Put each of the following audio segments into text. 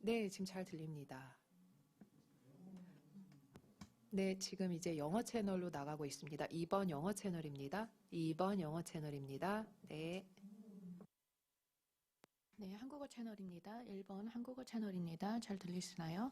네, 지금 잘 들립니다. 네, 지금 이제 영어 채널로 나가고 있습니다. 2번 영어 채널입니다. 2번 영어 채널입니다. 네. 네, 한국어 채널입니다. 1번 한국어 채널입니다. 잘 들리시나요?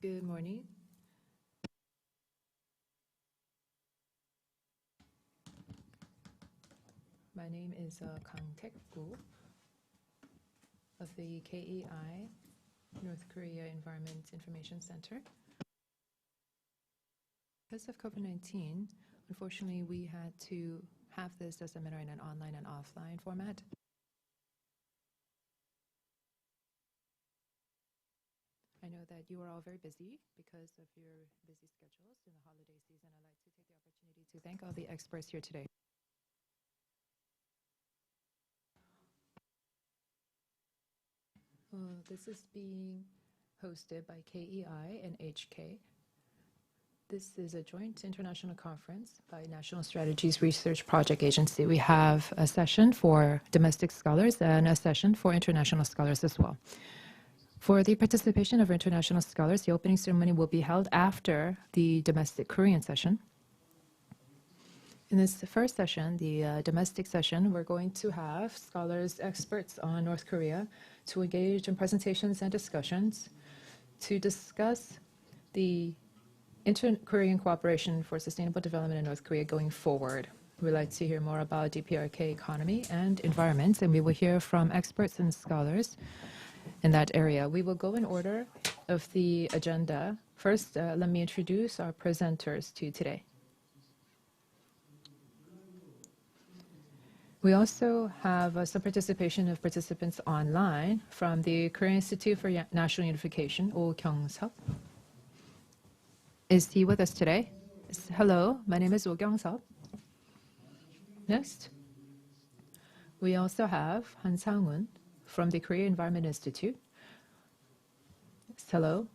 Good morning. My name is Hankuk of the KEI, North Korea Environment Information Center. Because of COVID-19, unfortunately, we had to have this seminar in an online and offline format. I know that you are all very busy because of your busy schedules in the holiday season. I'd like to take the opportunity to thank all the experts here today. This is being hosted by KEI and HK. This is a joint international conference by National Strategies Research Project Agency. We have a session for domestic scholars and a session for international scholars as well. For the participation of international scholars, the opening ceremony will be held after the domestic Korean session. In this first session, the domestic session, we're going to have scholars, experts on North Korea to engage in presentations and discussions to discuss the inter-Korean cooperation for sustainable development in North Korea going forward. We'd like to hear more about Dprk economy and environment, and we will hear from experts and scholars in that area. We will go in order of the agenda. First, let me introduce our presenters to today. We also have some participation of participants online from the Korean Institute for National Unification, Oh Kyung-seop. Is he with us today? Hello, my name is Oh Kyung-seop. Next, we also have Han Sang-un from the Korea Environment Institute. Hello,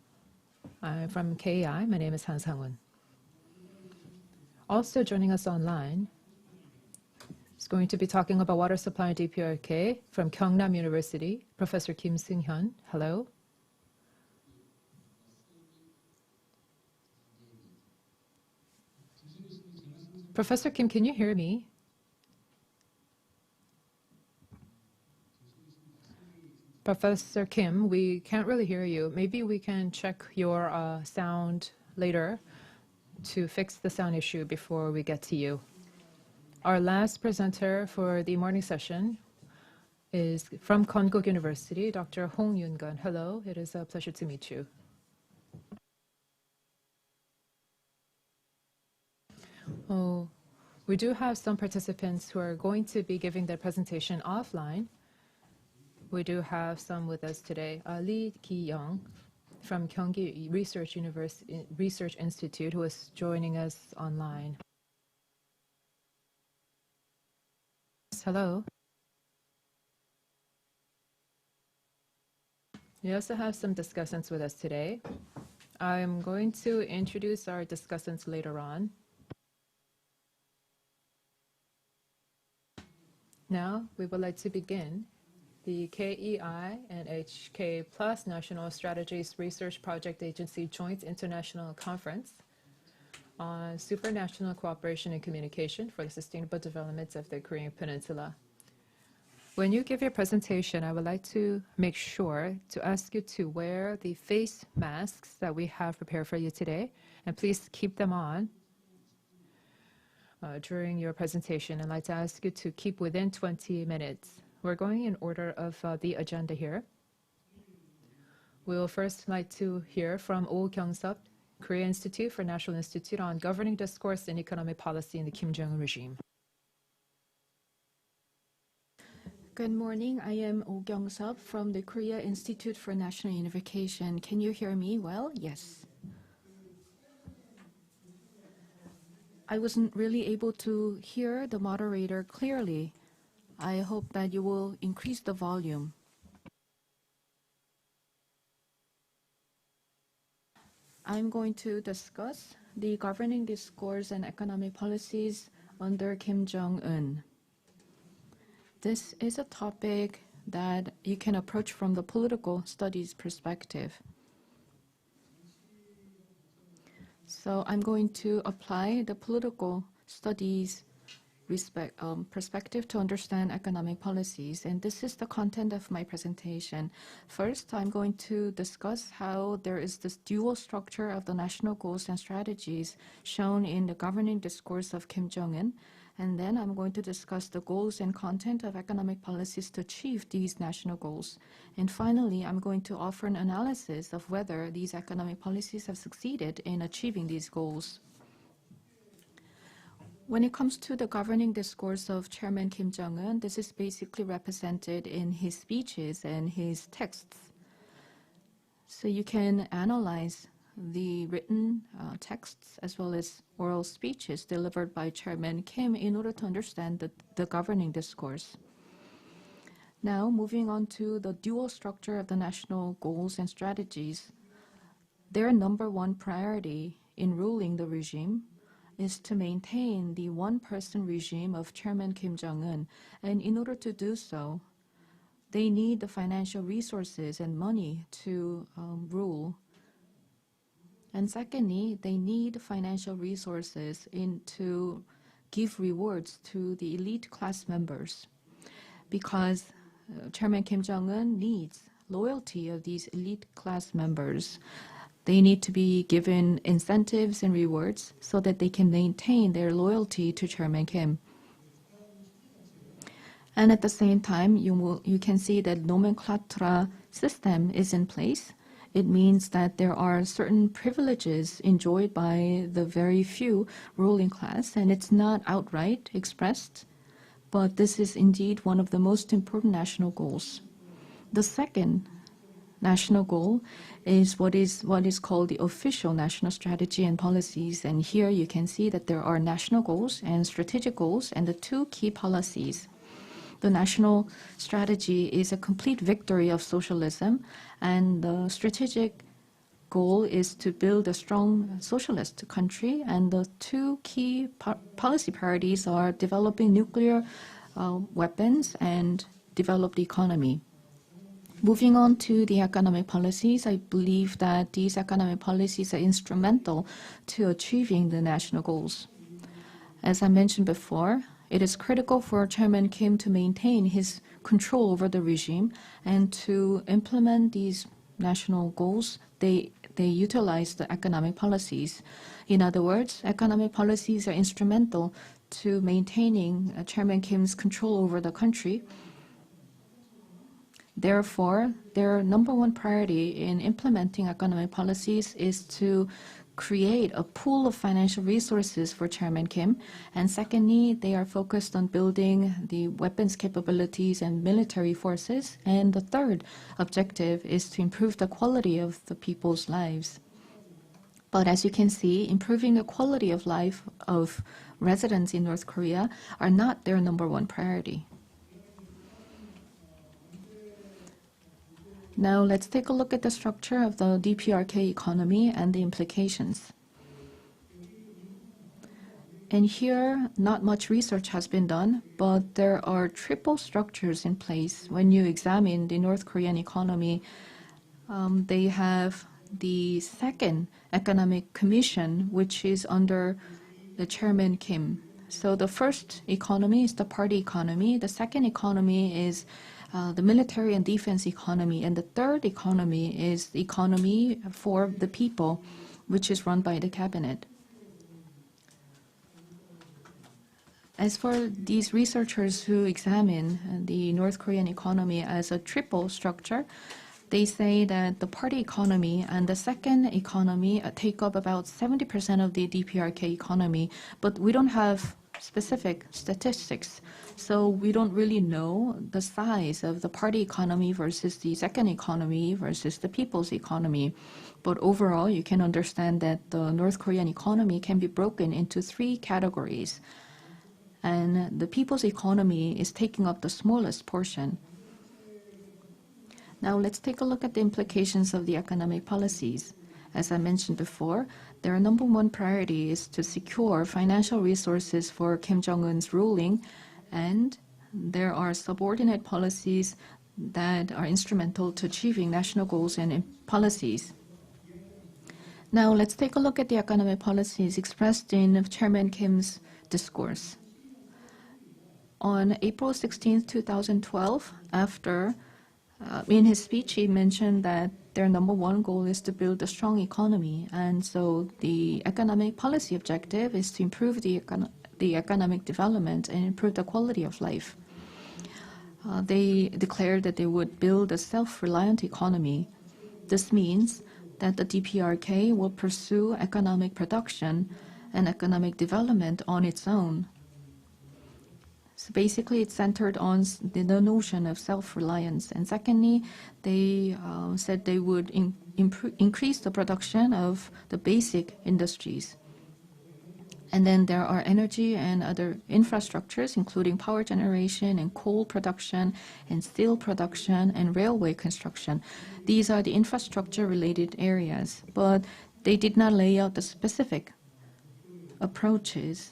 I'm from KEI. My name is Han Sang-un. Also joining us online is going to be talking about water supply and Dprk from Gyeongnam University, Professor Kim Seung-hyun. Hello. Professor Kim, can you hear me? Professor Kim, we can't really hear you. Maybe we can check your sound later to fix the sound issue before we get to you. Our last presenter for the morning session is from Hankuk University, Dr. Hong Yoon-gun. Hello, it is a pleasure to meet you. Oh, we do have some participants who are going to be giving their presentation offline. We do have some with us today. Lee Ki-young from Gyeonggi Research Institute, who is joining us online. Hello. We also have some discussants with us today. I'm going to introduce our discussants later on. Now, we would like to begin the KEI and HK+ National Strategies Research Project Agency Joint International Conference on Supra-National Cooperation and Communication for the Sustainable Development of the Korean Peninsula. When you give your presentation, I would like to make sure to ask you to wear the face masks that we have prepared for you today, and please keep them on during your presentation. I'd like to ask you to keep within 20 minutes. We're going in order of the agenda here. We'll first like to hear from Oh Kyung-seop, Korea Institute for National Institute on Governing Discourse and Economic Policy in the Kim Jong-un regime. Good morning. I am Oh Kyung-seop from the Korea Institute for National Unification. Can you hear me well? Yes. I wasn't really able to hear the moderator clearly. I hope that you will increase the volume. I'm going to discuss the governing discourse and economic policies under Kim Jong-un. This is a topic that you can approach from the political studies perspective. So I'm going to apply the political studies perspective to understand economic policies, and this is the content of my presentation. First, I'm going to discuss how there is this dual structure of the national goals and strategies shown in the governing discourse of Kim Jong-un, and then I'm going to discuss the goals and content of economic policies to achieve these national goals. And finally, I'm going to offer an analysis of whether these economic policies have succeeded in achieving these goals. When it comes to the governing discourse of Chairman Kim Jong-un, this is basically represented in his speeches and his texts. So you can analyze the written texts as well as oral speeches delivered by Chairman Kim in order to understand the governing discourse. Now, moving on to the dual structure of the national goals and strategies, their number one priority in ruling the regime is to maintain the one-person regime of Chairman Kim Jong-un, and in order to do so, they need the financial resources and money to rule. And secondly, they need financial resources to give rewards to the elite class members, because Chairman Kim Jong-un needs loyalty of these elite class members. They need to be given incentives and rewards so that they can maintain their loyalty to Chairman Kim. And at the same time, you can see that nomenclatura system is in place. It means that there are certain privileges enjoyed by the very few ruling class, and it's not outright expressed, but this is indeed one of the most important national goals. The second national goal is what is called the official national strategy and policies, and here you can see that there are national goals and strategic goals and the two key policies. The national strategy is a complete victory of socialism, and the strategic goal is to build a strong socialist country, and the two key policy priorities are developing nuclear weapons and develop the economy. Moving on to the economic policies, I believe that these economic policies are instrumental to achieving the national goals. As I mentioned before, it is critical for Chairman Kim to maintain his control over the regime, and to implement these national goals, they utilize the economic policies. In other words, economic policies are instrumental to maintaining Chairman Kim's control over the country. Therefore, their number one priority in implementing economic policies is to create a pool of financial resources for Chairman Kim. And secondly, they are focused on building the weapons capabilities and military forces. And the third objective is to improve the quality of the people's lives. But as you can see, improving the quality of life of residents in North Korea are not their number one priority. Now let's take a look at the structure of the Dprk economy and the implications. And here, not much research has been done, but there are triple structures in place. When you examine the North Korean economy, they have the second economic commission, which is under the Chairman Kim. So the first economy is the party economy. The second economy is the military and defense economy, and the third economy is the economy for the people, which is run by the cabinet. As for these researchers who examine the North Korean economy as a triple structure, they say that the party economy and the second economy take up about 70% of the Dprk economy, but we don't have specific statistics. So we don't really know the size of the party economy versus the second economy versus the people's economy. But overall, you can understand that the North Korean economy can be broken into three categories. And the people's economy is taking up the smallest portion. Now let's take a look at the implications of the economic policies. As I mentioned before, their number one priority is to secure financial resources for Kim Jong-un's ruling, and there are subordinate policies that are instrumental to achieving national goals and policies. Now let's take a look at the economic policies expressed in Chairman Kim's discourse. On April 16, 2012, in his speech, he mentioned that their number one goal is to build a strong economy. And so the economic policy objective is to improve the economic development and improve the quality of life. They declared that they would build a self-reliant economy. This means that the Dprk will pursue economic production and economic development on its own. So basically, it's centered on the notion of self-reliance. And secondly, they said they would increase the production of the basic industries. And then there are energy and other infrastructures, including power generation and coal production and steel production and railway construction. These are the infrastructure-related areas, but they did not lay out the specific approaches.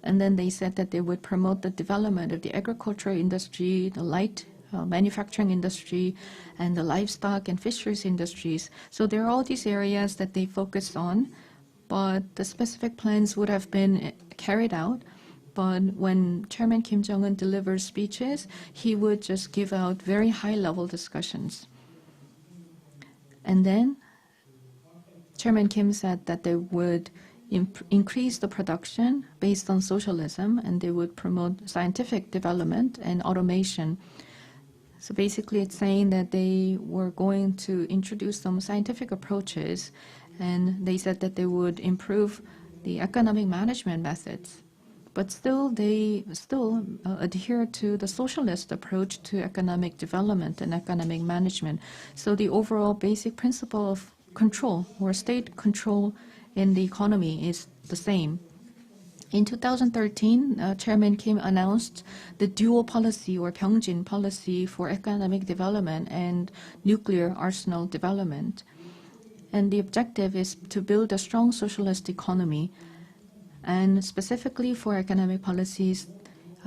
And then they said that they would promote the development of the agricultural industry, the light manufacturing industry, and the livestock and fisheries industries. So there are all these areas that they focused on, but the specific plans would have been carried out. But when Chairman Kim Jong-un delivers speeches, he would just give out very high-level discussions. And then Chairman Kim said that they would increase the production based on socialism, and they would promote scientific development and automation. So basically, it's saying that they were going to introduce some scientific approaches, and they said that they would improve the economic management methods. But still, they adhere to the socialist approach to economic development and economic management. So the overall basic principle of control or state control in the economy is the same. In 2013, Chairman Kim announced the dual policy or Pyeongjin policy for economic development and nuclear arsenal development. And the objective is to build a strong socialist economy. And specifically for economic policies,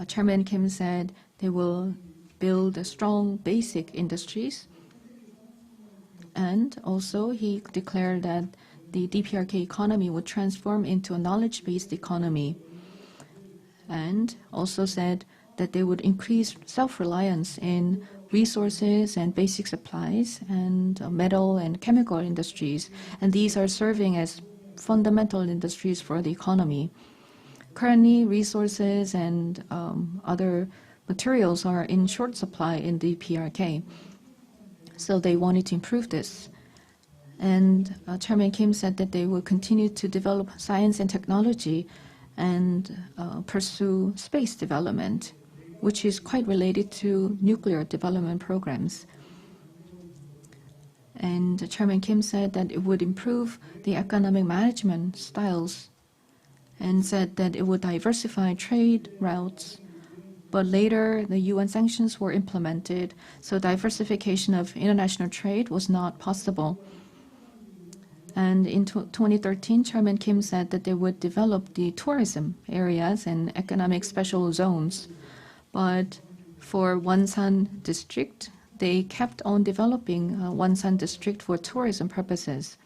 Chairman Kim said they will build a strong basic industries. And also he declared that the Dprk economy would transform into a knowledge-based economy, and also said that they would increase self-reliance in resources and basic supplies and metal and chemical industries, and these are serving as fundamental industries for the economy. Currently, resources and other materials are in short supply in the Dprk, so they wanted to improve this. And Chairman Kim said that they will continue to develop science and technology and pursue space development, which is quite related to nuclear development programs. And Chairman Kim said that it would improve the economic management styles and said that it would diversify trade routes. But later, the UN sanctions were implemented, so diversification of international trade was not possible. And in 2013, Chairman Kim said that they would develop the tourism areas and economic special zones. But for Wonsan district, they kept on developing Wonsan district for tourism purposes.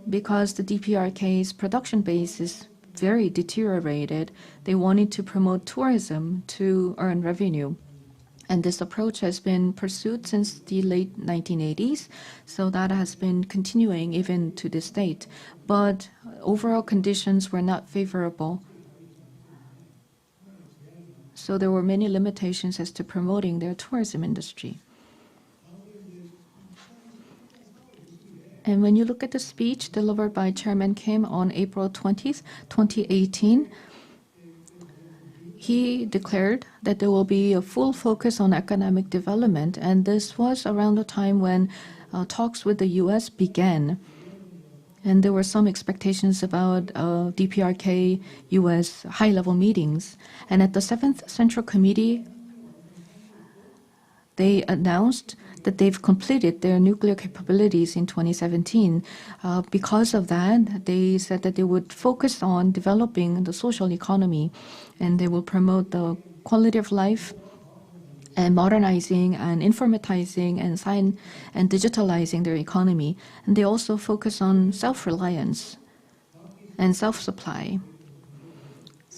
Because the Dprk's production base is very deteriorated, they wanted to promote tourism to earn revenue. And this approach has been pursued since the late 1980s, so that has been continuing even to this date. But overall conditions were not favorable. So there were many limitations as to promoting their tourism industry. And when you look at the speech delivered by Chairman Kim on April 20th, 2018, he declared that there will be a full focus on economic development, and this was around the time when talks with the U.S. began. And there were some expectations about Dprk-U.S. high-level meetings. And at the 7th Central Committee, they announced that they've completed their nuclear capabilities in 2017. Because of that, they said that they would focus on developing the social economy, and they will promote the quality of life and modernizing and informatizing and digitalizing their economy. And they also focus on self-reliance and self-supply.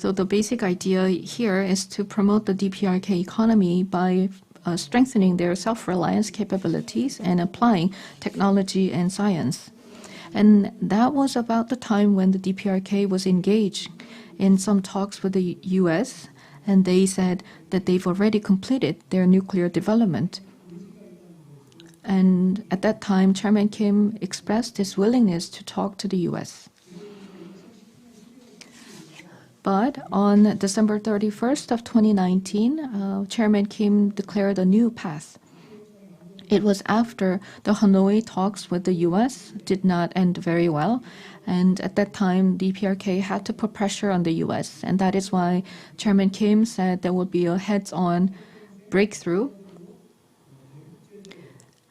So the basic idea here is to promote the Dprk economy by strengthening their self-reliance capabilities and applying technology and science. And that was about the time when the Dprk was engaged in some talks with the US, and they said that they've already completed their nuclear development. And at that time, Chairman Kim expressed his willingness to talk to the US. But on December 31st of 2019, Chairman Kim declared a new path. It was after the Hanoi talks with the US did not end very well. And at that time, Dprk had to put pressure on the US. And that is why Chairman Kim said there would be a heads-on breakthrough.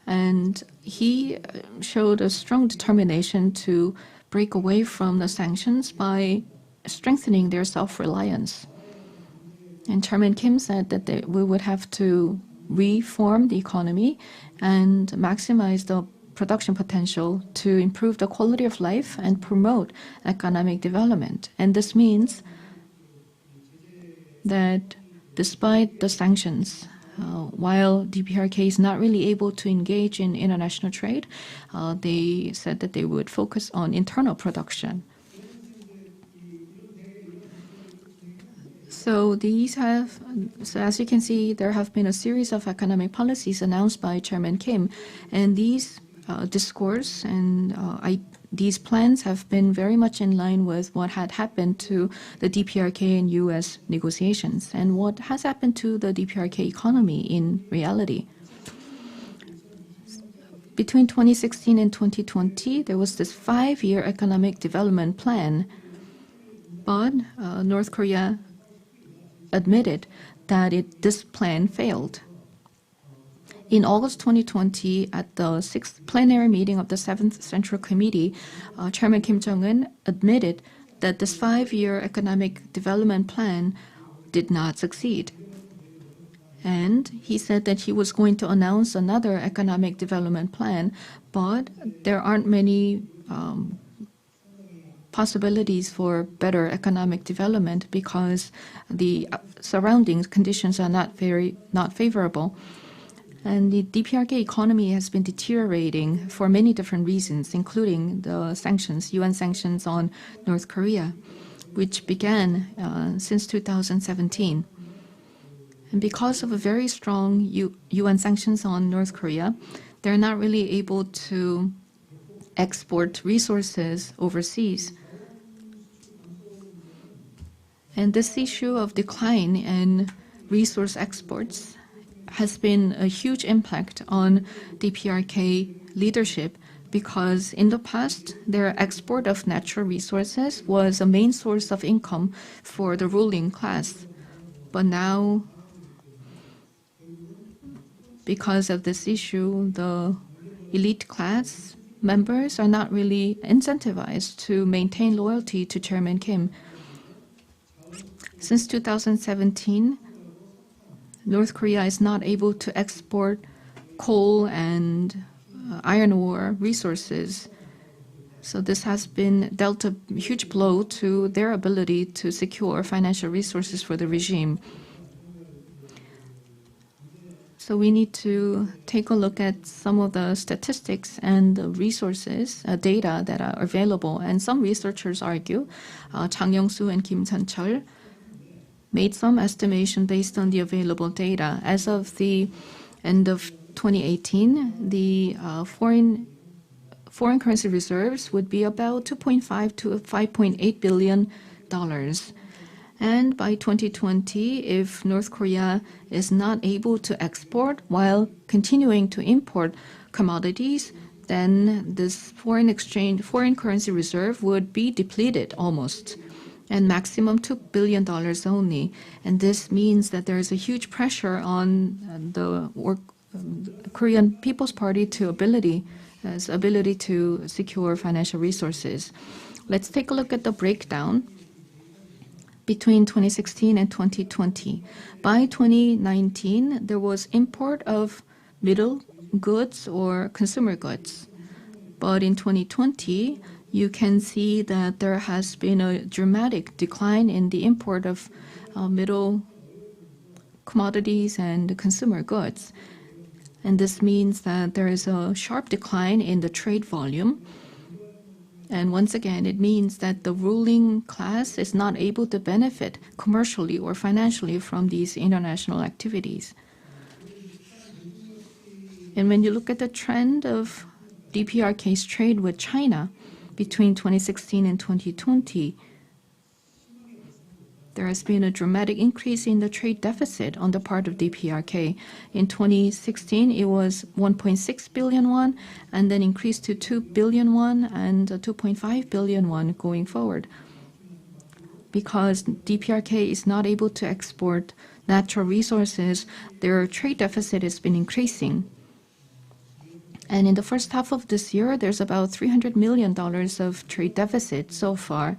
And he showed a strong determination to break away from the sanctions by strengthening their self-reliance. And Chairman Kim said that we would have to reform the economy and maximize the production potential to improve the quality of life and promote economic development. And this means that despite the sanctions, while Dprk is not really able to engage in international trade, they said that they would focus on internal production. So as you can see, there have been a series of economic policies announced by Chairman Kim, and these discourse and these plans have been very much in line with what had happened to the Dprk and U.S. negotiations and what has happened to the Dprk economy in reality. Between 2016 and 2020, there was this 5-year economic development plan, but North Korea admitted that this plan failed. In August 2020, at the 6th plenary meeting of the 7th Central Committee, Chairman Kim Jong-un admitted that this 5-year economic development plan did not succeed. And he said that he was going to announce another economic development plan, but there aren't many possibilities for better economic development because the surrounding conditions are not favorable. And the Dprk economy has been deteriorating for many different reasons, including the sanctions, UN sanctions on North Korea, which began since 2017. And because of a very strong UN sanctions on North Korea, they're not really able to export resources overseas. And this issue of decline in resource exports has been a huge impact on Dprk leadership because in the past, their export of natural resources was a main source of income for the ruling class. But now, because of this issue, the elite class members are not really incentivized to maintain loyalty to Chairman Kim. Since 2017, North Korea is not able to export coal and iron ore resources. So this has been dealt a huge blow to their ability to secure financial resources for the regime. So we need to take a look at some of the statistics and the resources, data that are available. And some researchers argue, Chang Young-soo and Kim Chan-chul, made some estimation based on the available data. As of the end of 2018, the foreign currency reserves would be about $2.5 to $5.8 billion. And by 2020, if North Korea is not able to export while continuing to import commodities, then this foreign currency reserve would be depleted almost, and maximum $2 billion only. And this means that there is a huge pressure on the Korean People's Party ability to secure financial resources. Let's take a look at the breakdown between 2016 and 2020. By 2019, there was import of middle goods or consumer goods. But in 2020, you can see that there has been a dramatic decline in the import of middle commodities and consumer goods. And this means that there is a sharp decline in the trade volume. And once again, it means that the ruling class is not able to benefit commercially or financially from these international activities. And when you look at the trend of DPRK's trade with China between 2016 and 2020, there has been a dramatic increase in the trade deficit on the part of DPRK. In 2016, it was 1.6 billion won, and then increased to 2 billion won and 2.5 billion won going forward. Because DPRK is not able to export natural resources, their trade deficit has been increasing. And in the first half of this year, there's about $300 million of trade deficit so far.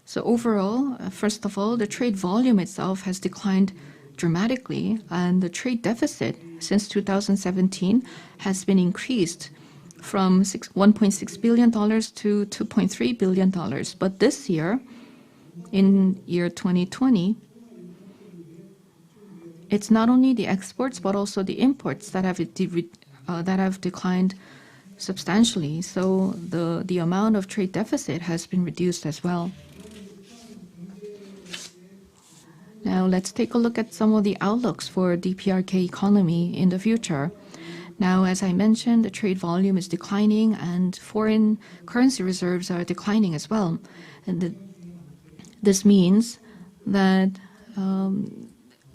So overall, first of all, the trade volume itself has declined dramatically, and the trade deficit since 2017 has been increased from $1.6 billion to $2.3 billion. But this year, in year 2020, it's not only the exports but also the imports that have declined substantially. So the amount of trade deficit has been reduced as well. Now let's take a look at some of the outlooks for DPRK economy in the future. Now, as I mentioned, the trade volume is declining and foreign currency reserves are declining as well. And this means that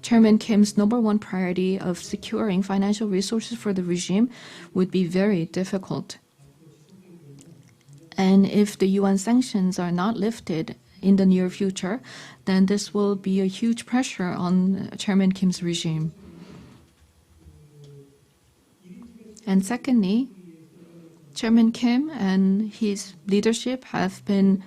Chairman Kim's number one priority of securing financial resources for the regime would be very difficult. And if the UN sanctions are not lifted in the near future, then this will be a huge pressure on Chairman Kim's regime. And secondly, Chairman Kim and his leadership have been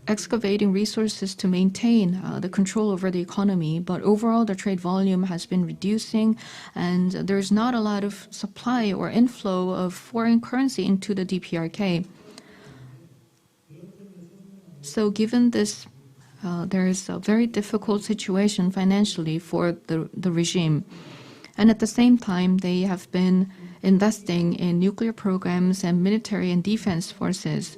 excavating resources to maintain the control over the economy, but overall the trade volume has been reducing and there's not a lot of supply or inflow of foreign currency into the DPRK. So given this, there is a very difficult situation financially for the regime. And at the same time, they have been investing in nuclear programs and military and defense forces.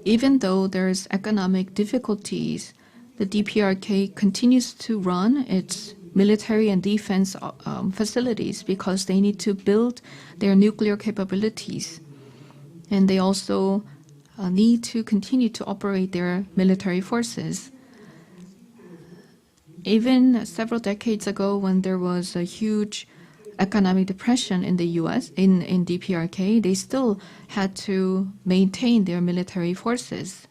Even though there's economic difficulties, the DPRK continues to run its military and defense facilities because they need to build their nuclear capabilities. And they also need to continue to operate their military forces. Even several decades ago, when there was a huge economic depression in the US, in DPRK, they still had to maintain their military forces.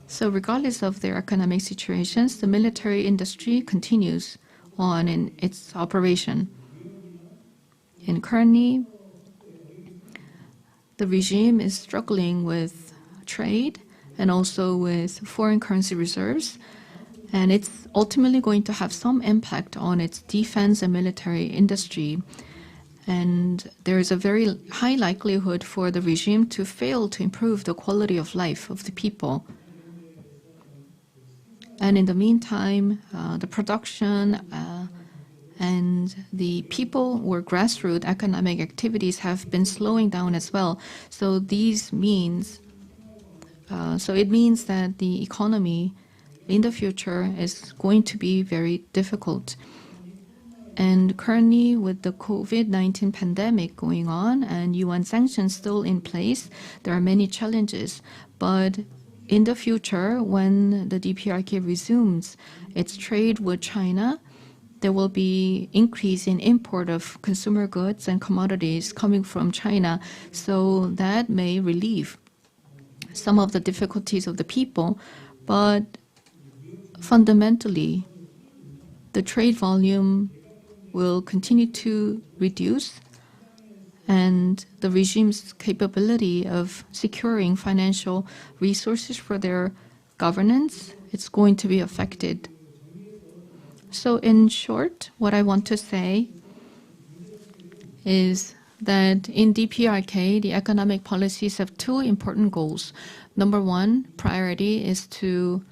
So regardless of their economic situations, the military industry continues on in its operation. And currently, the regime is struggling with trade and also with foreign currency reserves, and it's ultimately going to have some impact on its defense and military industry. And there is a very high likelihood for the regime to fail to improve the quality of life of the people. And in the meantime, the production and the people or grassroots economic activities have been slowing down as well. So it means that the economy in the future is going to be very difficult. And currently, with the COVID-19 pandemic going on and UN sanctions still in place, there are many challenges. But in the future, when the DPRK resumes its trade with China, there will be increase in import of consumer goods and commodities coming from China. So that may relieve some of the difficulties of the people. But fundamentally, the trade volume will continue to reduce, and the regime's capability of securing financial resources for their governance, it's going to be affected. So in short, what I want to say is that in DPRK, the economic policies have two important goals. Number one priority is to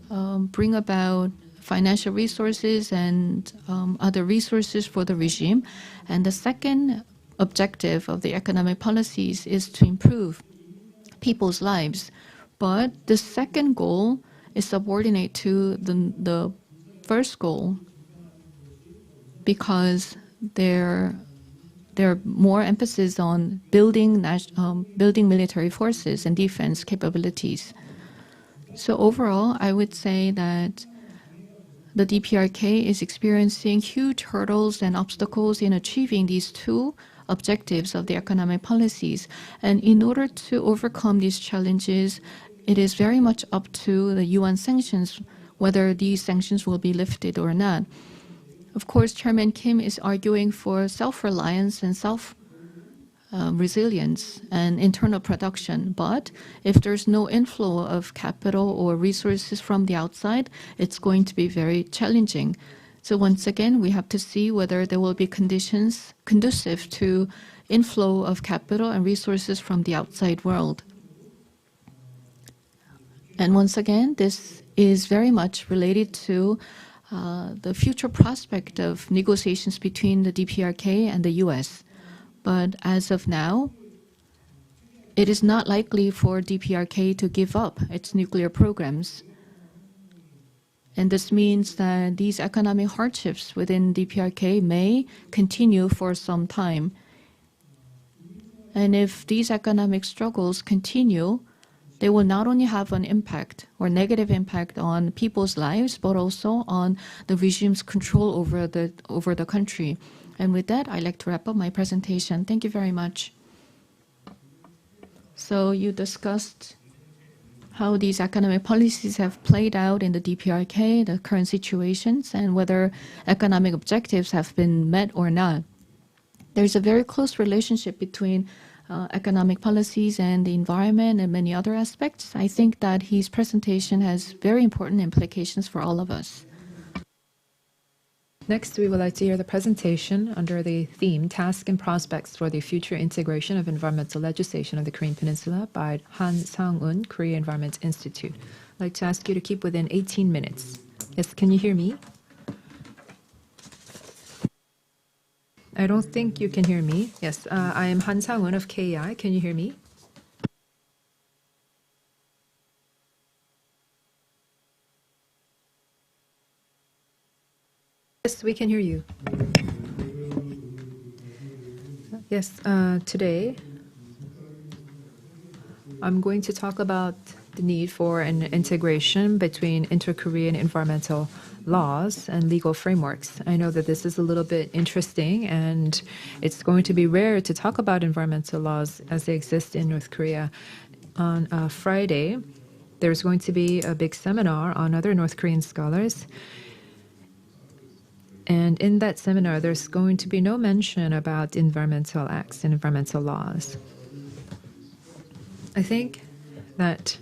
bring about financial resources and other resources for the regime. And the second objective of the economic policies is to improve people's lives. But the second goal is subordinate to the first goal because there are more emphasis on building military forces and defense capabilities. So overall, I would say that the DPRK is experiencing huge hurdles and obstacles in achieving these two objectives of the economic policies. And in order to overcome these challenges, it is very much up to the UN sanctions, whether these sanctions will be lifted or not. Of course, Chairman Kim is arguing for self-reliance and resilience and internal production. But if there's no inflow of capital or resources from the outside, it's going to be very challenging. So once again, we have to see whether there will be conditions conducive to inflow of capital and resources from the outside world. And once again, this is very much related to the future prospect of negotiations between the DPRK and the US. But as of now, it is not likely for DPRK to give up its nuclear programs. And this means that these economic hardships within DPRK may continue for some time. And if these economic struggles continue, they will not only have an impact or negative impact on people's lives, but also on the regime's control over the country. And with that, I'd like to wrap up my presentation. Thank you very much. So you discussed how these economic policies have played out in the DPRK, the current situations, and whether economic objectives have been met or not. There's a very close relationship between economic policies and the environment and many other aspects. I think that his presentation has very important implications for all of us. Next, we would like to hear the presentation under the theme Task and Prospects for the Future Integration of Environmental Legislation of the Korean Peninsula by Han Sang-un, Korea Environment Institute. I'd like to ask you to keep within 18 minutes. Yes, can you hear me? I don't think you can hear me. Yes, I am Han Sang-un of KEI. Can you hear me? Yes, we can hear you. Yes, today I'm going to talk about the need for an integration between inter-Korean environmental laws and legal frameworks. I know that this is a little bit interesting, and it's going to be rare to talk about environmental laws as they exist in North Korea. On Friday, there's going to be a big seminar on other North Korean scholars. And in that seminar, there's going to be no mention about environmental acts and environmental laws. I think that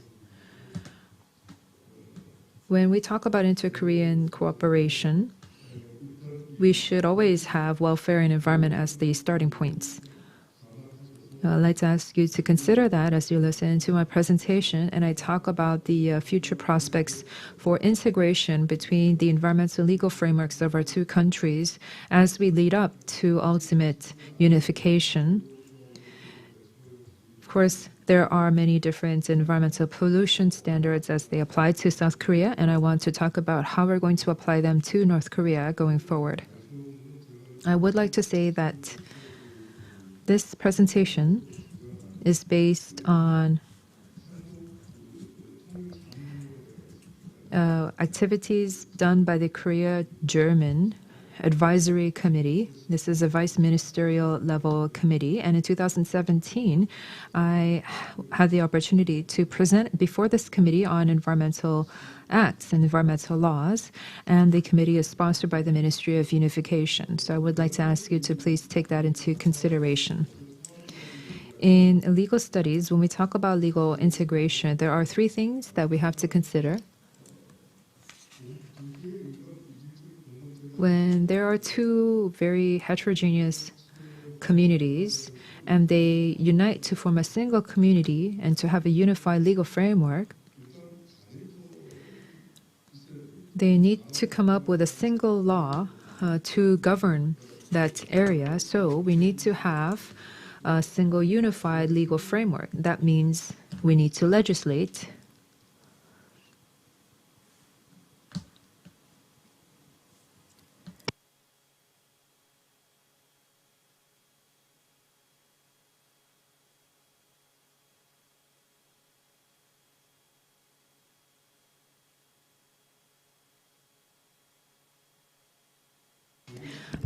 when we talk about inter-Korean cooperation, we should always have welfare and environment as the starting points. I'd like to ask you to consider that as you listen to my presentation and I talk about the future prospects for integration between the environmental legal frameworks of our two countries as we lead up to ultimate unification. Of course, there are many different environmental pollution standards as they apply to South Korea, and I want to talk about how we're going to apply them to North Korea going forward. I would like to say that this presentation is based on activities done by the Korea-German Advisory Committee. This is a vice ministerial level committee, and in 2017, I had the opportunity to present before this committee on environmental acts and environmental laws, and the committee is sponsored by the Ministry of Unification. So I would like to ask you to please take that into consideration. In legal studies, when we talk about legal integration, there are three things that we have to consider. When there are two very heterogeneous communities and they unite to form a single community and to have a unified legal framework, they need to come up with a single law to govern that area. So we need to have a single unified legal framework. That means we need to legislate.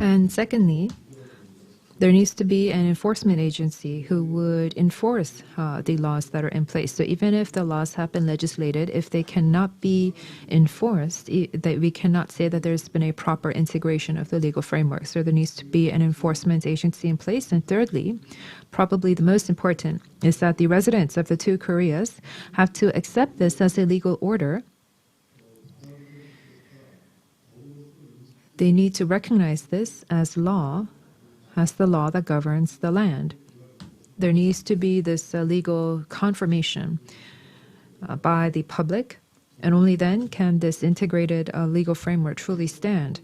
And secondly, there needs to be an enforcement agency who would enforce the laws that are in place. So even if the laws have been legislated, if they cannot be enforced, that we cannot say that there's been a proper integration of the legal framework. So there needs to be an enforcement agency in place. And thirdly, probably the most important, is that the residents of the two Koreas have to accept this as a legal order. They need to recognize this as law, as the law that governs the land. There needs to be this legal confirmation by the public, and only then can this integrated legal framework truly stand.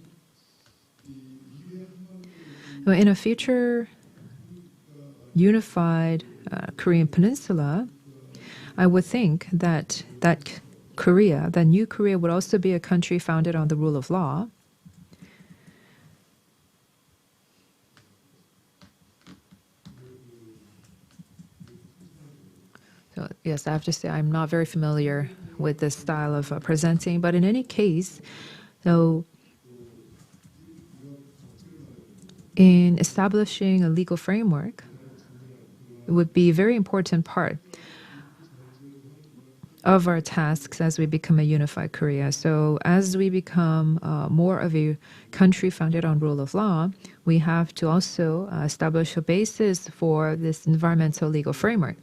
In a future unified Korean peninsula, I would think that Korea, that new Korea, would also be a country founded on the rule of law. So, yes, I have to say I'm not very familiar with this style of presenting, but in any case, so in establishing a legal framework, it would be a very important part of our tasks as we become a unified Korea. So as we become more of a country founded on rule of law, we have to also establish a basis for this environmental legal framework.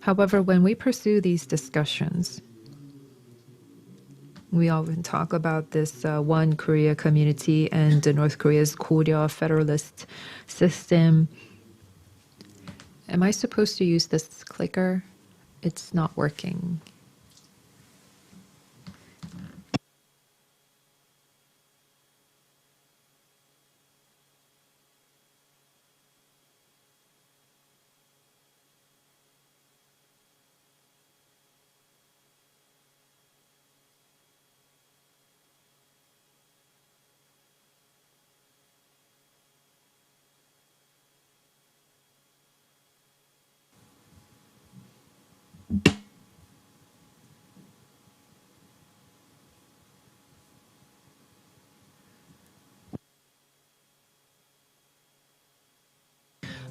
However, when we pursue these discussions, we often talk about this one Korea community and North Korea's Goryeo federalist system. Am I supposed to use this clicker? It's not working.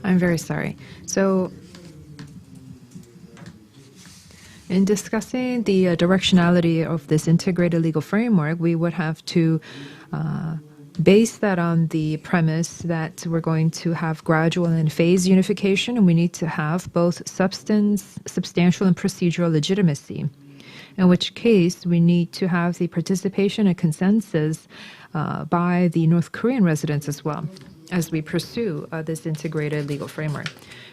I'm very sorry. So, in discussing the directionality of this integrated legal framework, we would have to base that on the premise that we're going to have gradual and phased unification, and we need to have both substantial and procedural legitimacy. In which case, we need to have the participation and consensus by the North Korean residents as well, as we pursue this integrated legal framework.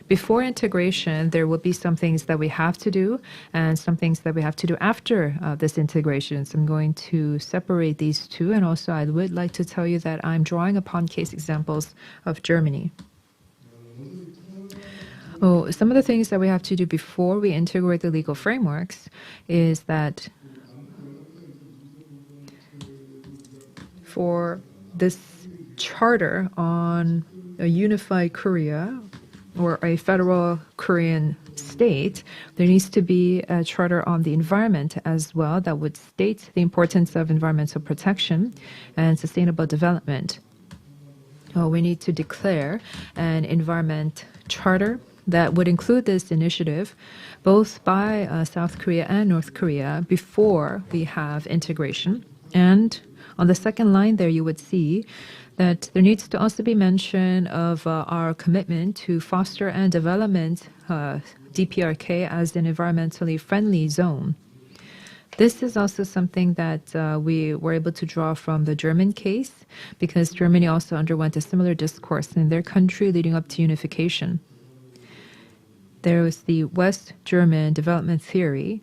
Before integration, there will be some things that we have to do and some things that we have to do after this integration. So I'm going to separate these two, and also I would like to tell you that I'm drawing upon case examples of Germany. Some of the things that we have to do before we integrate the legal frameworks is that for this charter on a unified Korea or a federal Korean state, there needs to be a charter on the environment as well that would state the importance of environmental protection and sustainable development. We need to declare an environment charter that would include this initiative both by South Korea and North Korea before we have integration. And on the second line there, you would see that there needs to also be mention of our commitment to foster and development Dprk as an environmentally friendly zone. This is also something that we were able to draw from the German case, because Germany also underwent a similar discourse in their country leading up to unification. There was the West German development theory.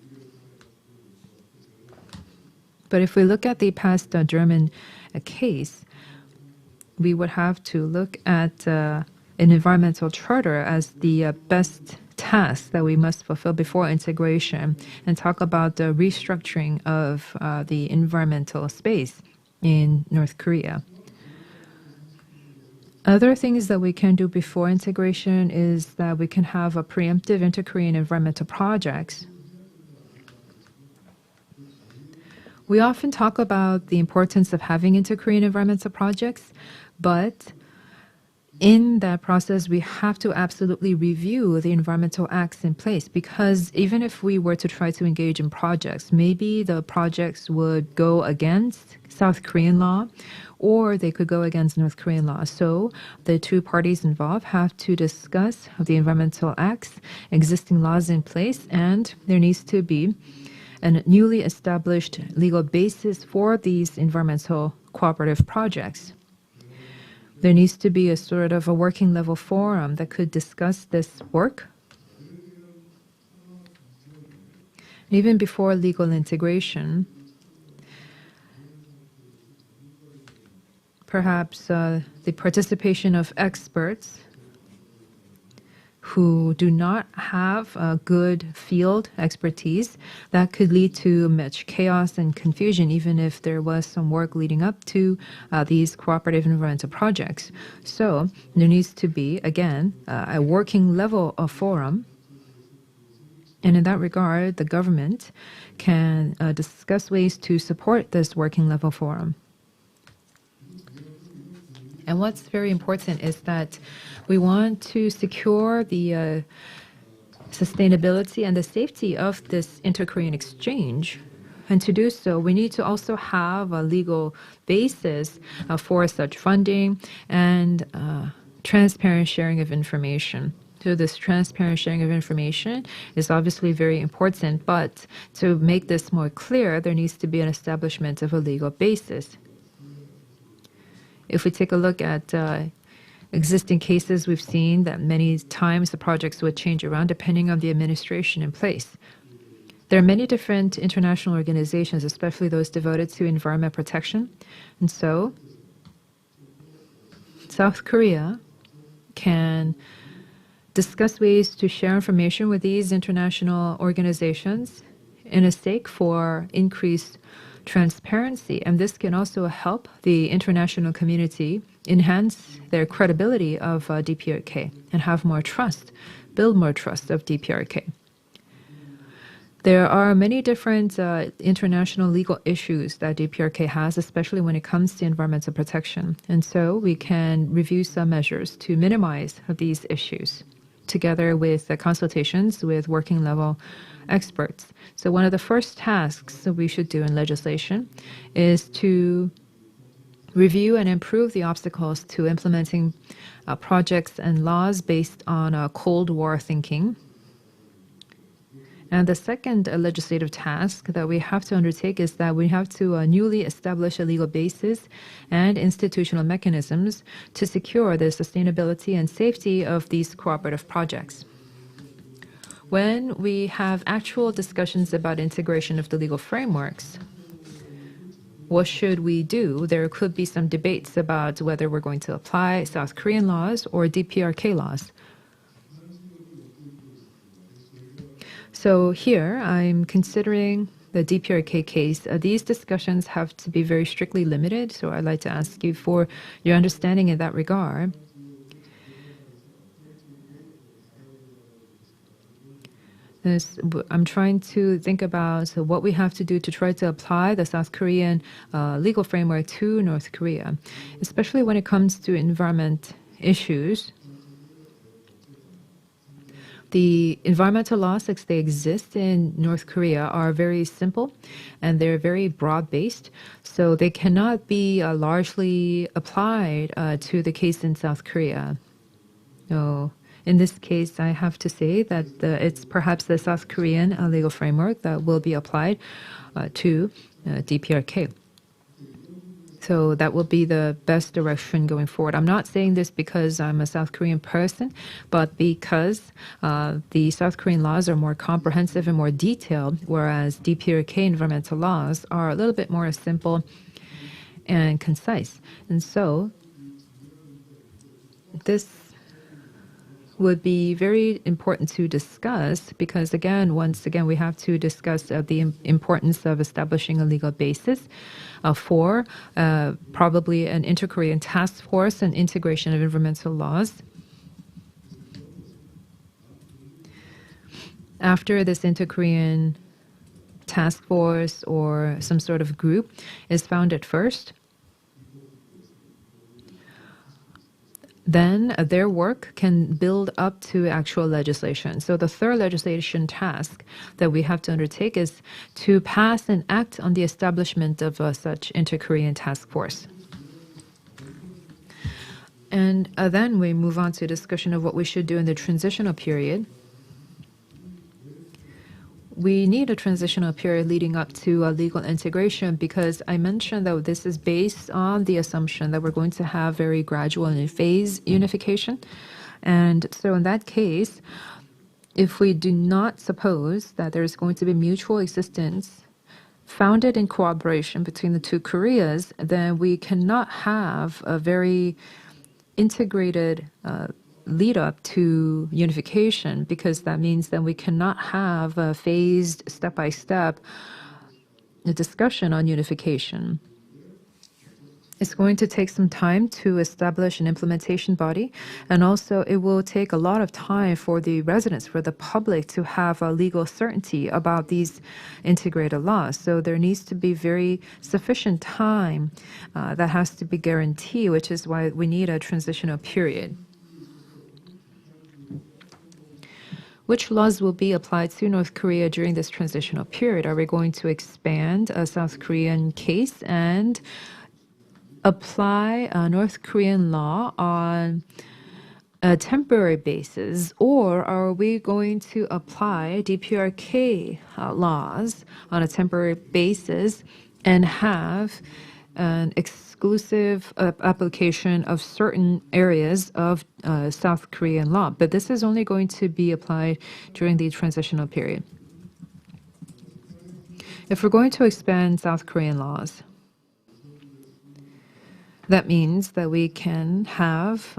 But if we look at the past German case, we would have to look at an environmental charter as the best task that we must fulfill before integration, and talk about the restructuring of the environmental space in North Korea. Other things that we can do before integration is that we can have a preemptive inter-Korean environmental projects. We often talk about the importance of having inter-Korean environmental projects, but in that process, we have to absolutely review the environmental acts in place, because even if we were to try to engage in projects, maybe the projects would go against South Korean law, or they could go against North Korean law. So the two parties involved have to discuss the environmental acts, existing laws in place, and there needs to be a newly established legal basis for these environmental cooperative projects. There needs to be a sort of a working level forum that could discuss this work. Even before legal integration, perhaps the participation of experts who do not have a good field expertise, that could lead to much chaos and confusion, even if there was some work leading up to these cooperative environmental projects. So there needs to be, again, a working level of forum. And in that regard, the government can discuss ways to support this working level forum. And what's very important is that we want to secure the sustainability and the safety of this inter-Korean exchange. And to do so, we need to also have a legal basis for such funding and transparent sharing of information. So this transparent sharing of information is obviously very important, but to make this more clear, there needs to be an establishment of a legal basis. If we take a look at existing cases, we've seen that many times the projects would change around depending on the administration in place. There are many different international organizations, especially those devoted to environment protection. And so South Korea can discuss ways to share information with these international organizations in a stake for increased transparency, and this can also help the international community enhance their credibility of Dprk and have more trust, build more trust of Dprk. There are many different international legal issues that Dprk has, especially when it comes to environmental protection, and so we can review some measures to minimize these issues, together with the consultations with working level experts. So one of the first tasks that we should do in legislation is to review and improve the obstacles to implementing projects and laws based on Cold War thinking. And the second legislative task that we have to undertake is that we have to newly establish a legal basis and institutional mechanisms to secure the sustainability and safety of these cooperative projects. When we have actual discussions about integration of the legal frameworks, what should we do? There could be some debates about whether we're going to apply South Korean laws or Dprk laws. So here I'm considering the Dprk case. These discussions have to be very strictly limited, so I'd like to ask you for your understanding in that regard. I'm trying to think about what we have to do to try to apply the South Korean legal framework to North Korea, especially when it comes to environment issues. The environmental laws as they exist in North Korea are very simple and they're very broad-based, so they cannot be largely applied to the case in South Korea. So In this case, I have to say that it's perhaps the South Korean legal framework that will be applied to Dprk. So that will be the best direction going forward. I'm not saying this because I'm a South Korean person, but because the South Korean laws are more comprehensive and more detailed, whereas Dprk environmental laws are a little bit more simple and concise. And so this would be very important to discuss because, once again, we have to discuss the importance of establishing a legal basis for probably an inter-Korean task force and integration of environmental laws. After this inter-Korean task force or some sort of group is founded first, then their work can build up to actual legislation. So the third legislation task that we have to undertake is to pass and act on the establishment of such inter-Korean task force. And then we move on to discussion of what we should do in the transitional period. We need a transitional period leading up to legal integration because I mentioned that this is based on the assumption that we're going to have very gradual and phased unification. And so in that case, if we do not suppose that there's going to be mutual existence founded in cooperation between the two Koreas, then we cannot have a very integrated lead up to unification, because that means that we cannot have a phased step-by-step discussion on unification. It's going to take some time to establish an implementation body, and also it will take a lot of time for the residents, for the public, to have a legal certainty about these integrated laws. So there needs to be very sufficient time that has to be guaranteed, which is why we need a transitional period. Which laws will be applied to North Korea during this transitional period? Are we going to expand a South Korean case and apply North Korean law on a temporary basis, or are we going to apply Dprk laws on a temporary basis and have an exclusive application of certain areas of South Korean law? But this is only going to be applied during the transitional period. If we're going to expand South Korean laws, that means that we can have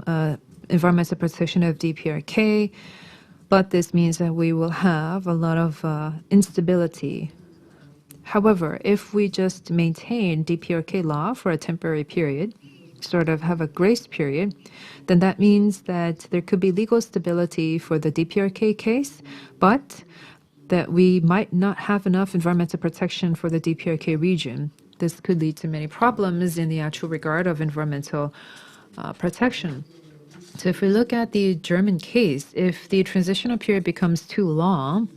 environmental protection of Dprk, but this means that we will have a lot of instability. However, if we just maintain Dprk law for a temporary period, sort of have a grace period, then that means that there could be legal stability for the Dprk case, but that we might not have enough environmental protection for the Dprk region. This could lead to many problems in the actual regard of environmental protection. So if we look at the German case, if the transitional period becomes too long,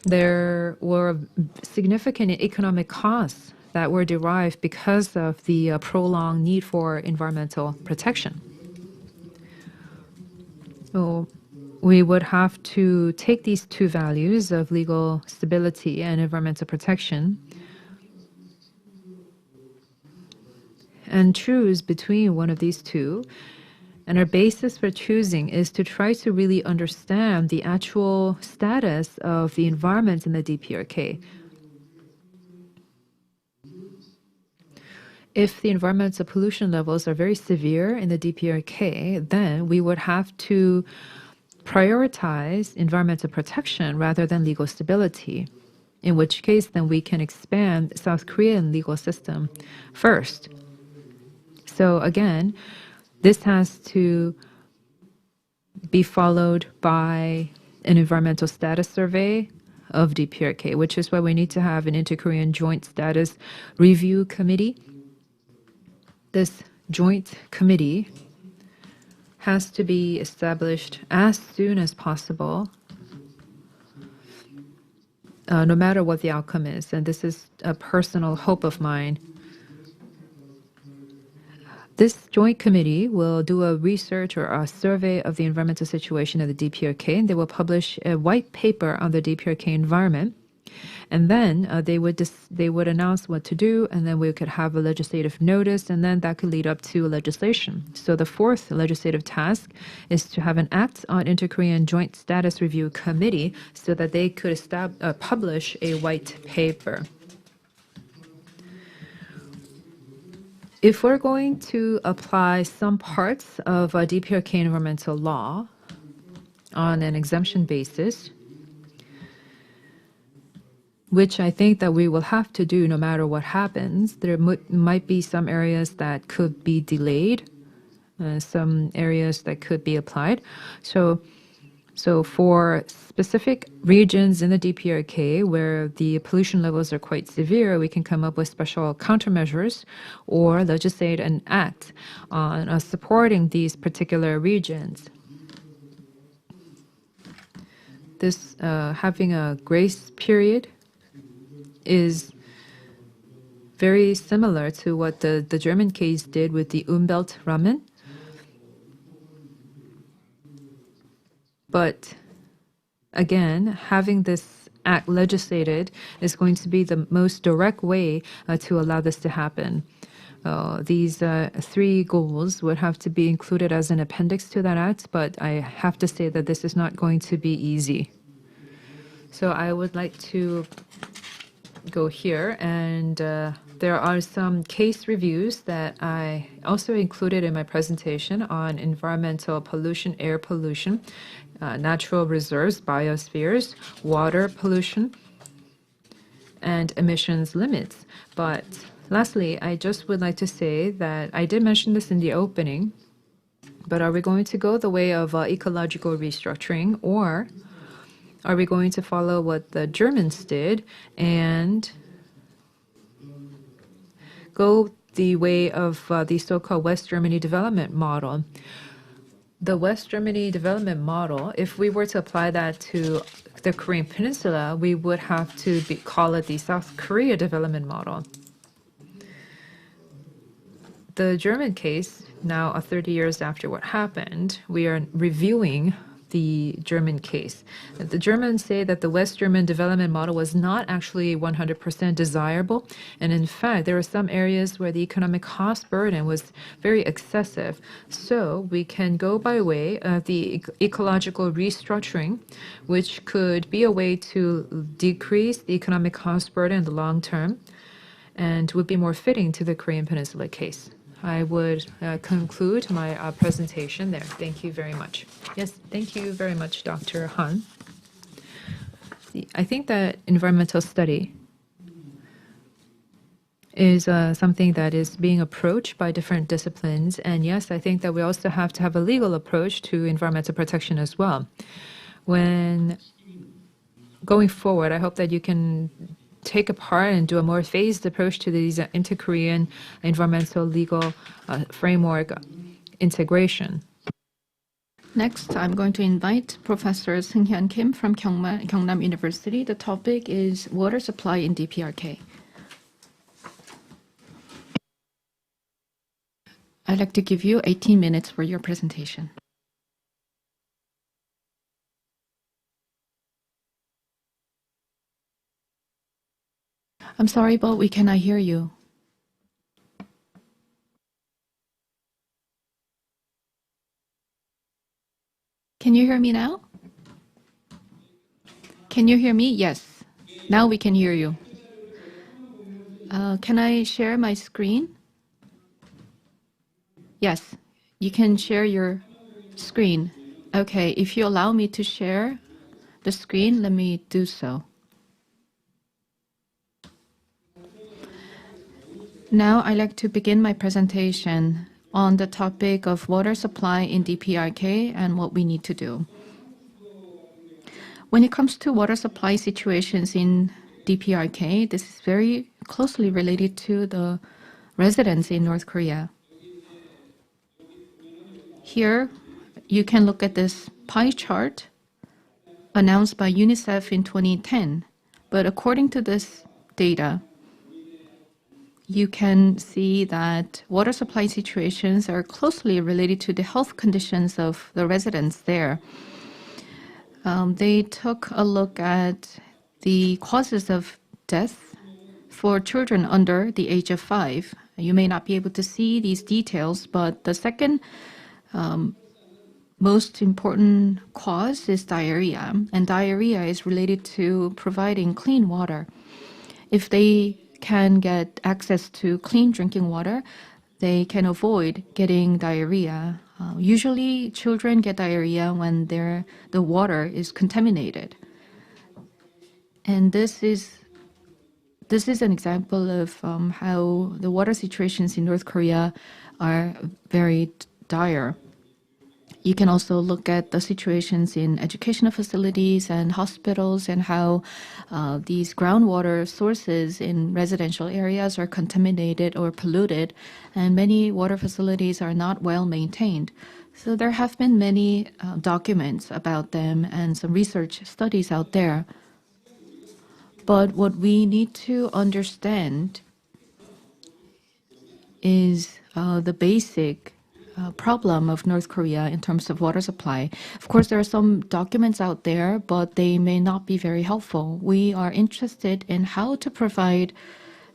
there were significant economic costs that were derived because of the prolonged need for environmental protection. So we would have to take these two values of legal stability and environmental protection and choose between one of these two. And our basis for choosing is to try to really understand the actual status of the environment in the Dprk. If the environmental pollution levels are very severe in the Dprk, then we would have to prioritize environmental protection rather than legal stability, in which case then we can expand South Korean legal system first. So again, this has to be followed by an environmental status survey of Dprk, which is why we need to have an inter-Korean joint status review committee. This joint committee has to be established as soon as possible, no matter what the outcome is. And this is a personal hope of mine. This joint committee will do a research or a survey of the environmental situation of the DPRK, and they will publish a white paper on the DPRK environment. And then they would announce what to do, and then we could have a legislative notice, and then that could lead up to legislation. So the fourth legislative task is to have an Act on Inter-Korean Joint Status Review Committee so that they could publish a white paper. If we're going to apply some parts of DPRK environmental law on an exemption basis, which I think that we will have to do no matter what happens. There might be some areas that could be delayed, some areas that could be applied. So for specific regions in the DPRK where the pollution levels are quite severe, we can come up with special countermeasures or legislate an act on supporting these particular regions. This having a grace period is very similar to what the German case did with the Umwelt ramen. But again, having this act legislated is going to be the most direct way to allow this to happen. These three goals would have to be included as an appendix to that act, but I have to say that this is not going to be easy. So I would like to go here, and there are some case reviews that I also included in my presentation on environmental pollution, air pollution, natural reserves, biospheres, water pollution, and emissions limits. But lastly, I just would like to say that I did mention this in the opening, but are we going to go the way of ecological restructuring, or are we going to follow what the Germans did and go the way of the so-called West Germany development model? The West Germany development model, if we were to apply that to the Korean Peninsula, we would have to call it the South Korea development model. The German case, now 30 years after what happened, we are reviewing the German case. The Germans say that the West German development model was not actually 100% desirable, and in fact, there are some areas where the economic cost burden was very excessive. So we can go by way of the ecological restructuring, which could be a way to decrease the economic cost burden in the long term, and would be more fitting to the Korean Peninsula case. I would conclude my presentation there. Thank you very much. Yes, thank you very much, Dr. Han. I think that environmental study is something that is being approached by different disciplines. And yes, I think that we also have to have a legal approach to environmental protection as well. When going forward, I hope that you can take apart and do a more phased approach to these inter-Korean environmental legal framework integration. Next, I'm going to invite Professor Seung-Hyun Kim from Gyeongnam University. The topic is water supply in DPRK. I'd like to give you 18 minutes for your presentation. I'm sorry, but we cannot hear you. Can you hear me now? Can you hear me? Yes. Now we can hear you. Can I share my screen? Yes, you can share your screen. Okay, if you allow me to share the screen, let me do so. Now I'd like to begin my presentation on the topic of water supply in DPRK and what we need to do. When it comes to water supply situations in DPRK, this is very closely related to the residents in North Korea. Here, you can look at this pie chart announced by UNICEF in 2010. But according to this data, you can see that water supply situations are closely related to the health conditions of the residents there. They took a look at the causes of death for children under the age of 5. You may not be able to see these details, but the second most important cause is diarrhea, and diarrhea is related to providing clean water. If they can get access to clean drinking water, they can avoid getting diarrhea. Usually, children get diarrhea when the water is contaminated. And this is an example of how the water situations in North Korea are very dire. You can also look at the situations in educational facilities and hospitals and how these groundwater sources in residential areas are contaminated or polluted, and many water facilities are not well maintained. So there have been many documents about them and some research studies out there. But what we need to understand is the basic problem of North Korea in terms of water supply. Of course, there are some documents out there, but they may not be very helpful. We are interested in how to provide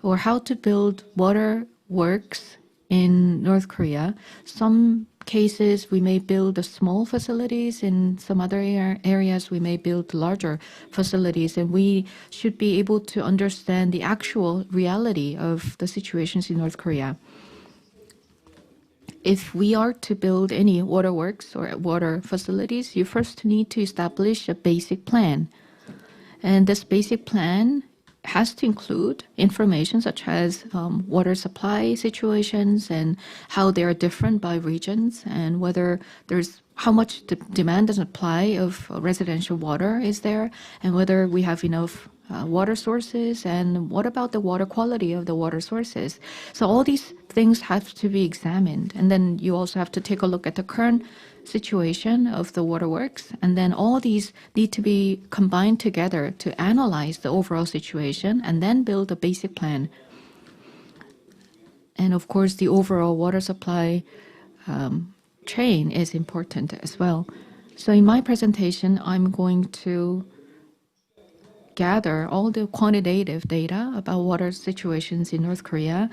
or how to build water works in North Korea. Some cases we may build small facilities. In some other areas we may build larger facilities, and we should be able to understand the actual reality of the situations in North Korea. If we are to build any waterworks or water facilities, you first need to establish a basic plan. And this basic plan has to include information such as water supply situations and how they are different by regions, and whether there's how much demand and supply of residential water is there, and whether we have enough water sources, and what about the water quality of the water sources. So all these things have to be examined, and then you also have to take a look at the current situation of the waterworks, and then all these need to be combined together to analyze the overall situation and then build a basic plan. And of course, the overall water supply chain is important as well. So in my presentation, I'm going to gather all the quantitative data about water situations in North Korea.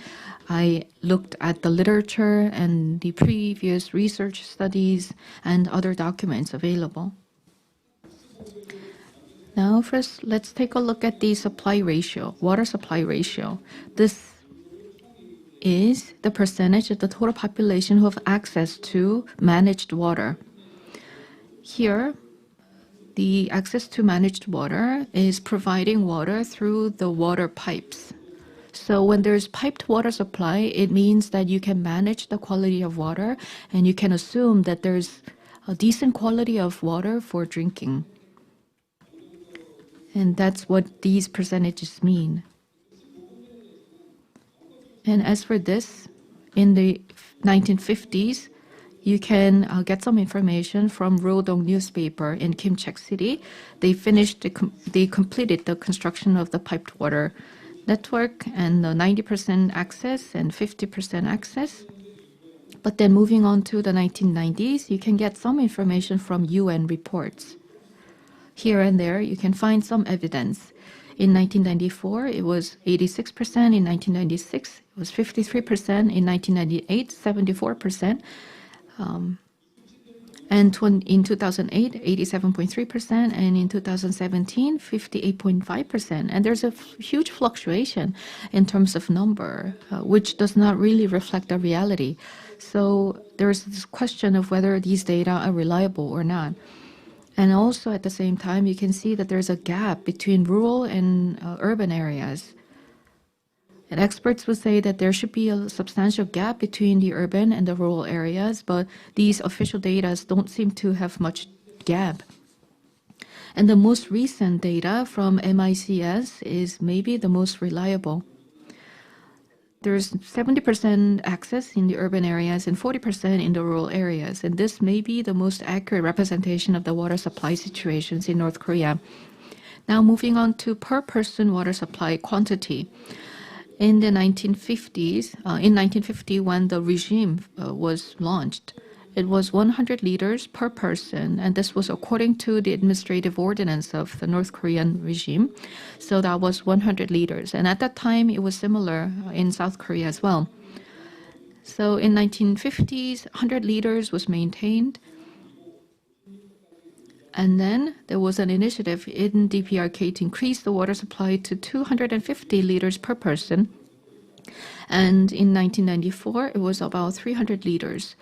I looked at the literature and the previous research studies and other documents available. Now first, let's take a look at the supply ratio, water supply ratio. This is the percentage of the total population who have access to managed water. Here, the access to managed water is providing water through the water pipes. So when there's piped water supply, it means that you can manage the quality of water, and you can assume that there's a decent quality of water for drinking. And that's what these percentages mean. And as for this, in the 1950s, you can get some information from Rodong newspaper in Kimchek City. They completed the construction of the piped water network and 90% access and 50% access. But then moving on to the 1990s, you can get some information from UN reports. Here and there, you can find some evidence. In 1994, it was 86%. In 1996, it was 53%. In 1998, 74%. And in 2008, 87.3%, and in 2017, 58.5%. And there's a huge fluctuation in terms of number, which does not really reflect the reality. So there's this question of whether these data are reliable or not. And also at the same time, you can see that there's a gap between rural and urban areas. And experts would say that there should be a substantial gap between the urban and the rural areas, but these official data don't seem to have much gap. And the most recent data from MICS is maybe the most reliable. There's 70% access in the urban areas and 40% in the rural areas, and this may be the most accurate representation of the water supply situations in North Korea. Now moving on to per person water supply quantity. In the 1950s, in 1950, when the regime was launched, it was 100 liters per person, and this was according to the administrative ordinance of the North Korean regime. So that was 100 liters. And at that time, it was similar in South Korea as well. So in 1950s, 100 liters was maintained. And then there was an initiative in Dprk to increase the water supply to 250 liters per person. And in 1994, it was about 300 liters.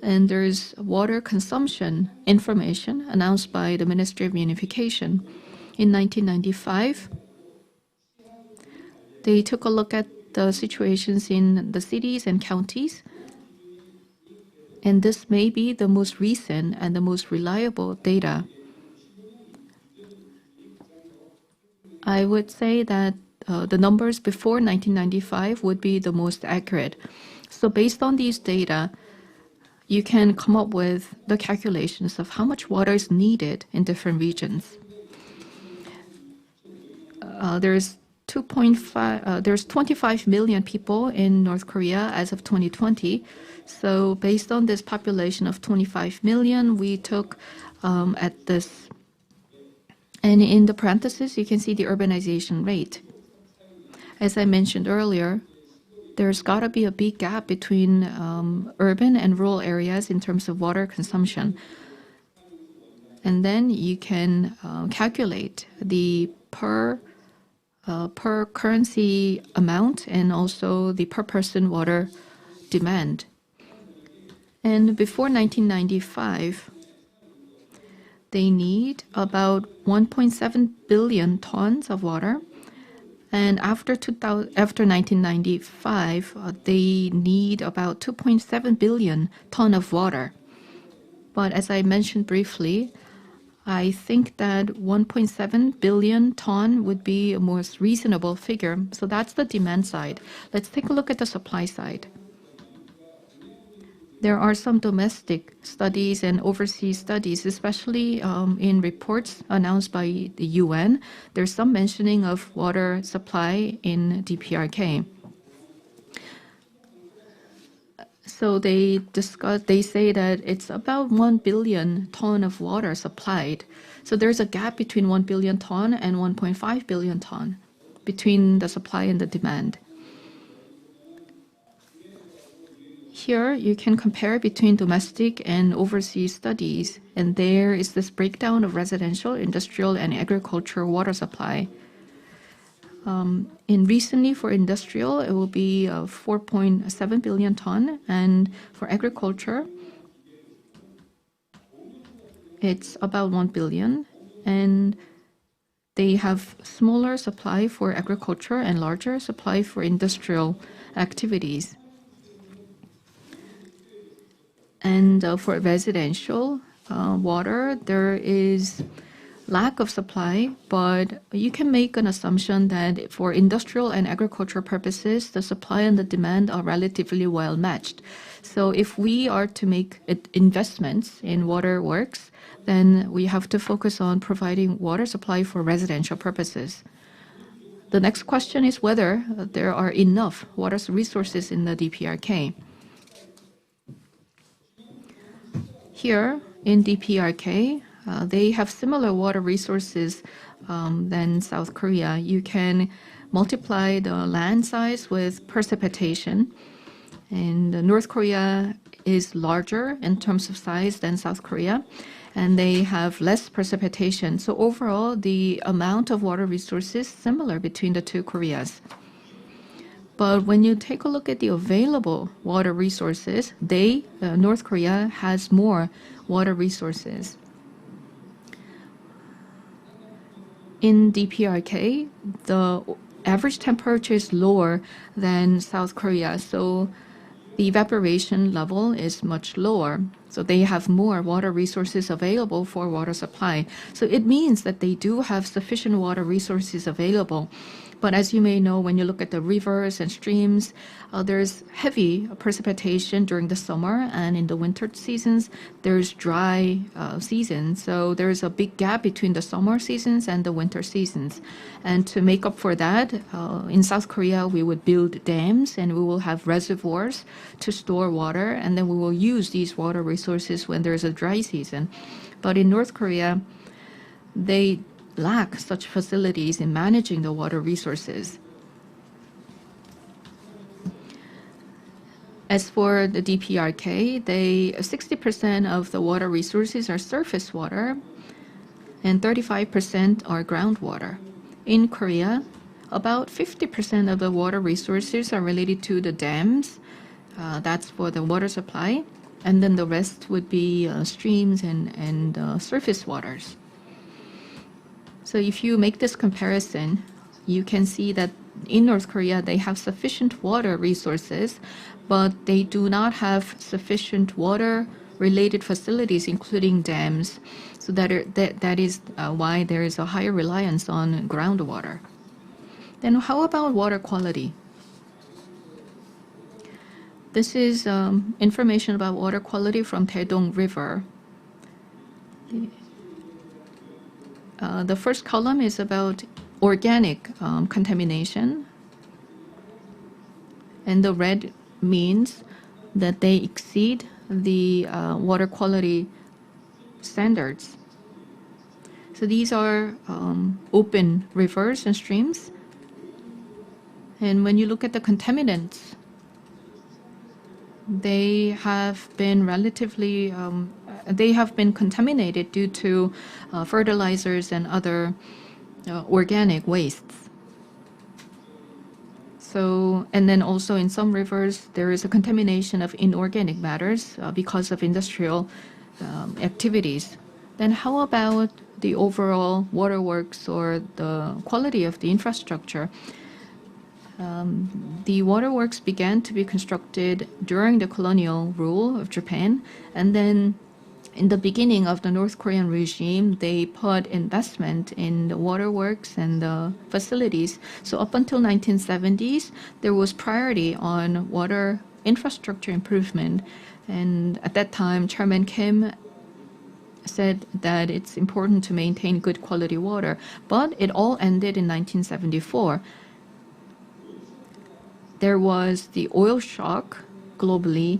And there's water consumption information announced by the Ministry of Unification. In 1995, they took a look at the situations in the cities and counties. And this may be the most recent and the most reliable data. I would say that the numbers before 1995 would be the most accurate. So based on these data, you can come up with the calculations of how much water is needed in different regions. There's 25 million people in North Korea as of 2020. So based on this population of 25 million, we took at this. And in the parentheses, you can see the urbanization rate. As I mentioned earlier, there's got to be a big gap between urban and rural areas in terms of water consumption. And then you can calculate the per currency amount and also the per person water demand. And before 1995, they need about 1.7 billion tons of water. And after 1995, they need about 2.7 billion ton of water. But as I mentioned briefly, I think that 1.7 billion ton would be a most reasonable figure. So that's the demand side. Let's take a look at the supply side. There are some domestic studies and overseas studies, especially in reports announced by the UN. There's some mentioning of water supply in Dprk. So they say that it's about 1 billion ton of water supplied. So there's a gap between 1 billion ton and 1.5 billion ton between the supply and the demand. Here, you can compare between domestic and overseas studies, and there is this breakdown of residential, industrial, and agricultural water supply. Recently, for industrial, it will be 4.7 billion ton, and for agriculture, it's about 1 billion, and they have smaller supply for agriculture and larger supply for industrial activities. And for residential water, there is lack of supply, but you can make an assumption that for industrial and agricultural purposes, the supply and the demand are relatively well matched. So if we are to make investments in water works, then we have to focus on providing water supply for residential purposes. The next question is whether there are enough water resources in the Dprk. Here in Dprk, they have similar water resources than South Korea. You can multiply the land size with precipitation. And North Korea is larger in terms of size than South Korea, and they have less precipitation. So overall, the amount of water resources is similar between the two Koreas. But when you take a look at the available water resources, North Korea has more water resources. In Dprk, the average temperature is lower than South Korea, so the evaporation level is much lower. So they have more water resources available for water supply. So it means that they do have sufficient water resources available. But as you may know, when you look at the rivers and streams, there's heavy precipitation during the summer, and in the winter seasons, there's dry season. So there's a big gap between the summer seasons and the winter seasons. And to make up for that, in South Korea, we would build dams and we will have reservoirs to store water, and then we will use these water resources when there's a dry season. But in North Korea, they lack such facilities in managing the water resources. As for the Dprk, 60% of the water resources are surface water and 35% are groundwater. In Korea, about 50% of the water resources are related to the dams. That's for the water supply. And then the rest would be streams and surface waters. So if you make this comparison, you can see that in North Korea, they have sufficient water resources, but they do not have sufficient water-related facilities, including dams. So that is why there is a higher reliance on groundwater. Then how about water quality? This is information about water quality from Daedong River. The first column is about organic contamination, and the red means that they exceed the water quality standards. So these are open rivers and streams. And when you look at the contaminants, they have been contaminated due to fertilizers and other organic wastes. So, and then also in some rivers, there is a contamination of inorganic matters because of industrial activities. Then how about the overall waterworks or the quality of the infrastructure? The waterworks began to be constructed during the colonial rule of Japan, and then in the beginning of the North Korean regime, they put investment in the waterworks and the facilities. So up until 1970s, there was priority on water infrastructure improvement. And at that time, Chairman Kim said that it's important to maintain good quality water. But it all ended in 1974. There was the oil shock globally.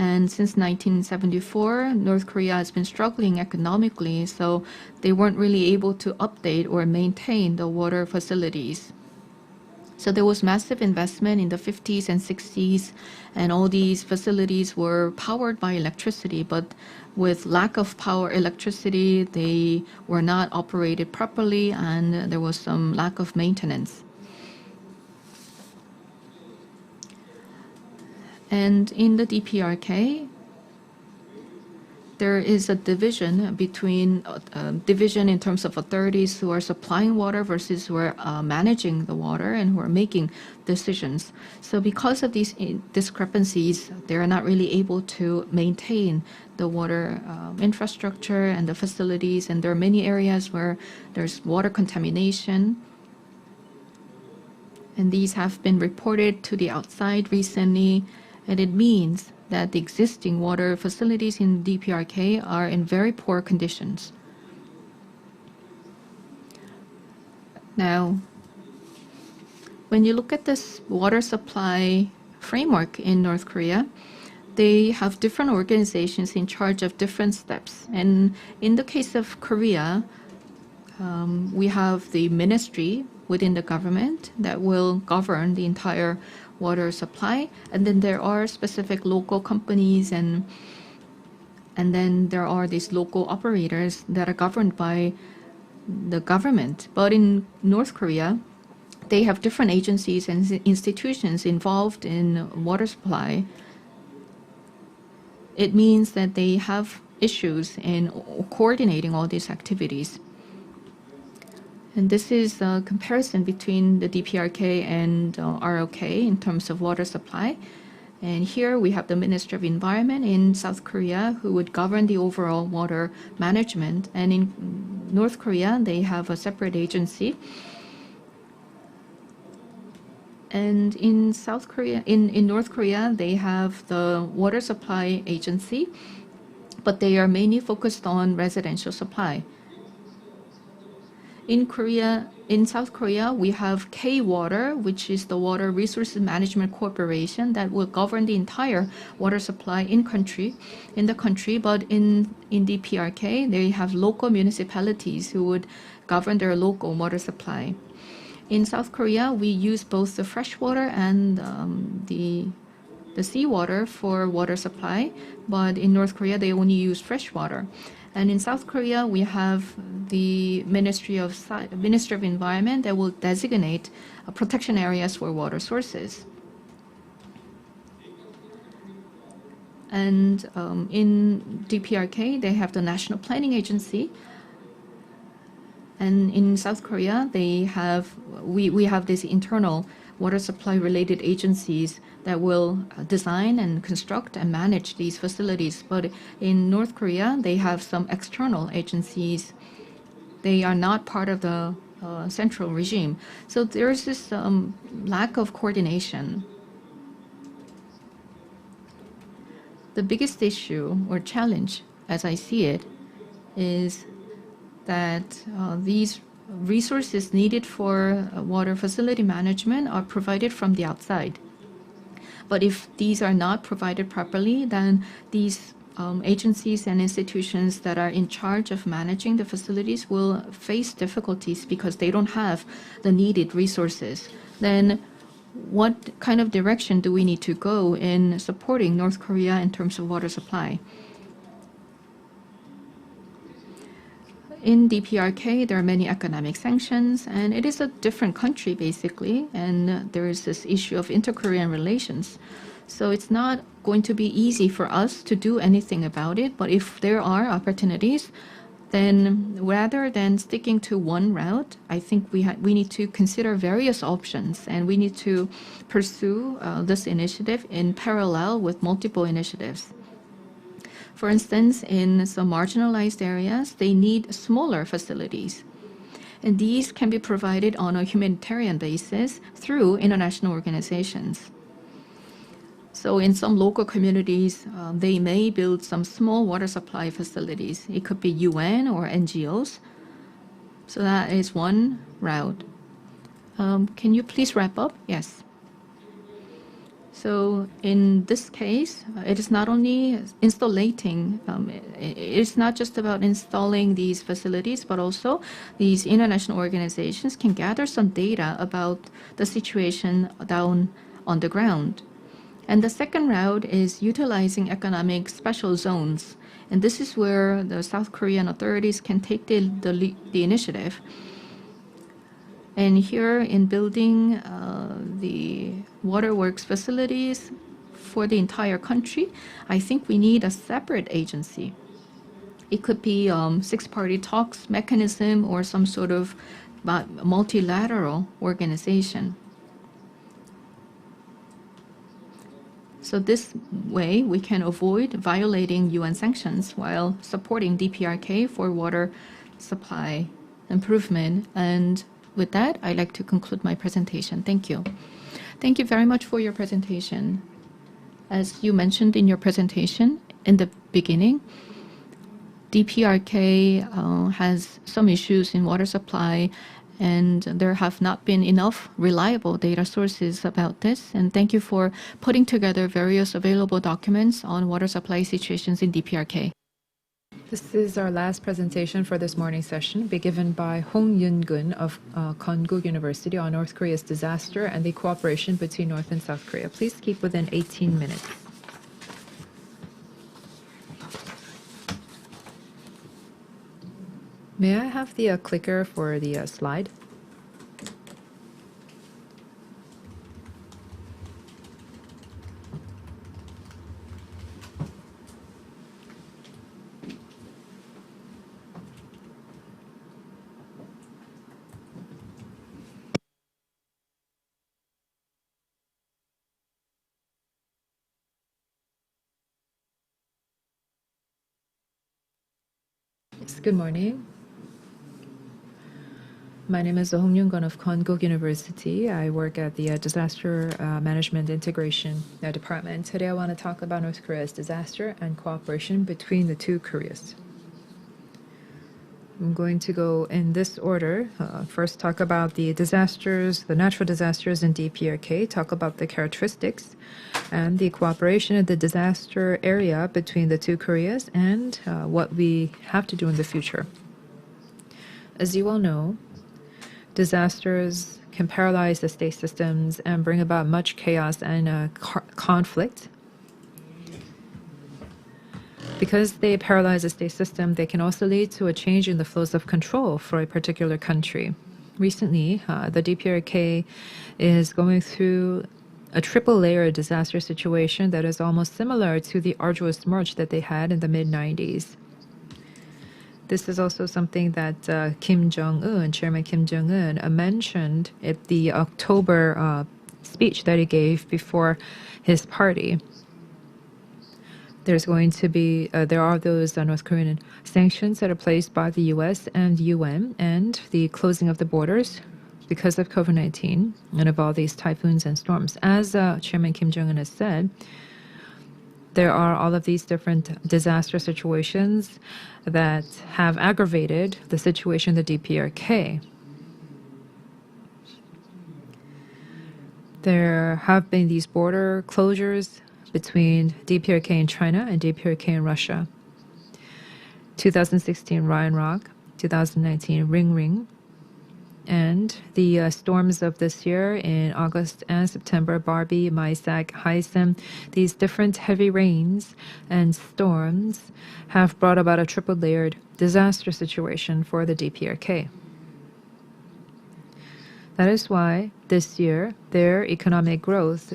And since 1974, North Korea has been struggling economically, so they weren't really able to update or maintain the water facilities. So there was massive investment in the 50s and 60s, and all these facilities were powered by electricity, but with lack of power electricity, they were not operated properly, and there was some lack of maintenance. And in the Dprk, there is a division between division in terms of authorities who are supplying water versus who are managing the water and who are making decisions. So because of these discrepancies, they are not really able to maintain the water infrastructure and the facilities, and there are many areas where there's water contamination. And these have been reported to the outside recently. And it means that the existing water facilities in Dprk are in very poor conditions. Now, when you look at this water supply framework in North Korea, they have different organizations in charge of different steps. And in the case of Korea, we have the ministry within the government that will govern the entire water supply, and then there are specific local companies, and then there are these local operators that are governed by the government. But in North Korea, they have different agencies and institutions involved in water supply. It means that they have issues in coordinating all these activities. And this is a comparison between the Dprk and ROK in terms of water supply. And here we have the Ministry of Environment in South Korea who would govern the overall water management. And in North Korea, they have a separate agency. And in South Korea, in North Korea, they have the Water Supply Agency, but they are mainly focused on residential supply. In South Korea, we have K-Water, which is the Water Resources Management Corporation that will govern the entire water supply in the country. But in Dprk, they have local municipalities who would govern their local water supply. In South Korea, we use both the freshwater and the seawater for water supply, but in North Korea, they only use freshwater. And in South Korea, we have the Ministry of Environment that will designate protection areas for water sources. And in Dprk, they have the National Planning Agency. And in South Korea, we have these internal water supply related agencies that will design and construct and manage these facilities. But in North Korea, they have some external agencies. They are not part of the central regime. So there's this lack of coordination. The biggest issue or challenge, as I see it, is that these resources needed for water facility management are provided from the outside. But if these are not provided properly, then these agencies and institutions that are in charge of managing the facilities will face difficulties because they don't have the needed resources. Then what kind of direction do we need to go in supporting North Korea in terms of water supply? In Dprk, there are many economic sanctions, and it is a different country, basically, and there is this issue of inter-Korean relations. So it's not going to be easy for us to do anything about it, but if there are opportunities, then rather than sticking to one route, I think we need to consider various options, and we need to pursue this initiative in parallel with multiple initiatives. For instance, in some marginalized areas, they need smaller facilities. And these can be provided on a humanitarian basis through international organizations. So in some local communities, they may build some small water supply facilities. It could be UN or NGOs. So that is one route. Can you please wrap up? Yes. So in this case, it is not only it's not just about installing these facilities, but also these international organizations can gather some data about the situation down on the ground. And the second route is utilizing economic special zones. And this is where the South Korean authorities can take the initiative. And here in building the waterworks facilities for the entire country, I think we need a separate agency. It could be six-party talks mechanism or some sort of multilateral organization. So this way we can avoid violating UN sanctions while supporting Dprk for water supply improvement. And with that, I'd like to conclude my presentation. Thank you. Thank you very much for your presentation. As you mentioned in your presentation in the beginning, Dprk has some issues in water supply, and there have not been enough reliable data sources about this. And thank you for putting together various available documents on water supply situations in Dprk. This is our last presentation for this morning session, be given by Hong Yoon-gun of Hankuk University on North Korea's disaster and the cooperation between North and South Korea. Please keep within 18 minutes. May I have the clicker for the slide? Good morning. My name is Hong Yoon-gun of Hankuk University. I work at the Disaster Management Integration Department. Today I want to talk about North Korea's disaster and cooperation between the two Koreas. I'm going to go in this order. First, talk about the disasters, the natural disasters in Dprk, talk about the characteristics and the cooperation in the disaster area between the two Koreas, and what we have to do in the future. As you all know, disasters can paralyze the state systems and bring about much chaos and conflict. Because they paralyze the state system, they can also lead to a change in the flows of control for a particular country. Recently, the Dprk is going through a triple-layer disaster situation that is almost similar to the arduous march that they had in the mid-90s. This is also something that Kim Jong-un, Chairman Kim Jong-un, mentioned at the October speech that he gave before his party. There's going to be, there are those North Korean sanctions that are placed by the U.S. and UN, and the closing of the borders because of COVID-19 and of all these typhoons and storms. As Chairman Kim Jong-un has said, there are all of these different disaster situations that have aggravated the situation in the Dprk. There have been these border closures between Dprk in China and Dprk in Russia. 2016 Ryan Rock, 2019 Ring Ring, and the storms of this year in August and September, Barbie, Maisak, Haisen, these different heavy rains and storms have brought about a triple-layered disaster situation for the Dprk. That is why this year their economic growth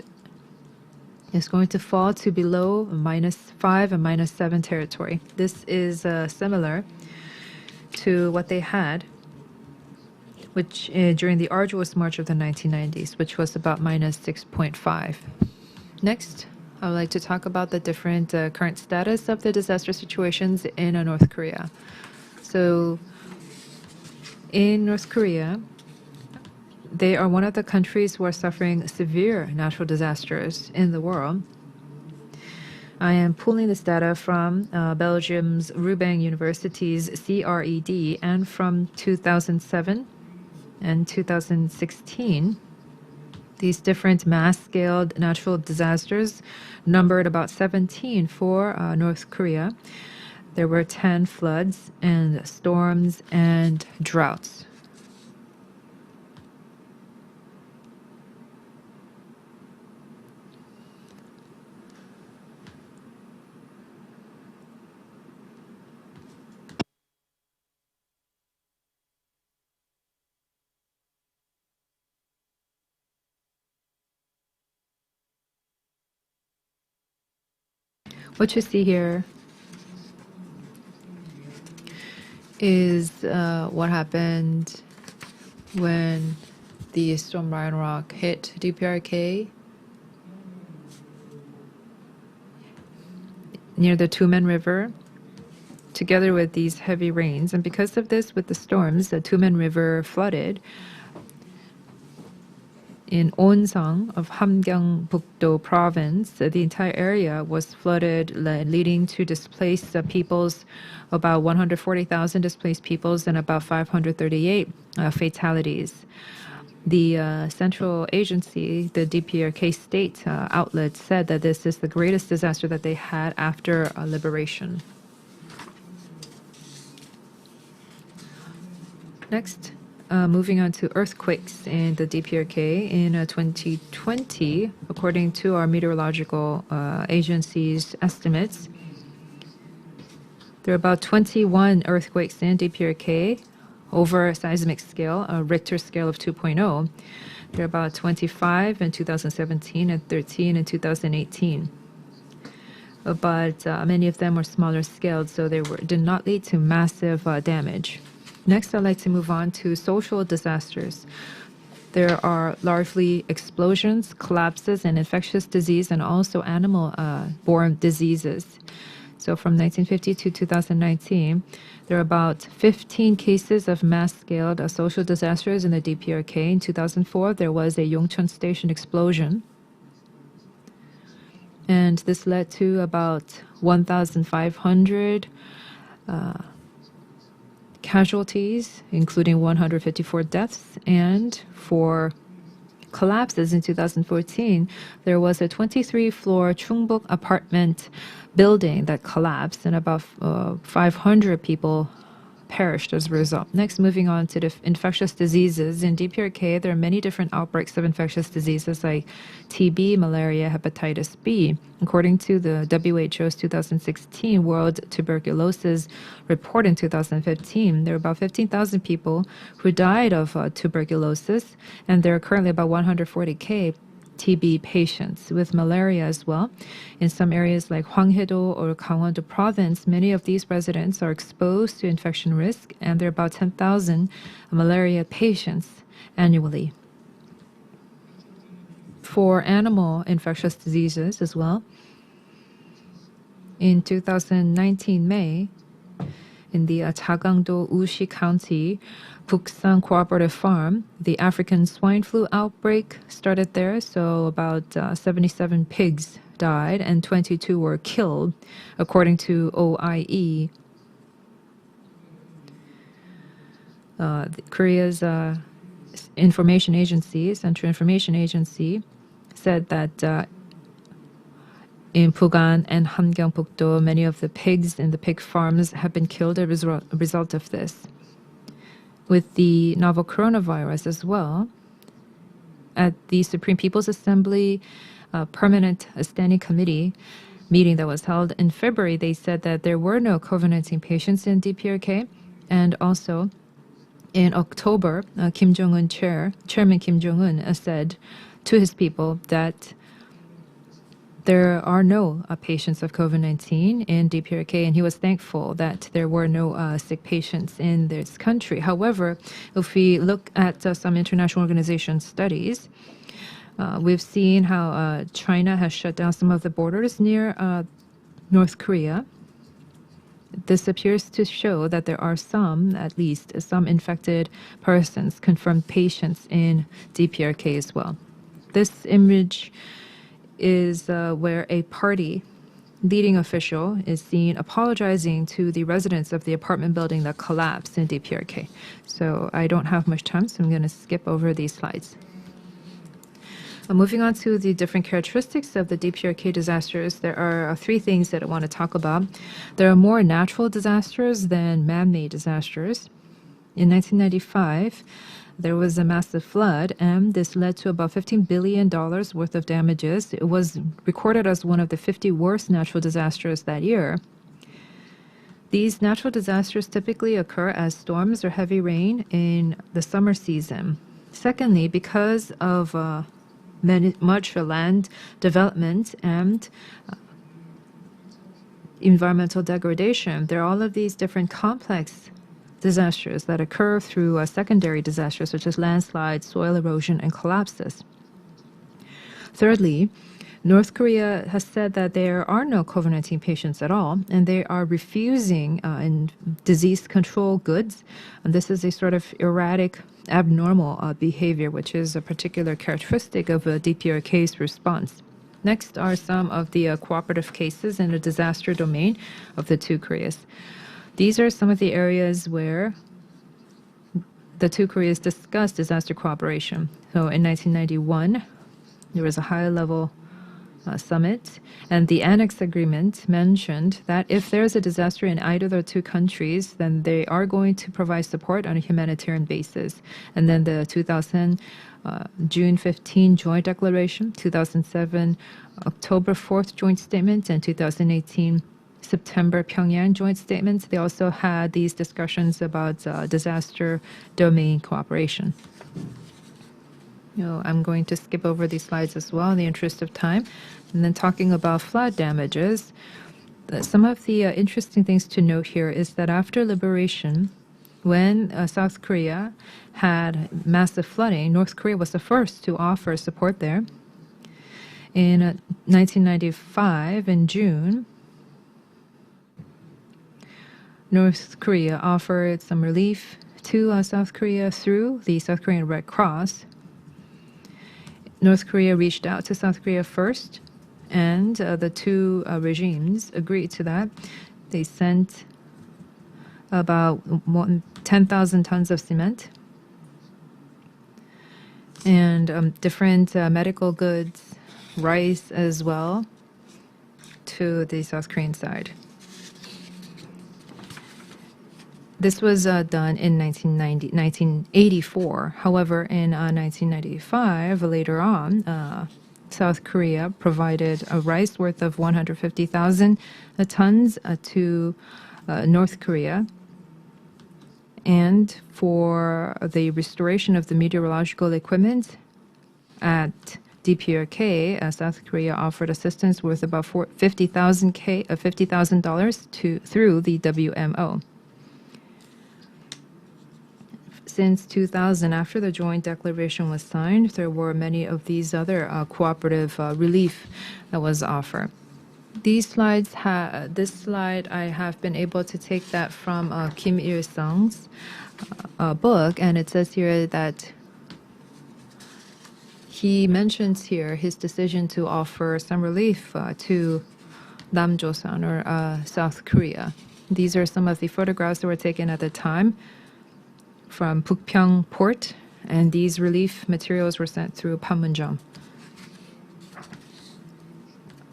is going to fall to below -5 and -7 territory. This is similar to what they had which during the arduous march of the 1990s, which was about -6.5. Next, I would like to talk about the different current status of the disaster situations in North Korea. So, in North Korea, they are one of the countries who are suffering severe natural disasters in the world. I am pulling this data from Belgium's Roubaix University's CRED and from 2007 and 2016. These different mass-scaled natural disasters numbered about 17 for North Korea. There were 10 floods and storms and droughts. What you see here is what happened when the storm Ryan Rock hit Dprk near the Tumen River, together with these heavy rains. And because of this, with the storms, the Tumen River flooded. In Onsang of Hamgyongbuk-do province, the entire area was flooded, leading to displaced peoples, about 140,000 displaced peoples and about 538 fatalities. The central agency, the Dprk state outlet, said that this is the greatest disaster that they had after liberation. Next. Moving on to earthquakes in the Dprk in 2020, according to our meteorological agency's estimates, there are about 21 earthquakes in Dprk over a seismic scale, a Richter scale of 2.0. There are about 25 in 2017 and 13 in 2018. But many of them were smaller scaled, so they did not lead to massive damage. Next, I'd like to move on to social disasters. There are largely explosions, collapses, and infectious disease, and also animal-borne diseases. So from 1950 to 2019, there are about 15 cases of mass-scale social disasters in the DPRK. In 2004, there was a Yongcheon Station explosion. And this led to about 1,500 casualties, including 154 deaths. And for collapses in 2014, there was a 23-floor Chungbuk apartment building that collapsed, and about 500 people perished as a result. Next, moving on to the infectious diseases. In DPRK, there are many different outbreaks of infectious diseases like TB, malaria, hepatitis B. According to the WHO's 2016 World Tuberculosis Report in 2015, there are about 15,000 people who died of tuberculosis, and there are currently about 140,000 TB patients with malaria as well. In some areas like Hwanghae-do or Gangwon-do province, many of these residents are exposed to infection risk, and there are about 10,000 malaria patients annually. For animal infectious diseases as well, in 2019 May, in the Chagangdo Ushi County Buksan Cooperative Farm, the African swine flu outbreak started there, so about 77 pigs died and 22 were killed, according to OIE. Korea's information agency, Central Information Agency, said that in Pugan and Hamgyong-pukdo, many of the pigs in the pig farms have been killed as a result of this. With the novel coronavirus as well, at the Supreme People's Assembly Permanent Standing Committee meeting that was held in February, they said that there were no COVID-19 patients in DPRK, and also in October, Kim Jong-un Chairman Kim Jong-un said to his people that there are no patients of COVID-19 in DPRK, and he was thankful that there were no sick patients in this country. However, if we look at some international organization studies, we've seen how China has shut down some of the borders near North Korea. This appears to show that there are at least some infected persons, confirmed patients in DPRK as well. This image is where a party leading official is seen apologizing to the residents of the apartment building that collapsed in DPRK. So I don't have much time, so I'm going to skip over these slides. Moving on to the different characteristics of the DPRK disasters, there are three things that I want to talk about. There are more natural disasters than man-made disasters. In 1995, there was a massive flood, and this led to about $15 billion worth of damages. It was recorded as one of the 50 worst natural disasters that year. These natural disasters typically occur as storms or heavy rain in the summer season. Secondly, because of much land development and environmental degradation, there are all of these different complex disasters that occur through secondary disasters such as landslides, soil erosion, and collapses. Thirdly, North Korea has said that there are no COVID-19 patients at all, and they are refusing disease control goods. And this is a sort of erratic, abnormal behavior, which is a particular characteristic of a DPRK's response. Next are some of the cooperative cases in the disaster domain of the two Koreas. These are some of the areas where the two Koreas discussed disaster cooperation. So in 1991, there was a high-level summit, and the Annex Agreement mentioned that if there's a disaster in either of the two countries, then they are going to provide support on a humanitarian basis. And then the 2000 June 15 Joint Declaration, 2007 October 4th Joint Statement, and 2018 September Pyongyang Joint Statements. They also had these discussions about disaster domain cooperation. I'm going to skip over these slides as well in the interest of time. And then talking about flood damages, some of the interesting things to note here is that after liberation, when South Korea had massive flooding, North Korea was the first to offer support there. In 1995, in June, North Korea offered some relief to South Korea through the South Korean Red Cross. North Korea reached out to South Korea first, and the two regimes agreed to that. They sent about 10,000 tons of cement and different medical goods, rice as well, to the South Korean side. This was done in 1984. However, in 1995, later on, South Korea provided a rice worth of 150,000 tons to North Korea. And for the restoration of the meteorological equipment at Dprk, South Korea offered assistance worth about $50,000 through the WMO. Since 2000, after the joint declaration was signed, there were many of these other cooperative relief that was offered. This slide I have been able to take that from Kim Il-sung's book, and it says here that he mentions here his decision to offer some relief to Namjoseon, or South Korea. These are some of the photographs that were taken at the time from Bukpyeong port, and these relief materials were sent through Panmunjom.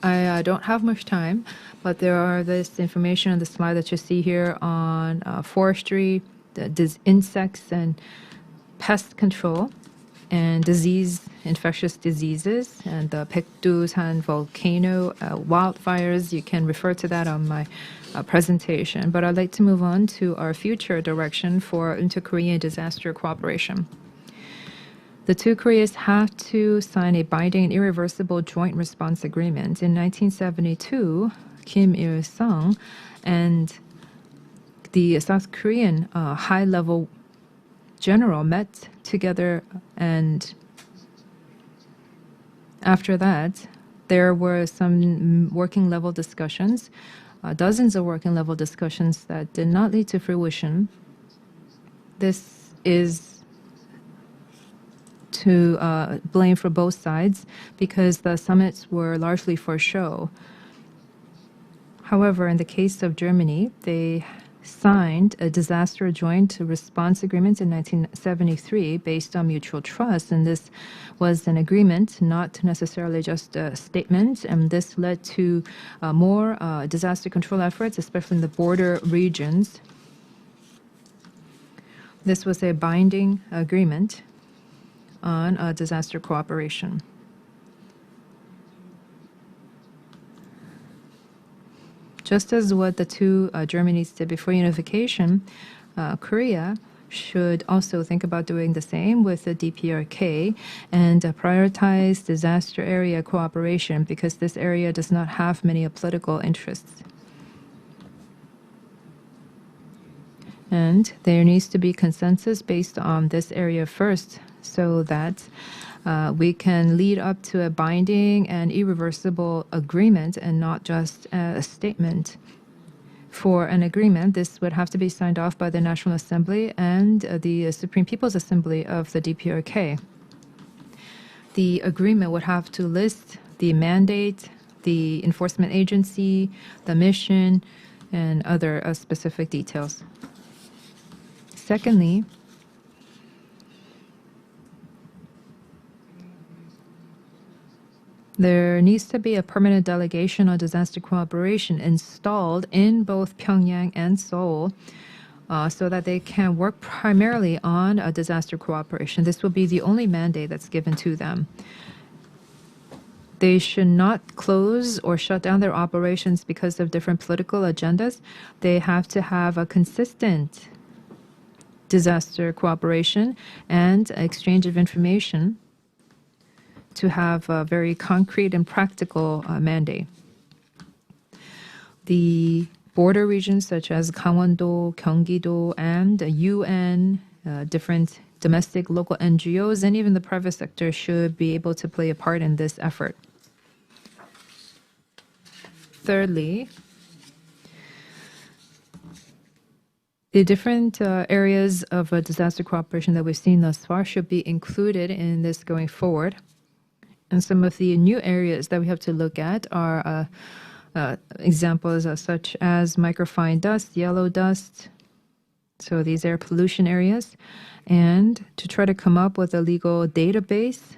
I don't have much time, but there are this information on the slide that you see here on forestry, the insects and pest control, and infectious diseases, and the Baekdusan volcano, wildfires. You can refer to that on my presentation. But I'd like to move on to our future direction for inter-Korean disaster cooperation. The two Koreas have to sign a binding and irreversible joint response agreement. In 1972, Kim Il-sung and the South Korean high-level general met together, and after that, there were some working level discussions, dozens of working level discussions that did not lead to fruition. This is to blame for both sides because the summits were largely for show. However, in the case of Germany, they signed a disaster joint response agreement in 1973 based on mutual trust, and this was an agreement, not necessarily just a statement, and this led to more disaster control efforts, especially in the border regions. This was a binding agreement on disaster cooperation. Just as what the two Germanys did before unification, Korea should also think about doing the same with the Dprk and prioritize disaster area cooperation because this area does not have many political interests. And there needs to be consensus based on this area first so that we can lead up to a binding and irreversible agreement and not just a statement. For an agreement, this would have to be signed off by the National Assembly and the Supreme People's Assembly of the Dprk. The agreement would have to list the mandate, the enforcement agency, the mission, and other specific details. Secondly, there needs to be a permanent delegation on disaster cooperation installed in both Pyongyang and Seoul so that they can work primarily on disaster cooperation. This will be the only mandate that's given to them. They should not close or shut down their operations because of different political agendas. They have to have a consistent disaster cooperation and exchange of information to have a very concrete and practical mandate. The border regions such as Gangwon-do, Gyeonggi-do, and UN, different domestic local NGOs, and even the private sector should be able to play a part in this effort. Thirdly, The different areas of disaster cooperation that we've seen thus far should be included in this going forward. And some of the new areas that we have to look at are examples such as microfine dust, yellow dust, so these air pollution areas, and to try to come up with a legal database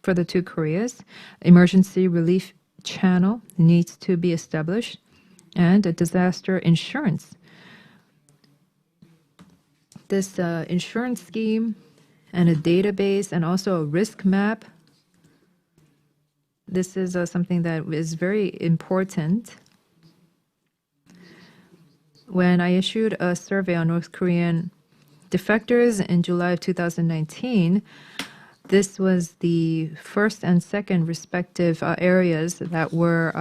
for the two Koreas. Emergency relief channel needs to be established, and a disaster insurance. This insurance scheme and a database and also a risk map. This is something that is very important. When I issued a survey on North Korean defectors in July of 2019, this was the first and second respective areas that were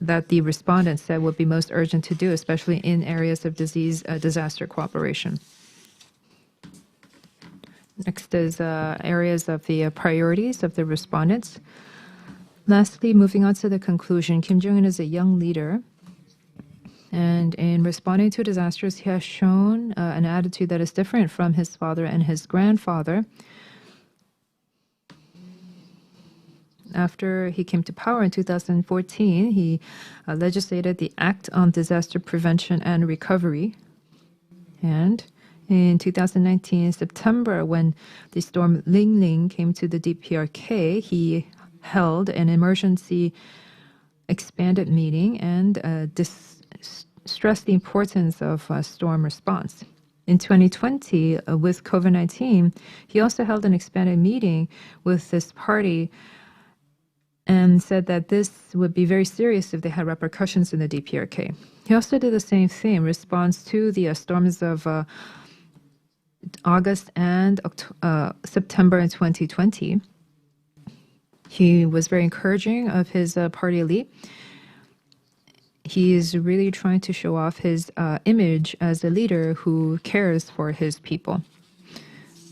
that the respondents said would be most urgent to do, especially in areas of disaster cooperation. Next is areas of the priorities of the respondents. Lastly, moving on to the conclusion, Kim Jong-un is a young leader. And in responding to disasters, he has shown an attitude that is different from his father and his grandfather. After he came to power in 2014, he legislated the Act on Disaster Prevention and Recovery. And in 2019, September, when the storm Ling Ling came to the Dprk, he held an emergency expanded meeting and stressed the importance of storm response. In 2020, with COVID-19, he also held an expanded meeting with this party and said that this would be very serious if they had repercussions in the Dprk. He also did the same thing in response to the storms of August and September in 2020. He was very encouraging of his party elite. He is really trying to show off his image as a leader who cares for his people.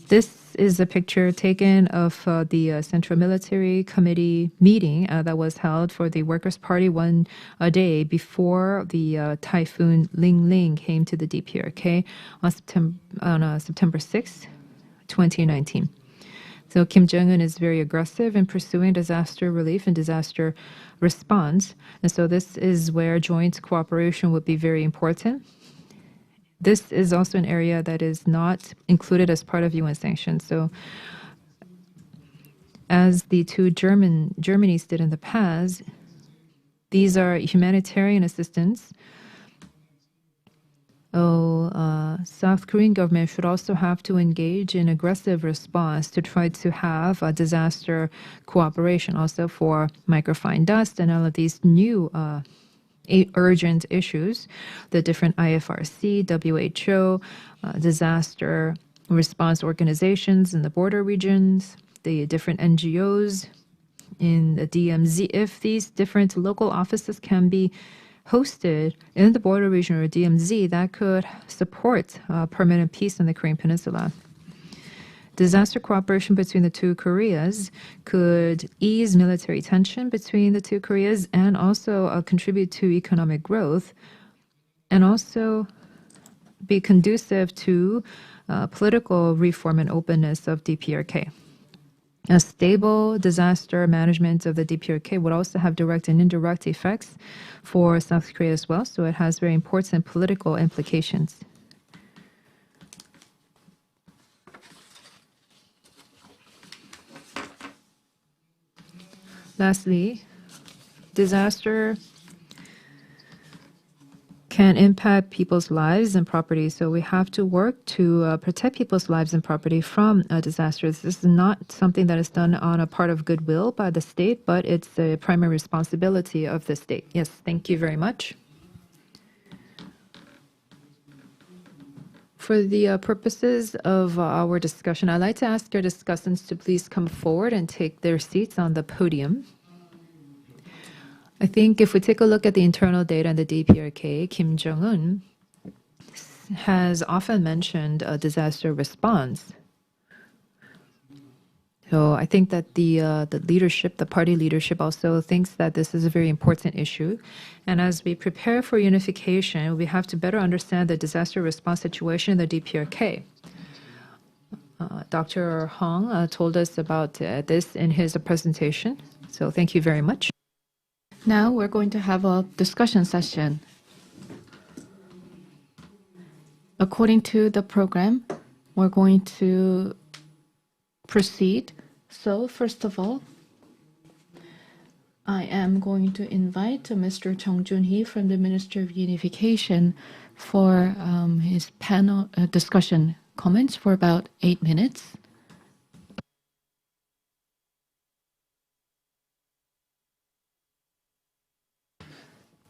This is a picture taken of the Central Military Committee meeting that was held for the Workers' Party one day before the typhoon Ling Ling came to the Dprk on September 6, 2019. So Kim Jong-un is very aggressive in pursuing disaster relief and disaster response. And so this is where joint cooperation would be very important. This is also an area that is not included as part of UN sanctions. So as the two Germanys did in the past, these are humanitarian assistance. South Korean government should also have to engage in aggressive response to try to have a disaster cooperation also for microfine dust and all of these new urgent issues, the different IFRC, WHO, disaster response organizations in the border regions, the different NGOs in the DMZ. If these different local offices can be hosted in the border region or DMZ, that could support permanent peace in the Korean Peninsula. Disaster cooperation between the two Koreas could ease military tension between the two Koreas and also contribute to economic growth and also be conducive to political reform and openness of Dprk. A stable disaster management of the Dprk would also have direct and indirect effects for South Korea as well, so it has very important political implications. Lastly, disaster can impact people's lives and property, so we have to work to protect people's lives and property from disasters. This is not something that is done on a part of goodwill by the state, but it's the primary responsibility of the state. Yes, thank you very much. For the purposes of our discussion, I'd like to ask our discussants to please come forward and take their seats on the podium. I think if we take a look at the internal data in the Dprk, Kim Jong-un has often mentioned a disaster response. So I think that the leadership, the party leadership also thinks that this is a very important issue. And as we prepare for unification, we have to better understand the disaster response situation in the DPRK. Dr. Hong told us about this in his presentation. So thank you very much. Now we're going to have a discussion session. According to the program, we're going to proceed. So first of all, I am going to invite Mr. Chung Jun-hee from the Ministry of Unification for his panel discussion comments for about 8 minutes.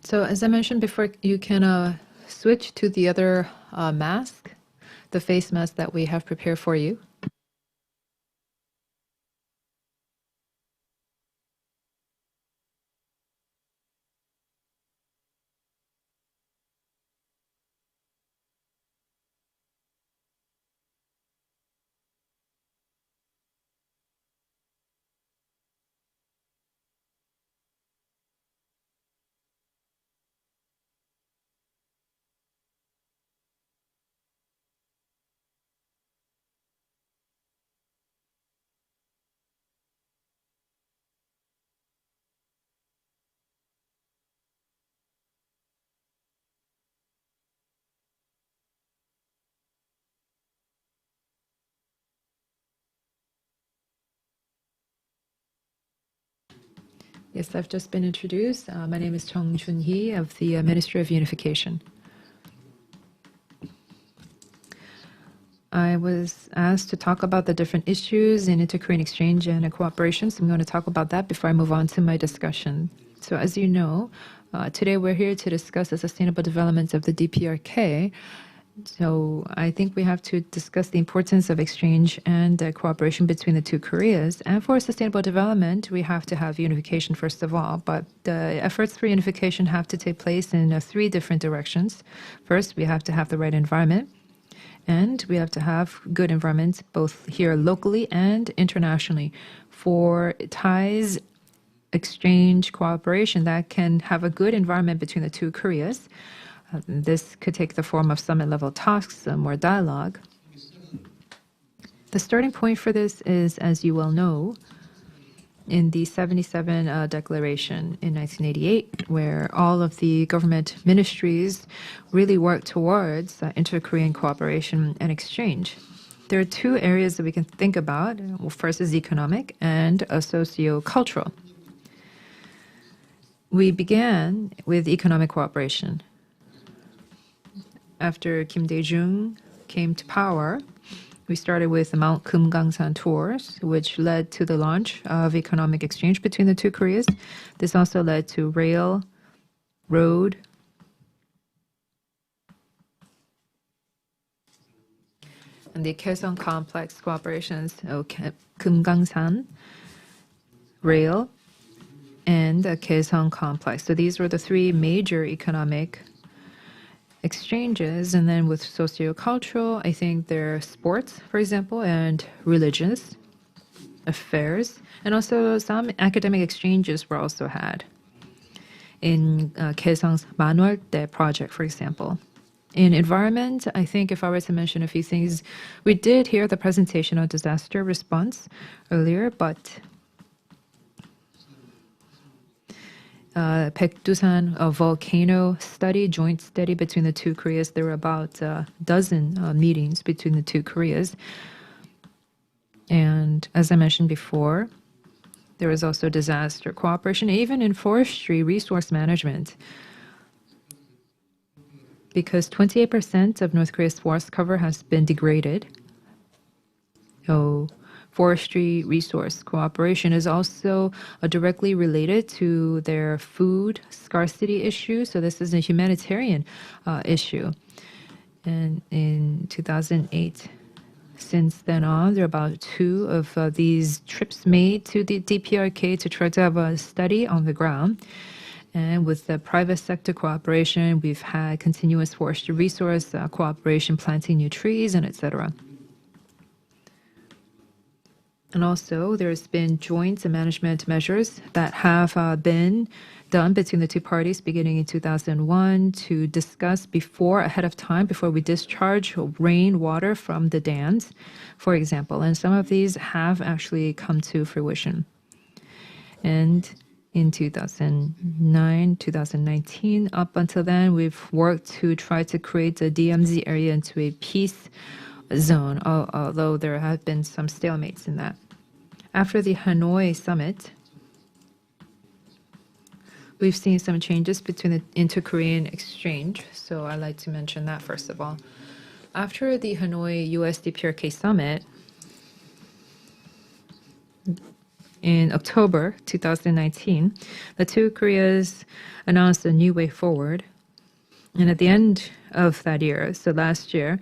So as I mentioned before, you can switch to the other mask, the face mask that we have prepared for you. Yes, I've just been introduced. My name is Chung Jun-hee of the Ministry of Unification. I was asked to talk about the different issues in inter-Korean exchange and cooperation, so I'm going to talk about that before I move on to my discussion. So as you know, today we're here to discuss the sustainable development of the DPRK. So I think we have to discuss the importance of exchange and cooperation between the two Koreas. And for sustainable development, we have to have unification first of all. But the efforts for unification have to take place in 3 different directions. First, we have to have the right environment. And we have to have good environments both here locally and internationally for ties, exchange, cooperation that can have a good environment between the two Koreas. This could take the form of summit-level talks, more dialogue. The starting point for this is, as you well know, in the 77 Declaration in 1988, where all of the government ministries really worked towards inter-Korean cooperation and exchange. There are 2 areas that we can think about. Well, first is economic and socio-cultural. We began with economic cooperation. After Kim Dae-jung came to power, we started with the Mount Kumgangsan tours, which led to the launch of economic exchange between the two Koreas. This also led to rail, road, and the Kaesong complex cooperations, Kumgangsan, rail, and the Kaesong complex. So these were the 3 major economic exchanges. And then with socio-cultural, I think there are sports, for example, and religious affairs. And also some academic exchanges were also had in Kaesong's Manwoldae project, for example. In environment, I think if I were to mention a few things, we did hear the presentation on disaster response earlier, but Baekdusan, a volcano study, joint study between the two Koreas. There were about a dozen meetings between the two Koreas. And as I mentioned before, there was also disaster cooperation, even in forestry resource management. Because 28% of North Korea's forest cover has been degraded. So forestry resource cooperation is also directly related to their food scarcity issue. So this is a humanitarian issue. And in 2008, since then on, there are about 2 of these trips made to the DPRK to try to have a study on the ground. And with the private sector cooperation, we've had continuous forestry resource cooperation, planting new trees, and etc. And also, there's been joint management measures that have been done between the two parties beginning in 2001 to discuss ahead of time, before we discharge rainwater from the dams, for example. And some of these have actually come to fruition. And in 2009, 2019, up until then, we've worked to try to create the DMZ area into a peace zone, although there have been some stalemates in that. After the Hanoi summit, we've seen some changes between the inter-Korean exchange, so I'd like to mention that first of all. After the Hanoi US Dprk summit, in October 2019, the two Koreas announced a new way forward. And at the end of that year, so last year,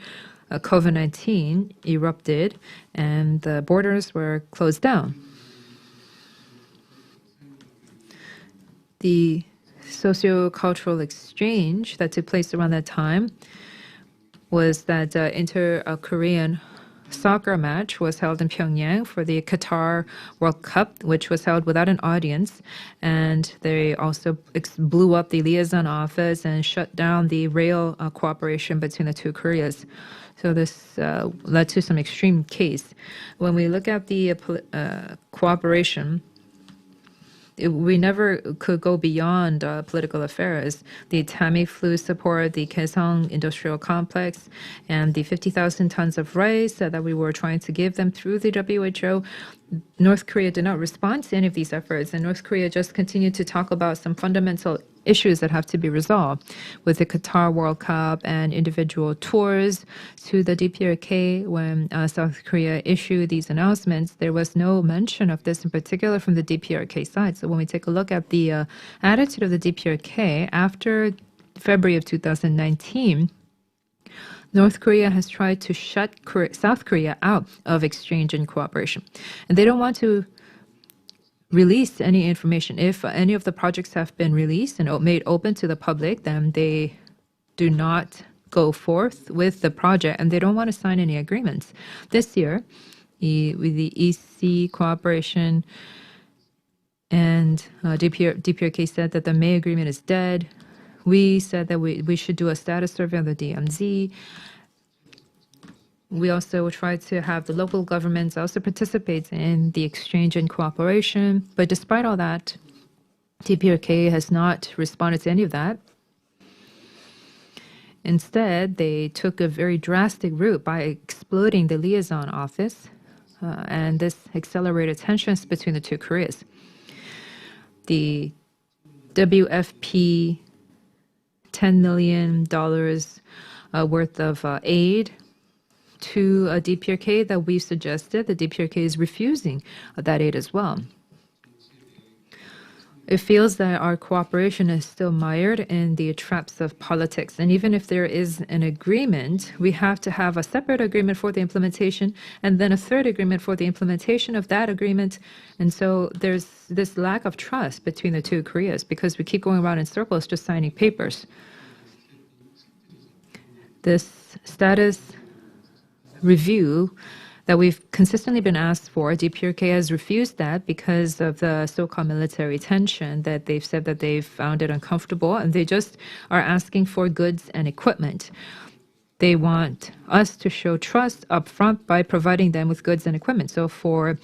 COVID-19 erupted and the borders were closed down. The socio-cultural exchange that took place around that time was that inter-Korean soccer match was held in Pyongyang for the Qatar World Cup, which was held without an audience. And they also blew up the liaison office and shut down the rail cooperation between the two Koreas. So this led to some extreme case. When we look at the cooperation, we never could go beyond political affairs. The Tamiflu support, the Kaesong industrial complex, and the 50,000 tons of rice that we were trying to give them through the WHO, North Korea did not respond to any of these efforts, and North Korea just continued to talk about some fundamental issues that have to be resolved with the Qatar World Cup and individual tours to the Dprk. When South Korea issued these announcements, there was no mention of this in particular from the Dprk side. So when we take a look at the attitude of the Dprk after February of 2019, North Korea has tried to shut South Korea out of exchange and cooperation. And they don't want to release any information. If any of the projects have been released and made open to the public, then they do not go forth with the project and they don't want to sign any agreements. This year, with the EC cooperation and Dprk said that the May agreement is dead. We said that we should do a status survey on the DMZ. We also tried to have the local governments also participate in the exchange and cooperation. But despite all that, Dprk has not responded to any of that. Instead, they took a very drastic route by exploding the liaison office, and this accelerated tensions between the two Koreas. The WFP $10 million worth of aid to Dprk that we suggested. The Dprk is refusing that aid as well. It feels that our cooperation is still mired in the traps of politics. And even if there is an agreement, we have to have a separate agreement for the implementation and then a third agreement for the implementation of that agreement. And so there's this lack of trust between the two Koreas because we keep going around in circles just signing papers. This status review that we've consistently been asked for, Dprk has refused that because of the so-called military tension that they've said that they've found it uncomfortable, and they just are asking for goods and equipment. They want us to show trust up front by providing them with goods and equipment. So for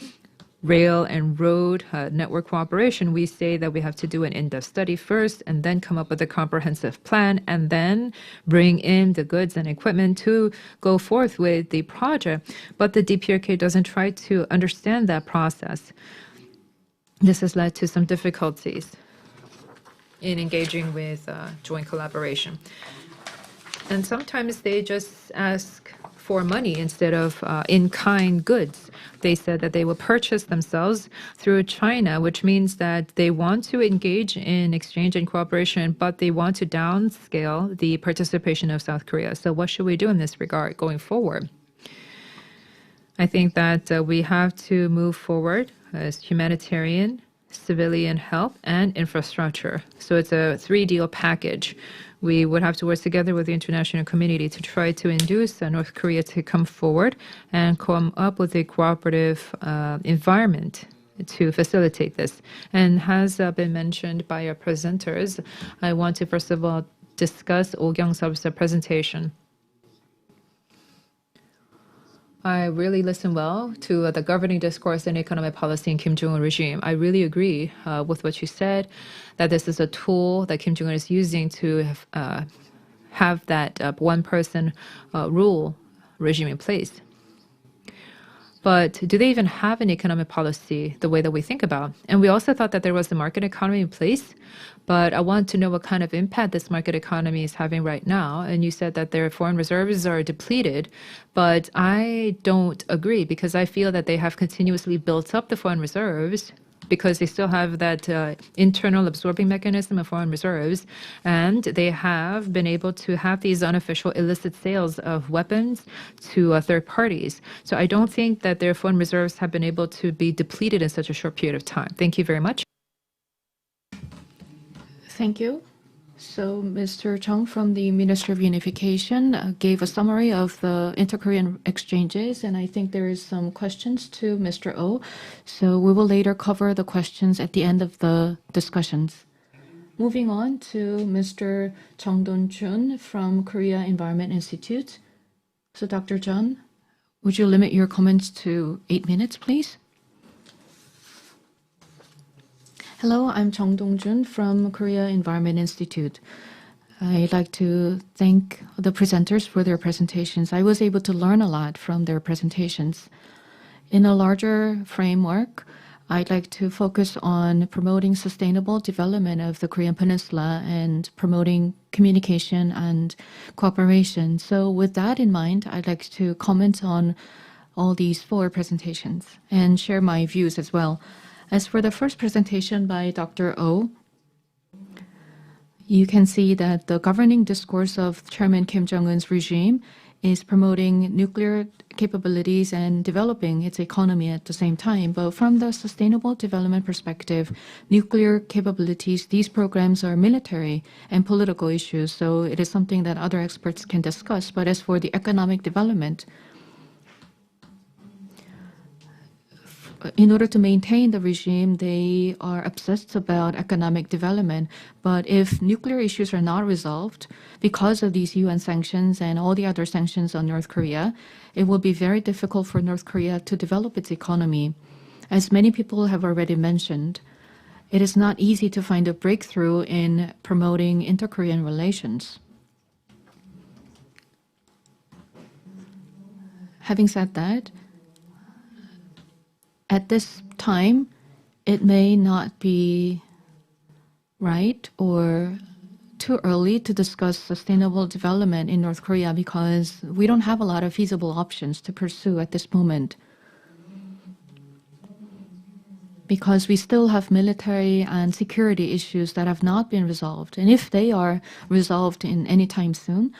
rail and road network cooperation, we say that we have to do an in-depth study first and then come up with a comprehensive plan and then bring in the goods and equipment to go forth with the project. But the Dprk doesn't try to understand that process. This has led to some difficulties in engaging with joint collaboration. And sometimes they just ask for money instead of in-kind goods. They said that they will purchase themselves through China, which means that they want to engage in exchange and cooperation, but they want to downscale the participation of South Korea. So what should we do in this regard going forward? I think that we have to move forward as humanitarian, civilian help, and infrastructure. So it's a 3-deal package. we would have to work together with the international community to try to induce North Korea to come forward and come up with a cooperative environment to facilitate this. And has been mentioned by our presenters, I want to first of all discuss Oh Kyung-seop's presentation. I really listened well to the governing discourse and economic policy in Kim Jong-un regime. I really agree with what you said, that this is a tool that Kim Jong-un is using to have that one-person rule regime in place. But do they even have an economic policy the way that we think about? And we also thought that there was a market economy in place, but I want to know what kind of impact this market economy is having right now. And you said that their foreign reserves are depleted, but I don't agree because I feel that they have continuously built up the foreign reserves because they still have that internal absorbing mechanism of foreign reserves, and they have been able to have these unofficial illicit sales of weapons to third parties. So I don't think that their foreign reserves have been able to be depleted in such a short period of time. Thank you very much. Thank you. So Mr. Chung from the Ministry of Unification gave a summary of the inter-Korean exchanges, and I think there is some questions to Mr. Oh. So we will later cover the questions at the end of the discussions. Moving on to Mr. Chun from Korea Environment Institute. So Dr. Chun, would you limit your comments to 8 minutes, please? Hello, I'm Chun from Korea Environment Institute. I'd like to thank the presenters for their presentations. I was able to learn a lot from their presentations. In a larger framework, I'd like to focus on promoting sustainable development of the Korean Peninsula and promoting communication and cooperation. So with that in mind, I'd like to comment on all these 4 presentations and share my views as well. As for the first presentation by Dr. Oh, you can see that the governing discourse of Chairman Kim Jong-un's regime is promoting nuclear capabilities and developing its economy at the same time. But from the sustainable development perspective, nuclear capabilities, these programs are military and political issues, so it is something that other experts can discuss. But as for the economic development, in order to maintain the regime, they are obsessed about economic development. But if nuclear issues are not resolved because of these UN sanctions and all the other sanctions on North Korea, it will be very difficult for North Korea to develop its economy. As many people have already mentioned, it is not easy to find a breakthrough in promoting inter-Korean relations. Having said that, at this time, it may not be right or too early to discuss sustainable development in North Korea because we don't have a lot of feasible options to pursue at this moment. Because we still have military and security issues that have not been resolved. And if they are resolved in any time soon,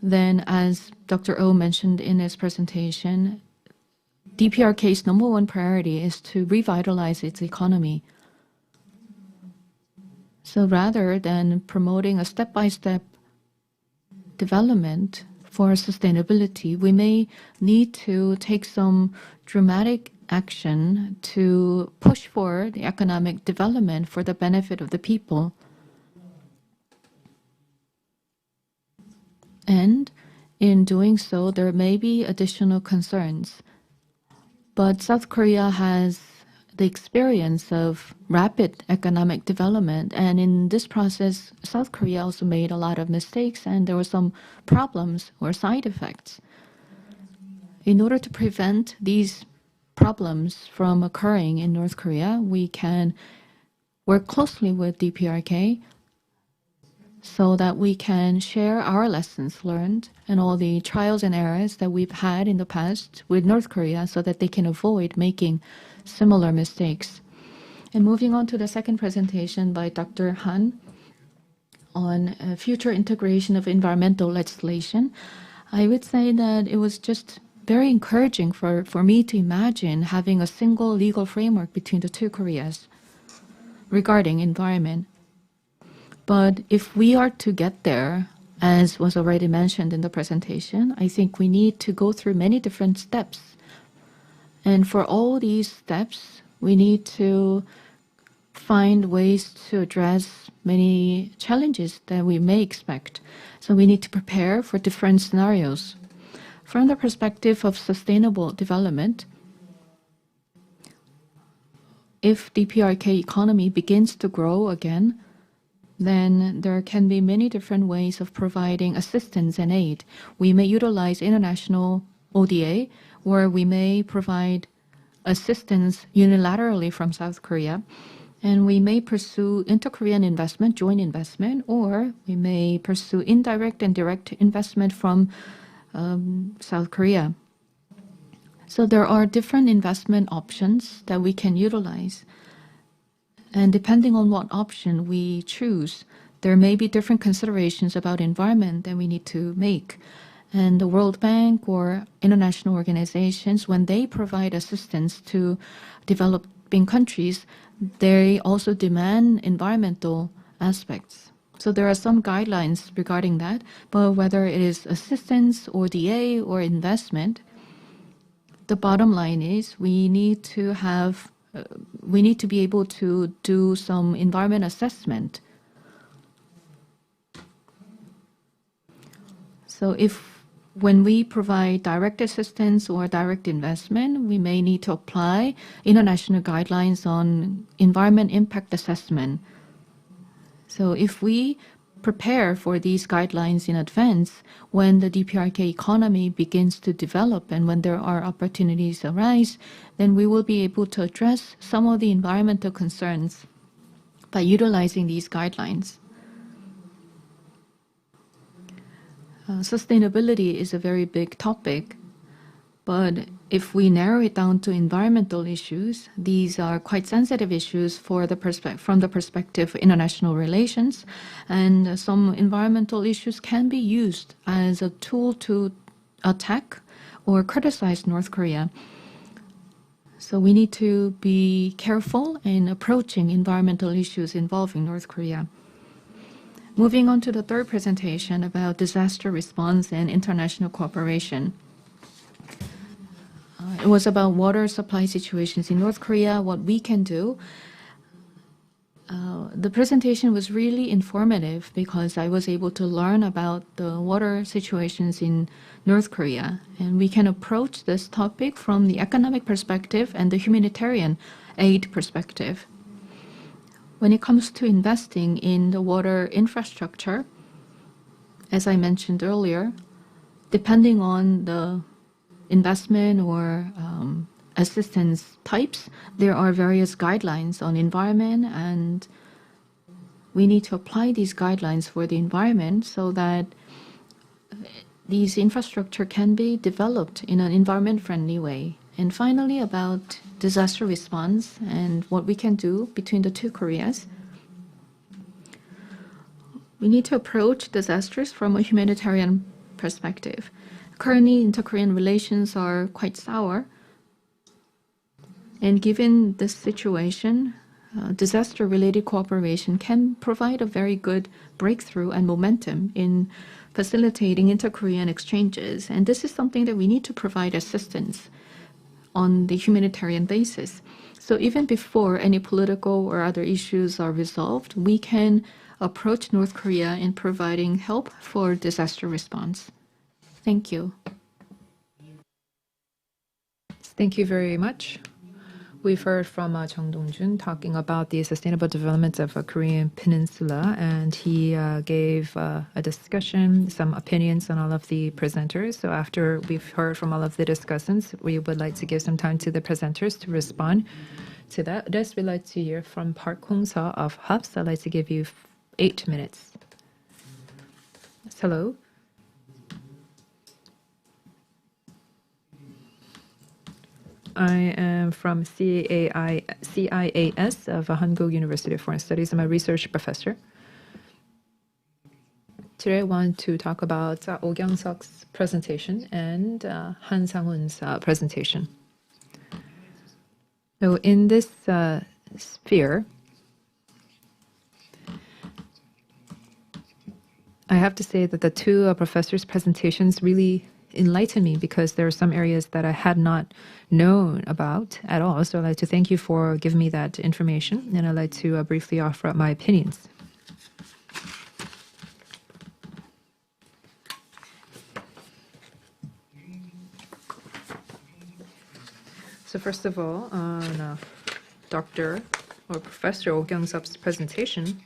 then as Dr. Oh mentioned in his presentation, Dprk's number 1 priority is to revitalize its economy. So rather than promoting a step-by-step development for sustainability, we may need to take some dramatic action to push for the economic development for the benefit of the people. And in doing so, there may be additional concerns. But South Korea has the experience of rapid economic development. And in this process, South Korea also made a lot of mistakes and there were some problems or side effects. In order to prevent these problems from occurring in North Korea, we can work closely with Dprk so that we can share our lessons learned and all the trials and errors that we've had in the past with North Korea so that they can avoid making similar mistakes. And moving on to the second presentation by Dr. Han on future integration of environmental legislation, I would say that it was just very encouraging for me to imagine having a single legal framework between the 2 Koreas regarding environment. But if we are to get there, as was already mentioned in the presentation, I think we need to go through many different steps. And for all these steps, we need to find ways to address many challenges that we may expect. So we need to prepare for different scenarios. From the perspective of sustainable development, if the Dprk economy begins to grow again, then there can be many different ways of providing assistance and aid. We may utilize international ODA, or we may provide assistance unilaterally from South Korea, and we may pursue inter-Korean investment, joint investment, or we may pursue indirect and direct investment from South Korea. So there are different investment options that we can utilize. And depending on what option we choose, there may be different considerations about environment that we need to make. And the World Bank or international organizations, when they provide assistance to developing countries, they also demand environmental aspects. So there are some guidelines regarding that, but whether it is assistance, ODA, or investment, the bottom line is we need to be able to do some environment assessment. So when we provide direct assistance or direct investment, we may need to apply international guidelines on environment impact assessment. So if we prepare for these guidelines in advance, when the Dprk economy begins to develop and when there are opportunities arise, then we will be able to address some of the environmental concerns by utilizing these guidelines. Sustainability is a very big topic, but if we narrow it down to environmental issues, these are quite sensitive issues from the perspective of international relations, and some environmental issues can be used as a tool to attack or criticize North Korea. So we need to be careful in approaching environmental issues involving North Korea. Moving on to the third presentation about disaster response and international cooperation. It was about water supply situations in North Korea, what we can do. The presentation was really informative because I was able to learn about the water situations in North Korea. And we can approach this topic from the economic perspective and the humanitarian aid perspective. When it comes to investing in the water infrastructure, as I mentioned earlier, depending on the investment or assistance types, there are various guidelines on environment, and we need to apply these guidelines for the environment so that these infrastructure can be developed in an environment-friendly way. And finally, about disaster response and what we can do between the two Koreas. We need to approach disasters from a humanitarian perspective. Currently, inter-Korean relations are quite sour. And given this situation, disaster-related cooperation can provide a very good breakthrough and momentum in facilitating inter-Korean exchanges. And this is something that we need to provide assistance on the humanitarian basis. So even before any political or other issues are resolved, we can approach North Korea in providing help for disaster response. Thank you. Thank you very much. We've heard from Chun talking about the sustainable development of a Korean peninsula, and he gave a discussion, some opinions on all of the presenters. So after we've heard from all of the discussants, we would like to give some time to the presenters to respond to that. Next, we'd like to hear from Park Hong-seo of HUBS. I'd like to give you 8 minutes. Hello. I am from CIAS of Hankuk University of Foreign Studies. I'm a research professor. Today I want to talk about Oh Kyung-seok's presentation and Han Sang-hoon's presentation. So in this sphere, I have to say that the two professors' presentations really enlightened me because there are some areas that I had not known about at all. So I'd like to thank you for giving me that information, and I'd like to briefly offer up my opinions. So first of all, on Dr. or Professor Oh Kyung-sup's presentation,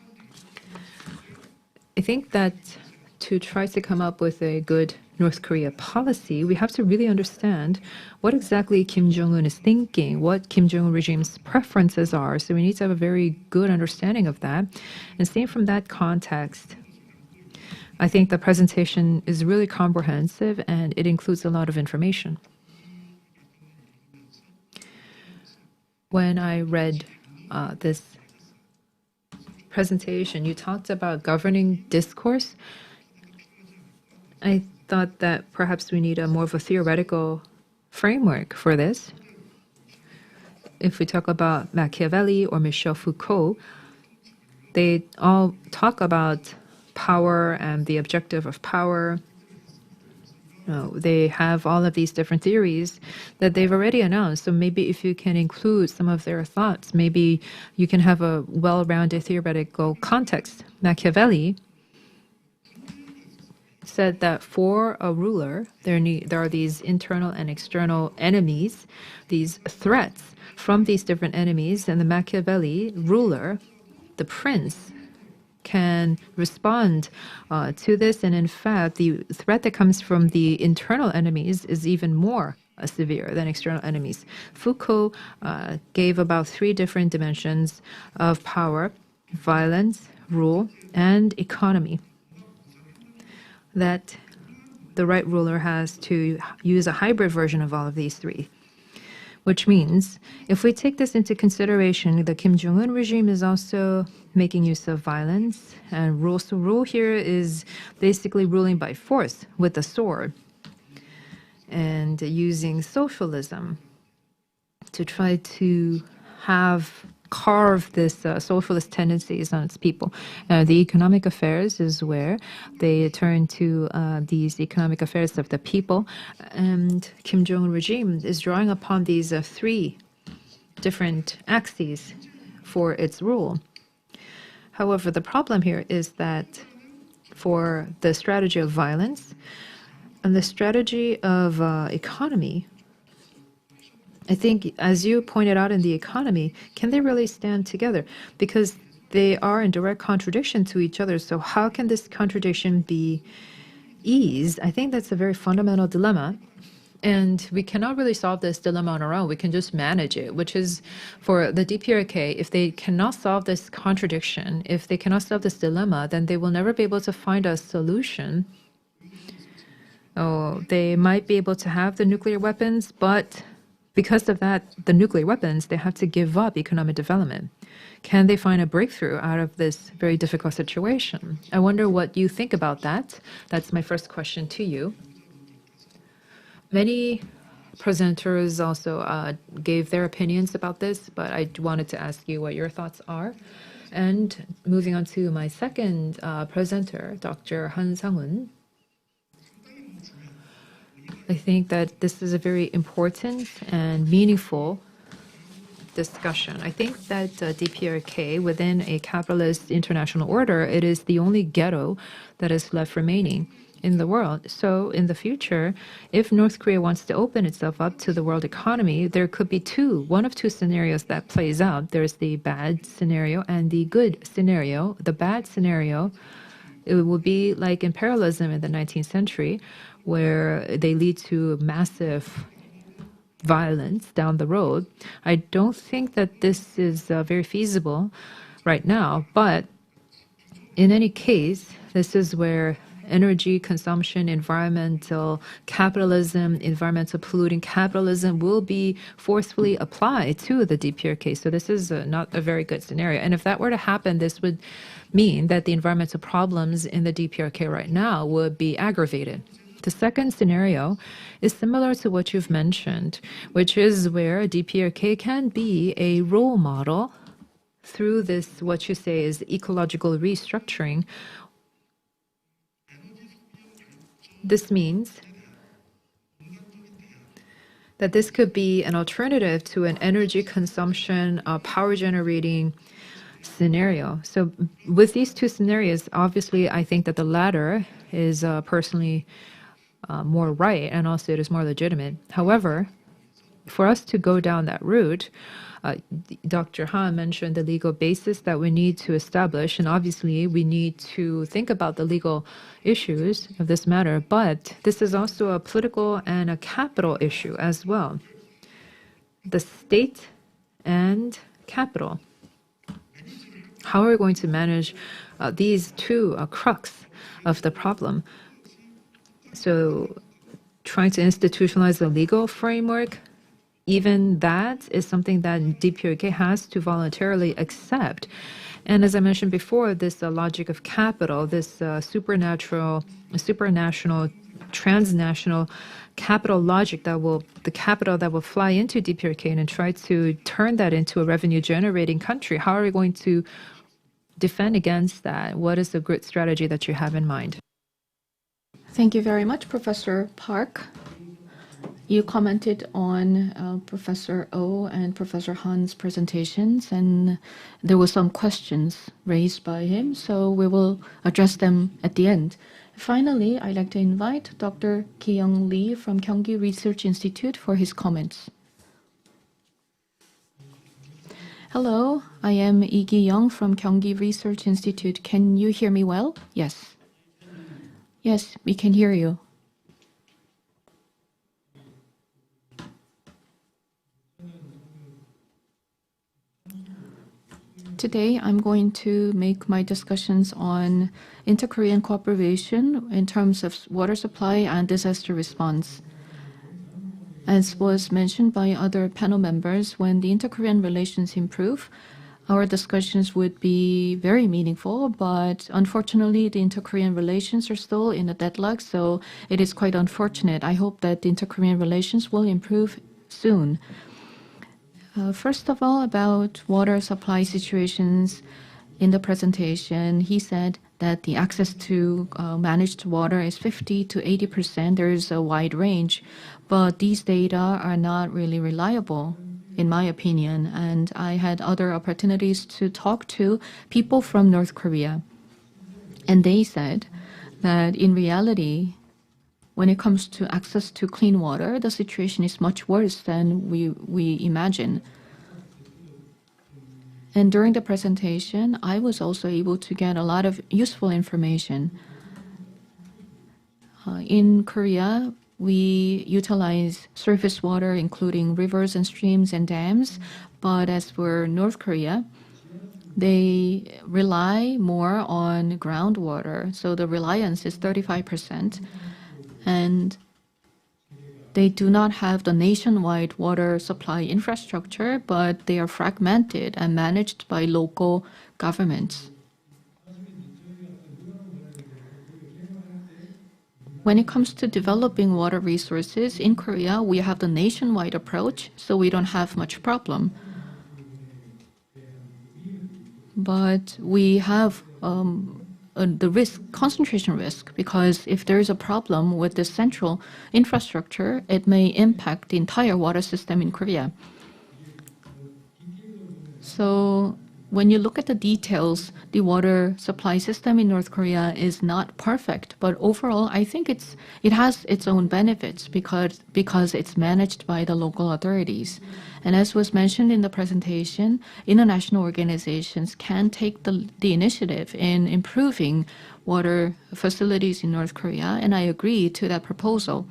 I think that to try to come up with a good North Korea policy, we have to really understand what exactly Kim Jong-un is thinking, what Kim Jong-un regime's preferences are. So we need to have a very good understanding of that. And seen from that context, I think the presentation is really comprehensive and it includes a lot of information. When I read this presentation, you talked about governing discourse. I thought that perhaps we need a more of a theoretical framework for this. If we talk about Machiavelli or Michel Foucault, they all talk about power and the objective of power. They have all of these different theories that they've already announced. So maybe if you can include some of their thoughts, maybe you can have a well-rounded theoretical context. Machiavelli said that for a ruler, there are these internal and external enemies, these threats from these different enemies, and the Machiavelli ruler, the prince, can respond to this. And in fact, the threat that comes from the internal enemies is even more severe than external enemies. Foucault gave about 3 different dimensions of power: violence, rule, and economy. That the right ruler has to use a hybrid version of all of these 3. Which means, if we take this into consideration, the Kim Jong-un regime is also making use of violence and rule. So rule here is basically ruling by force with the sword and using socialism to try to carve this socialist tendencies on its people. The economic affairs is where they turn to these economic affairs of the people, and Kim Jong-un regime is drawing upon these 3 different axes for its rule. However, the problem here is that for the strategy of violence and the strategy of economy, I think, as you pointed out in the economy, can they really stand together? Because they are in direct contradiction to each other. So how can this contradiction be eased? I think that's a very fundamental dilemma. And we cannot really solve this dilemma on our own. We can just manage it, which is for the Dprk, if they cannot solve this contradiction, if they cannot solve this dilemma, then they will never be able to find a solution. They might be able to have the nuclear weapons, but because of that, the nuclear weapons, they have to give up economic development. Can they find a breakthrough out of this very difficult situation? I wonder what you think about that. That's my first question to you. Many presenters also gave their opinions about this, but I wanted to ask you what your thoughts are. And moving on to my second presenter, Dr. Han Sang-un. I think that this is a very important and meaningful discussion. I think that Dprk, within a capitalist international order, it is the only ghetto that is left remaining in the world. So in the future, if North Korea wants to open itself up to the world economy, there could be one of two scenarios that plays out. There's the bad scenario and the good scenario. The bad scenario, it will be like imperialism in the 19th century, where they lead to massive violence down the road. I don't think that this is very feasible right now, but in any case, this is where energy consumption, environmental capitalism, environmental polluting capitalism will be forcefully applied to the Dprk. So this is not a very good scenario. And if that were to happen, this would mean that the environmental problems in the Dprk right now would be aggravated. The second scenario is similar to what you've mentioned, which is where Dprk can be a role model through this, what you say is ecological restructuring. This means that this could be an alternative to an energy consumption, power generating scenario. So with these two scenarios, obviously, I think that the latter is personally more right, and also it is more legitimate. However, for us to go down that route, Dr. Han mentioned the legal basis that we need to establish, and obviously we need to think about the legal issues of this matter, but this is also a political and a capital issue as well. The state and capital. How are we going to manage these two crux of the problem? So trying to institutionalize the legal framework, even that is something that Dprk has to voluntarily accept. And as I mentioned before, this logic of capital, this supranational, transnational capital logic the capital that will fly into Dprk and try to turn that into a revenue generating country. How are we going to defend against that? What is the good strategy that you have in mind? Thank you very much, Professor Park. You commented on Professor Oh and Professor Han's presentations, and there were some questions raised by him, so we will address them at the end. Finally, I'd like to invite Dr. Ki-young Lee from Gyeonggi Research Institute for his comments. Hello, I am Lee Ki-young from Gyeonggi Research Institute. Can you hear me well? Yes. Yes, we can hear you. Today, I'm going to make my discussions on inter-Korean cooperation in terms of water supply and disaster response. As was mentioned by other panel members, when the inter-Korean relations improve, our discussions would be very meaningful, but unfortunately, the inter-Korean relations are still in a deadlock, so it is quite unfortunate. I hope that the inter-Korean relations will improve soon. First of all, about water supply situations in the presentation, he said that the access to managed water is 50 to 80%. There is a wide range, but these data are not really reliable, in my opinion. And I had other opportunities to talk to people from North Korea. And they said that in reality, when it comes to access to clean water, the situation is much worse than we imagine. And during the presentation, I was also able to get a lot of useful information. In Korea, we utilize surface water, including rivers and streams and dams. But as for North Korea, they rely more on groundwater. So the reliance is 35%. And they do not have the nationwide water supply infrastructure, but they are fragmented and managed by local governments. When it comes to developing water resources, in Korea, we have the nationwide approach, so we don't have much problem. But we have the concentration risk, because if there is a problem with the central infrastructure, it may impact the entire water system in Korea. So when you look at the details, the water supply system in North Korea is not perfect, but overall, I think it has its own benefits because it's managed by the local authorities. And as was mentioned in the presentation, international organizations can take the initiative in improving water facilities in North Korea, and I agree to that proposal.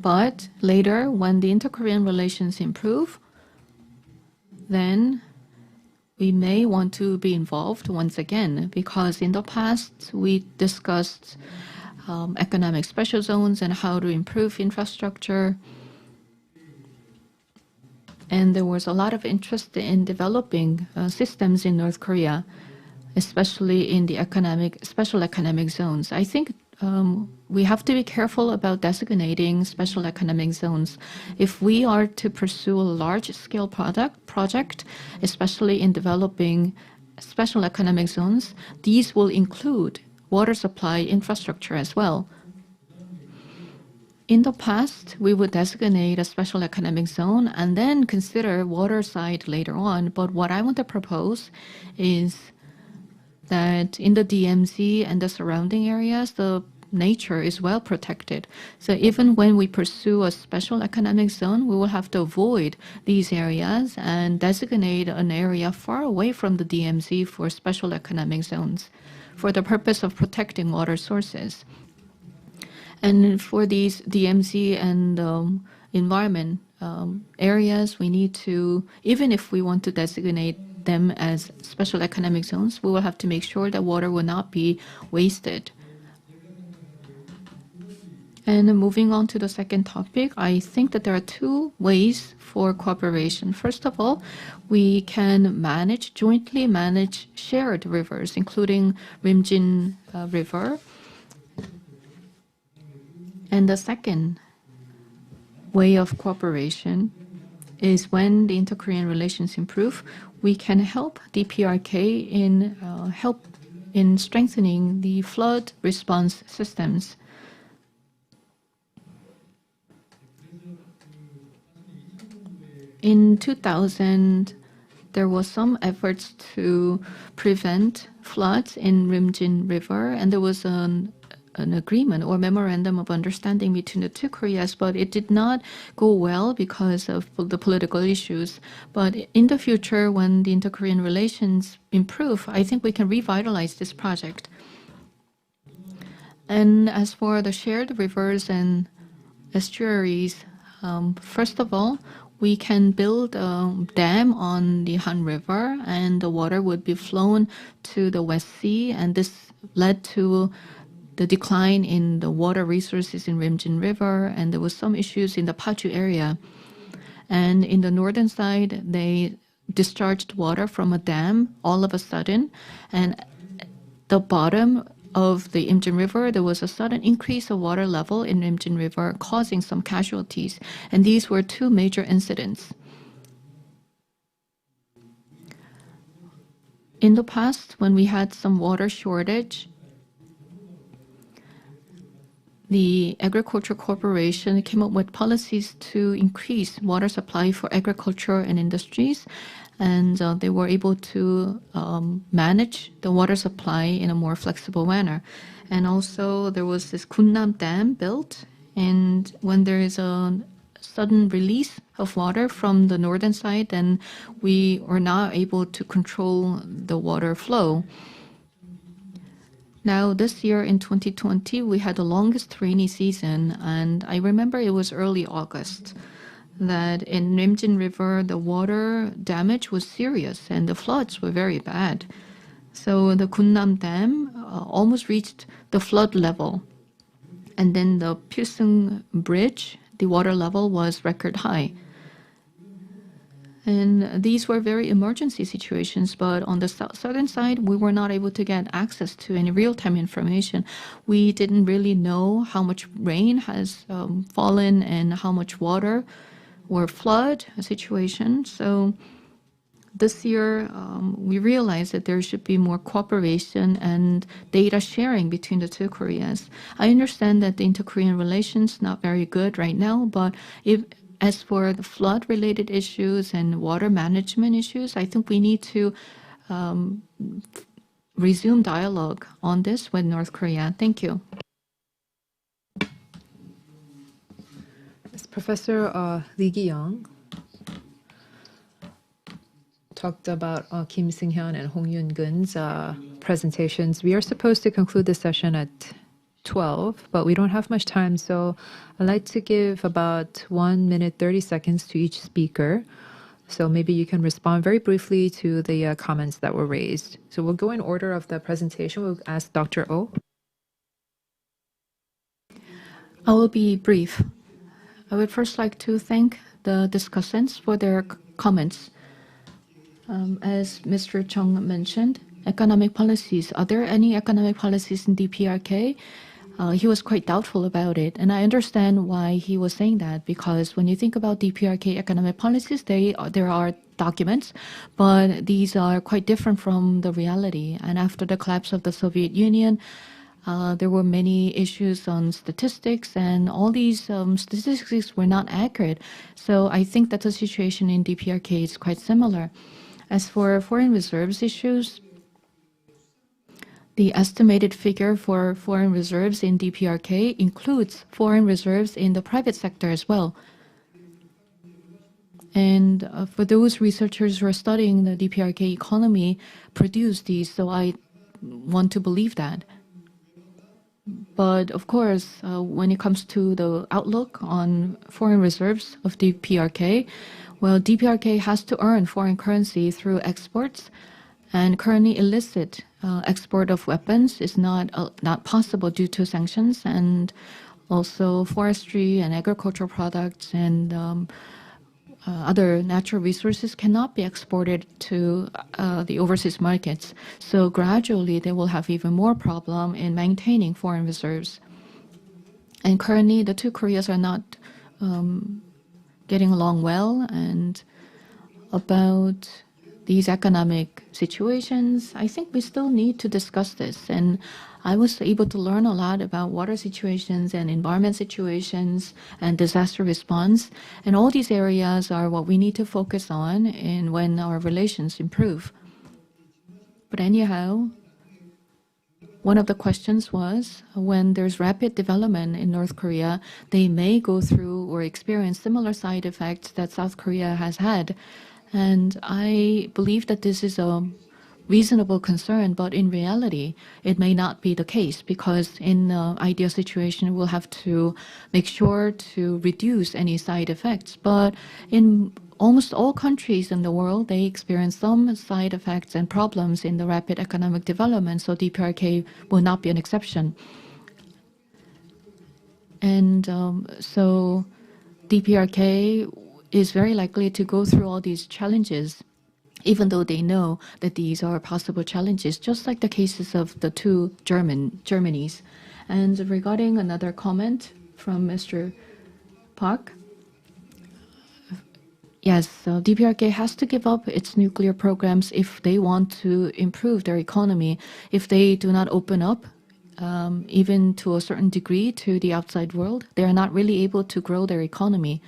But later, when the inter-Korean relations improve, then we may want to be involved once again, because in the past we discussed economic special zones and how to improve infrastructure. And there was a lot of interest in developing systems in North Korea, especially in the special economic zones. I think we have to be careful about designating special economic zones. If we are to pursue a large-scale project, especially in developing special economic zones, these will include water supply infrastructure as well. In the past, we would designate a special economic zone and then consider water side later on. But what I want to propose is that in the DMZ and the surrounding areas, the nature is well protected. So even when we pursue a special economic zone, we will have to avoid these areas and designate an area far away from the DMZ for special economic zones for the purpose of protecting water sources. And for these DMZ and environment areas, we need to, even if we want to designate them as special economic zones, we will have to make sure that water will not be wasted. And moving on to the second topic, I think that there are two ways for cooperation. First of all, we can jointly manage shared rivers, including Rimjin River. And the second way of cooperation is when the inter-Korean relations improve, we can help Dprk in strengthening the flood response systems. In 2000, there was some efforts to prevent floods in Rimjin River, and there was an agreement or memorandum of understanding between the two Koreas, but it did not go well because of the political issues. But in the future, when the inter-Korean relations improve, I think we can revitalize this project. And as for the shared rivers and estuaries, first of all, we can build a dam on the Han River, and the water would be flown to the West Sea, and this led to the decline in the water resources in Rimjin River, and there was some issues in the Paju area. And in the northern side, they discharged water from a dam all of a sudden, and the bottom of the Imjin River, there was a sudden increase of water level in Imjin River, causing some casualties. And these were two major incidents. In the past, when we had some water shortage, the Agriculture Corporation came up with policies to increase water supply for agriculture and industries, and they were able to manage the water supply in a more flexible manner. And also there was this Gunnam Dam built, and when there is a sudden release of water from the northern side, then we are not able to control the water flow. Now, this year in 2020, we had the longest rainy season, and I remember it was early August, that in Rimjin River, the water damage was serious and the floods were very bad. So the Gunnam Dam almost reached the flood level. And then the Pilsung Bridge, the water level was record high. And these were very emergency situations, but on the southern side, we were not able to get access to any real-time information. We didn't really know how much rain has fallen and how much water or flood situation. So this year, we realized that there should be more cooperation and data sharing between the two Koreas. I understand that the inter-Korean relations not very good right now, but as for the flood-related issues and water management issues, I think we need to resume dialogue on this with North Korea. Thank you. Professor Lee Gi-young talked about Kim Seung-hyun and Hong Yoon-gun's presentations. We are supposed to conclude the session at 12, but we don't have much time, so I'd like to give about 1 minute 30 seconds to each speaker. So maybe you can respond very briefly to the comments that were raised. So we'll go in order of the presentation. We'll ask Dr. Oh. I will be brief. I would first like to thank the discussants for their comments. As Mr. Chung mentioned, economic policies. Are there any economic policies in Dprk? He was quite doubtful about it. And I understand why he was saying that, because when you think about Dprk economic policies, there are documents, but these are quite different from the reality. And after the collapse of the Soviet Union, there were many issues on statistics, and all these statistics were not accurate. So I think that the situation in DPRK is quite similar. As for foreign reserves issues, the estimated figure for foreign reserves in DPRK includes foreign reserves in the private sector as well. And for those researchers who are studying the DPRK economy, produce these, so I want to believe that. But of course, when it comes to the outlook on foreign reserves of DPRK, well, DPRK has to earn foreign currency through exports, and currently illicit export of weapons is not possible due to sanctions, and also forestry and agricultural products and other natural resources cannot be exported to the overseas markets. So gradually, they will have even more problem in maintaining foreign reserves. And currently, the two Koreas are not getting along well. And about these economic situations, I think we still need to discuss this. And I was able to learn a lot about water situations and environment situations and disaster response. And all these areas are what we need to focus on when our relations improve. But anyhow, one of the questions was, when there's rapid development in North Korea, they may go through or experience similar side effects that South Korea has had. And I believe that this is a reasonable concern, but in reality, it may not be the case, because in the ideal situation, we'll have to make sure to reduce any side effects. But in almost all countries in the world, they experience some side effects and problems in the rapid economic development, so DPRK will not be an exception. And so DPRK is very likely to go through all these challenges, even though they know that these are possible challenges, just like the cases of the two Germanys. And regarding another comment from Mr. Park, yes, DPRK has to give up its nuclear programs if they want to improve their economy. If they do not open up, even to a certain degree, to the outside world, they are not really able to grow their economy.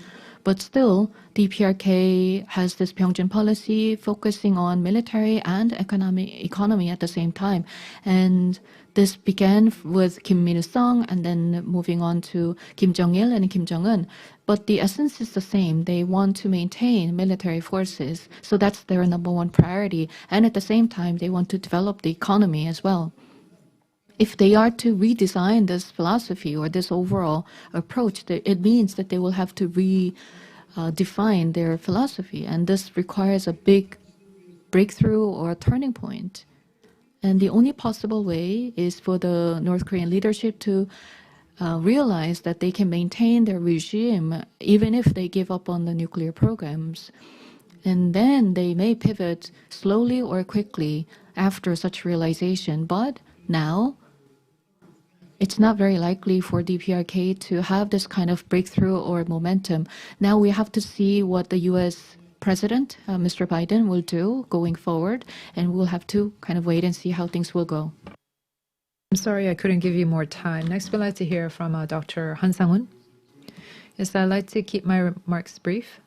But still, DPRK has this Pyeongjin policy focusing on military and economy at the same time. And this began with Kim Il-sung and then moving on to Kim Jong-il and Kim Jong-un. But the essence is the same. They want to maintain military forces. So that's their number one priority. And at the same time, they want to develop the economy as well. If they are to redesign this philosophy or this overall approach, it means that they will have to redefine their philosophy. And this requires a big breakthrough or a turning point. And the only possible way is for the North Korean leadership to realize that they can maintain their regime even if they give up on the nuclear programs. And then they may pivot slowly or quickly after such realization. But now, it's not very likely for DPRK to have this kind of breakthrough or momentum. Now we have to see what the US President, Mr. Biden, will do going forward, and we'll have to kind of wait and see how things will go. I'm sorry I couldn't give you more time. Next, we'd like to hear from Dr. Han Sang-won. Yes, I'd like to keep my remarks brief.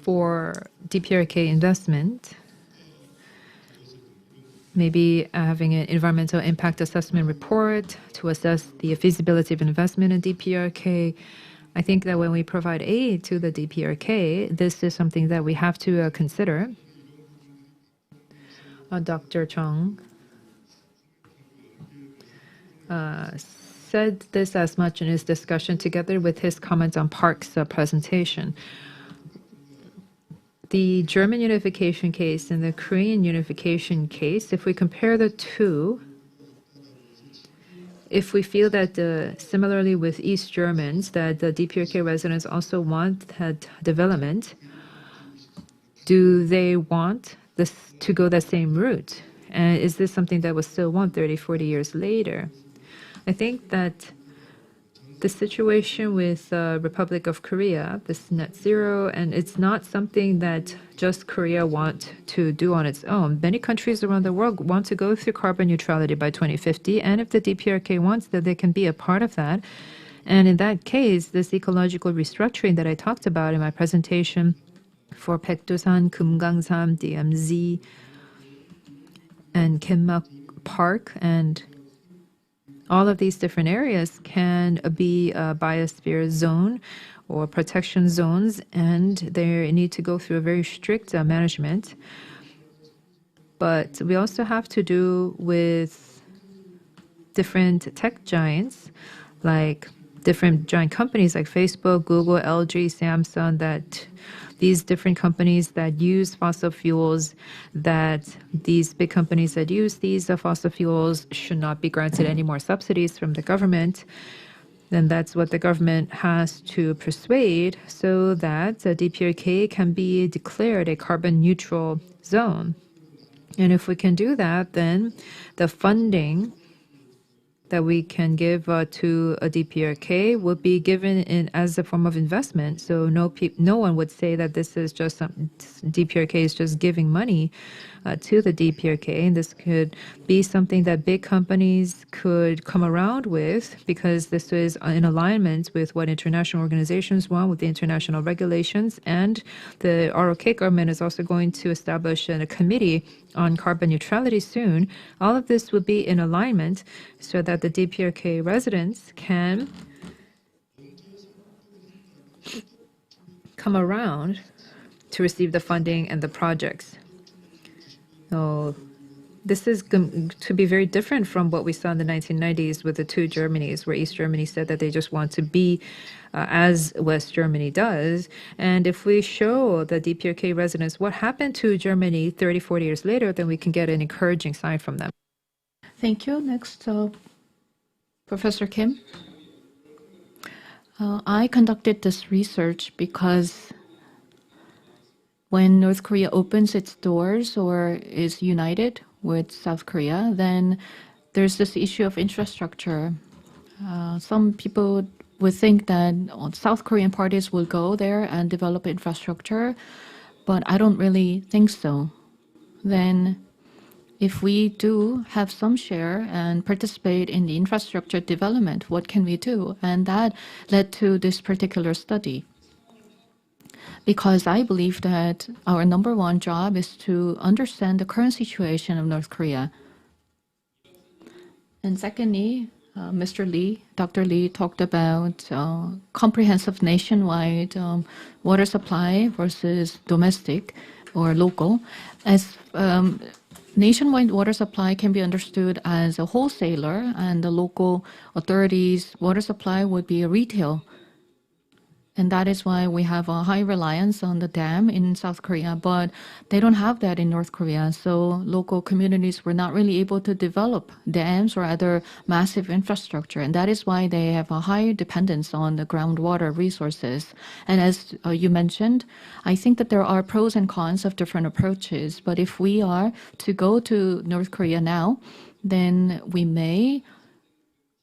For DPRK investment, maybe having an environmental impact assessment report to assess the feasibility of investment in DPRK. I think that when we provide aid to the DPRK, this is something that we have to consider. Dr. Chung said this as much in his discussion together with his comments on Park's presentation. The German unification case and the Korean unification case, if we compare the two, if we feel that similarly with East Germans, that the DPRK residents also want that development, do they want this to go the same route? And is this something that we still want 30, 40 years later? I think that the situation with the Republic of Korea, this net zero, and it's not something that just Korea want to do on its own. Many countries around the world want to go through carbon neutrality by 2050, and if the Dprk wants that, they can be a part of that. And in that case, this ecological restructuring that I talked about in my presentation for Baekdosan, Kumgangsan, DMZ, and Kenmak Park, and all of these different areas can be a biosphere zone or protection zones, and they need to go through a very strict management. But we also have to do with different tech giants, like different giant companies like Facebook, Google, LG, Samsung, that these different companies that use fossil fuels, that these big companies that use these fossil fuels should not be granted any more subsidies from the government. Then that's what the government has to persuade so that Dprk can be declared a carbon neutral zone. And if we can do that, then the funding that we can give to a Dprk would be given in as a form of investment. So no one would say that this is just Dprk is just giving money to the Dprk. And this could be something that big companies could come around with, because this is in alignment with what international organizations want, with the international regulations. And the ROK government is also going to establish a committee on carbon neutrality soon. All of this would be in alignment so that the Dprk residents can come around to receive the funding and the projects. So this is going to be very different from what we saw in the 1990s with the two Germanys, where East Germany said that they just want to be as West Germany does. And if we show the Dprk residents what happened to Germany 30, 40 years later, then we can get an encouraging sign from them. Thank you. Next, Professor Kim. I conducted this research because when North Korea opens its doors or is united with South Korea, then there's this issue of infrastructure. Some people would think that South Korean parties will go there and develop infrastructure, but I don't really think so. Then if we do have some share and participate in the infrastructure development, what can we do? And that led to this particular study. Because I believe that our number one job is to understand the current situation of North Korea. And secondly, Mr. Lee, Dr. Lee talked about comprehensive nationwide water supply versus domestic or local. As nationwide water supply can be understood as a wholesaler, and the local authorities' water supply would be a retail. And that is why we have a high reliance on the dam in South Korea, but they don't have that in North Korea. So local communities were not really able to develop dams or other massive infrastructure. And that is why they have a high dependence on the groundwater resources. And as you mentioned, I think that there are pros and cons of different approaches. But if we are to go to North Korea now, then we may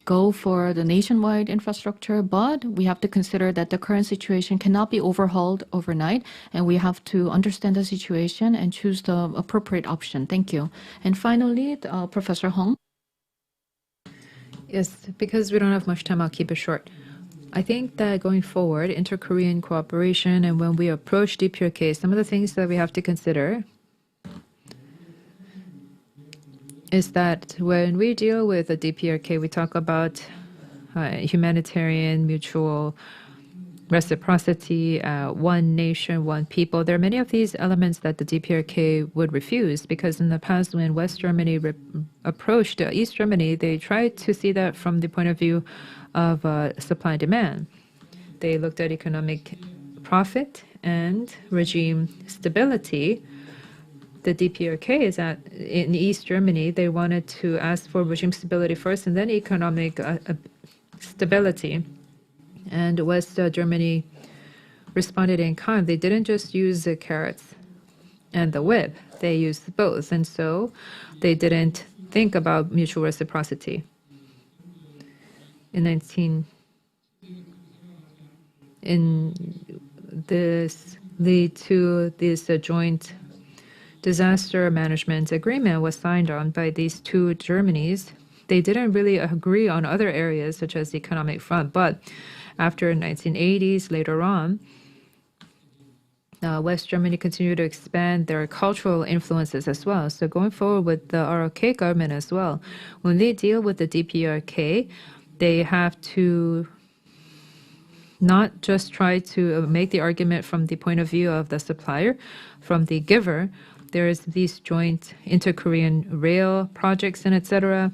go for the nationwide infrastructure, but we have to consider that the current situation cannot be overhauled overnight, and we have to understand the situation and choose the appropriate option. Thank you. And finally, Professor Hong. Yes, because we don't have much time, I'll keep it short. I think that going forward, inter-Korean cooperation, and when we approach Dprk, some of the things that we have to consider is that when we deal with a Dprk, we talk about humanitarian, mutual reciprocity, one nation, one people. There are many of these elements that the Dprk would refuse, because in the past, when West Germany approached East Germany, they tried to see that from the point of view of supply and demand. They looked at economic profit and regime stability. The Dprk is in East Germany, they wanted to ask for regime stability first and then economic stability. And West Germany responded in kind. They didn't just use the carrots and the whip, they used both. And so they didn't think about mutual reciprocity. In in this lead to this joint disaster management agreement was signed on by these two Germanys. They didn't really agree on other areas such as the economic front, but after 1980s, later on, West Germany continued to expand their cultural influences as well. So going forward with the ROK government as well, when they deal with the Dprk, they have to not just try to make the argument from the point of view of the supplier, from the giver. There's these joint inter-Korean rail projects and etc.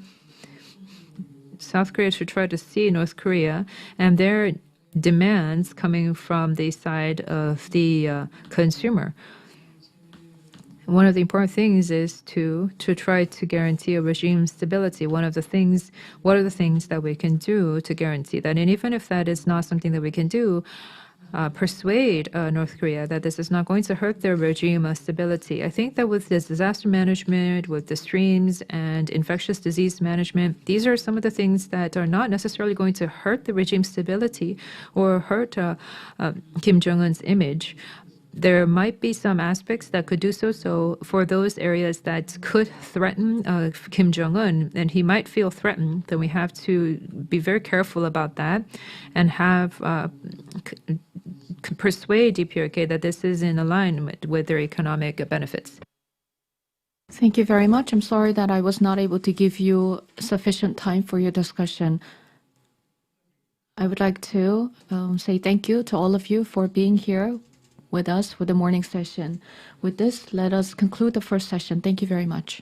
South Korea should try to see North Korea and their demands coming from the side of the consumer. One of the important things is to try to guarantee a regime stability. What are the things that we can do to guarantee that? And even if that is not something that we can do, persuade North Korea that this is not going to hurt their regime stability. I think that with this disaster management, with the streams and infectious disease management, these are some of the things that are not necessarily going to hurt the regime stability or hurt Kim Jong-un's image. There might be some aspects that could do so. So for those areas that could threaten Kim Jong-un, and he might feel threatened, then we have to be very careful about that and have persuade Dprk that this is in alignment with their economic benefits. Thank you very much. I'm sorry that I was not able to give you sufficient time for your discussion. I would like to say thank you to all of you for being here with us for the morning session. With this, let us conclude the first session. Thank you very much.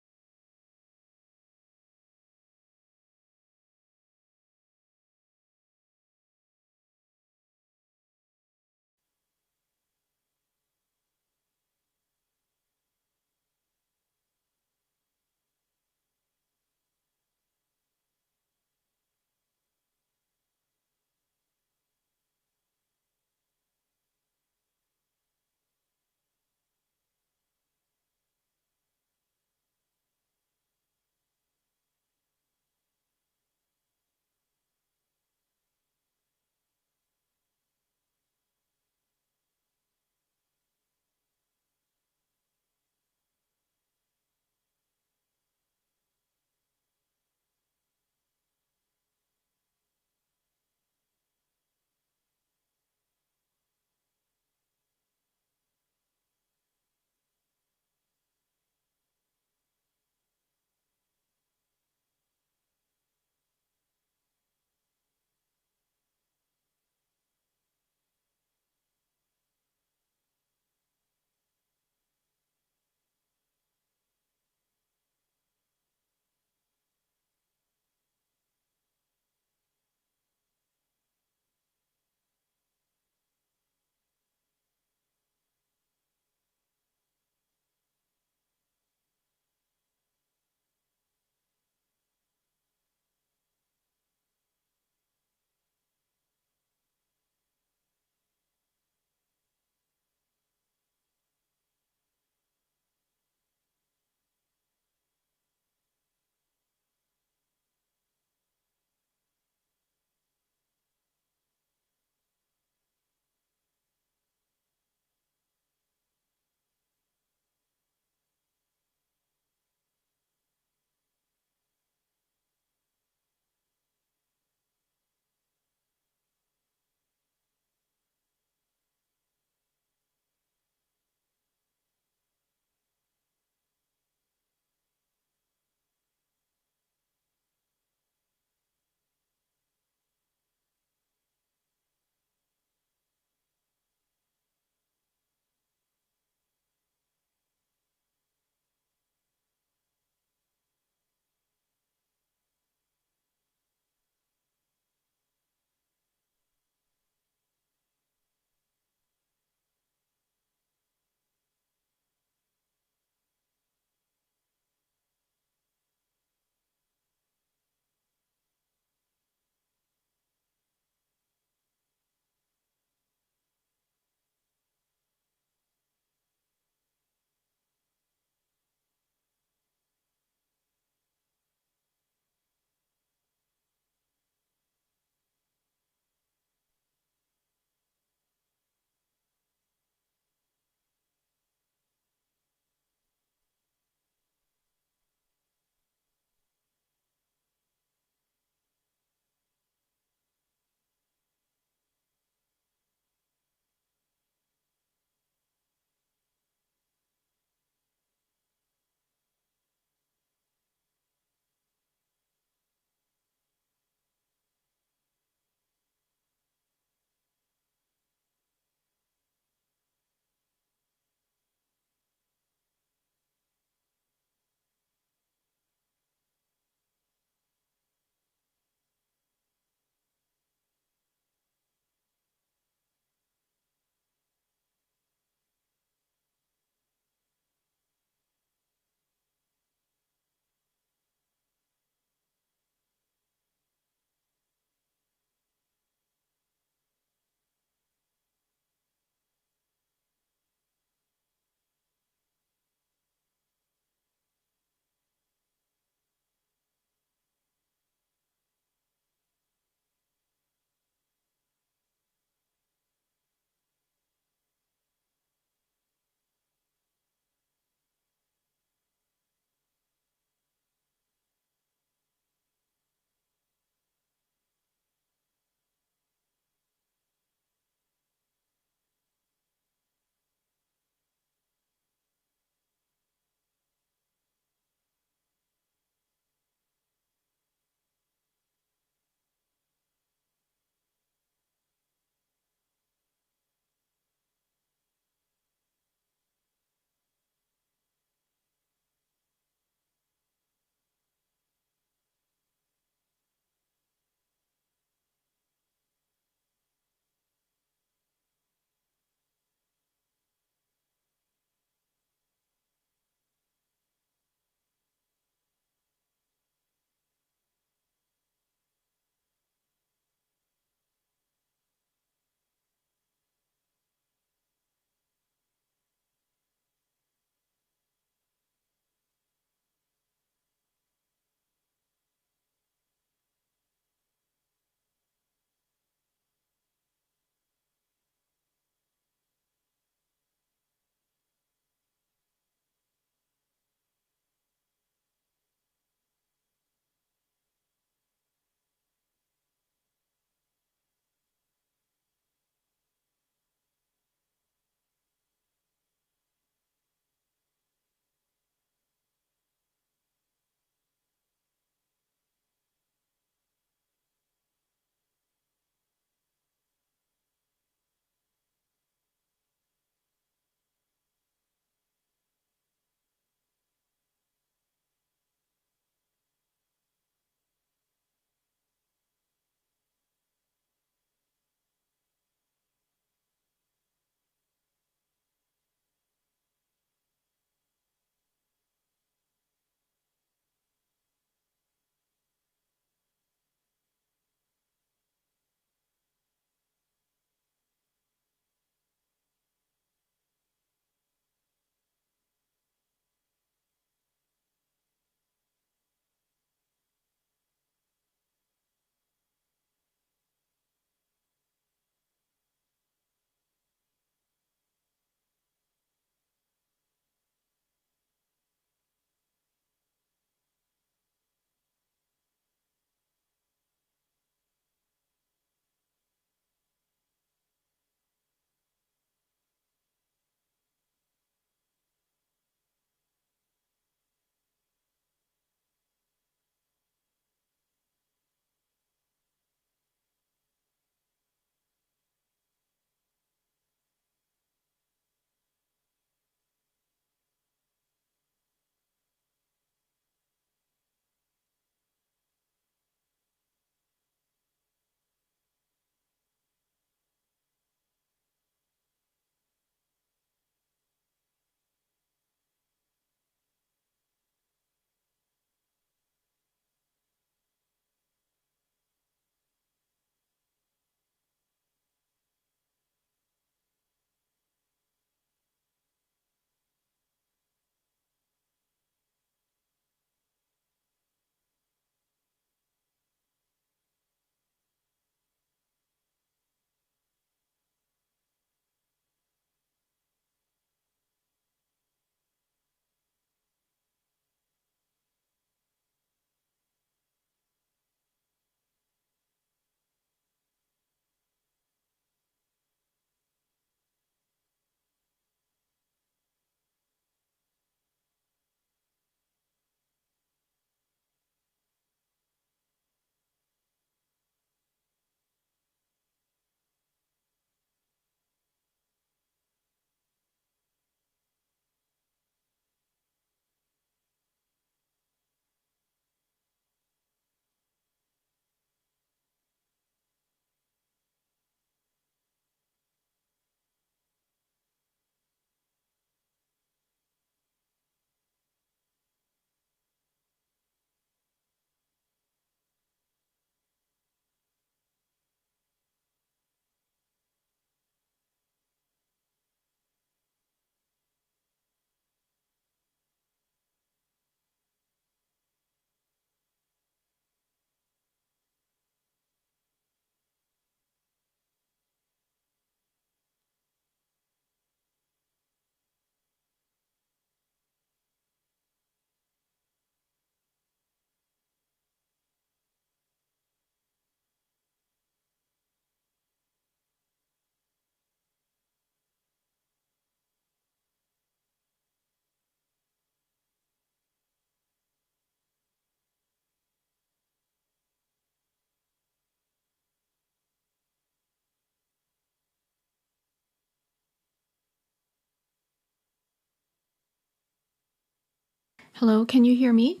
Hello, can you hear me?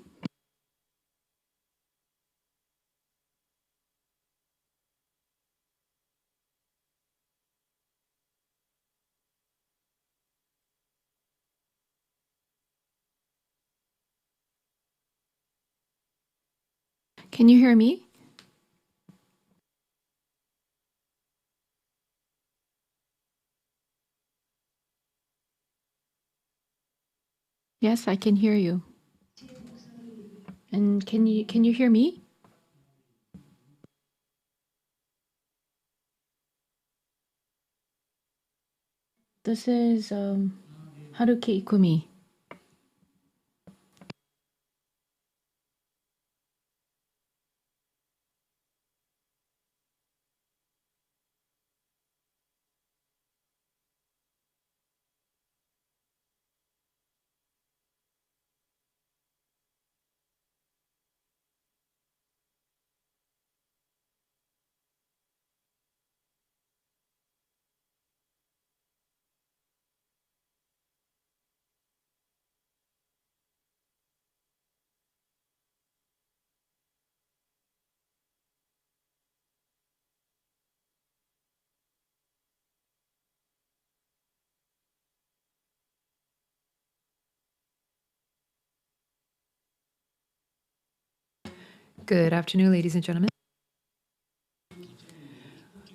Can you hear me? Yes, I can hear you. And can you hear me? This is Haruki Ikumi. Good afternoon, ladies and gentlemen.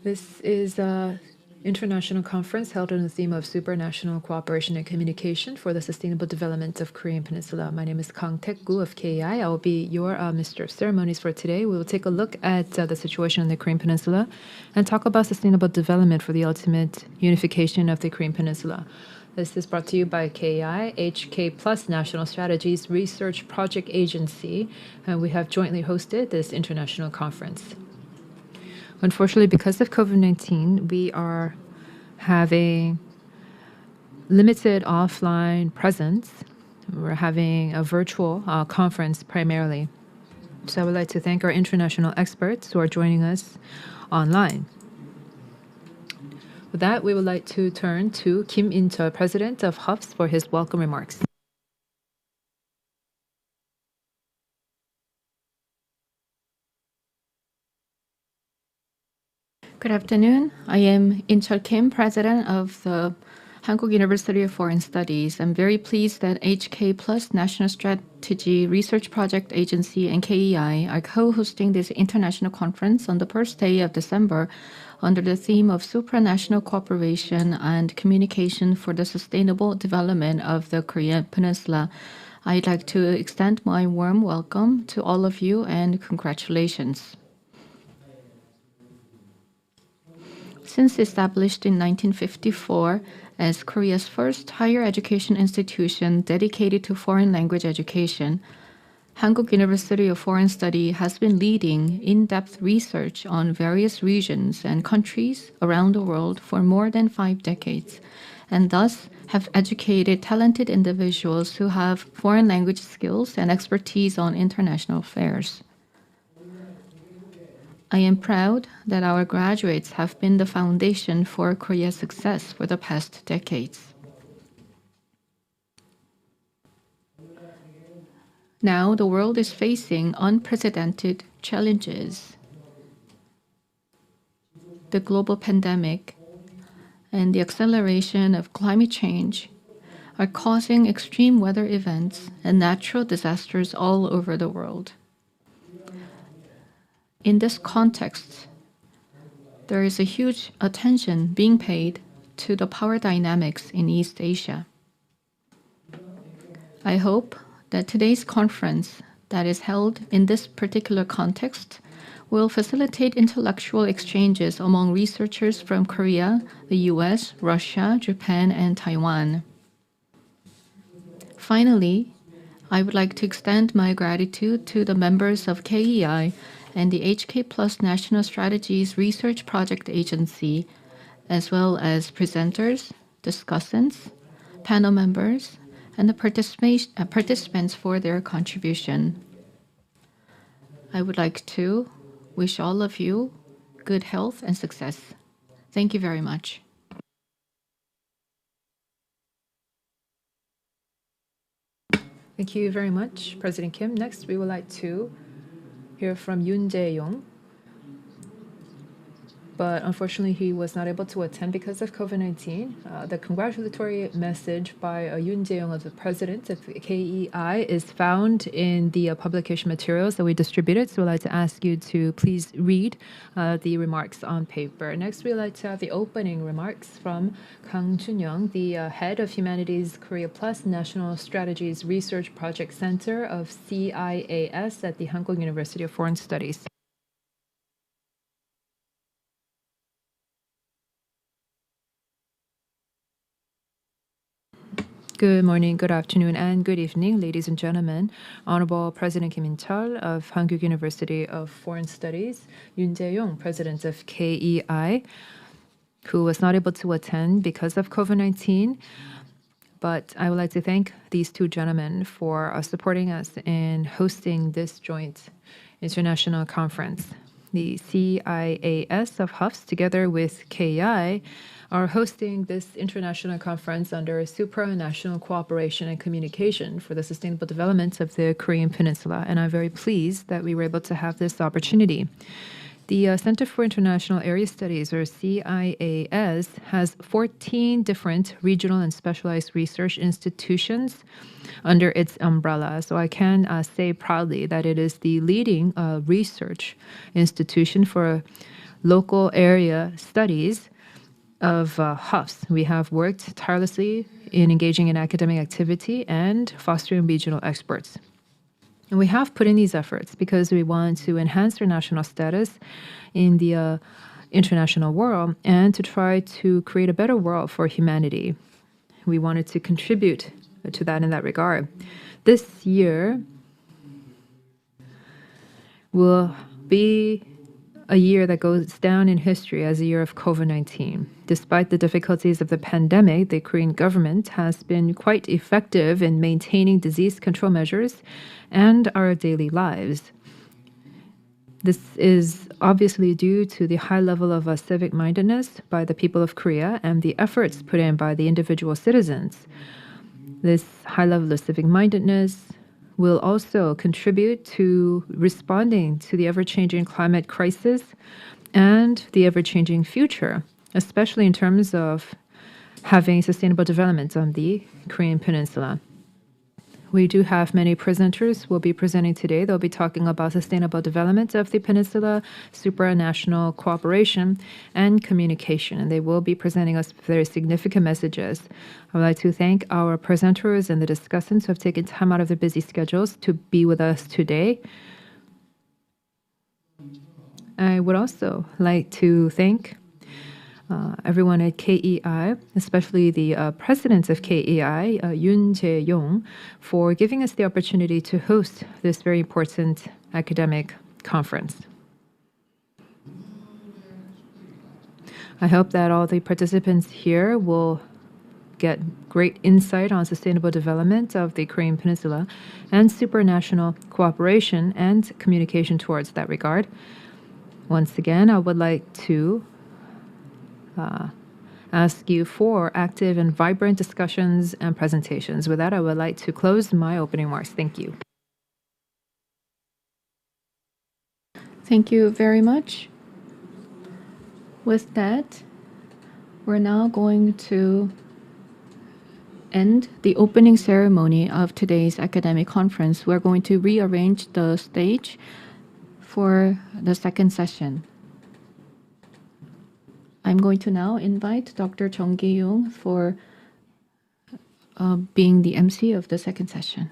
This is an international conference held on the theme of Supra-National Cooperation and Communication for the Sustainable Development of Korean Peninsula. My name is Hankuk of KEI. I will be your Minister of Ceremonies for today. We will take a look at the situation in the Korean Peninsula and talk about sustainable development for the ultimate unification of the Korean Peninsula. This is brought to you by KEI, HK+National Strategies Research Project Agency, and we have jointly hosted this international conference. Unfortunately, because of COVID-19, we are having limited offline presence. We're having a virtual conference primarily. So I would like to thank our international experts who are joining us online. With that, we would like to turn to Kim In-chul, President of HUFS, for his welcome remarks. Good afternoon. I am In-chul Kim, President of the Hankuk University of Foreign Studies. I'm very pleased that HK+ National Strategy Research Project Agency and KEI are co-hosting this international conference on the first day of December under the theme of Supra-National Cooperation and Communication for the Sustainable Development of the Korean Peninsula. I'd like to extend my warm welcome to all of you and congratulations. Since established in 1954 as Korea's first higher education institution dedicated to foreign language education, Hankuk University of Foreign Study has been leading in-depth research on various regions and countries around the world for more than 5 decades, and thus have educated talented individuals who have foreign language skills and expertise on international affairs. I am proud that our graduates have been the foundation for Korea's success for the past decades. Now the world is facing unprecedented challenges. The global pandemic and the acceleration of climate change are causing extreme weather events and natural disasters all over the world. In this context, there is a huge attention being paid to the power dynamics in East Asia. I hope that today's conference that is held in this particular context will facilitate intellectual exchanges among researchers from Korea, the US, Russia, Japan, and Taiwan. Finally, I would like to extend my gratitude to the members of KEI and the HK+ National Strategies Research Project Agency, as well as presenters, discussants, panel members, and the participants for their contribution. I would like to wish all of you good health and success. Thank you very much. Thank you very much, President Kim. Next, we would like to hear from Yoon Jae-yong. But unfortunately, he was not able to attend because of COVID-19. The congratulatory message by Yoon Jae-yong of the president of KEI is found in the publication materials that we distributed. So I'd like to ask you to please read the remarks on paper. Next, we'd like to have the opening remarks from Kang Chun-young, the head of Humanities Korea Plus National Strategies Research Project Center of CIAS at the Hankuk University of Foreign Studies. Good morning, good afternoon, and good evening, ladies and gentlemen. Honorable President Kim In-chul of Hankuk University of Foreign Studies, Yoon Jae-yong, President of KEI, who was not able to attend because of COVID-19. But I would like to thank these two gentlemen for supporting us in hosting this joint international conference. The CIAS of HUFS, together with KEI, are hosting this international conference under Supra-National Cooperation and Communication for the Sustainable Development of the Korean Peninsula, and I'm very pleased that we were able to have this opportunity. The Center for International Area Studies, or CIAS, has 14 different regional and specialized research institutions under its umbrella. So I can say proudly that it is the leading research institution for local area studies of HUFS. We have worked tirelessly in engaging in academic activity and fostering regional experts. And we have put in these efforts because we want to enhance our national status in the international world and to try to create a better world for humanity. We wanted to contribute to that in that regard. This year will be a year that goes down in history as a year of COVID-19. Despite the difficulties of the pandemic, the Korean government has been quite effective in maintaining disease control measures and our daily lives. This is obviously due to the high level of civic mindedness by the people of Korea and the efforts put in by the individual citizens. This high level of civic mindedness will also contribute to responding to the ever-changing climate crisis and the ever-changing future, especially in terms of having sustainable development on the Korean Peninsula. We do have many presenters who will be presenting today. They'll be talking about sustainable development of the peninsula, supranational cooperation, and communication. And they will be presenting us very significant messages. I would like to thank our presenters and the discussants who have taken time out of their busy schedules to be with us today. I would also like to thank everyone at KEI, especially the president of KEI, Yoon Jae-yong, for giving us the opportunity to host this very important academic conference. I hope that all the participants here will get great insight on sustainable development of the Korean Peninsula and supranational cooperation and communication towards that regard. Once again, I would like to ask you for active and vibrant discussions and presentations. With that, I would like to close my opening remarks. Thank you. Thank you very much. With that, we're now going to end the opening ceremony of today's academic conference. We're going to rearrange the stage for the second session. I'm going to now invite Dr. Jung Gi-young for being the MC of the second session.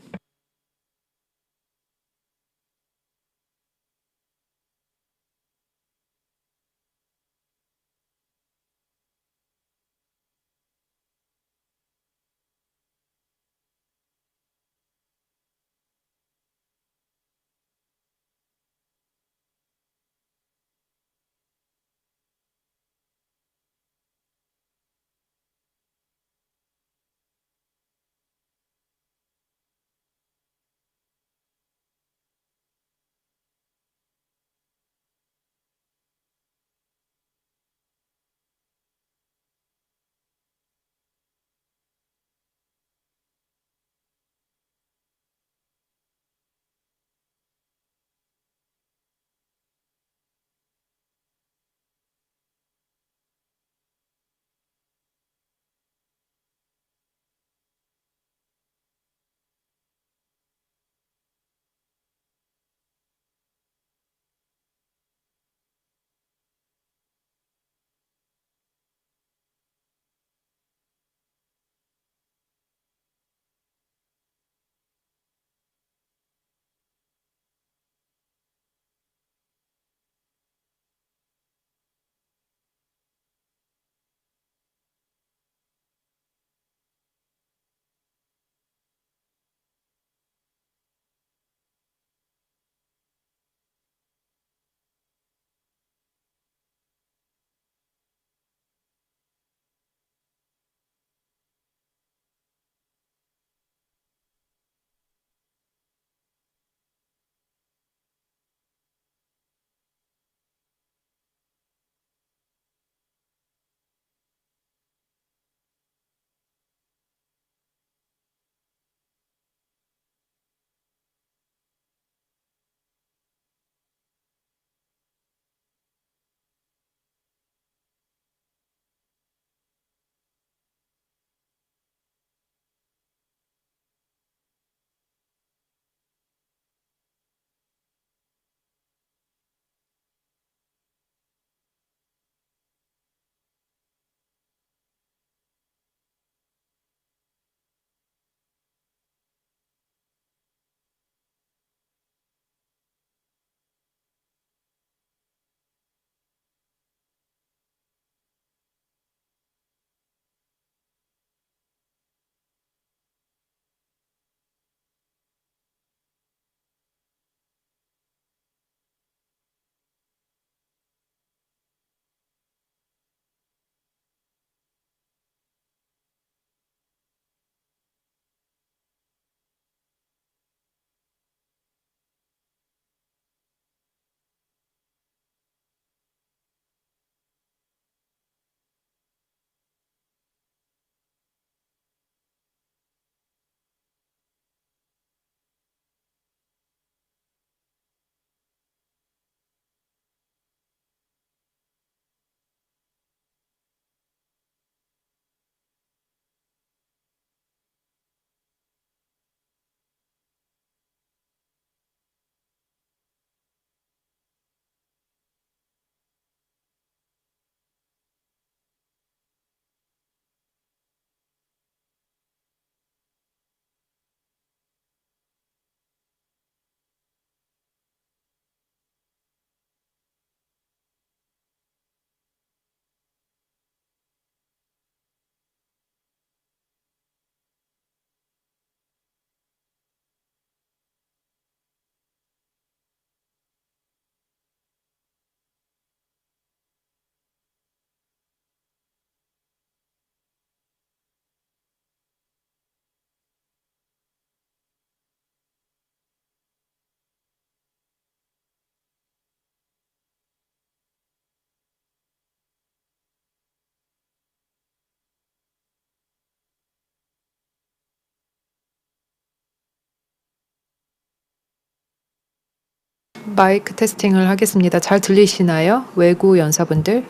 마이크 테스팅을 하겠습니다. 잘 들리시나요? 외구 연사분들.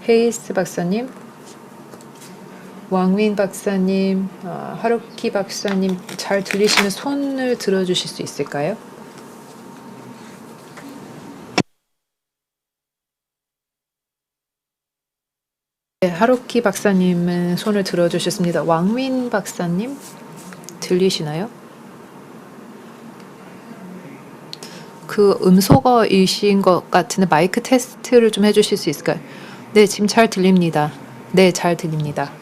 헤이스 박사님, 왕윈 박사님, 하루키 박사님 잘 들리시면 손을 들어주실 수 있을까요? 네, 하루키 박사님은 손을 들어주셨습니다. 왕윈 박사님 들리시나요? 그 음소거이신 것 같은데 마이크 테스트를 좀 해주실 수 있을까요? 네, 지금 잘 들립니다. 네, 잘 들립니다.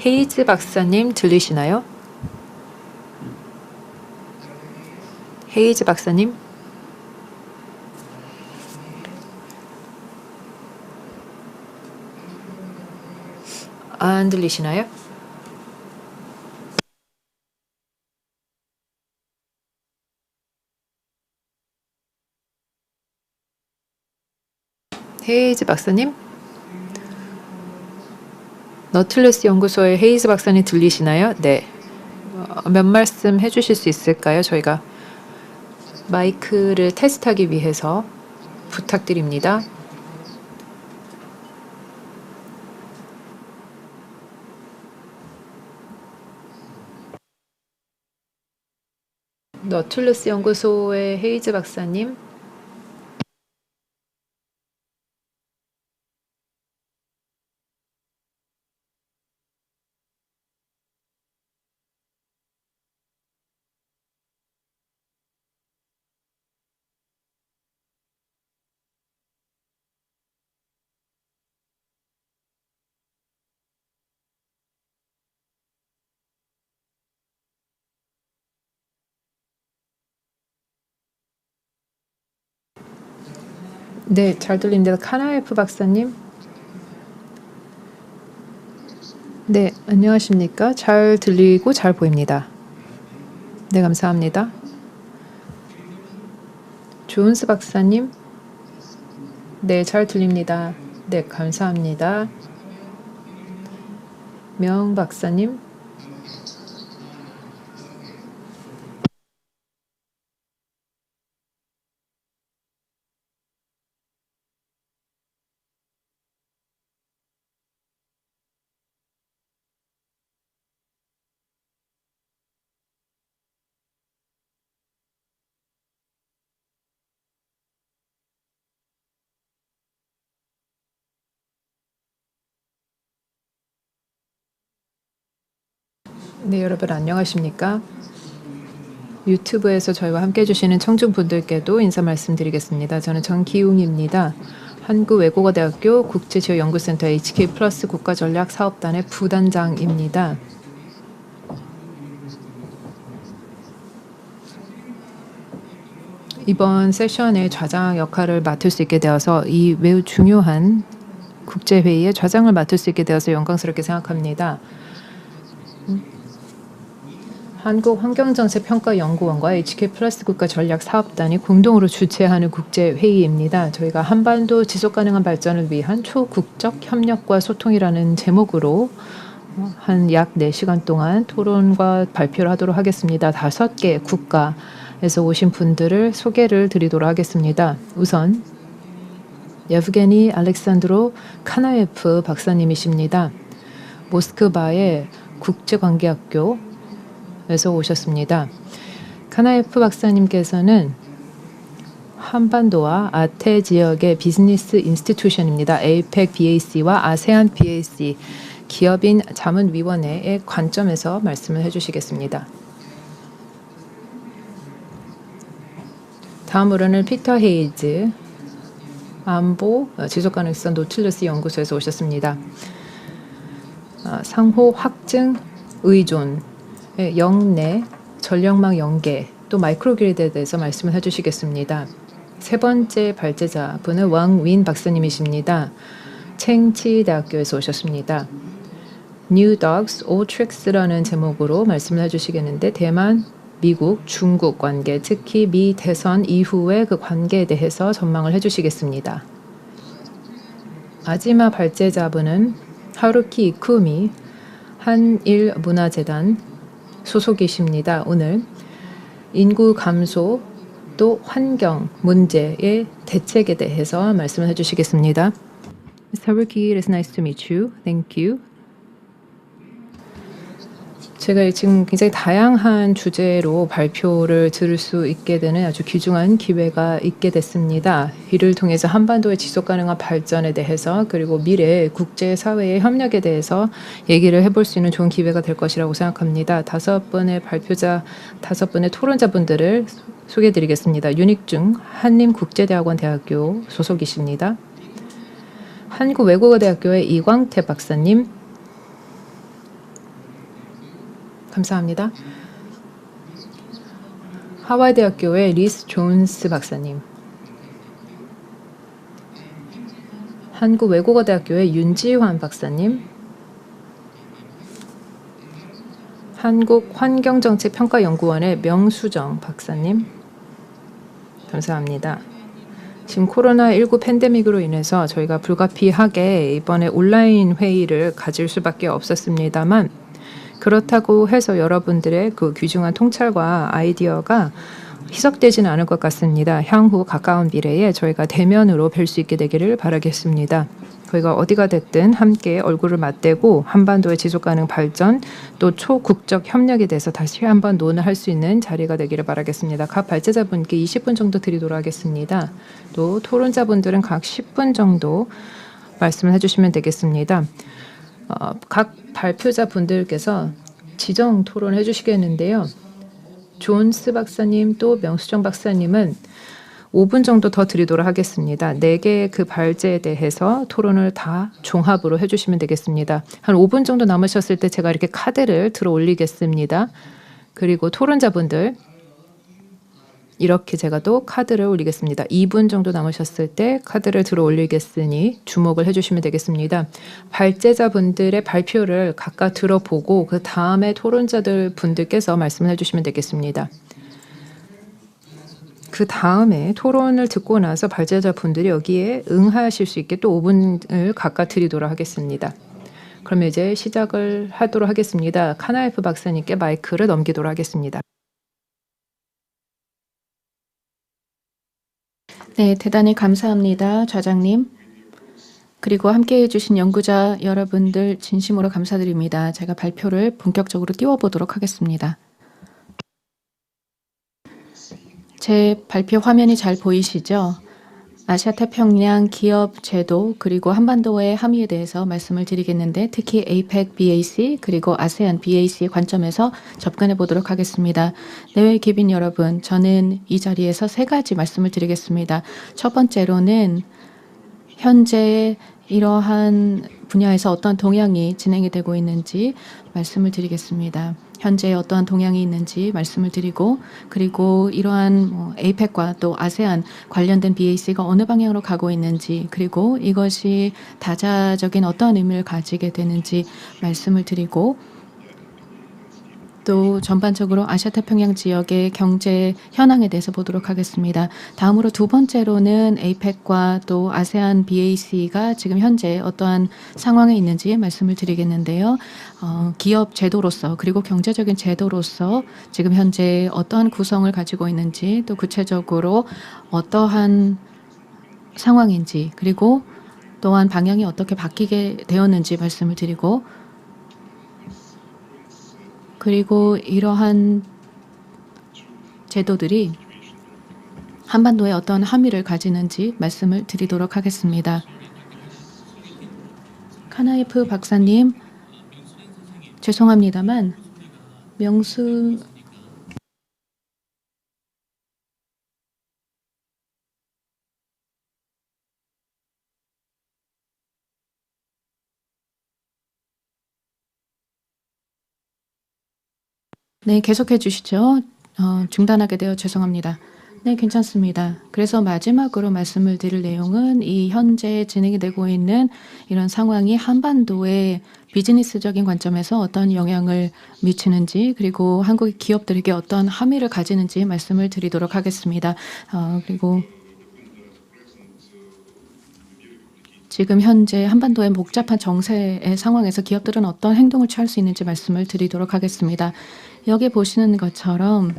헤이즈 박사님 들리시나요? 헤이즈 박사님? 안 들리시나요? 헤이즈 박사님? 너틀러스 연구소의 헤이즈 박사님 들리시나요? 네. 몇 말씀 해주실 수 있을까요? 저희가 마이크를 테스트하기 위해서 부탁드립니다. 너툴러스 연구소의 헤이즈 박사님. 네, 잘 들립니다. 카나에프 박사님. 네, 안녕하십니까? 잘 들리고 잘 보입니다. 네, 감사합니다. 존스 박사님. 네, 잘 들립니다. 네, 감사합니다. 명 박사님. 네, 여러분 안녕하십니까? 유튜브에서 저희와 함께 해주시는 청중분들께도 인사 말씀드리겠습니다. 저는 정기웅입니다. 한국외국어대학교 국제지역연구센터 HK+ 국가전략사업단의 부단장입니다. 이번 세션의 좌장 역할을 맡을 수 있게 되어서 이 매우 중요한 국제회의의 좌장을 맡을 수 있게 되어서 영광스럽게 생각합니다. 한국환경정책평가연구원과 HK+ 국가전략사업단이 공동으로 주최하는 국제회의입니다. 저희가 한반도 지속가능한 발전을 위한 초국적 협력과 소통이라는 제목으로 한 약 4시간 동안 토론과 발표를 하도록 하겠습니다. 5개 국가에서 오신 분들을 소개를 드리도록 하겠습니다. 우선 예브게니 알렉산드로 카나예프 박사님이십니다. 모스크바의 국제관계학교 에서 오셨습니다. 카나예프 박사님께서는 한반도와 아태 지역의 비즈니스 인스티튜션입니다. APEC BAC와 아세안 BAC 기업인 자문위원회의 관점에서 말씀을 해주시겠습니다. 다음으로는 피터 헤이즈 안보 지속가능성 노틸러스 연구소에서 오셨습니다. 상호 확증 의존 영내, 전력망 연계, 또 마이크로그리드에 대해서 말씀을 해주시겠습니다. 세 번째 발제자분은 왕윈 박사님이십니다. 챙치 대학교에서 오셨습니다. New Dogs, Old Tricks라는 제목으로 말씀을 해주시겠는데 대만, 미국, 중국 관계, 특히 미 대선 이후의 그 관계에 대해서 전망을 해주시겠습니다. 마지막 발제자분은 하루키 이쿠미 한일문화재단 소속이십니다. 오늘 인구 감소 또 환경 문제의 대책에 대해서 말씀을 해주시겠습니다. Mr. Hankuk, it is nice to meet you. Thank you. 제가 지금 굉장히 다양한 주제로 발표를 들을 수 있게 되는 아주 귀중한 기회가 있게 됐습니다. 이를 통해서 한반도의 지속가능한 발전에 대해서 그리고 미래 국제사회의 협력에 대해서 얘기를 해볼 수 있는 좋은 기회가 될 것이라고 생각합니다. 5분의 발표자, 5분의 토론자분들을 소개해드리겠습니다. 윤익중 한림국제대학원 대학교 소속이십니다. 한국외국어대학교의 이광태 박사님, 감사합니다. 하와이대학교의 리스 존스 박사님, 한국외국어대학교의 윤지환 박사님, 한국환경정책평가연구원의 명수정 박사님, 감사합니다. 지금 코로나19 팬데믹으로 인해서 저희가 불가피하게 이번에 온라인 회의를 가질 수밖에 없었습니다만, 그렇다고 해서 여러분들의 그 귀중한 통찰과 아이디어가 희석되지는 않을 것 같습니다. 향후 가까운 미래에 저희가 대면으로 뵐 수 있게 되기를 바라겠습니다. 저희가 어디가 됐든 함께 얼굴을 맞대고 한반도의 지속가능 발전 또 초국적 협력에 대해서 다시 한번 논의할 수 있는 자리가 되기를 바라겠습니다. 각 발제자분께 20분 정도 드리도록 하겠습니다. 또 토론자분들은 각 10분 정도 말씀을 해주시면 되겠습니다. 각 발표자분들께서 지정 토론을 해주시겠는데요. 존스 박사님 또 명수정 박사님은 5분 정도 더 드리도록 하겠습니다. 4개의 그 발제에 대해서 토론을 다 종합으로 해주시면 되겠습니다. 한 5분 정도 남으셨을 때 제가 이렇게 카드를 들어 올리겠습니다. 그리고 토론자분들 이렇게 제가 또 카드를 올리겠습니다. 2분 정도 남으셨을 때 카드를 들어 올리겠으니 주목을 해주시면 되겠습니다. 발제자분들의 발표를 각각 들어보고 그 다음에 토론자들 분들께서 말씀을 해주시면 되겠습니다. 그 다음에 토론을 듣고 나서 발제자분들이 여기에 응하실 수 있게 또 5분을 각각 드리도록 하겠습니다. 그러면 이제 시작을 하도록 하겠습니다. 카나에프 박사님께 마이크를 넘기도록 하겠습니다. 네, 대단히 감사합니다, 좌장님. 그리고 함께해 주신 연구자 여러분들 진심으로 감사드립니다. 제가 발표를 본격적으로 띄워보도록 하겠습니다. 제 발표 화면이 잘 보이시죠? 아시아 태평양 기업 제도 그리고 한반도의 함의에 대해서 말씀을 드리겠는데 특히 APEC BAC 그리고 아세안 BAC의 관점에서 접근해 보도록 하겠습니다. 내외 기빈 여러분, 저는 이 자리에서 3가지 말씀을 드리겠습니다. 첫 번째로는 현재 이러한 분야에서 어떤 동향이 진행이 되고 있는지 말씀을 드리겠습니다. 현재 어떠한 동향이 있는지 말씀을 드리고 그리고 이러한 APEC과 또 아세안 관련된 BAC가 어느 방향으로 가고 있는지 그리고 이것이 다자적인 어떠한 의미를 가지게 되는지 말씀을 드리고 또 전반적으로 아시아 태평양 지역의 경제 현황에 대해서 보도록 하겠습니다. 다음으로 두 번째로는 APEC과 또 아세안 BAC가 지금 현재 어떠한 상황에 있는지 말씀을 드리겠는데요. 기업 제도로서 그리고 경제적인 제도로서 지금 현재 어떠한 구성을 가지고 있는지 또 구체적으로 어떠한 상황인지 그리고 또한 방향이 어떻게 바뀌게 되었는지 말씀을 드리고 그리고 이러한 제도들이 한반도에 어떤 함의를 가지는지 말씀을 드리도록 하겠습니다. 카나이프 박사님, 죄송합니다만 명수 네, 계속해 주시죠. 중단하게 되어 죄송합니다. 네, 괜찮습니다. 그래서 마지막으로 말씀을 드릴 내용은 이 현재 진행이 되고 있는 이런 상황이 한반도의 비즈니스적인 관점에서 어떤 영향을 미치는지 그리고 한국의 기업들에게 어떤 함의를 가지는지 말씀을 드리도록 하겠습니다. 그리고 지금 현재 한반도의 복잡한 정세의 상황에서 기업들은 어떤 행동을 취할 수 있는지 말씀을 드리도록 하겠습니다. 여기 보시는 것처럼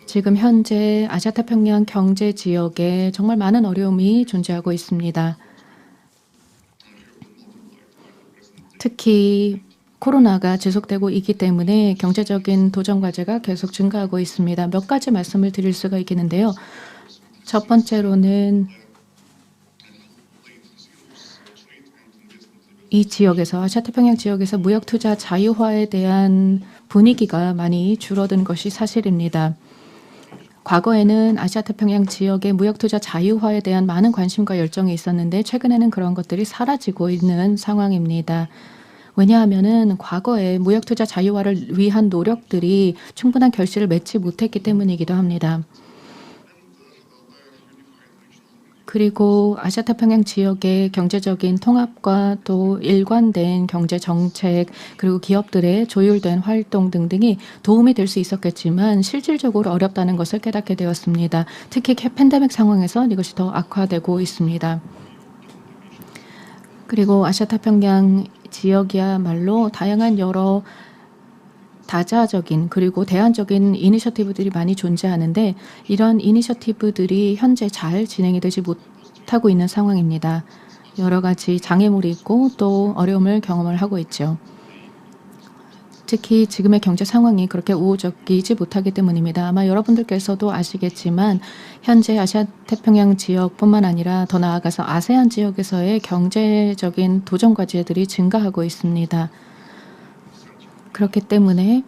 지금 현재 아시아태평양 경제 지역에 정말 많은 어려움이 존재하고 있습니다. 특히 코로나가 지속되고 있기 때문에 경제적인 도전 과제가 계속 증가하고 있습니다. 몇 가지 말씀을 드릴 수가 있겠는데요. 첫 번째로는 이 지역에서 아시아태평양 지역에서 무역투자 자유화에 대한 분위기가 많이 줄어든 것이 사실입니다. 과거에는 아시아태평양 지역의 무역투자 자유화에 대한 많은 관심과 열정이 있었는데 최근에는 그런 것들이 사라지고 있는 상황입니다. 왜냐하면 과거에 무역투자 자유화를 위한 노력들이 충분한 결실을 맺지 못했기 때문이기도 합니다. 그리고 아시아태평양 지역의 경제적인 통합과 또 일관된 경제 정책 그리고 기업들의 조율된 활동 등등이 도움이 될 수 있었겠지만 실질적으로 어렵다는 것을 깨닫게 되었습니다. 특히 팬데믹 상황에서 이것이 더 악화되고 있습니다. 그리고 아시아태평양 지역이야말로 다양한 여러 다자적인 그리고 대안적인 이니셔티브들이 많이 존재하는데 이런 이니셔티브들이 현재 잘 진행이 되지 못하고 있는 상황입니다. 여러 가지 장애물이 있고 또 어려움을 경험을 하고 있죠. 특히 지금의 경제 상황이 그렇게 우호적이지 못하기 때문입니다. 아마 여러분들께서도 아시겠지만 현재 아시아태평양 지역뿐만 아니라 더 나아가서 아세안 지역에서의 경제적인 도전 과제들이 증가하고 있습니다. 그렇기 때문에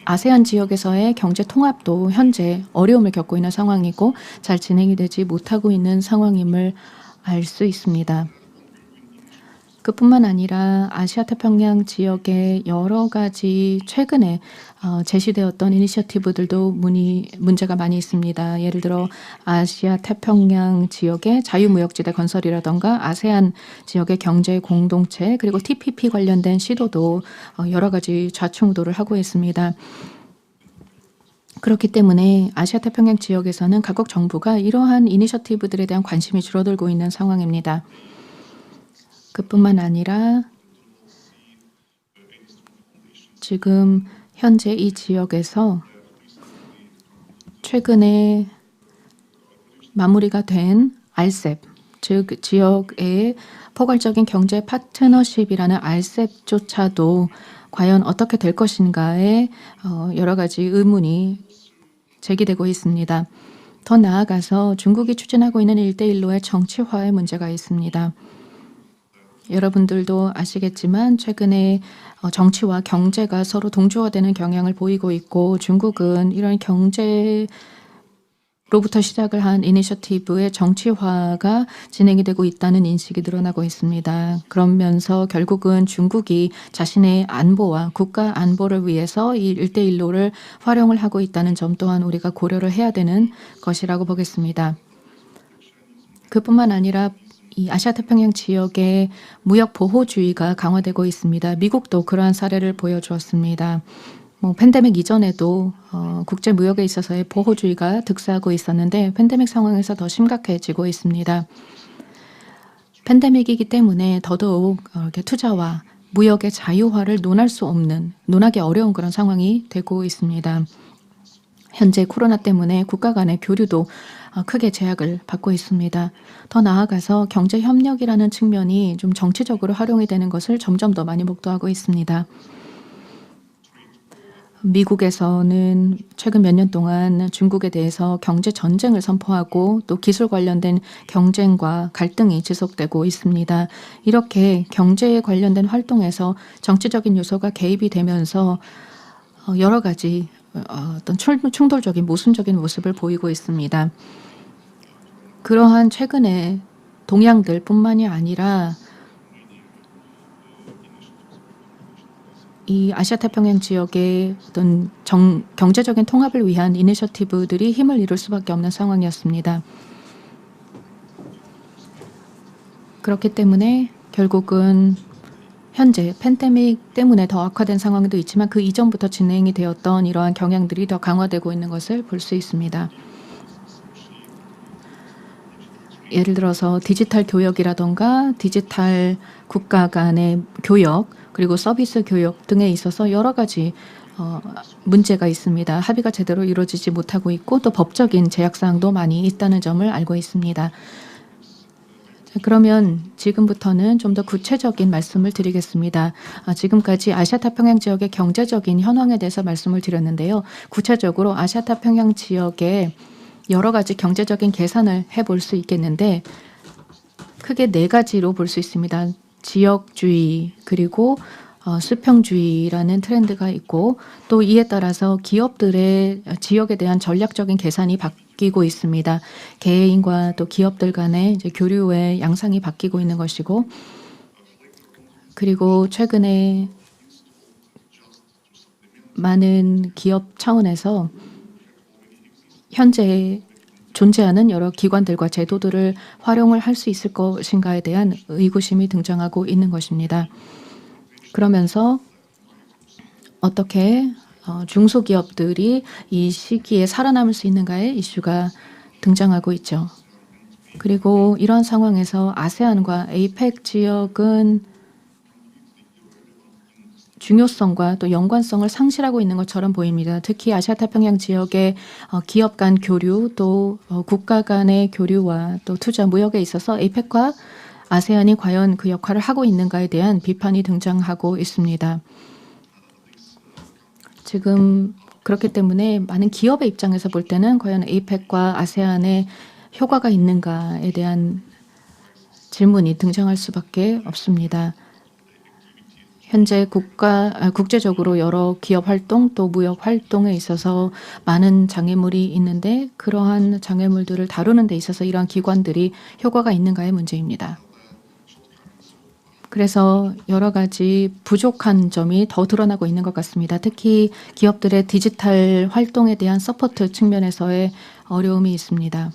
아세안 지역에서의 경제 통합도 현재 어려움을 겪고 있는 상황이고 잘 진행이 되지 못하고 있는 상황임을 알 수 있습니다. 그뿐만 아니라 아시아태평양 지역의 여러 가지 최근에 제시되었던 이니셔티브들도 문제가 많이 있습니다. 예를 들어 아시아태평양 지역의 자유무역지대 건설이라던가 아세안 지역의 경제 공동체 그리고 TPP 관련된 시도도 여러 가지 좌충우돌을 하고 있습니다. 그렇기 때문에 아시아태평양 지역에서는 각국 정부가 이러한 이니셔티브들에 대한 관심이 줄어들고 있는 상황입니다. 그뿐만 아니라 지금 현재 이 지역에서 최근에 마무리가 된 RCEP, 즉 지역의 포괄적인 경제 파트너십이라는 RCEP조차도 과연 어떻게 될 것인가에 여러 가지 의문이 제기되고 있습니다. 더 나아가서 중국이 추진하고 있는 1대1로의 정치화의 문제가 있습니다. 여러분들도 아시겠지만 최근에 정치와 경제가 서로 동조화되는 경향을 보이고 있고 중국은 이런 경제로부터 시작을 한 이니셔티브의 정치화가 진행이 되고 있다는 인식이 늘어나고 있습니다. 그러면서 결국은 중국이 자신의 안보와 국가 안보를 위해서 이 1대1로를 활용을 하고 있다는 점 또한 우리가 고려를 해야 되는 것이라고 보겠습니다. 그뿐만 아니라 이 아시아태평양 지역의 무역 보호주의가 강화되고 있습니다. 미국도 그러한 사례를 보여주었습니다. 팬데믹 이전에도 국제 무역에 있어서의 보호주의가 득세하고 있었는데 팬데믹 상황에서 더 심각해지고 있습니다. 팬데믹이기 때문에 더더욱 이렇게 투자와 무역의 자유화를 논하기 어려운 그런 상황이 되고 있습니다. 현재 코로나 때문에 국가 간의 교류도 크게 제약을 받고 있습니다. 더 나아가서 경제협력이라는 측면이 좀 정치적으로 활용이 되는 것을 점점 더 많이 목도하고 있습니다. 미국에서는 최근 몇 년 동안 중국에 대해서 경제 전쟁을 선포하고 또 기술 관련된 경쟁과 갈등이 지속되고 있습니다. 이렇게 경제에 관련된 활동에서 정치적인 요소가 개입이 되면서 여러 가지 어떤 충돌적인 모순적인 모습을 보이고 있습니다. 그러한 최근의 동향들뿐만이 아니라 이 아시아태평양 지역의 어떤 경제적인 통합을 위한 이니셔티브들이 힘을 이룰 수밖에 없는 상황이었습니다. 그렇기 때문에 결국은 현재 팬데믹 때문에 더 악화된 상황도 있지만 그 이전부터 진행이 되었던 이러한 경향들이 더 강화되고 있는 것을 볼 수 있습니다. 예를 들어서 디지털 교역이라던가 디지털 국가 간의 교역 그리고 서비스 교역 등에 있어서 여러 가지 문제가 있습니다. 합의가 제대로 이루어지지 못하고 있고 또 법적인 제약사항도 많이 있다는 점을 알고 있습니다. 그러면 지금부터는 좀 더 구체적인 말씀을 드리겠습니다. 지금까지 아시아太平洋 지역의 경제적인 현황에 대해서 말씀을 드렸는데요. 구체적으로 아시아太平洋 지역의 여러 가지 경제적인 계산을 해볼 수 있겠는데 크게 4가지로 볼 수 있습니다. 지역주의 그리고 수평주의라는 트렌드가 있고 또 이에 따라서 기업들의 지역에 대한 전략적인 계산이 바뀌고 있습니다. 개인과 또 기업들 간의 이제 교류의 양상이 바뀌고 있는 것이고 그리고 최근에 많은 기업 차원에서 현재 존재하는 여러 기관들과 제도들을 활용을 할 수 있을 것인가에 대한 의구심이 등장하고 있는 것입니다. 그러면서 어떻게 중소기업들이 이 시기에 살아남을 수 있는가의 이슈가 등장하고 있죠. 그리고 이런 상황에서 아세안과 에이펙 지역은 중요성과 또 연관성을 상실하고 있는 것처럼 보입니다. 특히 아시아太平洋 지역의 기업 간 교류 또 국가 간의 교류와 또 투자 무역에 있어서 에이펙과 아세안이 과연 그 역할을 하고 있는가에 대한 비판이 등장하고 있습니다. 지금 그렇기 때문에 많은 기업의 입장에서 볼 때는 과연 에이펙과 아세안의 효과가 있는가에 대한 질문이 등장할 수밖에 없습니다. 현재 국제적으로 여러 기업 활동 또 무역 활동에 있어서 많은 장애물이 있는데 그러한 장애물들을 다루는 데 있어서 이러한 기관들이 효과가 있는가의 문제입니다. 그래서 여러 가지 부족한 점이 더 드러나고 있는 것 같습니다. 특히 기업들의 디지털 활동에 대한 서포트 측면에서의 어려움이 있습니다.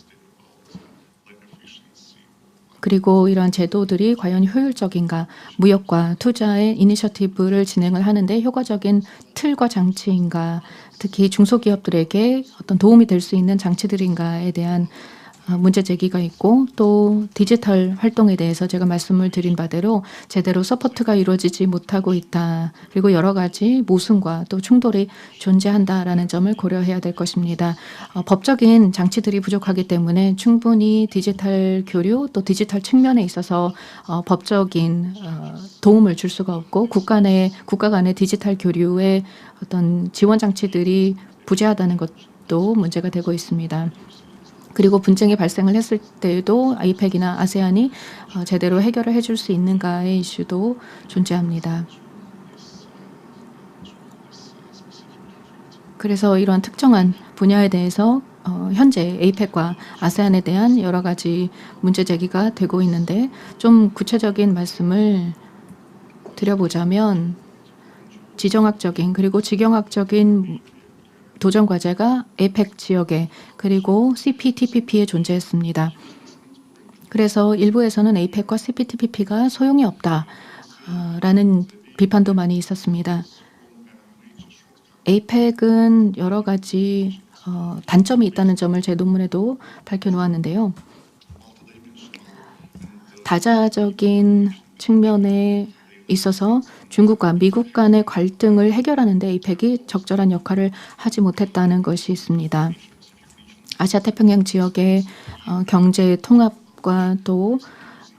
그리고 이러한 제도들이 과연 효율적인가, 무역과 투자의 이니셔티브를 진행을 하는데 효과적인 틀과 장치인가, 특히 중소기업들에게 어떤 도움이 될 수 있는 장치들인가에 대한 문제 제기가 있고 또 디지털 활동에 대해서 제가 말씀을 드린 바대로 제대로 서포트가 이루어지지 못하고 있다. 그리고 여러 가지 모순과 또 충돌이 존재한다라는 점을 고려해야 될 것입니다. 법적인 장치들이 부족하기 때문에 충분히 디지털 교류 또 디지털 측면에 있어서 법적인 도움을 줄 수가 없고 국가 간의 디지털 교류의 어떤 지원 장치들이 부재하다는 것도 문제가 되고 있습니다. 그리고 분쟁이 발생을 했을 때에도 아이펙이나 아세안이 제대로 해결을 해줄 수 있는가의 이슈도 존재합니다. 그래서 이런 특정한 분야에 대해서 현재 에이펙과 아세안에 대한 여러 가지 문제 제기가 되고 있는데 좀 구체적인 말씀을 드려보자면 지정학적인 그리고 지경학적인 도전 과제가 에이펙 지역에 그리고 CPTPP에 존재했습니다. 그래서 일부에서는 에이펙과 CPTPP가 소용이 없다라는 비판도 많이 있었습니다. 에이펙은 여러 가지 단점이 있다는 점을 제 논문에도 밝혀놓았는데요. 다자적인 측면에 있어서 중국과 미국 간의 갈등을 해결하는 데 에이펙이 적절한 역할을 하지 못했다는 것이 있습니다. 아시아太平洋 지역의 경제 통합과 또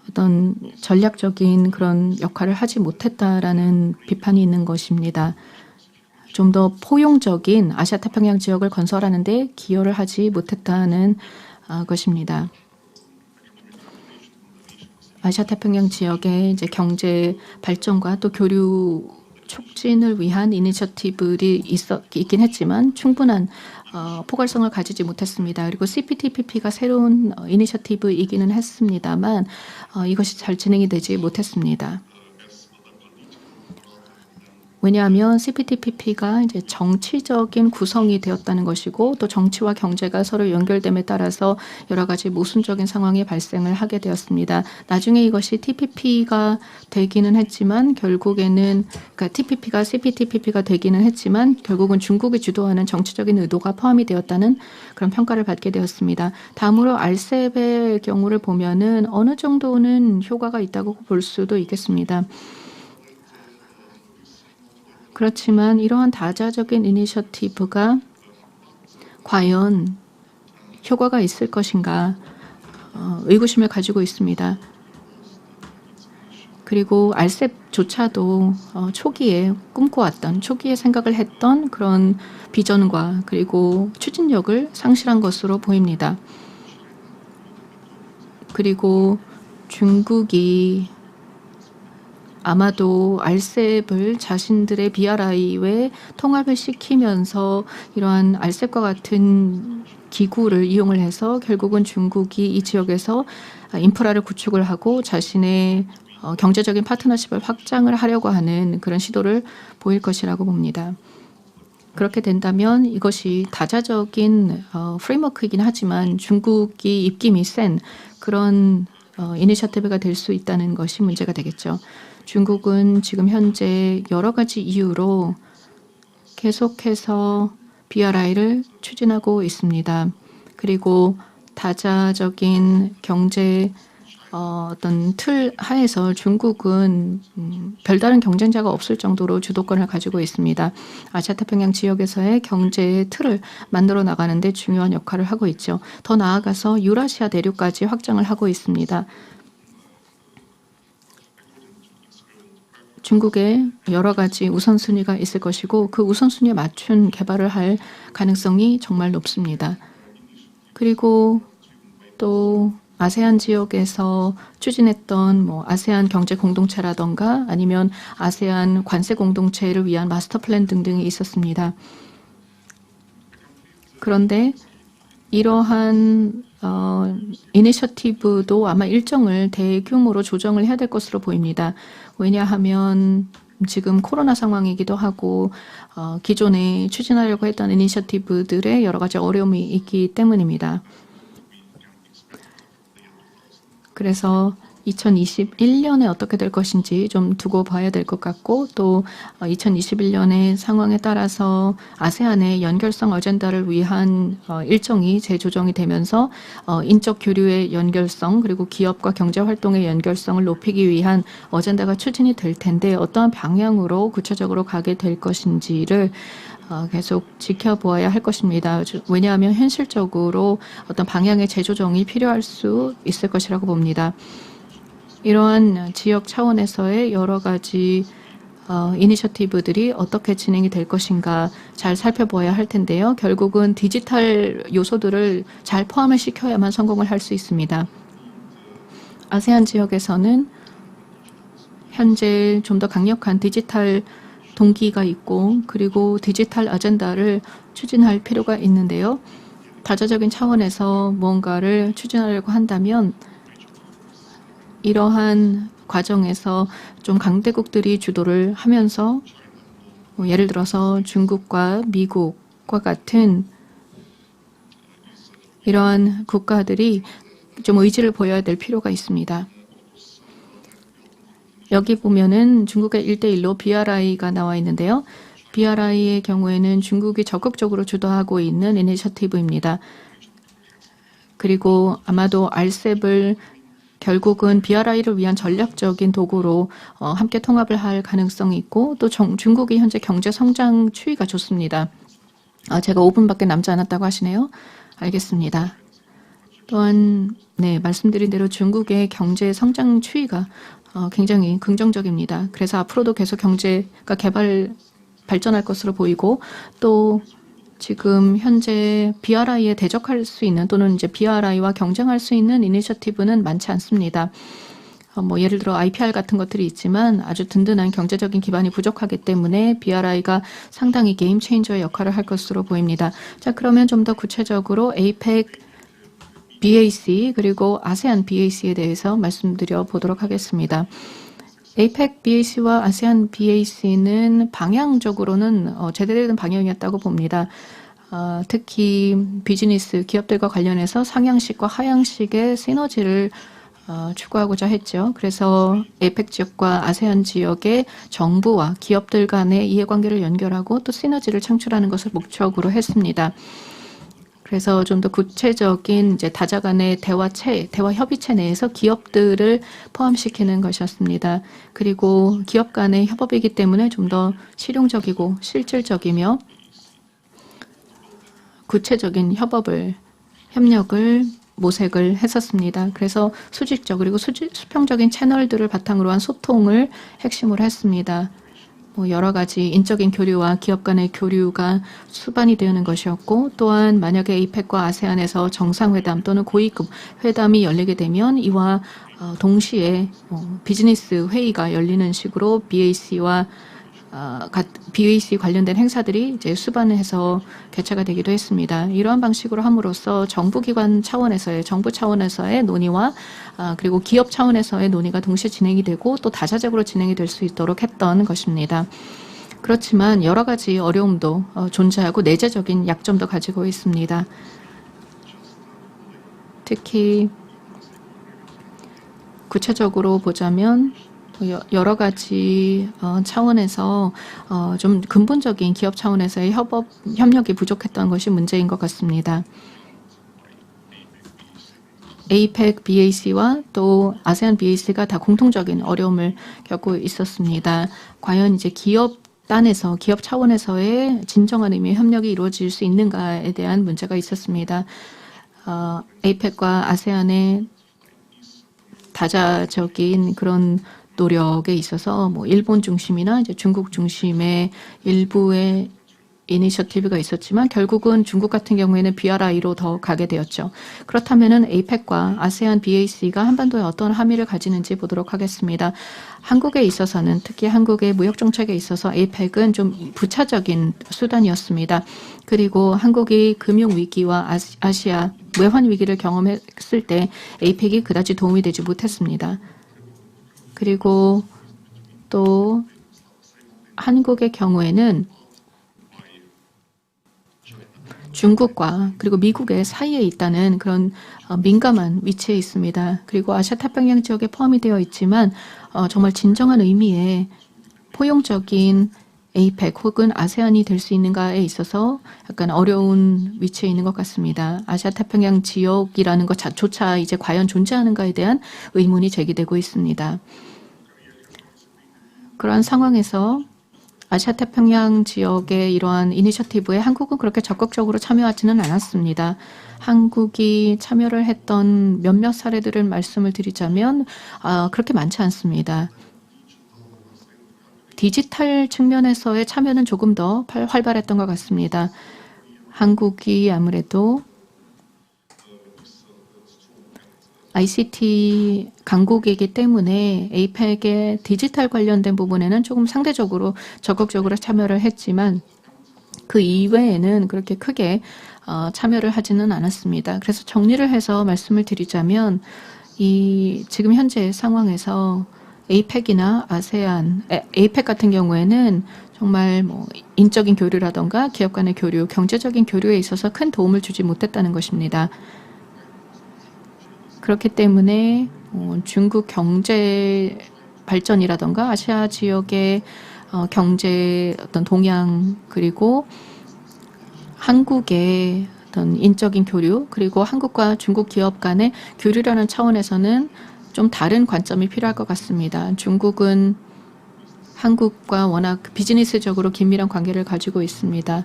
어떤 전략적인 그런 역할을 하지 못했다라는 비판이 있는 것입니다. 좀 더 포용적인 아시아太平洋 지역을 건설하는 데 기여를 하지 못했다는 것입니다. 아시아太平洋 지역의 이제 경제 발전과 또 교류 촉진을 위한 이니셔티브들이 있긴 했지만 충분한 포괄성을 가지지 못했습니다. 그리고 CPTPP가 새로운 이니셔티브이기는 했습니다만 이것이 잘 진행이 되지 못했습니다. 왜냐하면 CPTPP가 이제 정치적인 구성이 되었다는 것이고 또 정치와 경제가 서로 연결됨에 따라서 여러 가지 모순적인 상황이 발생을 하게 되었습니다. 나중에 이것이 TPP가 되기는 했지만 결국에는 그러니까 TPP가 CPTPP가 되기는 했지만 결국은 중국이 주도하는 정치적인 의도가 포함이 되었다는 그런 평가를 받게 되었습니다. 다음으로 RCEP의 경우를 보면은 어느 정도는 효과가 있다고 볼 수도 있겠습니다. 그렇지만 이러한 다자적인 이니셔티브가 과연 효과가 있을 것인가 의구심을 가지고 있습니다. 그리고 RCEP조차도 초기에 꿈꿔왔던, 초기에 생각을 했던 그런 비전과 그리고 추진력을 상실한 것으로 보입니다. 그리고 중국이 아마도 RCEP을 자신들의 BRI에 통합을 시키면서 이러한 RCEP과 같은 기구를 이용을 해서 결국은 중국이 이 지역에서 인프라를 구축을 하고 자신의 경제적인 파트너십을 확장을 하려고 하는 그런 시도를 보일 것이라고 봅니다. 그렇게 된다면 이것이 다자적인 프레임워크이긴 하지만 중국이 입김이 센 그런 이니셔티브가 될 수 있다는 것이 문제가 되겠죠. 중국은 지금 현재 여러 가지 이유로 계속해서 BRI를 추진하고 있습니다. 그리고 다자적인 경제 어떤 틀 하에서 중국은 별다른 경쟁자가 없을 정도로 주도권을 가지고 있습니다. 아시아태평양 지역에서의 경제의 틀을 만들어 나가는 데 중요한 역할을 하고 있죠. 더 나아가서 유라시아 대륙까지 확장을 하고 있습니다. 중국에 여러 가지 우선순위가 있을 것이고 그 우선순위에 맞춘 개발을 할 가능성이 정말 높습니다. 그리고 또 아세안 지역에서 추진했던 아세안 경제 공동체라던가 아니면 아세안 관세 공동체를 위한 마스터 플랜 등등이 있었습니다. 그런데 이러한 이니셔티브도 아마 일정을 대규모로 조정을 해야 될 것으로 보입니다. 왜냐하면 지금 코로나 상황이기도 하고 기존에 추진하려고 했던 이니셔티브들의 여러 가지 어려움이 있기 때문입니다. 그래서 2021년에 어떻게 될 것인지 좀 두고 봐야 될 것 같고 또 2021년의 상황에 따라서 아세안의 연결성 어젠다를 위한 일정이 재조정이 되면서 인적 교류의 연결성 그리고 기업과 경제활동의 연결성을 높이기 위한 어젠다가 추진이 될 텐데 어떠한 방향으로 구체적으로 가게 될 것인지를 계속 지켜보아야 할 것입니다. 왜냐하면 현실적으로 어떤 방향의 재조정이 필요할 수 있을 것이라고 봅니다. 이러한 지역 차원에서의 여러 가지 이니셔티브들이 어떻게 진행이 될 것인가 잘 살펴보아야 할 텐데요. 결국은 디지털 요소들을 잘 포함을 시켜야만 성공을 할 수 있습니다. 아세안 지역에서는 현재 좀 더 강력한 디지털 동기가 있고 그리고 디지털 아젠다를 추진할 필요가 있는데요. 다자적인 차원에서 뭔가를 추진하려고 한다면 이러한 과정에서 좀 강대국들이 주도를 하면서 예를 들어서 중국과 미국과 같은 이러한 국가들이 좀 의지를 보여야 될 필요가 있습니다. 여기 보면은 중국의 1대1로 BRI가 나와 있는데요. BRI의 경우에는 중국이 적극적으로 주도하고 있는 이니셔티브입니다. 그리고 아마도 RCEP을 결국은 BRI를 위한 전략적인 도구로 함께 통합을 할 가능성이 있고 또 중국이 현재 경제 성장 추이가 좋습니다. 제가 5분밖에 남지 않았다고 하시네요. 알겠습니다. 또한 말씀드린 대로 중국의 경제 성장 추이가 굉장히 긍정적입니다. 그래서 앞으로도 계속 경제가 발전할 것으로 보이고 또 지금 현재 BRI에 대적할 수 있는 또는 이제 BRI와 경쟁할 수 있는 이니셔티브는 많지 않습니다. 예를 들어 IPR 같은 것들이 있지만 아주 든든한 경제적인 기반이 부족하기 때문에 BRI가 상당히 게임 체인저의 역할을 할 것으로 보입니다. 자, 그러면 좀 더 구체적으로 APEC, BAC 그리고 아세안 BAC에 대해서 말씀드려 보도록 하겠습니다. APEC BAC와 아세안 BAC는 방향적으로는 제대로 된 방향이었다고 봅니다. 특히 비즈니스 기업들과 관련해서 상향식과 하향식의 시너지를 추구하고자 했죠. 그래서 APEC 지역과 아세안 지역의 정부와 기업들 간의 이해관계를 연결하고 또 시너지를 창출하는 것을 목적으로 했습니다. 그래서 좀 더 구체적인 이제 다자 간의 대화 협의체 내에서 기업들을 포함시키는 것이었습니다. 그리고 기업 간의 협업이기 때문에 좀 더 실용적이고 실질적이며 구체적인 협력을 모색을 했었습니다. 그래서 수직적 그리고 수평적인 채널들을 바탕으로 한 소통을 핵심으로 했습니다. 여러 가지 인적인 교류와 기업 간의 교류가 수반이 되는 것이었고, 또한 만약에 에이펙과 아세안에서 정상회담 또는 고위급 회담이 열리게 되면 이와 동시에 비즈니스 회의가 열리는 식으로 BAC 관련된 행사들이 이제 수반을 해서 개최가 되기도 했습니다. 이러한 방식으로 함으로써 정부 차원에서의 논의와 그리고 기업 차원에서의 논의가 동시에 진행이 되고 또 다자적으로 진행이 될 수 있도록 했던 것입니다. 그렇지만 여러 가지 어려움도 존재하고 내재적인 약점도 가지고 있습니다. 특히 구체적으로 보자면 여러 가지 차원에서 좀 근본적인 기업 차원에서의 협력이 부족했던 것이 문제인 것 같습니다. 에이펙 BAC와 또 아세안 BAC가 다 공통적인 어려움을 겪고 있었습니다. 과연 이제 기업 차원에서의 진정한 의미의 협력이 이루어질 수 있는가에 대한 문제가 있었습니다. 에이펙과 아세안의 다자적인 그런 노력에 있어서 일본 중심이나 이제 중국 중심의 일부의 이니셔티브가 있었지만 결국은 중국 같은 경우에는 BRI로 더 가게 되었죠. 그렇다면은 에이펙과 아세안 BAC가 한반도에 어떤 함의를 가지는지 보도록 하겠습니다. 한국에 있어서는 특히 한국의 무역 정책에 있어서 에이펙은 좀 부차적인 수단이었습니다. 그리고 한국이 금융 위기와 아시아 외환 위기를 경험했을 때 에이펙이 그다지 도움이 되지 못했습니다. 그리고 또 한국의 경우에는 중국과 그리고 미국의 사이에 있다는 그런 민감한 위치에 있습니다. 그리고 아시아 태평양 지역에 포함이 되어 있지만 정말 진정한 의미의 포용적인 에이펙 혹은 아세안이 될 수 있는가에 있어서 약간 어려운 위치에 있는 것 같습니다. 아시아 태평양 지역이라는 것조차 이제 과연 존재하는가에 대한 의문이 제기되고 있습니다. 그러한 상황에서 아시아 태평양 지역의 이러한 이니셔티브에 한국은 그렇게 적극적으로 참여하지는 않았습니다. 한국이 참여를 했던 몇몇 사례들을 말씀을 드리자면 그렇게 많지 않습니다. 디지털 측면에서의 참여는 조금 더 활발했던 것 같습니다. 한국이 아무래도 ICT 강국이기 때문에 에이펙의 디지털 관련된 부분에는 조금 상대적으로 적극적으로 참여를 했지만 그 이외에는 그렇게 크게 참여를 하지는 않았습니다. 그래서 정리를 해서 말씀을 드리자면 지금 현재 상황에서 에이펙이나 아세안, 에이펙 같은 경우에는 정말 인적인 교류라던가 기업 간의 교류, 경제적인 교류에 있어서 큰 도움을 주지 못했다는 것입니다. 그렇기 때문에 중국 경제 발전이라던가 아시아 지역의 경제 어떤 동향 그리고 한국의 어떤 인적인 교류 그리고 한국과 중국 기업 간의 교류라는 차원에서는 좀 다른 관점이 필요할 것 같습니다. 중국은 한국과 워낙 비즈니스적으로 긴밀한 관계를 가지고 있습니다.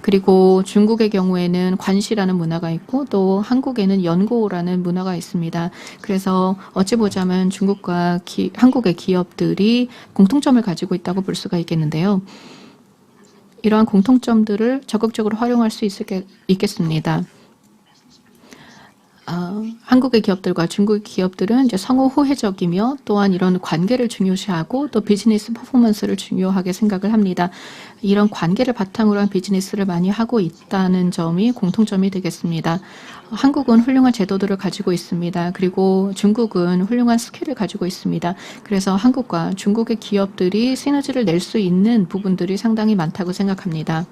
그리고 중국의 경우에는 관시라는 문화가 있고 또 한국에는 연고라는 문화가 있습니다. 그래서 어찌 보자면 중국과 한국의 기업들이 공통점을 가지고 있다고 볼 수가 있겠는데요. 이러한 공통점들을 적극적으로 활용할 수 있겠습니다. 한국의 기업들과 중국의 기업들은 이제 상호 호혜적이며 또한 이런 관계를 중요시하고 또 비즈니스 퍼포먼스를 중요하게 생각을 합니다. 이런 관계를 바탕으로 한 비즈니스를 많이 하고 있다는 점이 공통점이 되겠습니다. 한국은 훌륭한 제도들을 가지고 있습니다. 그리고 중국은 훌륭한 스킬을 가지고 있습니다. 그래서 한국과 중국의 기업들이 시너지를 낼 수 있는 부분들이 상당히 많다고 생각합니다.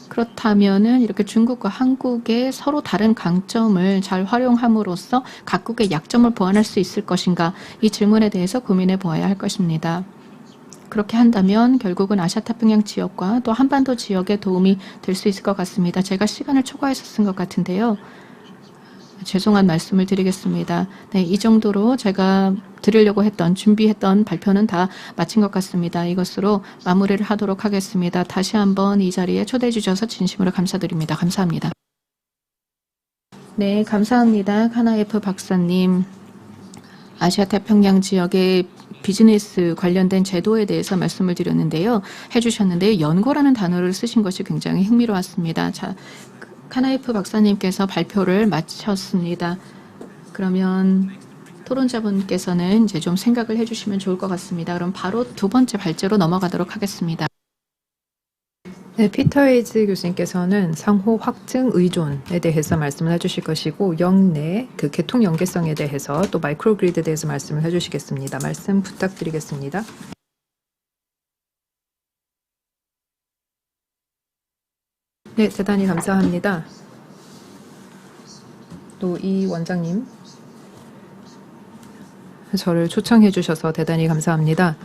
그렇다면은 이렇게 중국과 한국의 서로 다른 강점을 잘 활용함으로써 각국의 약점을 보완할 수 있을 것인가? 이 질문에 대해서 고민해 보아야 할 것입니다. 그렇게 한다면 결국은 아시아태평양 지역과 또 한반도 지역에 도움이 될 수 있을 것 같습니다. 제가 시간을 초과해서 쓴 것 같은데요. 죄송한 말씀을 드리겠습니다. 네, 이 정도로 제가 드리려고 준비했던 발표는 다 마친 것 같습니다. 이것으로 마무리를 하도록 하겠습니다. 다시 한번 이 자리에 초대해 주셔서 진심으로 감사드립니다. 감사합니다. 네, 감사합니다. 카나에프 박사님. 아시아태평양 지역의 비즈니스 관련된 제도에 대해서 말씀을 드렸는데요. 해주셨는데요. 연고라는 단어를 쓰신 것이 굉장히 흥미로웠습니다. 자, 카나이프 박사님께서 발표를 마쳤습니다. 그러면 토론자분께서는 이제 좀 생각을 해주시면 좋을 것 같습니다. 그럼 바로 두 번째 발제로 넘어가도록 하겠습니다. 네, 피터 헤이즈 교수님께서는 상호 확증 의존에 대해서 말씀을 해주실 것이고 영내 그 계통 연계성에 대해서 또 마이크로그리드에 대해서 말씀을 해주시겠습니다. 말씀 부탁드리겠습니다. 네, 대단히 감사합니다. 또 이 원장님 저를 초청해 주셔서 대단히 감사합니다.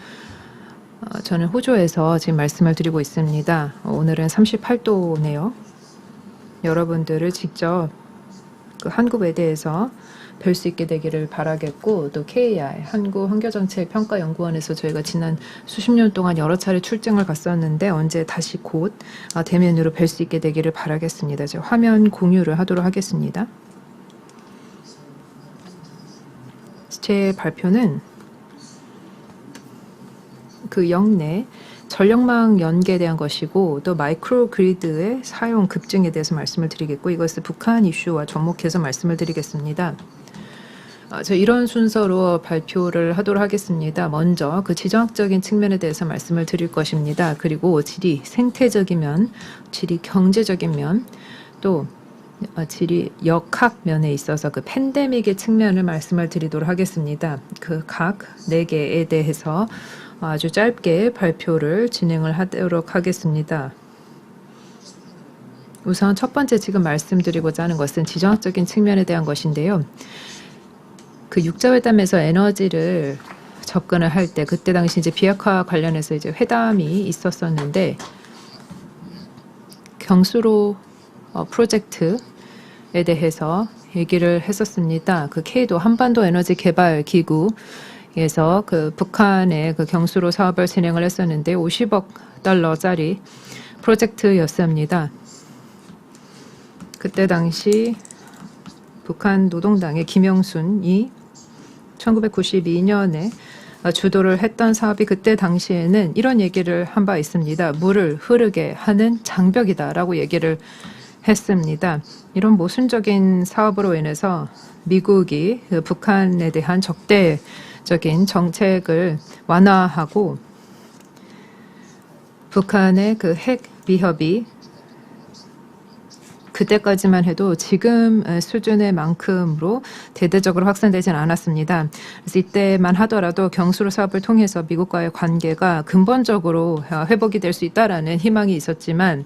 저는 호주에서 지금 말씀을 드리고 있습니다. 오늘은 38도네요. 여러분들을 직접 그 한국외대에서 뵐 수 있게 되기를 바라겠고 또 KEI 한국환경정책평가연구원에서 저희가 지난 수십 년 동안 여러 차례 출장을 갔었는데 언제 다시 곧 대면으로 뵐 수 있게 되기를 바라겠습니다. 제가 화면 공유를 하도록 하겠습니다. 제 발표는 그 영내 전력망 연계에 대한 것이고 또 마이크로 그리드의 사용 급증에 대해서 말씀을 드리겠고 이것을 북한 이슈와 접목해서 말씀을 드리겠습니다. 저 이런 순서로 발표를 하도록 하겠습니다. 먼저 그 지정학적인 측면에 대해서 말씀을 드릴 것입니다. 그리고 질이 생태적인 면, 질이 경제적인 면, 또 질이 역학 면에 있어서 그 팬데믹의 측면을 말씀을 드리도록 하겠습니다. 그 각 4개에 대해서 아주 짧게 발표를 진행을 하도록 하겠습니다. 우선 첫 번째 지금 말씀드리고자 하는 것은 지정학적인 측면에 대한 것인데요. 그 육자회담에서 에너지를 접근을 할 때 그때 당시 이제 비핵화 관련해서 이제 회담이 있었었는데 경수로 프로젝트에 대해서 얘기를 했었습니다. 그 K도 한반도 에너지 개발 기구에서 그 북한의 그 경수로 사업을 진행을 했었는데 50억 달러짜리 프로젝트였습니다. 그때 당시 북한 노동당의 김영순이 1992년에 주도를 했던 사업이 그때 당시에는 이런 얘기를 한 바 있습니다. 물을 흐르게 하는 장벽이다라고 얘기를 했습니다. 이런 모순적인 사업으로 인해서 미국이 그 북한에 대한 적대적인 정책을 완화하고 북한의 그 핵 위협이 그때까지만 해도 지금 수준의 만큼으로 대대적으로 확산되지는 않았습니다. 그래서 이때만 하더라도 경수로 사업을 통해서 미국과의 관계가 근본적으로 회복이 될 수 있다라는 희망이 있었지만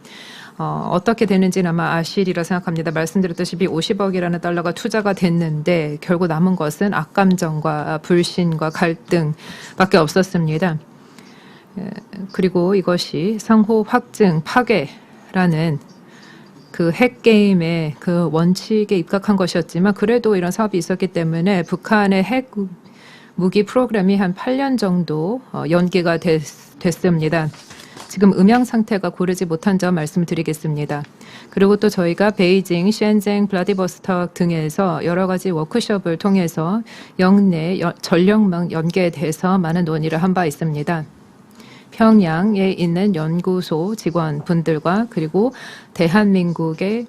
어떻게 되는지는 아마 아시리라 생각합니다. 말씀드렸다시피 50억이라는 달러가 투자가 됐는데 결국 남은 것은 악감정과 불신과 갈등밖에 없었습니다. 그리고 이것이 상호 확증 파괴라는 그 핵게임의 그 원칙에 입각한 것이었지만 그래도 이런 사업이 있었기 때문에 북한의 핵 무기 프로그램이 한 8년 정도 연기가 됐습니다. 지금 음향 상태가 고르지 못한 점 말씀드리겠습니다. 그리고 또 저희가 베이징, 셴쟁, 블라디보스톡 등에서 여러 가지 워크숍을 통해서 영내 전력망 연계에 대해서 많은 논의를 한 바 있습니다. 평양에 있는 연구소 직원분들과 그리고 대한민국의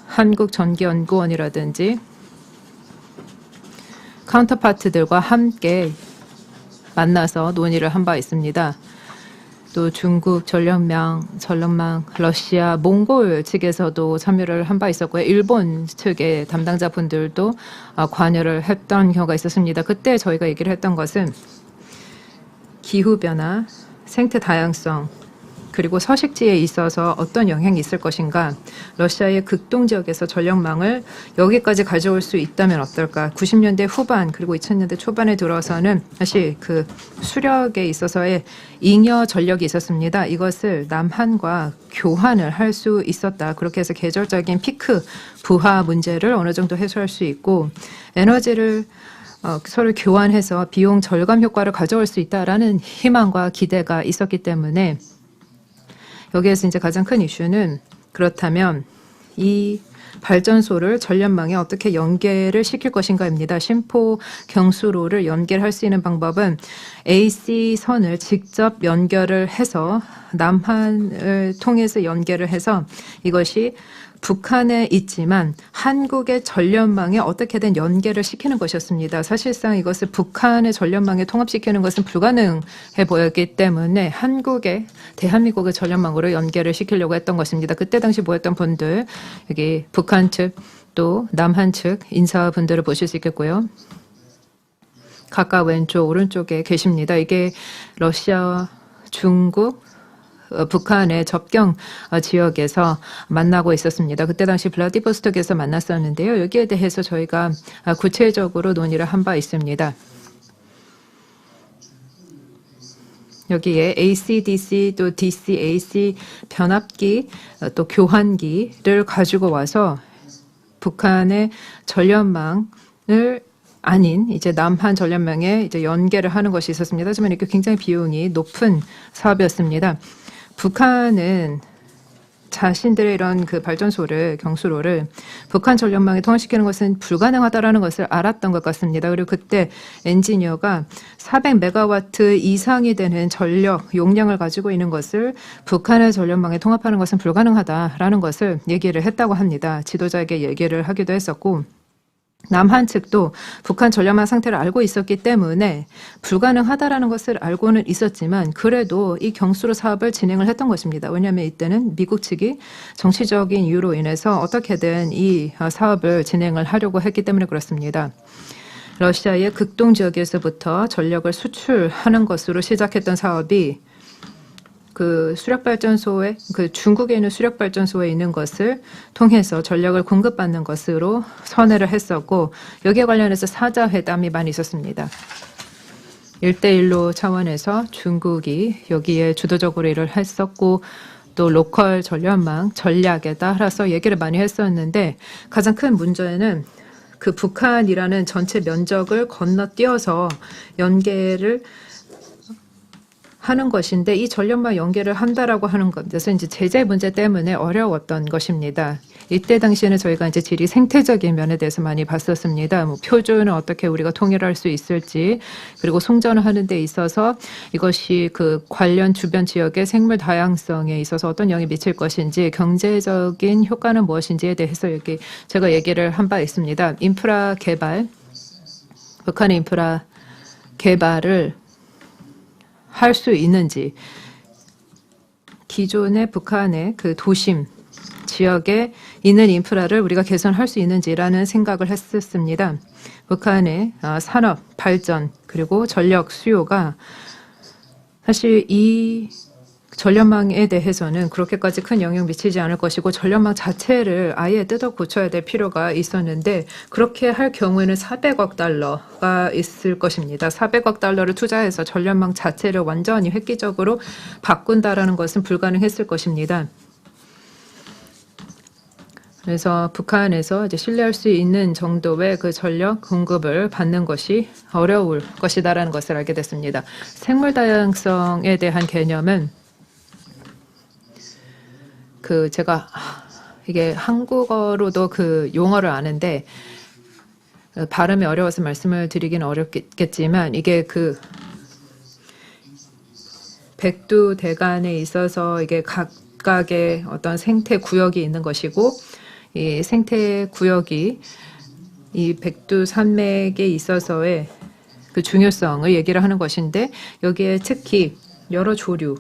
한국전기연구원이라든지 카운터파트들과 함께 만나서 논의를 한 바 있습니다. 또 중국 전력망, 러시아, 몽골 측에서도 참여를 한 바 있었고요. 일본 측의 담당자분들도 관여를 했던 경우가 있었습니다. 그때 저희가 얘기를 했던 것은 기후변화, 생태 다양성, 그리고 서식지에 있어서 어떤 영향이 있을 것인가, 러시아의 극동 지역에서 전력망을 여기까지 가져올 수 있다면 어떨까. 90년대 후반 그리고 2000년대 초반에 들어서는 사실 그 수력에 있어서의 잉여 전력이 있었습니다. 이것을 남한과 교환을 할 수 있었다. 그렇게 해서 계절적인 피크 부하 문제를 어느 정도 해소할 수 있고, 에너지를 서로 교환해서 비용 절감 효과를 가져올 수 있다라는 희망과 기대가 있었기 때문에, 여기에서 이제 가장 큰 이슈는, 그렇다면 이 발전소를 전력망에 어떻게 연계를 시킬 것인가입니다. 심포 경수로를 연결할 수 있는 방법은 AC 선을 직접 연결을 해서 남한을 통해서 연결을 해서 이것이 북한에 있지만 한국의 전력망에 어떻게든 연계를 시키는 것이었습니다. 사실상 이것을 북한의 전력망에 통합시키는 것은 불가능해 보였기 때문에 대한민국의 전력망으로 연계를 시키려고 했던 것입니다. 그때 당시 모였던 분들, 여기 북한 측 또 남한 측 인사분들을 보실 수 있겠고요. 각각 왼쪽 오른쪽에 계십니다. 이게 러시아, 중국, 북한의 접경 지역에서 만나고 있었습니다. 그때 당시 블라디보스톡에서 만났었는데요. 여기에 대해서 저희가 구체적으로 논의를 한 바 있습니다. 여기에 AC/DC 또 DC/AC 변압기 또 교환기를 가지고 와서 북한의 전력망을 아닌 이제 남한 전력망에 이제 연계를 하는 것이 있었습니다. 하지만 이게 굉장히 비용이 높은 사업이었습니다. 북한은 자신들의 이런 그 발전소를, 경수로를 북한 전력망에 통합시키는 것은 불가능하다라는 것을 알았던 것 같습니다. 그리고 그때 엔지니어가 400메가와트 이상이 되는 전력 용량을 가지고 있는 것을 북한의 전력망에 통합하는 것은 불가능하다라는 것을 얘기를 했다고 합니다. 지도자에게 얘기를 하기도 했었고, 남한 측도 북한 전력망 상태를 알고 있었기 때문에 불가능하다라는 것을 알고는 있었지만 그래도 이 경수로 사업을 진행을 했던 것입니다. 왜냐하면 이때는 미국 측이 정치적인 이유로 인해서 어떻게든 이 사업을 진행을 하려고 했기 때문에 그렇습니다. 러시아의 극동 지역에서부터 전력을 수출하는 것으로 시작했던 사업이 그 수력발전소에, 그 중국에 있는 수력발전소에 있는 것을 통해서 전력을 공급받는 것으로 선회를 했었고, 여기에 관련해서 사자회담이 많이 있었습니다. 1대1로 차원에서 중국이 여기에 주도적으로 일을 했었고, 또 로컬 전력망 전략에 따라서 얘기를 많이 했었는데, 가장 큰 문제는 그 북한이라는 전체 면적을 건너뛰어서 연계를 하는 것인데, 이 전력망 연계를 한다라고 하는 것에서 이제 제재 문제 때문에 어려웠던 것입니다. 이때 당시에는 저희가 이제 지리 생태적인 면에 대해서 많이 봤었습니다. 뭐 표준을 어떻게 우리가 통일할 수 있을지, 그리고 송전을 하는 데 있어서 이것이 그 관련 주변 지역의 생물 다양성에 있어서 어떤 영향을 미칠 것인지, 경제적인 효과는 무엇인지에 대해서 여기 제가 얘기를 한 바 있습니다. 인프라 개발, 북한의 인프라 개발을 할 수 있는지, 기존의 북한의 그 도심 지역에 있는 인프라를 우리가 개선할 수 있는지라는 생각을 했었습니다. 북한의 산업 발전 그리고 전력 수요가 사실 이 전력망에 대해서는 그렇게까지 큰 영향 미치지 않을 것이고, 전력망 자체를 아예 뜯어 고쳐야 될 필요가 있었는데, 그렇게 할 경우에는 400억 달러가 있을 것입니다. 400억 달러를 투자해서 전력망 자체를 완전히 획기적으로 바꾼다라는 것은 불가능했을 것입니다. 그래서 북한에서 이제 신뢰할 수 있는 정도의 그 전력 공급을 받는 것이 어려울 것이다라는 것을 알게 됐습니다. 생물 다양성에 대한 개념은 제가 이게 한국어로도 그 용어를 아는데 발음이 어려워서 말씀을 드리기는 어렵겠지만, 이게 그 백두대간에 있어서 이게 각각의 어떤 생태 구역이 있는 것이고, 이 생태 구역이 이 백두산맥에 있어서의 그 중요성을 얘기를 하는 것인데, 여기에 특히 여러 조류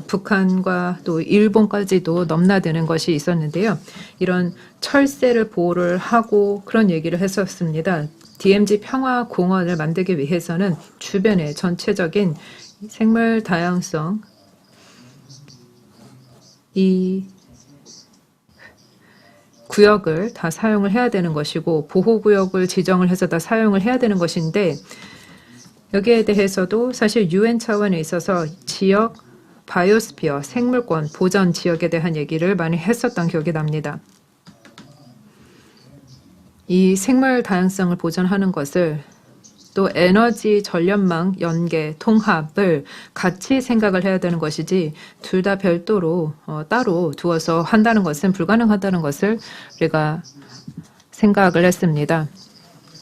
북한과 또 일본까지도 넘나드는 것이 있었는데요. 이런 철새를 보호를 하고 그런 얘기를 했었습니다. DMZ 평화공원을 만들기 위해서는 주변의 전체적인 생물 다양성 이 구역을 다 사용을 해야 되는 것이고 보호구역을 지정을 해서 다 사용을 해야 되는 것인데 여기에 대해서도 사실 UN 차원에 있어서 지역 바이오스피어 생물권 보전 지역에 대한 얘기를 많이 했었던 기억이 납니다. 이 생물 다양성을 보존하는 것을 또 에너지 전력망 연계 통합을 같이 생각을 해야 되는 것이지 둘 다 별도로 따로 두어서 한다는 것은 불가능하다는 것을 우리가 생각을 했습니다.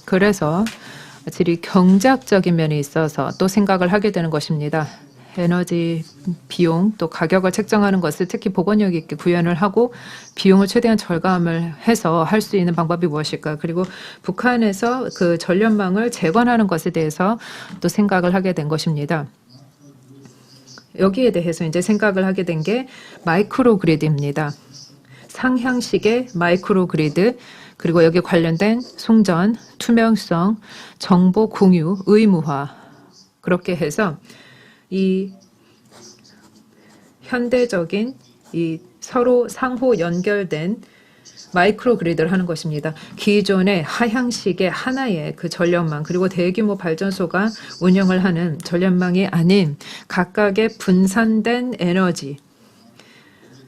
그래서 질이 경제학적인 면이 있어서 또 생각을 하게 되는 것입니다. 에너지 비용 또 가격을 책정하는 것을 특히 보건력 있게 구현을 하고 비용을 최대한 절감을 해서 할 수 있는 방법이 무엇일까? 그리고 북한에서 그 전력망을 재건하는 것에 대해서 또 생각을 하게 된 것입니다. 여기에 대해서 이제 생각을 하게 된 게 마이크로 그리드입니다. 상향식의 마이크로 그리드 그리고 여기 관련된 송전, 투명성, 정보 공유, 의무화 그렇게 해서 이 현대적인 이 서로 상호 연결된 마이크로 그리드를 하는 것입니다. 기존의 하향식의 하나의 그 전력망 그리고 대규모 발전소가 운영을 하는 전력망이 아닌 각각의 분산된 에너지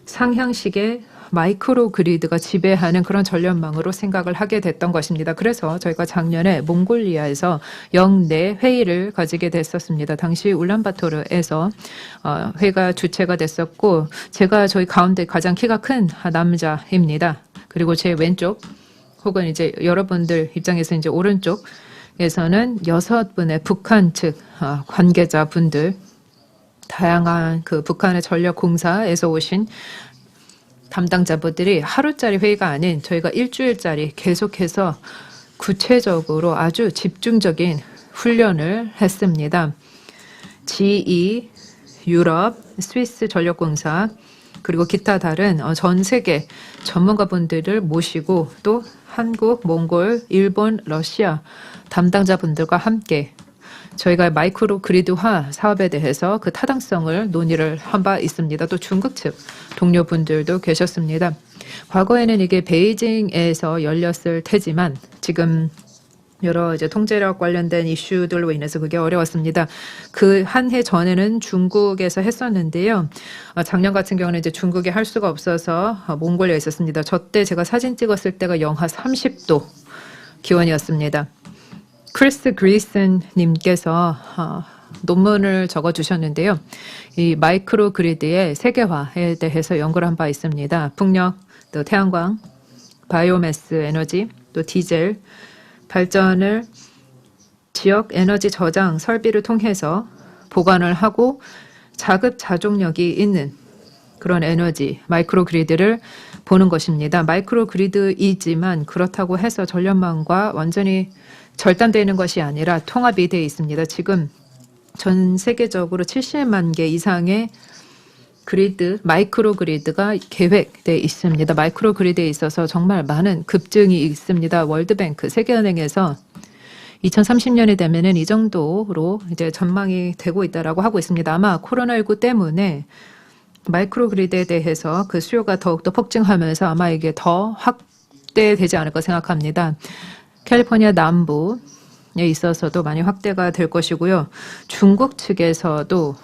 상향식의 마이크로 그리드가 지배하는 그런 전력망으로 생각을 하게 됐던 것입니다. 그래서 저희가 작년에 몽골리아에서 영내 회의를 가지게 됐었습니다. 당시 울란바토르에서 회의가 주최가 됐었고 제가 저희 가운데 가장 키가 큰 남자입니다. 그리고 제 왼쪽 혹은 이제 여러분들 입장에서 이제 오른쪽에서는 6분의 북한 측 관계자분들 다양한 그 북한의 전력공사에서 오신 담당자분들이 하루짜리 회의가 아닌 저희가 일주일짜리 계속해서 구체적으로 아주 집중적인 훈련을 했습니다. GE, 유럽, 스위스 전력공사 그리고 기타 다른 전 세계 전문가분들을 모시고 또 한국, 몽골, 일본, 러시아 담당자분들과 함께 저희가 마이크로 그리드화 사업에 대해서 그 타당성을 논의를 한 바 있습니다. 또 중국 측 동료분들도 계셨습니다. 과거에는 이게 베이징에서 열렸을 테지만 지금 여러 이제 통제력 관련된 이슈들로 인해서 그게 어려웠습니다. 그 한 해 전에는 중국에서 했었는데요. 작년 같은 경우는 이제 중국에 할 수가 없어서 몽골리아에 있었습니다. 저 때 제가 사진 찍었을 때가 영하 30도 기온이었습니다. 크리스 그리슨 님께서 논문을 적어주셨는데요. 이 마이크로 그리드의 세계화에 대해서 연구를 한 바 있습니다. 풍력, 또 태양광, 바이오매스 에너지, 또 디젤 발전을 지역 에너지 저장 설비를 통해서 보관을 하고 자급자족력이 있는 그런 에너지 마이크로 그리드를 보는 것입니다. 마이크로 그리드이지만 그렇다고 해서 전력망과 완전히 절단되는 것이 아니라 통합이 되어 있습니다. 지금 전 세계적으로 70만 개 이상의 그리드, 마이크로 그리드가 계획되어 있습니다. 마이크로 그리드에 있어서 정말 많은 급증이 있습니다. 월드뱅크, 세계은행에서 2030년이 되면은 이 정도로 이제 전망이 되고 있다라고 하고 있습니다. 아마 코로나19 때문에 마이크로 그리드에 대해서 그 수요가 더욱더 폭증하면서 아마 이게 더 확대되지 않을까 생각합니다. 캘리포니아 남부에 있어서도 많이 확대가 될 것이고요. 중국 측에서도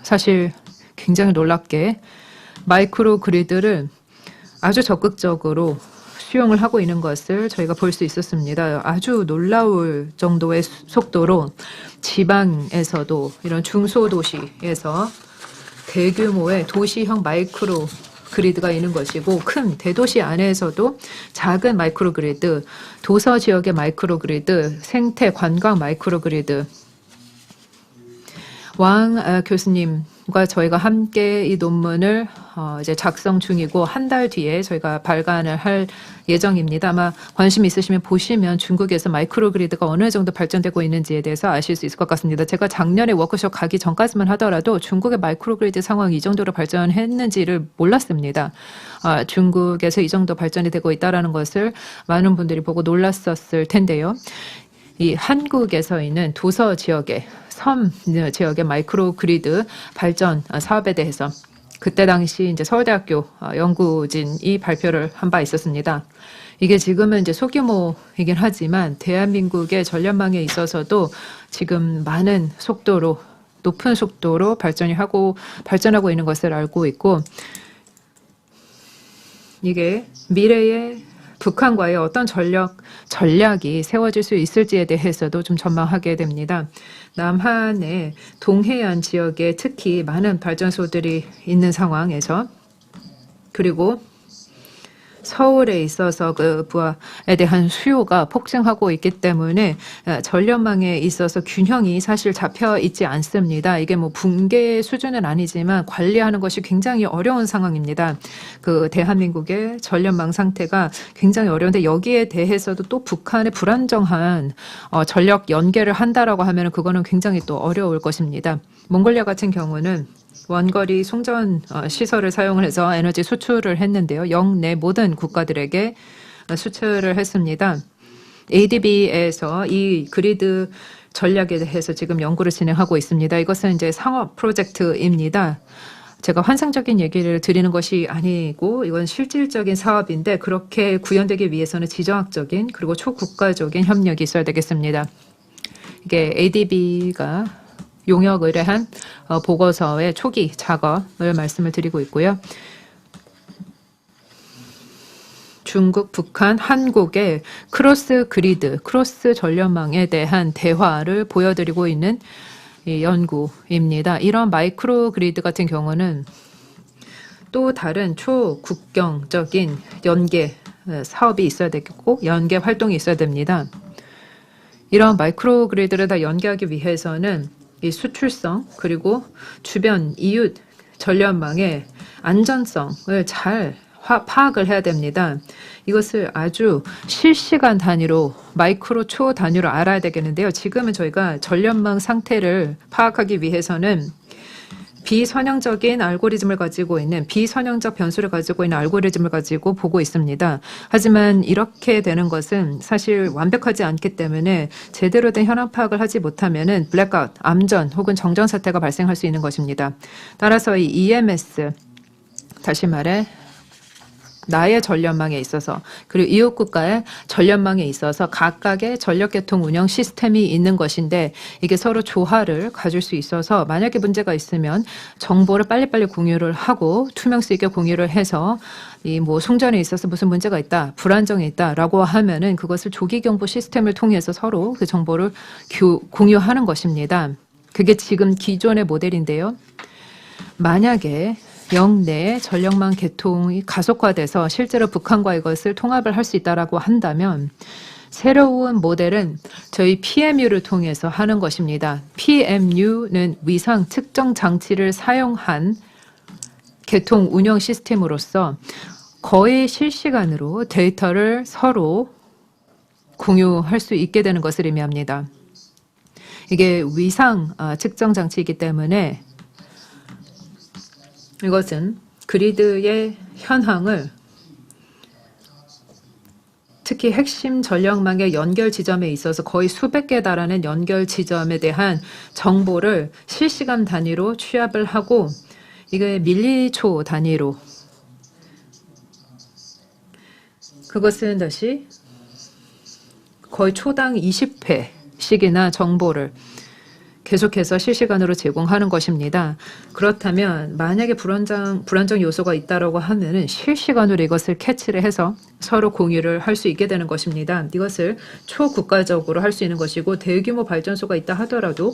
사실 굉장히 놀랍게 마이크로 그리드를 아주 적극적으로 수용을 하고 있는 것을 저희가 볼 수 있었습니다. 아주 놀라울 정도의 속도로 지방에서도 이런 중소도시에서 대규모의 도시형 마이크로 그리드가 있는 것이고 큰 대도시 안에서도 작은 마이크로 그리드, 도서 지역의 마이크로 그리드, 생태 관광 마이크로 그리드. 왕 교수님과 저희가 함께 이 논문을 이제 작성 중이고 한 달 뒤에 저희가 발간을 할 예정입니다. 아마 관심 있으시면 보시면 중국에서 마이크로 그리드가 어느 정도 발전되고 있는지에 대해서 아실 수 있을 것 같습니다. 제가 작년에 워크숍 가기 전까지만 하더라도 중국의 마이크로 그리드 상황이 이 정도로 발전했는지를 몰랐습니다. 중국에서 이 정도 발전이 되고 있다는 것을 많은 분들이 보고 놀랐었을 텐데요. 이 한국에서 있는 도서 지역의 섬 지역의 마이크로 그리드 발전 사업에 대해서 그때 당시 이제 서울대학교 연구진이 발표를 한 바 있었습니다. 이게 지금은 이제 소규모이긴 하지만 대한민국의 전력망에 있어서도 지금 많은 속도로 높은 속도로 발전하고 있는 것을 알고 있고, 이게 미래의 북한과의 어떤 전략이 세워질 수 있을지에 대해서도 좀 전망하게 됩니다. 남한의 동해안 지역에 특히 많은 발전소들이 있는 상황에서, 그리고 서울에 있어서 그 부하에 대한 수요가 폭증하고 있기 때문에 전력망에 있어서 균형이 사실 잡혀 있지 않습니다. 이게 뭐 붕괴 수준은 아니지만 관리하는 것이 굉장히 어려운 상황입니다. 그 대한민국의 전력망 상태가 굉장히 어려운데, 여기에 대해서도 또 북한의 불안정한 전력 연계를 한다라고 하면 그거는 굉장히 또 어려울 것입니다. 몽골리아 같은 경우는 원거리 송전 시설을 사용을 해서 에너지 수출을 했는데요. 영내 모든 국가들에게 수출을 했습니다. ADB에서 이 그리드 전략에 대해서 지금 연구를 진행하고 있습니다. 이것은 이제 상업 프로젝트입니다. 제가 환상적인 얘기를 드리는 것이 아니고 이건 실질적인 사업인데, 그렇게 구현되기 위해서는 지정학적인 그리고 초국가적인 협력이 있어야 되겠습니다. 이게 ADB가 용역 의뢰한 보고서의 초기 작업을 말씀을 드리고 있고요. 중국, 북한, 한국의 크로스 그리드, 크로스 전력망에 대한 대화를 보여드리고 있는 이 연구입니다. 이런 마이크로 그리드 같은 경우는 또 다른 초국경적인 연계 사업이 있어야 되겠고 연계 활동이 있어야 됩니다. 이런 마이크로 그리드를 다 연계하기 위해서는 이 수출성 그리고 주변 이웃 전력망의 안전성을 잘 파악을 해야 됩니다. 이것을 아주 실시간 단위로 마이크로 초 단위로 알아야 되겠는데요. 지금은 저희가 전력망 상태를 파악하기 위해서는 비선형적인 알고리즘을 가지고 있는, 비선형적 변수를 가지고 있는 알고리즘을 가지고 보고 있습니다. 하지만 이렇게 되는 것은 사실 완벽하지 않기 때문에 제대로 된 현황 파악을 하지 못하면은 블랙아웃, 암전 혹은 정전 사태가 발생할 수 있는 것입니다. 따라서 이 EMS, 다시 말해 나의 전력망에 있어서 그리고 이웃 국가의 전력망에 있어서 각각의 전력계통 운영 시스템이 있는 것인데, 이게 서로 조화를 가질 수 있어서 만약에 문제가 있으면 정보를 빨리빨리 공유를 하고 투명성 있게 공유를 해서 이 뭐 송전에 있어서 무슨 문제가 있다, 불안정이 있다라고 하면은 그것을 조기 경보 시스템을 통해서 서로 그 정보를 공유하는 것입니다. 그게 지금 기존의 모델인데요. 만약에 영내 전력망 개통이 가속화돼서 실제로 북한과 이것을 통합을 할 수 있다라고 한다면 새로운 모델은 저희 PMU를 통해서 하는 것입니다. PMU는 위상 측정 장치를 사용한 개통 운영 시스템으로서 거의 실시간으로 데이터를 서로 공유할 수 있게 되는 것을 의미합니다. 이게 위상 측정 장치이기 때문에 이것은 그리드의 현황을 특히 핵심 전력망의 연결 지점에 있어서 거의 수백 개에 달하는 연결 지점에 대한 정보를 실시간 단위로 취합을 하고, 이게 밀리초 단위로, 그것은 다시 거의 초당 20회씩이나 정보를 계속해서 실시간으로 제공하는 것입니다. 그렇다면 만약에 불안정 요소가 있다라고 하면은 실시간으로 이것을 캐치를 해서 서로 공유를 할 수 있게 되는 것입니다. 이것을 초국가적으로 할 수 있는 것이고, 대규모 발전소가 있다 하더라도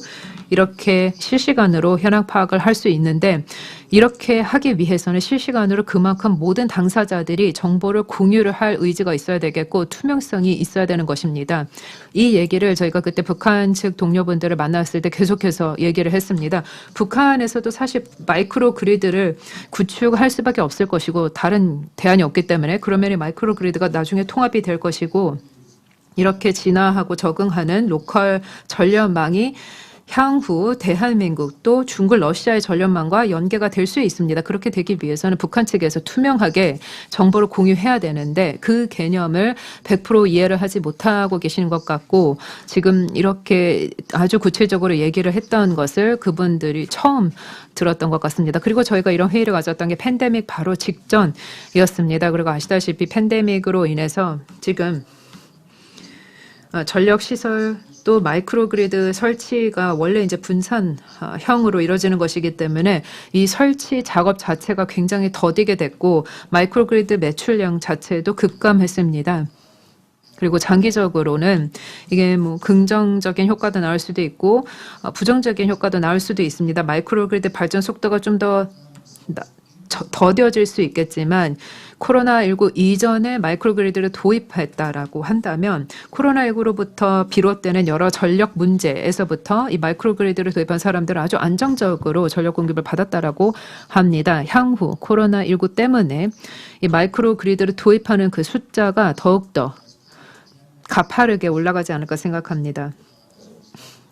이렇게 실시간으로 현황 파악을 할 수 있는데, 이렇게 하기 위해서는 실시간으로 그만큼 모든 당사자들이 정보를 공유를 할 의지가 있어야 되겠고 투명성이 있어야 되는 것입니다. 이 얘기를 저희가 그때 북한 측 동료분들을 만났을 때 계속해서 얘기를 했습니다. 북한에서도 사실 마이크로 그리드를 구축할 수밖에 없을 것이고 다른 대안이 없기 때문에, 그러면 이 마이크로 그리드가 나중에 통합이 될 것이고, 이렇게 진화하고 적응하는 로컬 전력망이 향후 대한민국도 중국 러시아의 전력망과 연계가 될 수 있습니다. 그렇게 되기 위해서는 북한 측에서 투명하게 정보를 공유해야 되는데 그 개념을 100% 이해를 하지 못하고 계시는 것 같고 지금 이렇게 아주 구체적으로 얘기를 했던 것을 그분들이 처음 들었던 것 같습니다. 그리고 저희가 이런 회의를 가졌던 게 팬데믹 바로 직전이었습니다. 그리고 아시다시피 팬데믹으로 인해서 지금 전력시설 또 마이크로그리드 설치가 원래 이제 분산형으로 이루어지는 것이기 때문에 이 설치 작업 자체가 굉장히 더디게 됐고 마이크로그리드 매출량 자체도 급감했습니다. 그리고 장기적으로는 이게 뭐 긍정적인 효과도 나올 수도 있고 부정적인 효과도 나올 수도 있습니다. 마이크로그리드 발전 속도가 좀 더 더뎌질 수 있겠지만 코로나19 이전에 마이크로그리드를 도입했다라고 한다면 코로나19로부터 비롯되는 여러 전력 문제에서부터 이 마이크로그리드를 도입한 사람들은 아주 안정적으로 전력 공급을 받았다라고 합니다. 향후 코로나19 때문에 이 마이크로그리드를 도입하는 그 숫자가 더욱더 가파르게 올라가지 않을까 생각합니다.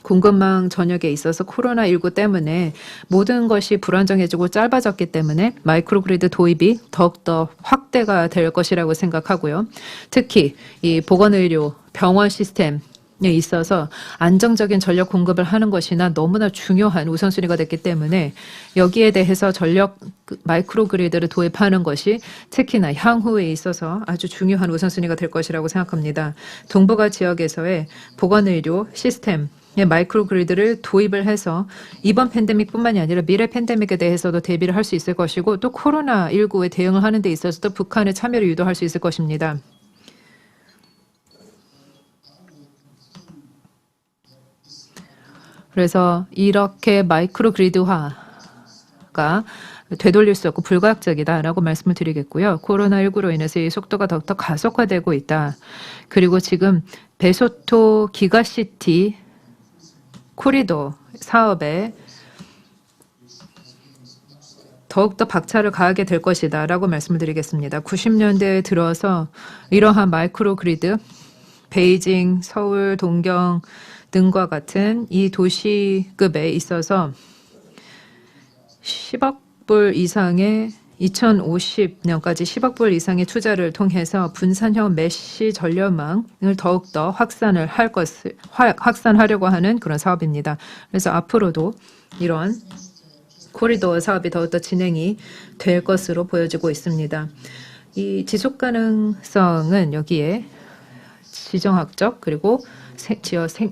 공급망 전역에 있어서 코로나19 때문에 모든 것이 불안정해지고 짧아졌기 때문에 마이크로그리드 도입이 더욱더 확대가 될 것이라고 생각하고요. 특히 이 보건의료 병원 시스템에 있어서 안정적인 전력 공급을 하는 것이나 너무나 중요한 우선순위가 됐기 때문에 여기에 대해서 전력 마이크로그리드를 도입하는 것이 특히나 향후에 있어서 아주 중요한 우선순위가 될 것이라고 생각합니다. 동북아 지역에서의 보건의료 시스템 마이크로그리드를 도입을 해서 이번 팬데믹뿐만이 아니라 미래 팬데믹에 대해서도 대비를 할 수 있을 것이고 또 코로나19에 대응을 하는 데 있어서도 북한의 참여를 유도할 수 있을 것입니다. 그래서 이렇게 마이크로그리드화가 되돌릴 수 없고 불가역적이다라고 말씀을 드리겠고요. 코로나19로 인해서 이 속도가 더욱더 가속화되고 있다. 그리고 지금 베소토 기가시티 코리도 사업에 더욱더 박차를 가하게 될 것이다 라고 말씀을 드리겠습니다. 90년대에 들어서 이러한 마이크로그리드, 베이징, 서울, 동경 등과 같은 이 도시급에 있어서 10억 불 이상의 2050년까지 10억 불 이상의 투자를 통해서 분산형 메시 전력망을 더욱더 확산하려고 하는 그런 사업입니다. 그래서 앞으로도 이런 코리도 사업이 더욱더 진행이 될 것으로 보여지고 있습니다. 이 지속 가능성은 여기에 지정학적 그리고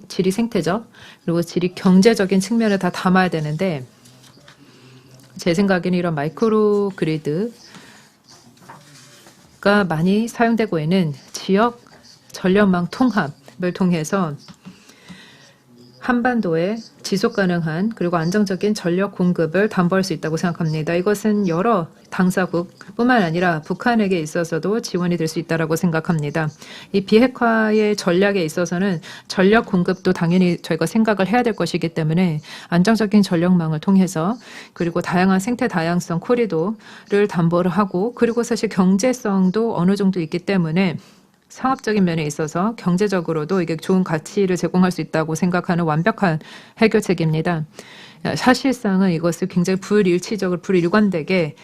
지리 생태적 그리고 지리 경제적인 측면을 다 담아야 되는데 제 생각에는 이런 마이크로 그리드가 많이 사용되고 있는 지역 전력망 통합을 통해서 한반도에 지속 가능한 그리고 안정적인 전력 공급을 담보할 수 있다고 생각합니다. 이것은 여러 당사국뿐만 아니라 북한에게 있어서도 지원이 될 수 있다고 생각합니다. 이 비핵화의 전략에 있어서는 전력 공급도 당연히 저희가 생각을 해야 될 것이기 때문에 안정적인 전력망을 통해서 그리고 다양한 생태 다양성 코리도를 담보를 하고 그리고 사실 경제성도 어느 정도 있기 때문에 상업적인 면에 있어서 경제적으로도 이게 좋은 가치를 제공할 수 있다고 생각하는 완벽한 해결책입니다. 사실상은 이것을 굉장히 불일치적으로 불일관되게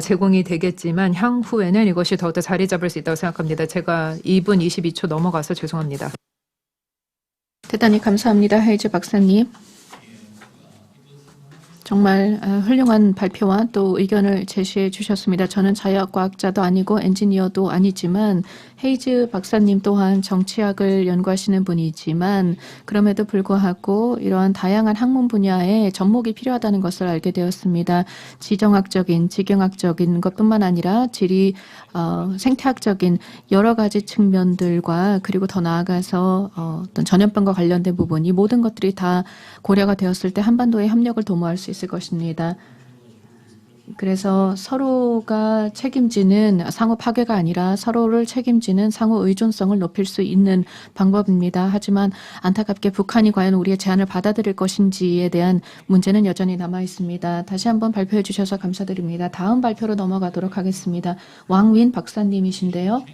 제공이 되겠지만 향후에는 이것이 더욱더 자리 잡을 수 있다고 생각합니다. 제가 2분 22초 넘어가서 죄송합니다. 대단히 감사합니다. 헤이즈 박사님. 정말 훌륭한 발표와 또 의견을 제시해 주셨습니다. 저는 자연과학자도 아니고 엔지니어도 아니지만 헤이즈 박사님 또한 정치학을 연구하시는 분이지만 그럼에도 불구하고 이러한 다양한 학문 분야에 접목이 필요하다는 것을 알게 되었습니다. 지정학적인, 지경학적인 것뿐만 아니라 지리, 생태학적인 여러 가지 측면들과 그리고 더 나아가서 어떤 전염병과 관련된 부분 이 모든 것들이 다 고려가 되었을 때 한반도의 협력을 도모할 수 있을 것입니다. 그래서 서로가 책임지는 상호 파괴가 아니라 서로를 책임지는 상호 의존성을 높일 수 있는 방법입니다. 하지만 안타깝게 북한이 과연 우리의 제안을 받아들일 것인지에 대한 문제는 여전히 남아 있습니다. 다시 한번 발표해 주셔서 감사드립니다. 다음 발표로 넘어가도록 하겠습니다. 왕윈 박사님이신데요.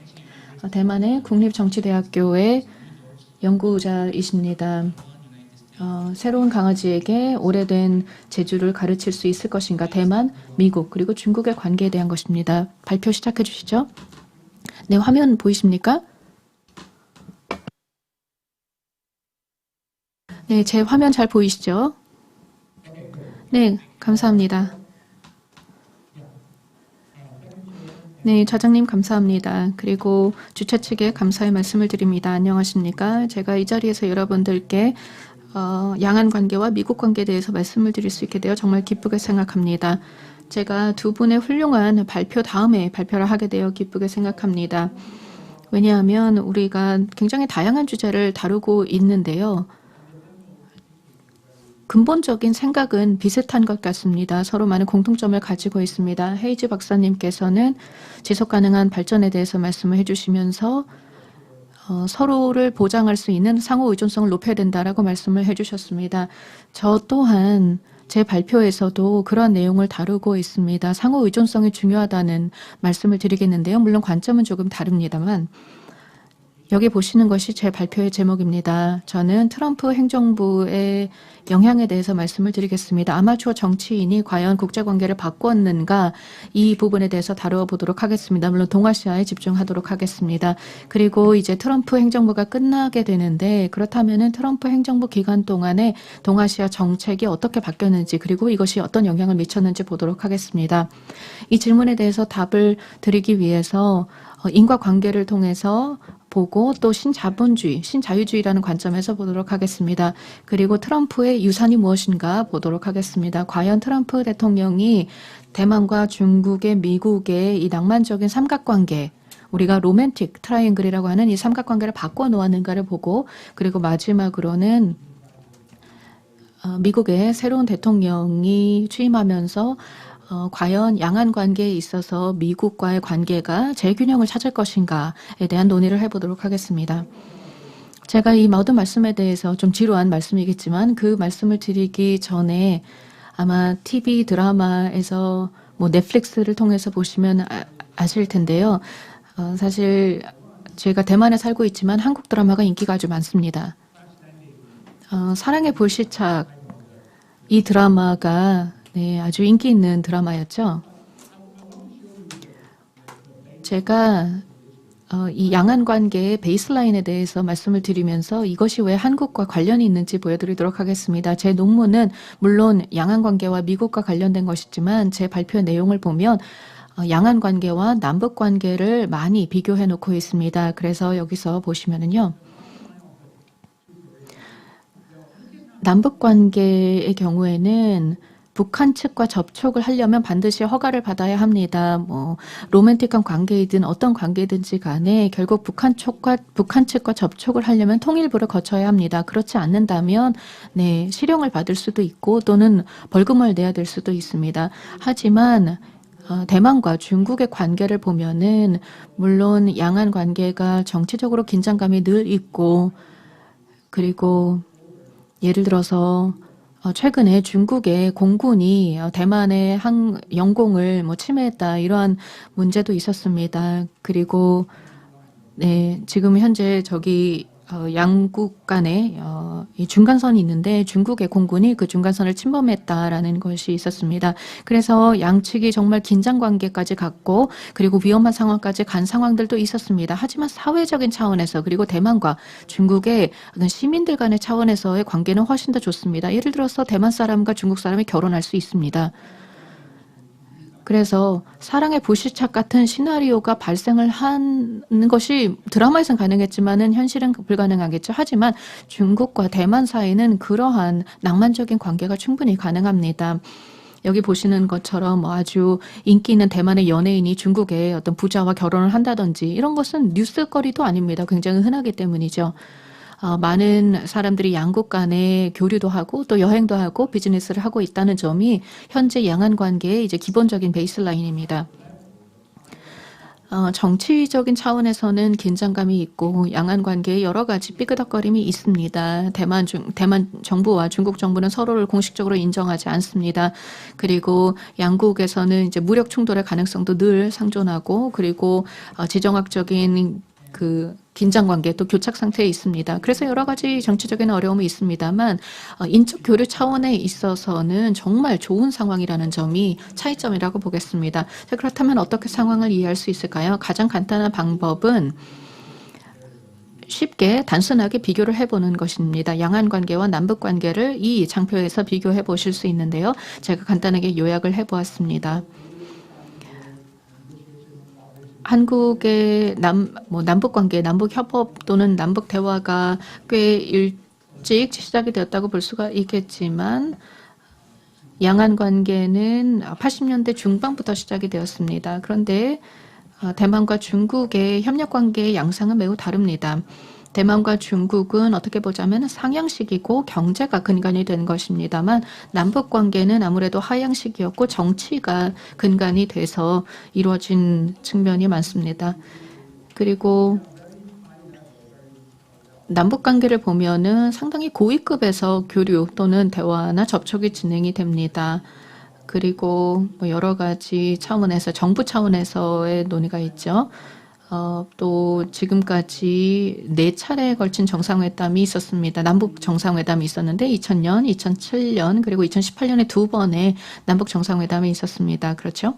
대만의 국립정치대학교의 연구자이십니다. 새로운 강아지에게 오래된 재주를 가르칠 수 있을 것인가? 대만, 미국, 그리고 중국의 관계에 대한 것입니다. 발표 시작해 주시죠. 네, 화면 보이십니까? 네, 제 화면 잘 보이시죠? 네, 감사합니다. 네, 차장님 감사합니다. 그리고 주최 측에 감사의 말씀을 드립니다. 안녕하십니까? 제가 이 자리에서 여러분들께 양안 관계와 미국 관계에 대해서 말씀을 드릴 수 있게 되어 정말 기쁘게 생각합니다. 제가 두 분의 훌륭한 발표 다음에 발표를 하게 되어 기쁘게 생각합니다. 왜냐하면 우리가 굉장히 다양한 주제를 다루고 있는데요. 근본적인 생각은 비슷한 것 같습니다. 서로 많은 공통점을 가지고 있습니다. 헤이즈 박사님께서는 지속가능한 발전에 대해서 말씀을 해주시면서 서로를 보장할 수 있는 상호 의존성을 높여야 된다라고 말씀을 해주셨습니다. 저 또한 제 발표에서도 그런 내용을 다루고 있습니다. 상호 의존성이 중요하다는 말씀을 드리겠는데요. 물론 관점은 조금 다릅니다만 여기 보시는 것이 제 발표의 제목입니다. 저는 트럼프 행정부의 영향에 대해서 말씀을 드리겠습니다. 아마추어 정치인이 과연 국제관계를 바꾸었는가 이 부분에 대해서 다루어 보도록 하겠습니다. 물론 동아시아에 집중하도록 하겠습니다. 그리고 이제 트럼프 행정부가 끝나게 되는데 그렇다면은 트럼프 행정부 기간 동안에 동아시아 정책이 어떻게 바뀌었는지 그리고 이것이 어떤 영향을 미쳤는지 보도록 하겠습니다. 이 질문에 대해서 답을 드리기 위해서 인과관계를 통해서 보고 또 신자본주의, 신자유주의라는 관점에서 보도록 하겠습니다. 그리고 트럼프의 유산이 무엇인가 보도록 하겠습니다. 과연 트럼프 대통령이 대만과 중국의 미국의 이 낭만적인 삼각관계 우리가 로맨틱 트라이앵글이라고 하는 이 삼각관계를 바꿔 놓았는가를 보고 그리고 마지막으로는 미국의 새로운 대통령이 취임하면서 과연 양안 관계에 있어서 미국과의 관계가 재균형을 찾을 것인가에 대한 논의를 해보도록 하겠습니다. 제가 이 모든 말씀에 대해서 좀 지루한 말씀이겠지만 그 말씀을 드리기 전에 아마 TV 드라마에서 뭐 넷플릭스를 통해서 보시면 아실 텐데요. 사실 제가 대만에 살고 있지만 한국 드라마가 인기가 아주 많습니다. 사랑의 불시착 이 드라마가 네, 아주 인기 있는 드라마였죠. 제가 이 양안 관계의 베이스라인에 대해서 말씀을 드리면서 이것이 왜 한국과 관련이 있는지 보여드리도록 하겠습니다. 제 논문은 물론 양안 관계와 미국과 관련된 것이지만 제 발표 내용을 보면 양안 관계와 남북 관계를 많이 비교해 놓고 있습니다. 그래서 여기서 보시면은요. 남북 관계의 경우에는 북한 측과 접촉을 하려면 반드시 허가를 받아야 합니다. 뭐 로맨틱한 관계이든 어떤 관계든지 간에 결국 북한 측과 접촉을 하려면 통일부를 거쳐야 합니다. 그렇지 않는다면 네, 실형을 받을 수도 있고 또는 벌금을 내야 될 수도 있습니다. 하지만 대만과 중국의 관계를 보면은 물론 양안 관계가 정치적으로 긴장감이 늘 있고 그리고 예를 들어서 최근에 중국의 공군이 대만의 영공을 침해했다 이러한 문제도 있었습니다. 그리고 네, 지금 현재 저기 양국 간에 이 중간선이 있는데 중국의 공군이 그 중간선을 침범했다라는 것이 있었습니다. 그래서 양측이 정말 긴장 관계까지 갔고 그리고 위험한 상황까지 간 상황들도 있었습니다. 하지만 사회적인 차원에서 그리고 대만과 중국의 시민들 간의 차원에서의 관계는 훨씬 더 좋습니다. 예를 들어서 대만 사람과 중국 사람이 결혼할 수 있습니다. 그래서 사랑의 불시착 같은 시나리오가 발생을 하는 것이 드라마에서는 가능했지만은 현실은 불가능하겠죠. 하지만 중국과 대만 사이는 그러한 낭만적인 관계가 충분히 가능합니다. 여기 보시는 것처럼 아주 인기 있는 대만의 연예인이 중국의 어떤 부자와 결혼을 한다든지 이런 것은 뉴스거리도 아닙니다. 굉장히 흔하기 때문이죠. 많은 사람들이 양국 간에 교류도 하고 또 여행도 하고 비즈니스를 하고 있다는 점이 현재 양안 관계의 이제 기본적인 베이스라인입니다. 정치적인 차원에서는 긴장감이 있고 양안 관계에 여러 가지 삐그덕거림이 있습니다. 대만 정부와 중국 정부는 서로를 공식적으로 인정하지 않습니다. 그리고 양국에서는 이제 무력 충돌의 가능성도 늘 상존하고 그리고 지정학적인 그 긴장 관계 또 교착 상태에 있습니다. 그래서 여러 가지 정치적인 어려움이 있습니다만 인적 교류 차원에 있어서는 정말 좋은 상황이라는 점이 차이점이라고 보겠습니다. 자, 그렇다면 어떻게 상황을 이해할 수 있을까요? 가장 간단한 방법은 쉽게 단순하게 비교를 해보는 것입니다. 양안 관계와 남북 관계를 이 장표에서 비교해 보실 수 있는데요. 제가 간단하게 요약을 해보았습니다. 한국의 남북 관계, 남북 협업 또는 남북 대화가 꽤 일찍 시작이 되었다고 볼 수가 있겠지만 양안 관계는 80년대 중반부터 시작이 되었습니다. 그런데 대만과 중국의 협력 관계의 양상은 매우 다릅니다. 대만과 중국은 어떻게 보자면 상향식이고 경제가 근간이 된 것입니다만 남북 관계는 아무래도 하향식이었고 정치가 근간이 돼서 이루어진 측면이 많습니다. 그리고 남북 관계를 보면은 상당히 고위급에서 교류 또는 대화나 접촉이 진행이 됩니다. 그리고 여러 가지 차원에서 정부 차원에서의 논의가 있죠. 또 지금까지 4차례에 걸친 정상회담이 있었습니다. 남북 정상회담이 있었는데 2000년, 2007년 그리고 2018년에 2번의 남북 정상회담이 있었습니다. 그렇죠?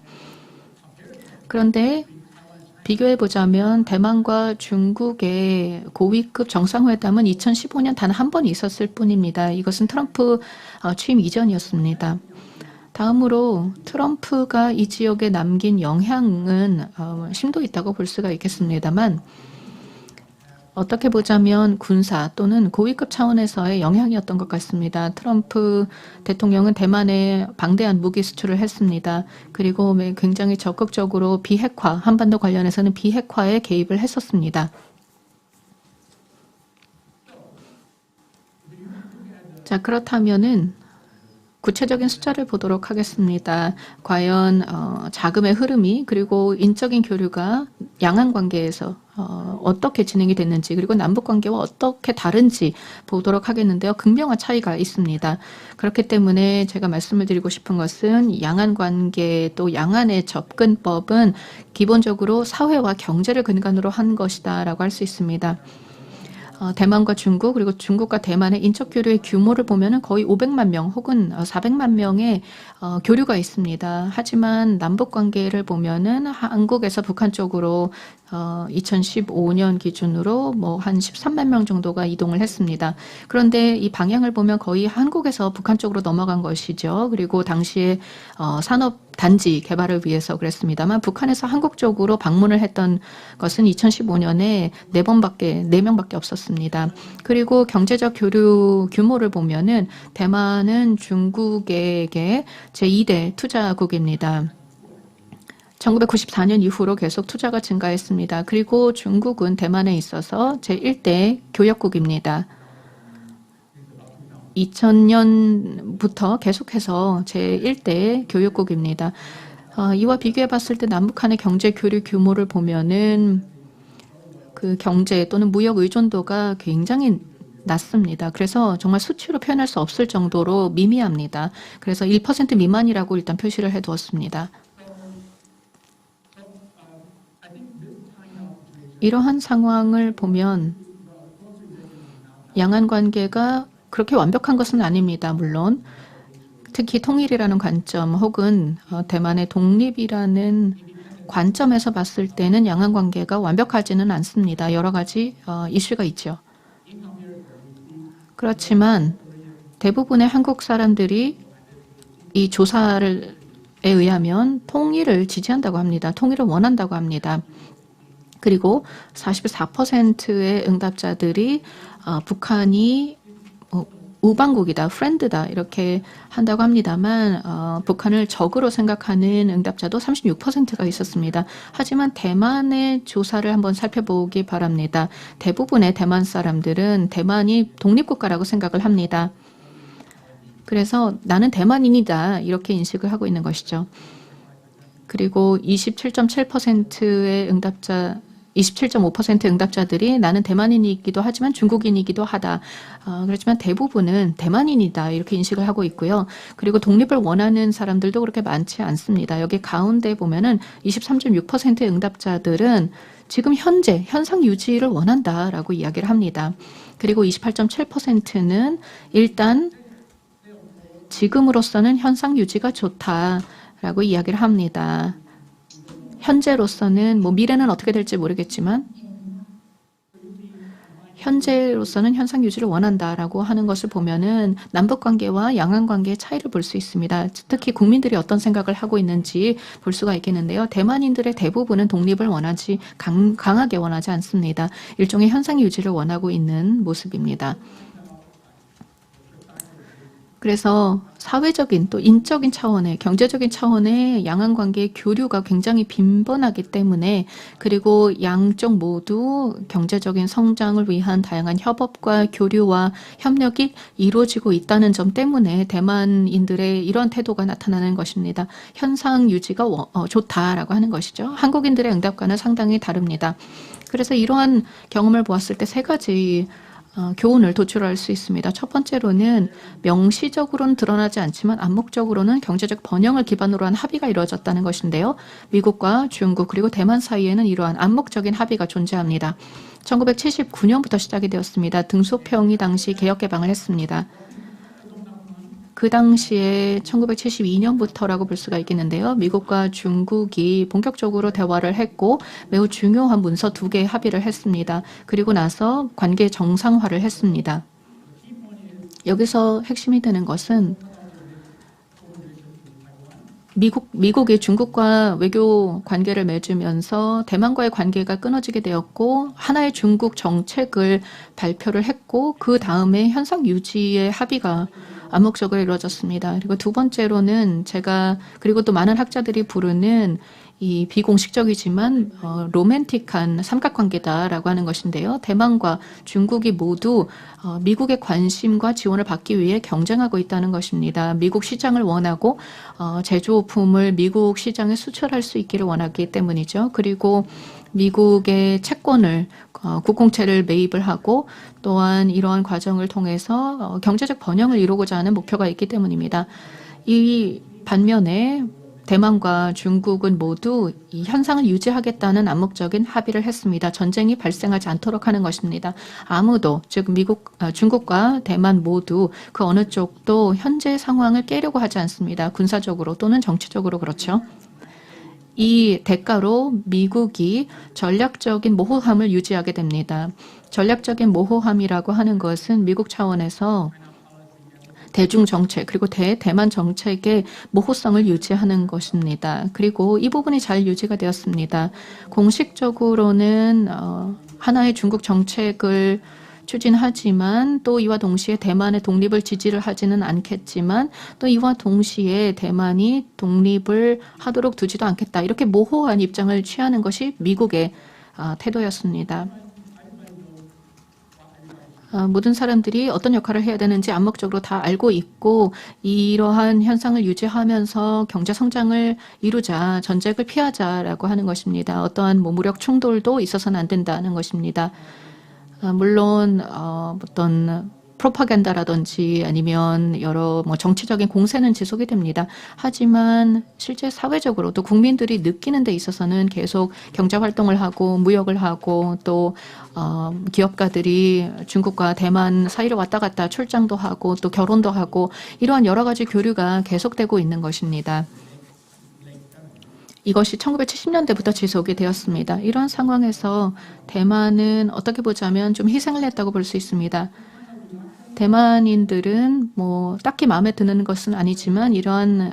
그런데 비교해 보자면 대만과 중국의 고위급 정상회담은 2015년 단 한 번 있었을 뿐입니다. 이것은 트럼프 취임 이전이었습니다. 다음으로 트럼프가 이 지역에 남긴 영향은 심도 있다고 볼 수가 있겠습니다만 어떻게 보자면 군사 또는 고위급 차원에서의 영향이었던 것 같습니다. 트럼프 대통령은 대만에 방대한 무기 수출을 했습니다. 그리고 굉장히 적극적으로 비핵화, 한반도 관련해서는 비핵화에 개입을 했었습니다. 자, 그렇다면은 구체적인 숫자를 보도록 하겠습니다. 과연 자금의 흐름이 그리고 인적인 교류가 양안 관계에서 어떻게 진행이 됐는지 그리고 남북 관계와 어떻게 다른지 보도록 하겠는데요. 극명한 차이가 있습니다. 그렇기 때문에 제가 말씀을 드리고 싶은 것은 양안 관계 또 양안의 접근법은 기본적으로 사회와 경제를 근간으로 한 것이다라고 할 수 있습니다. 대만과 중국 그리고 중국과 대만의 인적 교류의 규모를 보면은 거의 500만 명 혹은 400만 명의 교류가 있습니다. 하지만 남북 관계를 보면은 한국에서 북한 쪽으로 2015년 기준으로 한 13만 명 정도가 이동을 했습니다. 그런데 이 방향을 보면 거의 한국에서 북한 쪽으로 넘어간 것이죠. 그리고 당시에 산업 단지 개발을 위해서 그랬습니다만 북한에서 한국 쪽으로 방문을 했던 것은 2015년에 4명밖에 없었습니다. 그리고 경제적 교류 규모를 보면은 대만은 중국에게 제2대 투자국입니다. 1994년 이후로 계속 투자가 증가했습니다. 그리고 중국은 대만에 있어서 제1대 교역국입니다. 2000년부터 계속해서 제1대 교역국입니다. 이와 비교해 봤을 때 남북한의 경제 교류 규모를 보면은 그 경제 또는 무역 의존도가 굉장히 낮습니다. 그래서 정말 수치로 표현할 수 없을 정도로 미미합니다. 그래서 1% 미만이라고 일단 표시를 해두었습니다. 이러한 상황을 보면 양안 관계가 그렇게 완벽한 것은 아닙니다. 물론 특히 통일이라는 관점 혹은 대만의 독립이라는 관점에서 봤을 때는 양안 관계가 완벽하지는 않습니다. 여러 가지 이슈가 있죠. 그렇지만 대부분의 한국 사람들이 이 조사에 의하면 통일을 지지한다고 합니다. 통일을 원한다고 합니다. 그리고 44%의 응답자들이 북한이 우방국이다, 프렌드다 이렇게 한다고 합니다만 북한을 적으로 생각하는 응답자도 36%가 있었습니다. 하지만 대만의 조사를 한번 살펴보기 바랍니다. 대부분의 대만 사람들은 대만이 독립국가라고 생각을 합니다. 그래서 나는 대만인이다 이렇게 인식을 하고 있는 것이죠. 그리고 27.7%의 응답자 27.5% 응답자들이 나는 대만인이기도 하지만 중국인이기도 하다. 그렇지만 대부분은 대만인이다 이렇게 인식을 하고 있고요. 그리고 독립을 원하는 사람들도 그렇게 많지 않습니다. 여기 가운데 보면은 23.6%의 응답자들은 지금 현재 현상 유지를 원한다라고 이야기를 합니다. 그리고 28.7%는 일단 지금으로서는 현상 유지가 좋다라고 이야기를 합니다. 현재로서는 뭐 미래는 어떻게 될지 모르겠지만 현재로서는 현상 유지를 원한다라고 하는 것을 보면은 남북 관계와 양안 관계의 차이를 볼 수 있습니다. 특히 국민들이 어떤 생각을 하고 있는지 볼 수가 있겠는데요. 대만인들의 대부분은 독립을 강하게 원하지 않습니다. 일종의 현상 유지를 원하고 있는 모습입니다. 그래서 사회적인 또 인적인 차원의 경제적인 차원의 양안 관계의 교류가 굉장히 빈번하기 때문에 그리고 양쪽 모두 경제적인 성장을 위한 다양한 협업과 교류와 협력이 이루어지고 있다는 점 때문에 대만인들의 이런 태도가 나타나는 것입니다. 현상 유지가 좋다라고 하는 것이죠. 한국인들의 응답과는 상당히 다릅니다. 그래서 이러한 경험을 보았을 때 세 가지 교훈을 도출할 수 있습니다. 첫 번째로는 명시적으로는 드러나지 않지만 암묵적으로는 경제적 번영을 기반으로 한 합의가 이루어졌다는 것인데요. 미국과 중국 그리고 대만 사이에는 이러한 암묵적인 합의가 존재합니다. 1979년부터 시작이 되었습니다. 등소평이 당시 개혁 개방을 했습니다. 그 당시에 1972년부터라고 볼 수가 있겠는데요. 미국과 중국이 본격적으로 대화를 했고 매우 중요한 문서 2개의 합의를 했습니다. 그리고 나서 관계 정상화를 했습니다. 여기서 핵심이 되는 것은 미국이 중국과 외교 관계를 맺으면서 대만과의 관계가 끊어지게 되었고 하나의 중국 정책을 발표를 했고 그 다음에 현상 유지의 합의가 암묵적으로 이루어졌습니다. 그리고 두 번째로는 그리고 또 많은 학자들이 부르는 이 비공식적이지만 로맨틱한 삼각관계다라고 하는 것인데요. 대만과 중국이 모두 미국의 관심과 지원을 받기 위해 경쟁하고 있다는 것입니다. 미국 시장을 원하고 제조품을 미국 시장에 수출할 수 있기를 원하기 때문이죠. 그리고 미국의 채권을 국공채를 매입을 하고 또한 이러한 과정을 통해서 경제적 번영을 이루고자 하는 목표가 있기 때문입니다. 이 반면에 대만과 중국은 모두 이 현상을 유지하겠다는 암묵적인 합의를 했습니다. 전쟁이 발생하지 않도록 하는 것입니다. 아무도 즉 중국과 대만 모두 그 어느 쪽도 현재 상황을 깨려고 하지 않습니다. 군사적으로 또는 정치적으로 그렇죠. 이 대가로 미국이 전략적인 모호함을 유지하게 됩니다. 전략적인 모호함이라고 하는 것은 미국 차원에서 대중 정책 그리고 대만 정책의 모호성을 유지하는 것입니다. 그리고 이 부분이 잘 유지가 되었습니다. 공식적으로는 하나의 중국 정책을 추진하지만 또 이와 동시에 대만의 독립을 지지를 하지는 않겠지만 또 이와 동시에 대만이 독립을 하도록 두지도 않겠다. 이렇게 모호한 입장을 취하는 것이 미국의 태도였습니다. 모든 사람들이 어떤 역할을 해야 되는지 암묵적으로 다 알고 있고 이러한 현상을 유지하면서 경제 성장을 이루자, 전쟁을 피하자라고 하는 것입니다. 어떠한 무력 충돌도 있어서는 안 된다는 것입니다. 물론 어떤 프로파간다라든지 아니면 여러 정치적인 공세는 지속이 됩니다. 하지만 실제 사회적으로 또 국민들이 느끼는 데 있어서는 계속 경제 활동을 하고 무역을 하고 또 기업가들이 중국과 대만 사이를 왔다 갔다 출장도 하고 또 결혼도 하고 이러한 여러 가지 교류가 계속되고 있는 것입니다. 이것이 1970년대부터 지속이 되었습니다. 이런 상황에서 대만은 어떻게 보자면 좀 희생을 했다고 볼 수 있습니다. 대만인들은 딱히 마음에 드는 것은 아니지만 이러한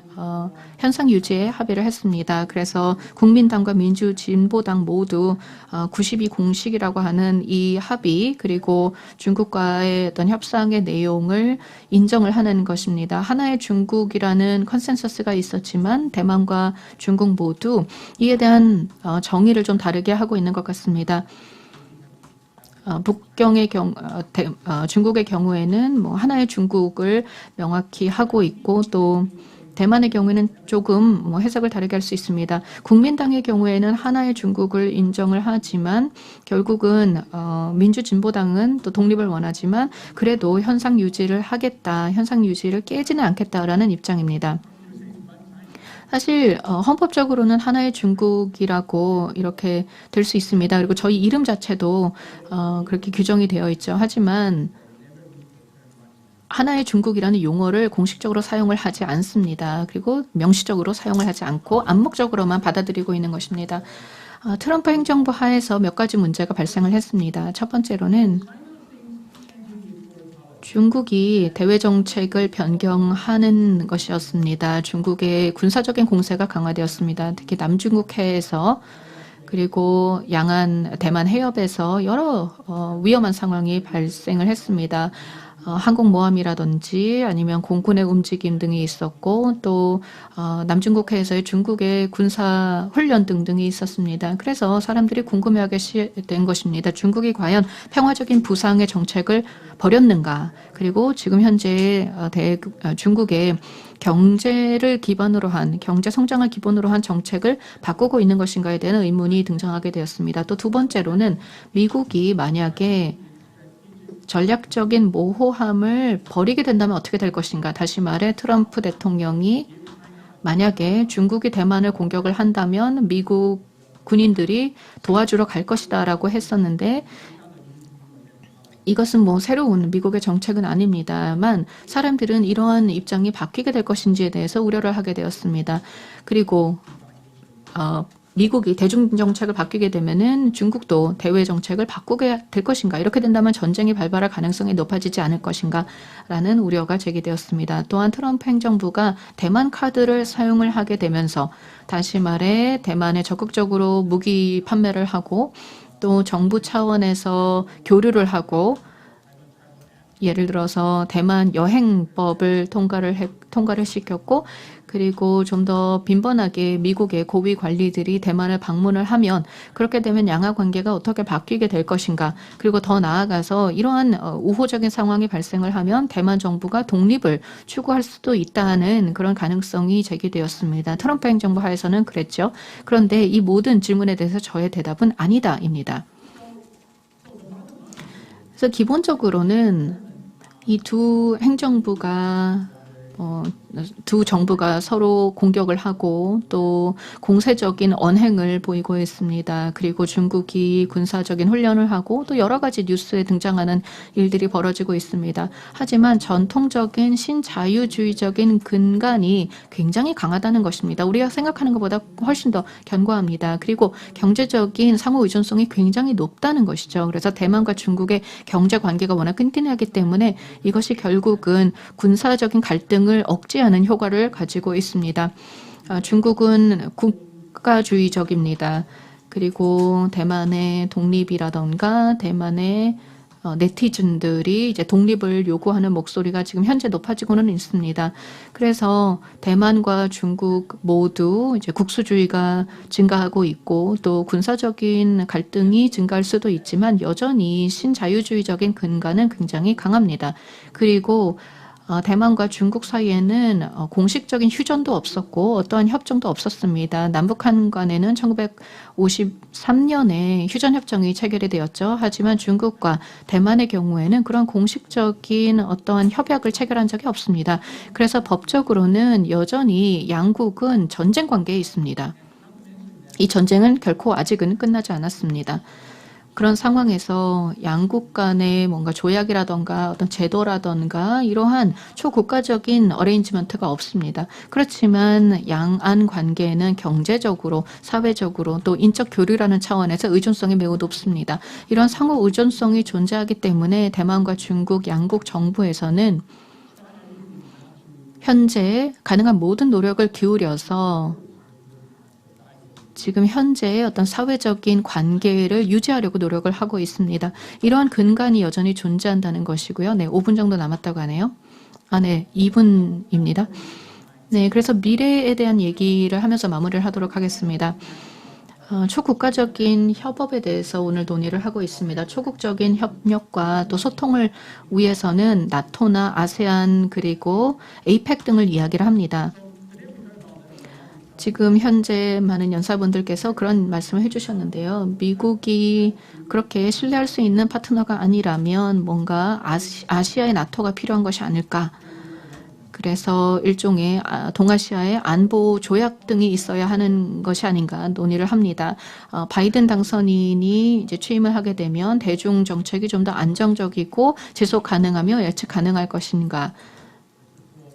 현상 유지에 합의를 했습니다. 그래서 국민당과 민주진보당 모두 92 공식이라고 하는 이 합의 그리고 중국과의 어떤 협상의 내용을 인정을 하는 것입니다. 하나의 중국이라는 컨센서스가 있었지만 대만과 중국 모두 이에 대한 정의를 좀 다르게 하고 있는 것 같습니다. 북경의 중국의 경우에는 하나의 중국을 명확히 하고 있고 또 대만의 경우에는 조금 해석을 다르게 할 수 있습니다. 국민당의 경우에는 하나의 중국을 인정을 하지만 결국은 민주진보당은 또 독립을 원하지만 그래도 현상 유지를 하겠다, 현상 유지를 깨지는 않겠다라는 입장입니다. 사실 헌법적으로는 하나의 중국이라고 이렇게 될 수 있습니다. 그리고 저희 이름 자체도 그렇게 규정이 되어 있죠. 하지만 하나의 중국이라는 용어를 공식적으로 사용을 하지 않습니다. 그리고 명시적으로 사용을 하지 않고 암묵적으로만 받아들이고 있는 것입니다. 트럼프 행정부 하에서 몇 가지 문제가 발생을 했습니다. 첫 번째로는 중국이 대외 정책을 변경하는 것이었습니다. 중국의 군사적인 공세가 강화되었습니다. 특히 남중국해에서 그리고 양안, 대만 해협에서 여러 위험한 상황이 발생을 했습니다. 항공모함이라든지 아니면 공군의 움직임 등이 있었고 또 남중국해에서의 중국의 군사훈련 등등이 있었습니다. 그래서 사람들이 궁금해하게 된 것입니다. 중국이 과연 평화적인 부상의 정책을 벌였는가? 그리고 지금 현재 중국의 경제를 기반으로 한, 경제 성장을 기본으로 한 정책을 바꾸고 있는 것인가에 대한 의문이 등장하게 되었습니다. 또 두 번째로는 미국이 만약에 전략적인 모호함을 버리게 된다면 어떻게 될 것인가. 다시 말해 트럼프 대통령이 만약에 중국이 대만을 공격을 한다면 미국 군인들이 도와주러 갈 것이다 라고 했었는데 이것은 뭐 새로운 미국의 정책은 아닙니다만 사람들은 이러한 입장이 바뀌게 될 것인지에 대해서 우려를 하게 되었습니다. 그리고 미국이 대중정책을 바뀌게 되면은 중국도 대외 정책을 바꾸게 될 것인가? 이렇게 된다면 전쟁이 발발할 가능성이 높아지지 않을 것인가? 라는 우려가 제기되었습니다. 또한 트럼프 행정부가 대만 카드를 사용을 하게 되면서 다시 말해 대만에 적극적으로 무기 판매를 하고 또 정부 차원에서 교류를 하고 예를 들어서 대만 여행법을 통과를 시켰고 그리고 좀 더 빈번하게 미국의 고위 관리들이 대만을 방문을 하면 그렇게 되면 양화 관계가 어떻게 바뀌게 될 것인가. 그리고 더 나아가서 이러한 우호적인 상황이 발생을 하면 대만 정부가 독립을 추구할 수도 있다는 그런 가능성이 제기되었습니다. 트럼프 행정부 하에서는 그랬죠. 그런데 이 모든 질문에 대해서 저의 대답은 아니다입니다. 그래서 기본적으로는 이 두 행정부가 두 정부가 서로 공격을 하고 또 공세적인 언행을 보이고 있습니다. 그리고 중국이 군사적인 훈련을 하고 또 여러 가지 뉴스에 등장하는 일들이 벌어지고 있습니다. 하지만 전통적인 신자유주의적인 근간이 굉장히 강하다는 것입니다. 우리가 생각하는 것보다 훨씬 더 견고합니다. 그리고 경제적인 상호 의존성이 굉장히 높다는 것이죠. 그래서 대만과 중국의 경제 관계가 워낙 끈끈하기 때문에 이것이 결국은 군사적인 갈등을 억제하는 효과를 가지고 있습니다. 중국은 국가주의적입니다. 그리고 대만의 독립이라던가 대만의 네티즌들이 이제 독립을 요구하는 목소리가 지금 현재 높아지고는 있습니다. 그래서 대만과 중국 모두 이제 국수주의가 증가하고 있고 또 군사적인 갈등이 증가할 수도 있지만 여전히 신자유주의적인 근간은 굉장히 강합니다. 그리고 대만과 중국 사이에는 공식적인 휴전도 없었고 어떠한 협정도 없었습니다. 남북한 간에는 1953년에 휴전협정이 체결이 되었죠. 하지만 중국과 대만의 경우에는 그런 공식적인 어떠한 협약을 체결한 적이 없습니다. 그래서 법적으로는 여전히 양국은 전쟁 관계에 있습니다. 이 전쟁은 결코 아직은 끝나지 않았습니다. 그런 상황에서 양국 간의 뭔가 조약이라던가 어떤 제도라던가 이러한 초국가적인 어레인지먼트가 없습니다. 그렇지만 양안 관계에는 경제적으로, 사회적으로 또 인적 교류라는 차원에서 의존성이 매우 높습니다. 이런 상호 의존성이 존재하기 때문에 대만과 중국 양국 정부에서는 현재 가능한 모든 노력을 기울여서 지금 현재의 어떤 사회적인 관계를 유지하려고 노력을 하고 있습니다. 이러한 근간이 여전히 존재한다는 것이고요. 네, 5분 정도 남았다고 하네요. 네, 2분입니다. 네, 그래서 미래에 대한 얘기를 하면서 마무리를 하도록 하겠습니다. 초국가적인 협업에 대해서 오늘 논의를 하고 있습니다. 초국적인 협력과 또 소통을 위해서는 나토나 아세안 그리고 에이펙 등을 이야기를 합니다. 지금 현재 많은 연사분들께서 그런 말씀을 해주셨는데요. 미국이 그렇게 신뢰할 수 있는 파트너가 아니라면 뭔가 아시아의 나토가 필요한 것이 아닐까. 그래서 일종의 동아시아의 안보 조약 등이 있어야 하는 것이 아닌가 논의를 합니다. 바이든 당선인이 이제 취임을 하게 되면 대중 정책이 좀 더 안정적이고 지속 가능하며 예측 가능할 것인가.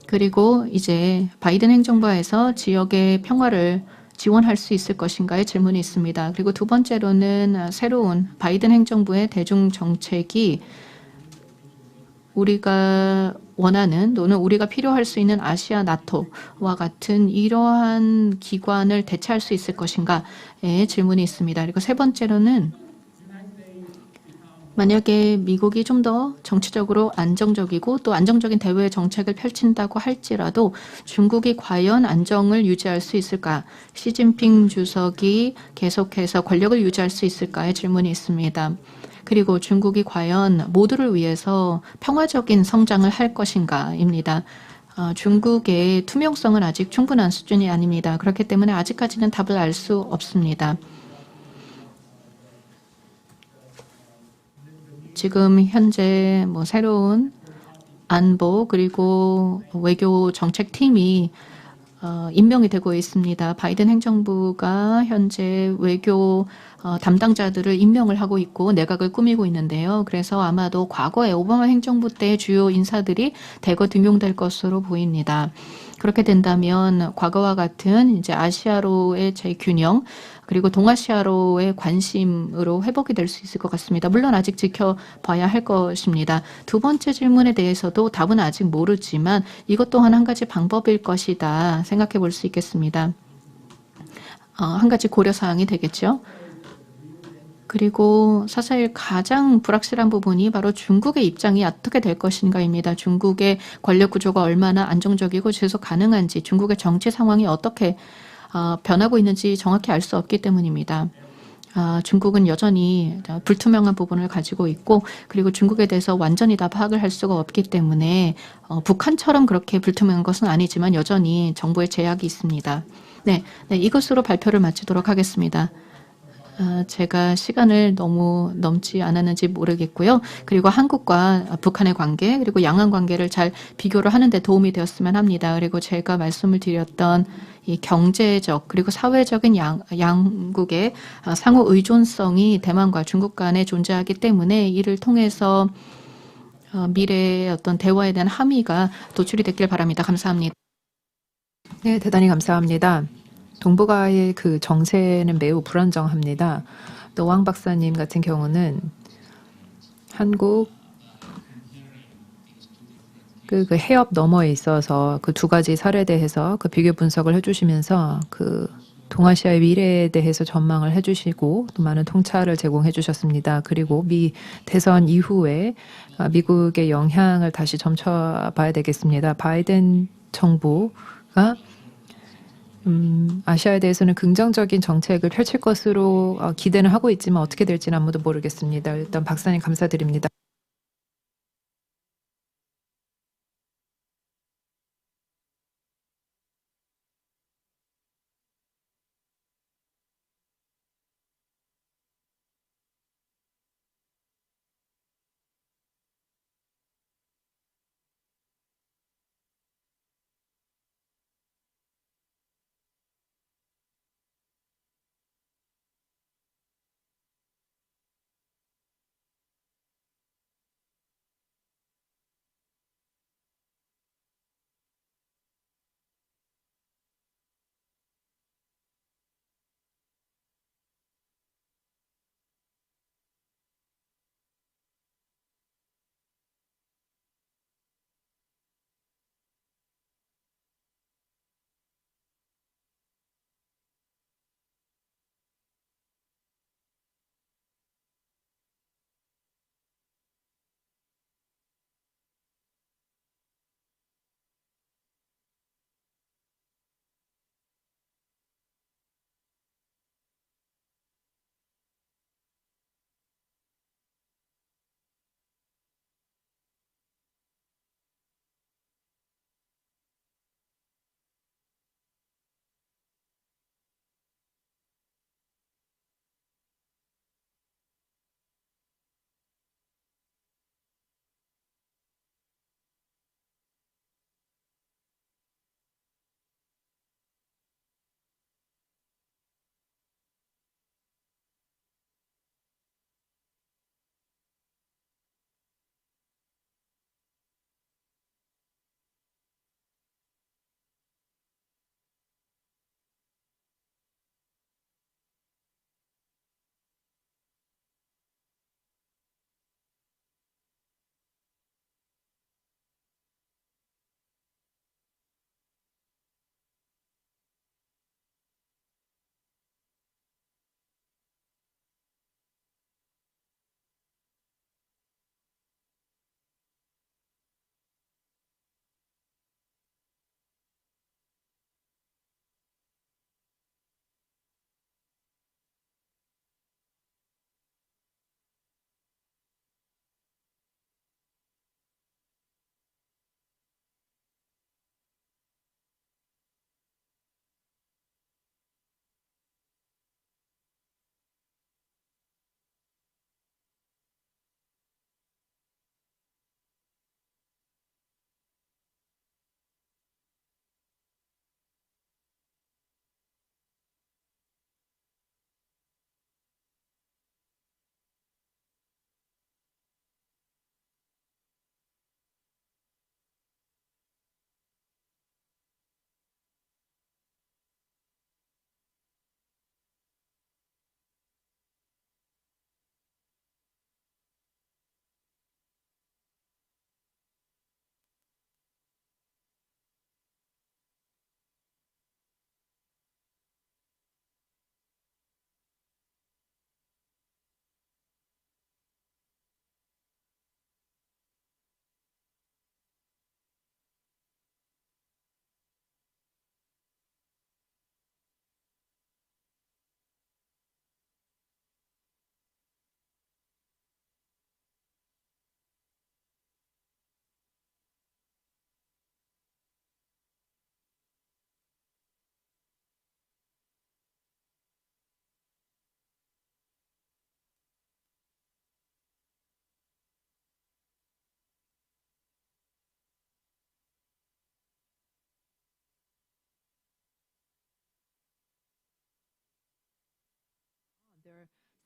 그리고 이제 바이든 행정부에서 지역의 평화를 지원할 수 있을 것인가의 질문이 있습니다. 그리고 두 번째로는 새로운 바이든 행정부의 대중 정책이 우리가 원하는 또는 우리가 필요할 수 있는 아시아 나토와 같은 이러한 기관을 대체할 수 있을 것인가의 질문이 있습니다. 그리고 세 번째로는 만약에 미국이 좀 더 정치적으로 안정적이고 또 안정적인 대외 정책을 펼친다고 할지라도 중국이 과연 안정을 유지할 수 있을까? 시진핑 주석이 계속해서 권력을 유지할 수 있을까의 질문이 있습니다. 그리고 중국이 과연 모두를 위해서 평화적인 성장을 할 것인가입니다. 중국의 투명성은 아직 충분한 수준이 아닙니다. 그렇기 때문에 아직까지는 답을 알 수 없습니다. 지금 현재 새로운 안보 그리고 외교 정책팀이 임명이 되고 있습니다. 바이든 행정부가 현재 외교 담당자들을 임명을 하고 있고 내각을 꾸미고 있는데요. 그래서 아마도 과거에 오바마 행정부 때 주요 인사들이 대거 등용될 것으로 보입니다. 그렇게 된다면 과거와 같은 이제 아시아로의 재균형 그리고 동아시아로의 관심으로 회복이 될 수 있을 것 같습니다. 물론 아직 지켜봐야 할 것입니다. 두 번째 질문에 대해서도 답은 아직 모르지만 이것 또한 한 가지 방법일 것이다 생각해 볼 수 있겠습니다. 한 가지 고려사항이 되겠죠. 그리고 사실 가장 불확실한 부분이 바로 중국의 입장이 어떻게 될 것인가입니다. 중국의 권력 구조가 얼마나 안정적이고 지속 가능한지 중국의 정치 상황이 어떻게 변하고 있는지 정확히 알 수 없기 때문입니다. 중국은 여전히 불투명한 부분을 가지고 있고 그리고 중국에 대해서 완전히 다 파악을 할 수가 없기 때문에 북한처럼 그렇게 불투명한 것은 아니지만 여전히 정보의 제약이 있습니다. 네, 이것으로 발표를 마치도록 하겠습니다. 제가 시간을 너무 넘지 않았는지 모르겠고요. 그리고 한국과 북한의 관계 그리고 양안 관계를 잘 비교를 하는 데 도움이 되었으면 합니다. 그리고 제가 말씀을 드렸던 이 경제적 그리고 사회적인 양국의 상호 의존성이 대만과 중국 간에 존재하기 때문에 이를 통해서 미래의 어떤 대화에 대한 함의가 도출이 됐길 바랍니다. 감사합니다. 네, 대단히 감사합니다. 동북아의 그 정세는 매우 불안정합니다. 또 왕 박사님 같은 경우는 한국 그 해협 너머에 있어서 그 두 가지 사례에 대해서 그 비교 분석을 해주시면서 그 동아시아의 미래에 대해서 전망을 해주시고 또 많은 통찰을 제공해 주셨습니다. 그리고 미 대선 이후에 미국의 영향을 다시 점쳐봐야 되겠습니다. 바이든 정부가 아시아에 대해서는 긍정적인 정책을 펼칠 것으로 기대는 하고 있지만 어떻게 될지는 아무도 모르겠습니다. 일단 박사님 감사드립니다.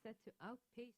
set to outpace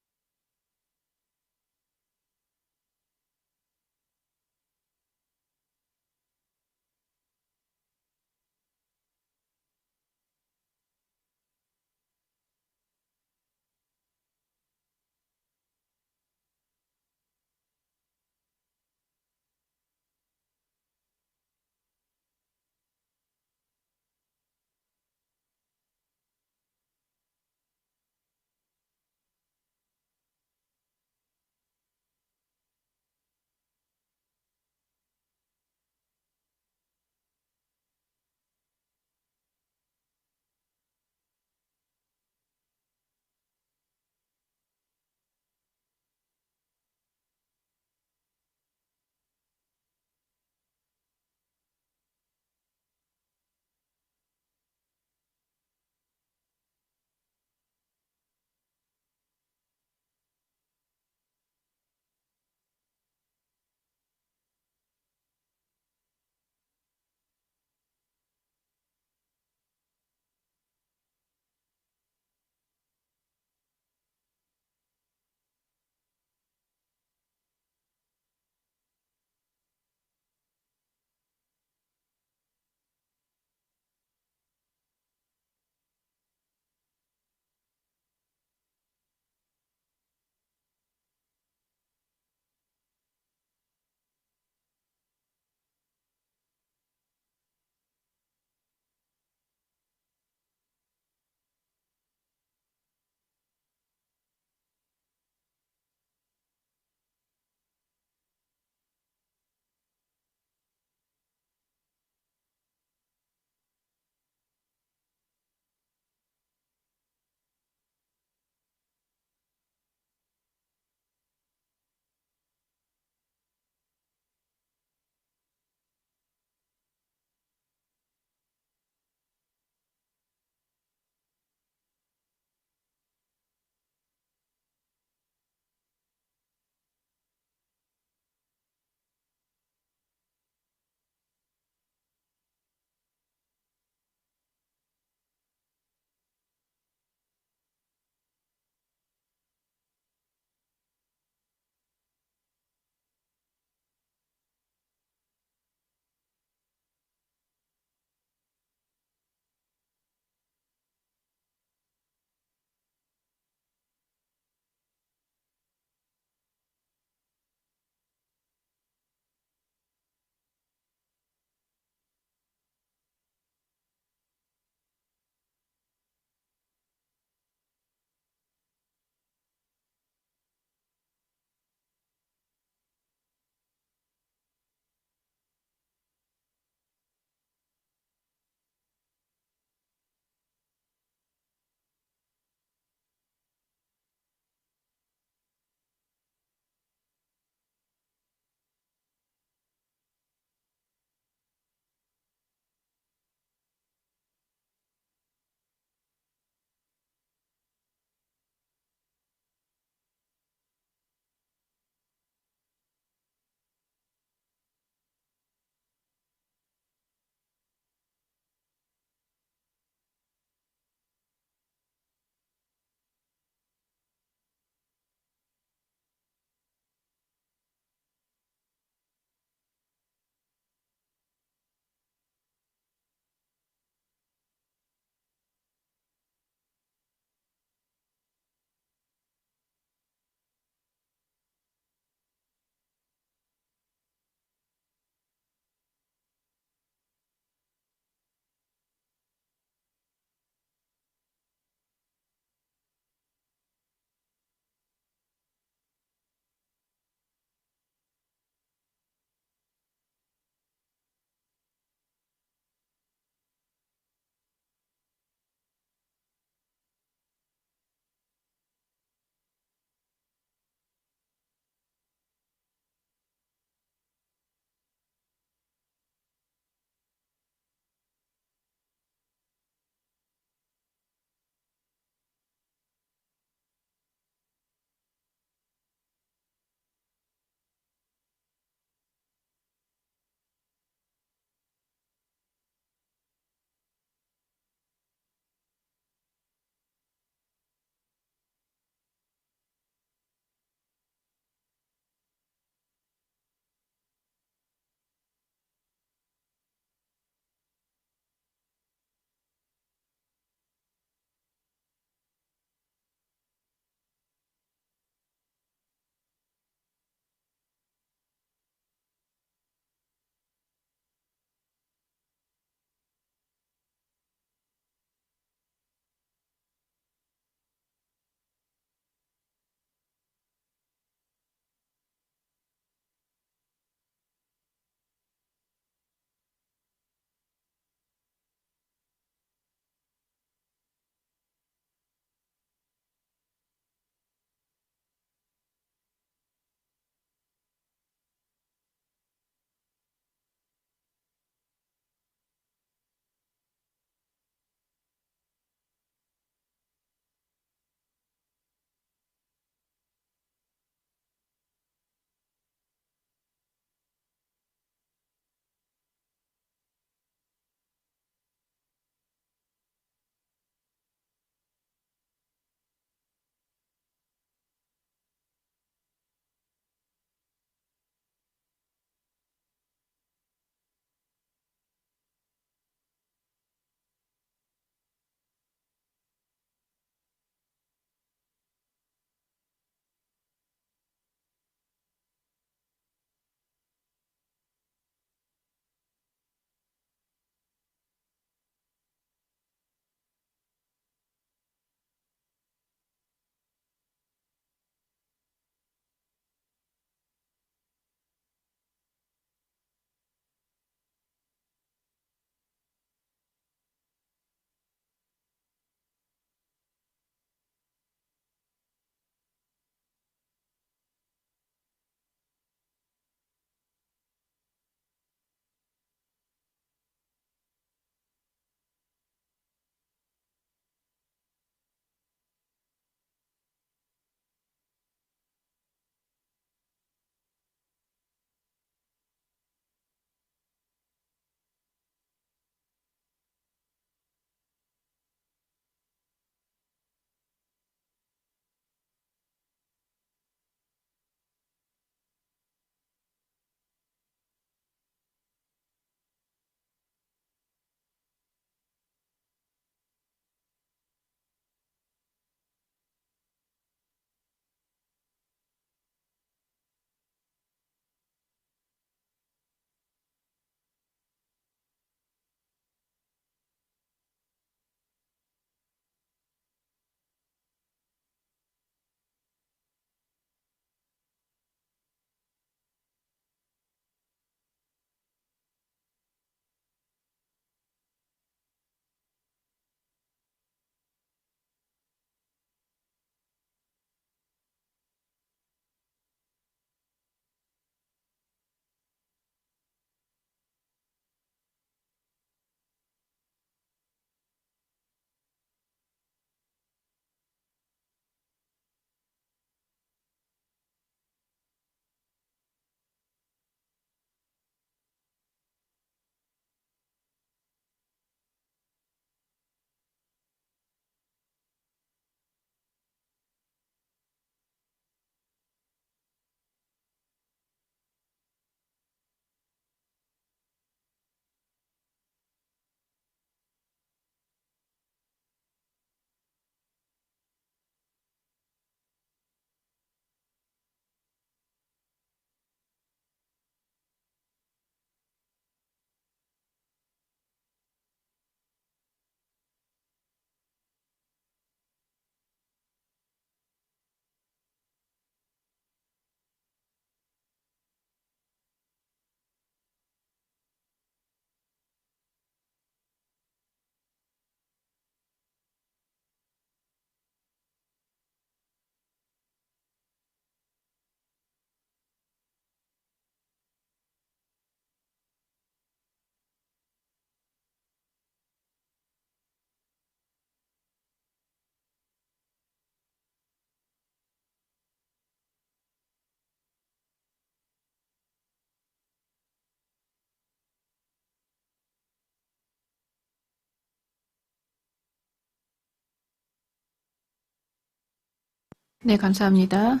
네, 감사합니다.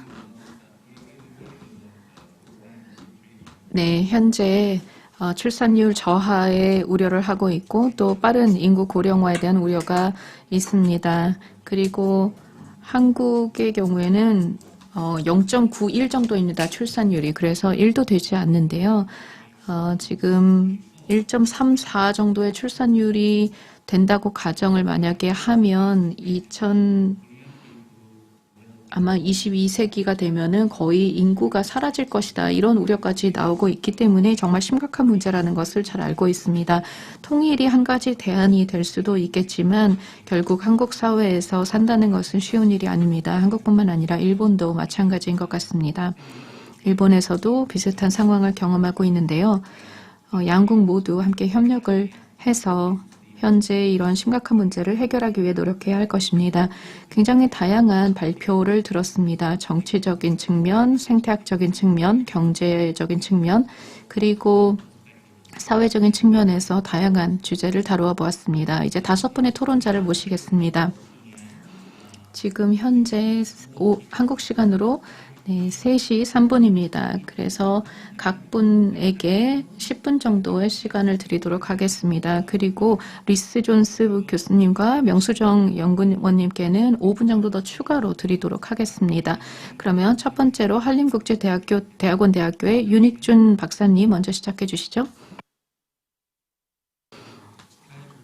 네, 현재 출산율 저하의 우려를 하고 있고 또 빠른 인구 고령화에 대한 우려가 있습니다. 그리고 한국의 경우에는 0.91 정도입니다. 출산율이. 그래서 1도 되지 않는데요. 지금 1.34 정도의 출산율이 된다고 가정을 만약에 하면 아마 22세기가 되면은 거의 인구가 사라질 것이다. 이런 우려까지 나오고 있기 때문에 정말 심각한 문제라는 것을 잘 알고 있습니다. 통일이 한 가지 대안이 될 수도 있겠지만 결국 한국 사회에서 산다는 것은 쉬운 일이 아닙니다. 한국뿐만 아니라 일본도 마찬가지인 것 같습니다. 일본에서도 비슷한 상황을 경험하고 있는데요. 양국 모두 함께 협력을 해서 현재 이런 심각한 문제를 해결하기 위해 노력해야 할 것입니다. 굉장히 다양한 발표를 들었습니다. 정치적인 측면, 생태학적인 측면, 경제적인 측면, 그리고 사회적인 측면에서 다양한 주제를 다루어 보았습니다. 이제 5분의 토론자를 모시겠습니다. 지금 현재 한국 시간으로 3시 3분입니다. 그래서 각 분에게 10분 정도의 시간을 드리도록 하겠습니다. 그리고 리스 존스 교수님과 명수정 연구원님께는 5분 정도 더 추가로 드리도록 하겠습니다. 그러면 첫 번째로 한림국제대학교 대학원대학교의 윤익준 박사님 먼저 시작해 주시죠.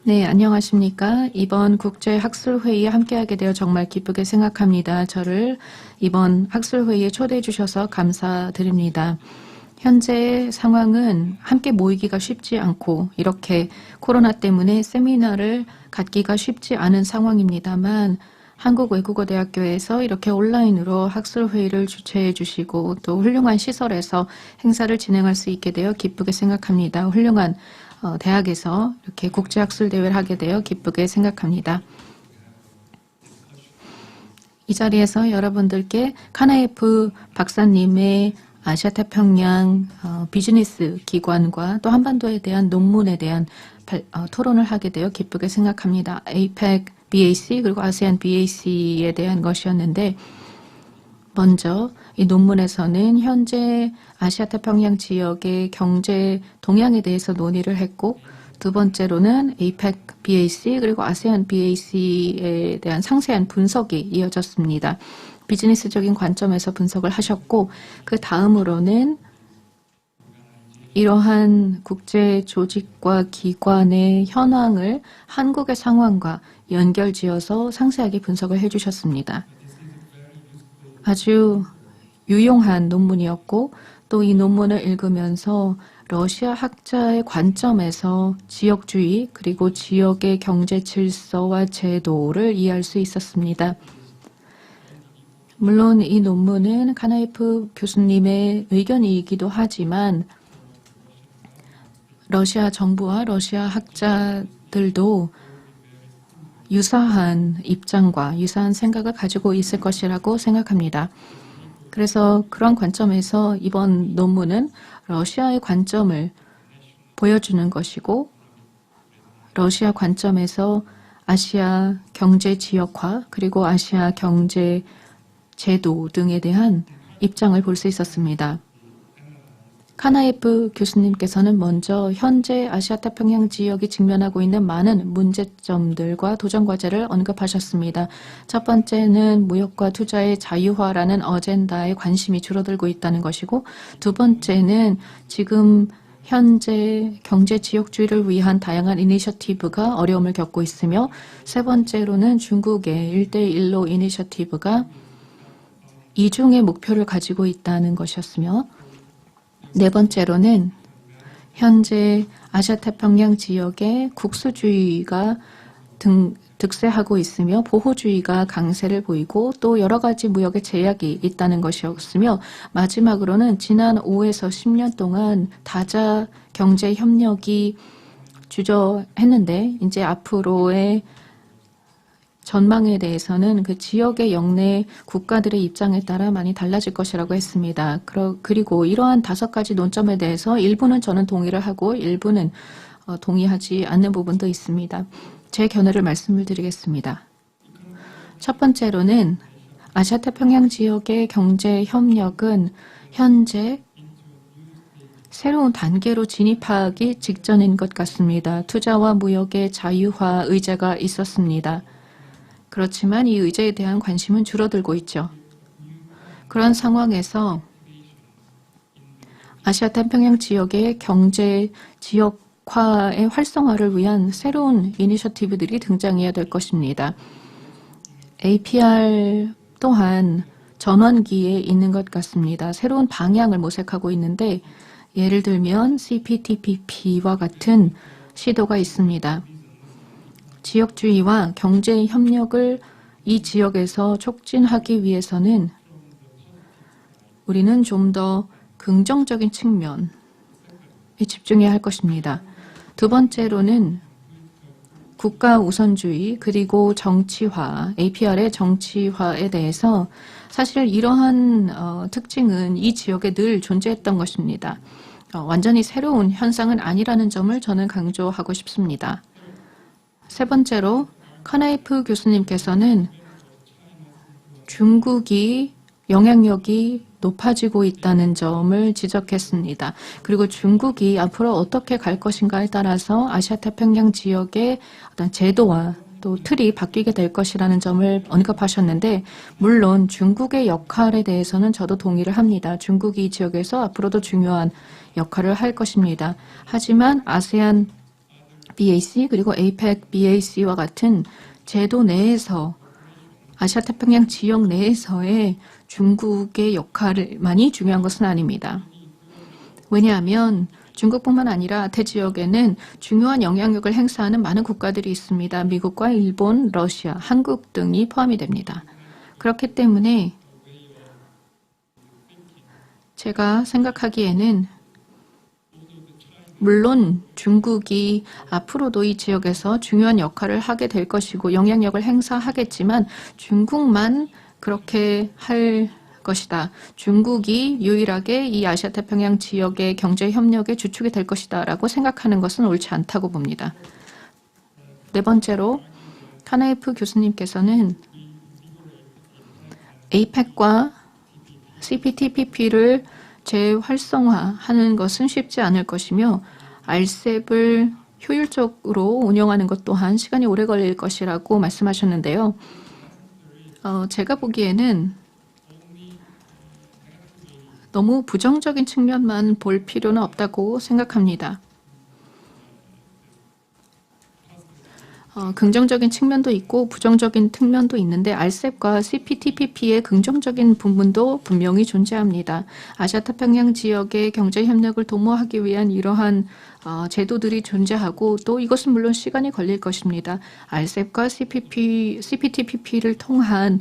네, 안녕하십니까. 이번 국제학술회의에 함께하게 되어 정말 기쁘게 생각합니다. 저를 이번 학술회의에 초대해 주셔서 감사드립니다. 현재 상황은 함께 모이기가 쉽지 않고 이렇게 코로나 때문에 세미나를 갖기가 쉽지 않은 상황입니다만 한국외국어대학교에서 이렇게 온라인으로 학술회의를 주최해 주시고 또 훌륭한 시설에서 행사를 진행할 수 있게 되어 기쁘게 생각합니다. 훌륭한 대학에서 이렇게 국제학술대회를 하게 되어 기쁘게 생각합니다. 이 자리에서 여러분들께 카나에프 박사님의 아시아태평양 비즈니스 기관과 또 한반도에 대한 논문에 대한 토론을 하게 되어 기쁘게 생각합니다. APEC, BAC 그리고 ASEAN BAC에 대한 것이었는데 먼저 이 논문에서는 현재 아시아태평양 지역의 경제 동향에 대해서 논의를 했고 두 번째로는 APEC, BAC 그리고 ASEAN BAC에 대한 상세한 분석이 이어졌습니다. 비즈니스적인 관점에서 분석을 하셨고 그 다음으로는 이러한 국제 조직과 기관의 현황을 한국의 상황과 연결지어서 상세하게 분석을 해주셨습니다. 아주 유용한 논문이었고 또 이 논문을 읽으면서 러시아 학자의 관점에서 지역주의 그리고 지역의 경제 질서와 제도를 이해할 수 있었습니다. 물론 이 논문은 카나에프 교수님의 의견이기도 하지만 러시아 정부와 러시아 학자들도 유사한 입장과 유사한 생각을 가지고 있을 것이라고 생각합니다. 그래서 그런 관점에서 이번 논문은 러시아의 관점을 보여주는 것이고 러시아 관점에서 아시아 경제 지역화 그리고 아시아 경제 제도 등에 대한 입장을 볼 수 있었습니다. 카나에프 교수님께서는 먼저 현재 아시아태평양 지역이 직면하고 있는 많은 문제점들과 도전과제를 언급하셨습니다. 첫 번째는 무역과 투자의 자유화라는 어젠다에 관심이 줄어들고 있다는 것이고 두 번째는 지금 현재 경제 지역주의를 위한 다양한 이니셔티브가 어려움을 겪고 있으며 세 번째로는 중국의 1대1로 이니셔티브가 이중의 목표를 가지고 있다는 것이었으며 네 번째로는 현재 아시아태평양 지역에 국수주의가 득세하고 있으며 보호주의가 강세를 보이고 또 여러 가지 무역의 제약이 있다는 것이었으며 마지막으로는 지난 5에서 10년 동안 다자 경제 협력이 주저했는데 이제 앞으로의 전망에 대해서는 그 지역의 영내 국가들의 입장에 따라 많이 달라질 것이라고 했습니다. 그리고 이러한 5가지 논점에 대해서 일부는 저는 동의를 하고 일부는 동의하지 않는 부분도 있습니다. 제 견해를 말씀을 드리겠습니다. 첫 번째로는 아시아태평양 지역의 경제 협력은 현재 새로운 단계로 진입하기 직전인 것 같습니다. 투자와 무역의 자유화 의제가 있었습니다. 그렇지만 이 의제에 대한 관심은 줄어들고 있죠. 그런 상황에서 아시아태평양 지역의 경제 지역화의 활성화를 위한 새로운 이니셔티브들이 등장해야 될 것입니다. APR 또한 전환기에 있는 것 같습니다. 새로운 방향을 모색하고 있는데 예를 들면 CPTPP와 같은 시도가 있습니다. 지역주의와 경제 협력을 이 지역에서 촉진하기 위해서는 우리는 좀 더 긍정적인 측면에 집중해야 할 것입니다. 두 번째로는 국가 우선주의 그리고 정치화, APR의 정치화에 대해서 사실 이러한 특징은 이 지역에 늘 존재했던 것입니다. 완전히 새로운 현상은 아니라는 점을 저는 강조하고 싶습니다. 세 번째로 카나이프 교수님께서는 중국이 영향력이 높아지고 있다는 점을 지적했습니다. 그리고 중국이 앞으로 어떻게 갈 것인가에 따라서 아시아태평양 지역의 어떤 제도와 또 틀이 바뀌게 될 것이라는 점을 언급하셨는데 물론 중국의 역할에 대해서는 저도 동의를 합니다. 중국이 이 지역에서 앞으로도 중요한 역할을 할 것입니다. 하지만 아세안 BAC 그리고 APEC BAC와 같은 제도 내에서 아시아태평양 지역 내에서의 중국의 역할만이 중요한 것은 아닙니다. 왜냐하면 중국뿐만 아니라 대지역에는 중요한 영향력을 행사하는 많은 국가들이 있습니다. 미국과 일본, 러시아, 한국 등이 포함이 됩니다. 그렇기 때문에 제가 생각하기에는 물론 중국이 앞으로도 이 지역에서 중요한 역할을 하게 될 것이고 영향력을 행사하겠지만 중국만 그렇게 할 것이다. 중국이 유일하게 이 아시아태평양 지역의 경제협력의 주축이 될 것이다 라고 생각하는 것은 옳지 않다고 봅니다. 네 번째로 카나이프 교수님께서는 APEC과 CPTPP를 재활성화하는 것은 쉽지 않을 것이며 RCEP을 효율적으로 운영하는 것 또한 시간이 오래 걸릴 것이라고 말씀하셨는데요. 제가 보기에는 너무 부정적인 측면만 볼 필요는 없다고 생각합니다. 긍정적인 측면도 있고 부정적인 측면도 있는데 RCEP과 CPTPP의 긍정적인 부분도 분명히 존재합니다. 아시아태평양 지역의 경제협력을 도모하기 위한 이러한 제도들이 존재하고 또 이것은 물론 시간이 걸릴 것입니다. RCEP과 CPTPP를 통한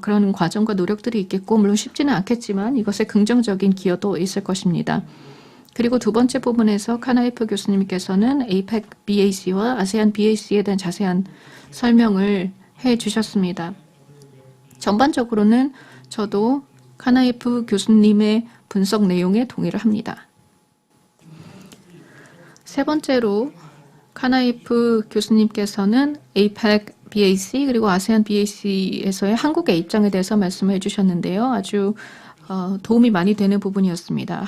그런 과정과 노력들이 있겠고 물론 쉽지는 않겠지만 이것에 긍정적인 기여도 있을 것입니다. 그리고 두 번째 부분에서 카나이프 교수님께서는 APEC BAC와 아세안 BAC에 대한 자세한 설명을 해주셨습니다. 전반적으로는 저도 카나이프 교수님의 분석 내용에 동의를 합니다. 세 번째로 카나이프 교수님께서는 APEC BAC 그리고 아세안 BAC에서의 한국의 입장에 대해서 말씀해 주셨는데요. 아주 도움이 많이 되는 부분이었습니다.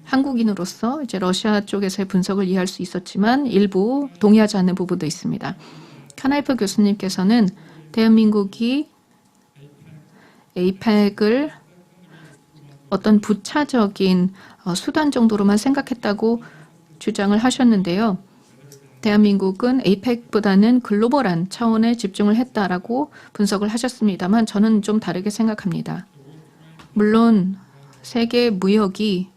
한국인으로서 이제 러시아 쪽에서의 분석을 이해할 수 있었지만 일부 동의하지 않는 부분도 있습니다. 카나이프 교수님께서는 대한민국이 APEC을 어떤 부차적인 수단 정도로만 생각했다고 주장을 하셨는데요. 대한민국은 APEC보다는 글로벌한 차원에 집중을 했다라고 분석을 하셨습니다만 저는 좀 다르게 생각합니다. 물론 세계 무역이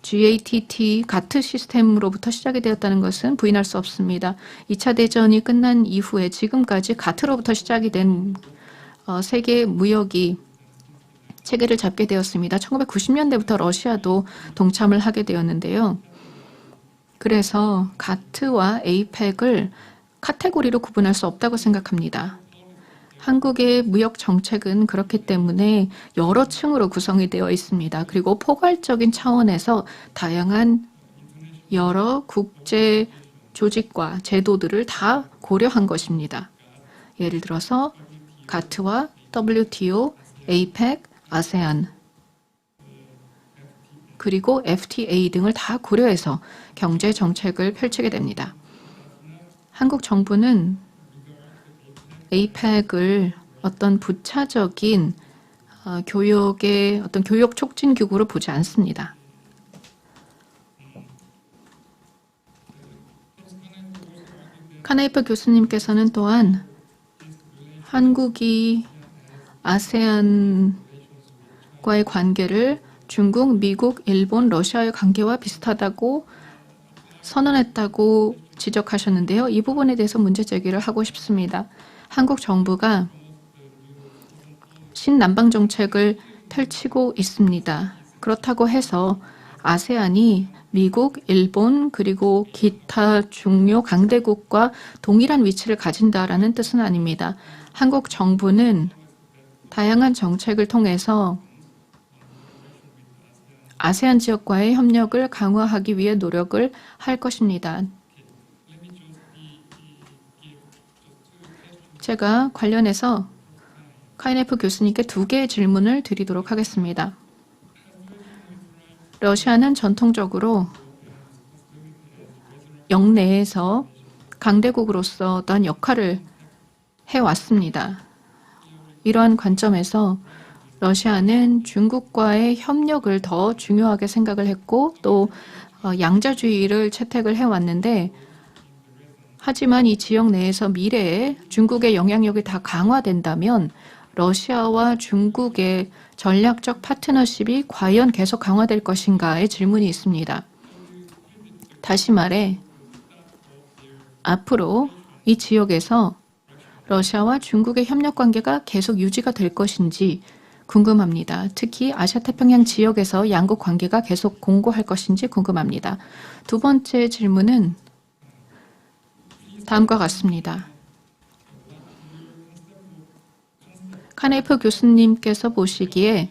GATT 가트 시스템으로부터 시작이 되었다는 것은 부인할 수 없습니다. 2차 대전이 끝난 이후에 지금까지 가트로부터 시작이 된 세계 무역이 체계를 잡게 되었습니다. 1990년대부터 러시아도 동참을 하게 되었는데요. 그래서 가트와 APEC을 카테고리로 구분할 수 없다고 생각합니다. 한국의 무역 정책은 그렇기 때문에 여러 층으로 구성이 되어 있습니다. 그리고 포괄적인 차원에서 다양한 여러 국제 조직과 제도들을 다 고려한 것입니다. 예를 들어서 가트와 WTO, APEC, 아세안, 그리고 FTA 등을 다 고려해서 경제 정책을 펼치게 됩니다. 한국 정부는 APEC을 어떤 부차적인 교육의 어떤 교육 촉진 기구로 보지 않습니다. 카나이프 교수님께서는 또한 한국이 아세안과의 관계를 중국, 미국, 일본, 러시아의 관계와 비슷하다고 선언했다고 지적하셨는데요. 이 부분에 대해서 문제 제기를 하고 싶습니다. 한국 정부가 신남방 정책을 펼치고 있습니다. 그렇다고 해서 아세안이 미국, 일본, 그리고 기타 중요 강대국과 동일한 위치를 가진다라는 뜻은 아닙니다. 한국 정부는 다양한 정책을 통해서 아세안 지역과의 협력을 강화하기 위해 노력을 할 것입니다. 제가 관련해서 카이네프 교수님께 2개의 질문을 드리도록 하겠습니다. 러시아는 전통적으로 영내에서 강대국으로서 어떤 역할을 해왔습니다. 이러한 관점에서 러시아는 중국과의 협력을 더 중요하게 생각을 했고 또 양자주의를 채택을 해왔는데 하지만 이 지역 내에서 미래에 중국의 영향력이 다 강화된다면 러시아와 중국의 전략적 파트너십이 과연 계속 강화될 것인가의 질문이 있습니다. 다시 말해 앞으로 이 지역에서 러시아와 중국의 협력 관계가 계속 유지가 될 것인지 궁금합니다. 특히 아시아태평양 지역에서 양국 관계가 계속 공고할 것인지 궁금합니다. 2번째 질문은 다음과 같습니다. 카네이프 교수님께서 보시기에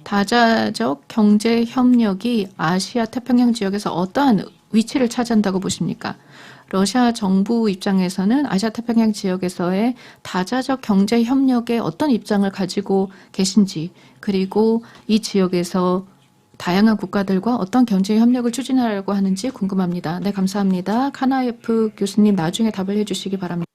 다자적 경제 협력이 아시아 태평양 지역에서 어떠한 위치를 차지한다고 보십니까? 러시아 정부 입장에서는 아시아 태평양 지역에서의 다자적 경제 협력에 어떤 입장을 가지고 계신지, 그리고 이 지역에서 다양한 국가들과 어떤 경제 협력을 추진하려고 하는지 궁금합니다. 네, 감사합니다. 카나예프 교수님 나중에 답을 해주시기 바랍니다.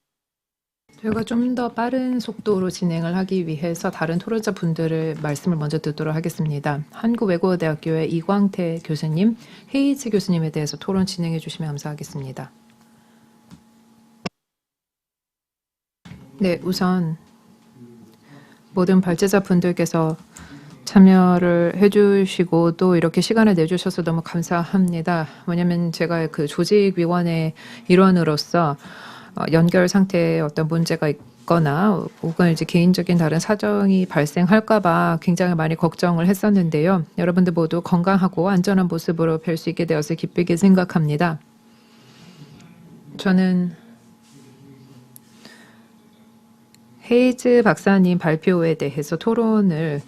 저희가 좀 더 빠른 속도로 진행을 하기 위해서 다른 토론자 분들의 말씀을 먼저 듣도록 하겠습니다. 한국외국어대학교의 이광태 교수님, 헤이즈 교수님에 대해서 토론 진행해 주시면 감사하겠습니다. 네, 우선 모든 발제자 분들께서 참여를 해주시고 또 이렇게 시간을 내주셔서 너무 감사합니다. 왜냐하면 제가 그 조직위원회 일원으로서 연결 상태에 어떤 문제가 있거나 혹은 이제 개인적인 다른 사정이 발생할까봐 굉장히 많이 걱정을 했었는데요. 여러분들 모두 건강하고 안전한 모습으로 뵐 수 있게 되어서 기쁘게 생각합니다. 저는 헤이즈 박사님 발표에 대해서 토론을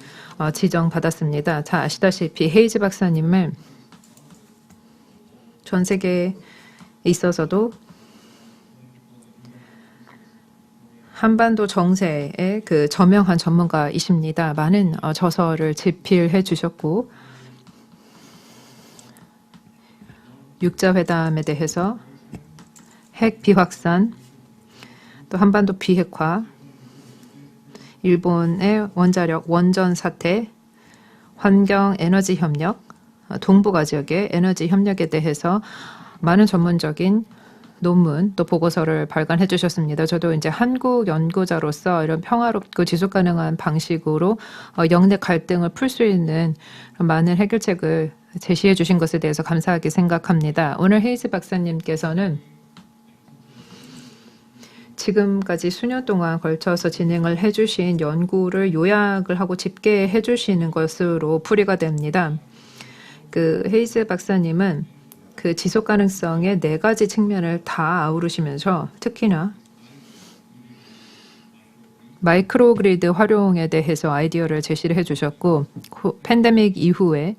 지정받았습니다. 다 아시다시피 헤이즈 박사님을 전 세계에 있어서도 한반도 정세의 그 저명한 전문가이십니다. 많은 저서를 집필해 주셨고 육자회담에 대해서 핵 비확산, 또 한반도 비핵화, 일본의 원자력 원전 사태, 환경 에너지 협력, 동북아 지역의 에너지 협력에 대해서 많은 전문적인 논문 또 보고서를 발간해 주셨습니다. 저도 이제 한국 연구자로서 이런 평화롭고 지속 가능한 방식으로 영내 갈등을 풀 수 있는 많은 해결책을 제시해 주신 것에 대해서 감사하게 생각합니다. 오늘 헤이즈 박사님께서는 지금까지 수년 동안 걸쳐서 진행을 해주신 연구를 요약을 하고 집계해 주시는 것으로 풀이가 됩니다. 그 헤이즈 박사님은 그 지속 가능성의 4가지 측면을 다 아우르시면서 특히나 마이크로 그리드 활용에 대해서 아이디어를 제시를 해주셨고 팬데믹 이후에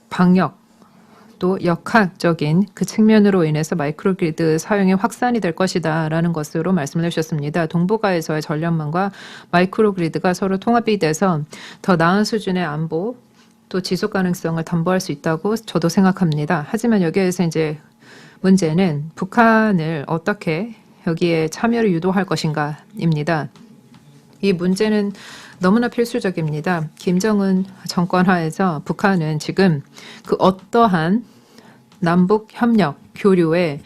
방역 또 역학적인 그 측면으로 인해서 마이크로그리드 사용이 확산이 될 것이다 라는 것으로 말씀을 해주셨습니다. 동북아에서의 전력망과 마이크로그리드가 서로 통합이 돼서 더 나은 수준의 안보 또 지속 가능성을 담보할 수 있다고 저도 생각합니다. 하지만 여기에서 이제 문제는 북한을 어떻게 여기에 참여를 유도할 것인가입니다. 이 문제는 너무나 필수적입니다. 김정은 정권 하에서 북한은 지금 그 어떠한 남북 협력, 교류에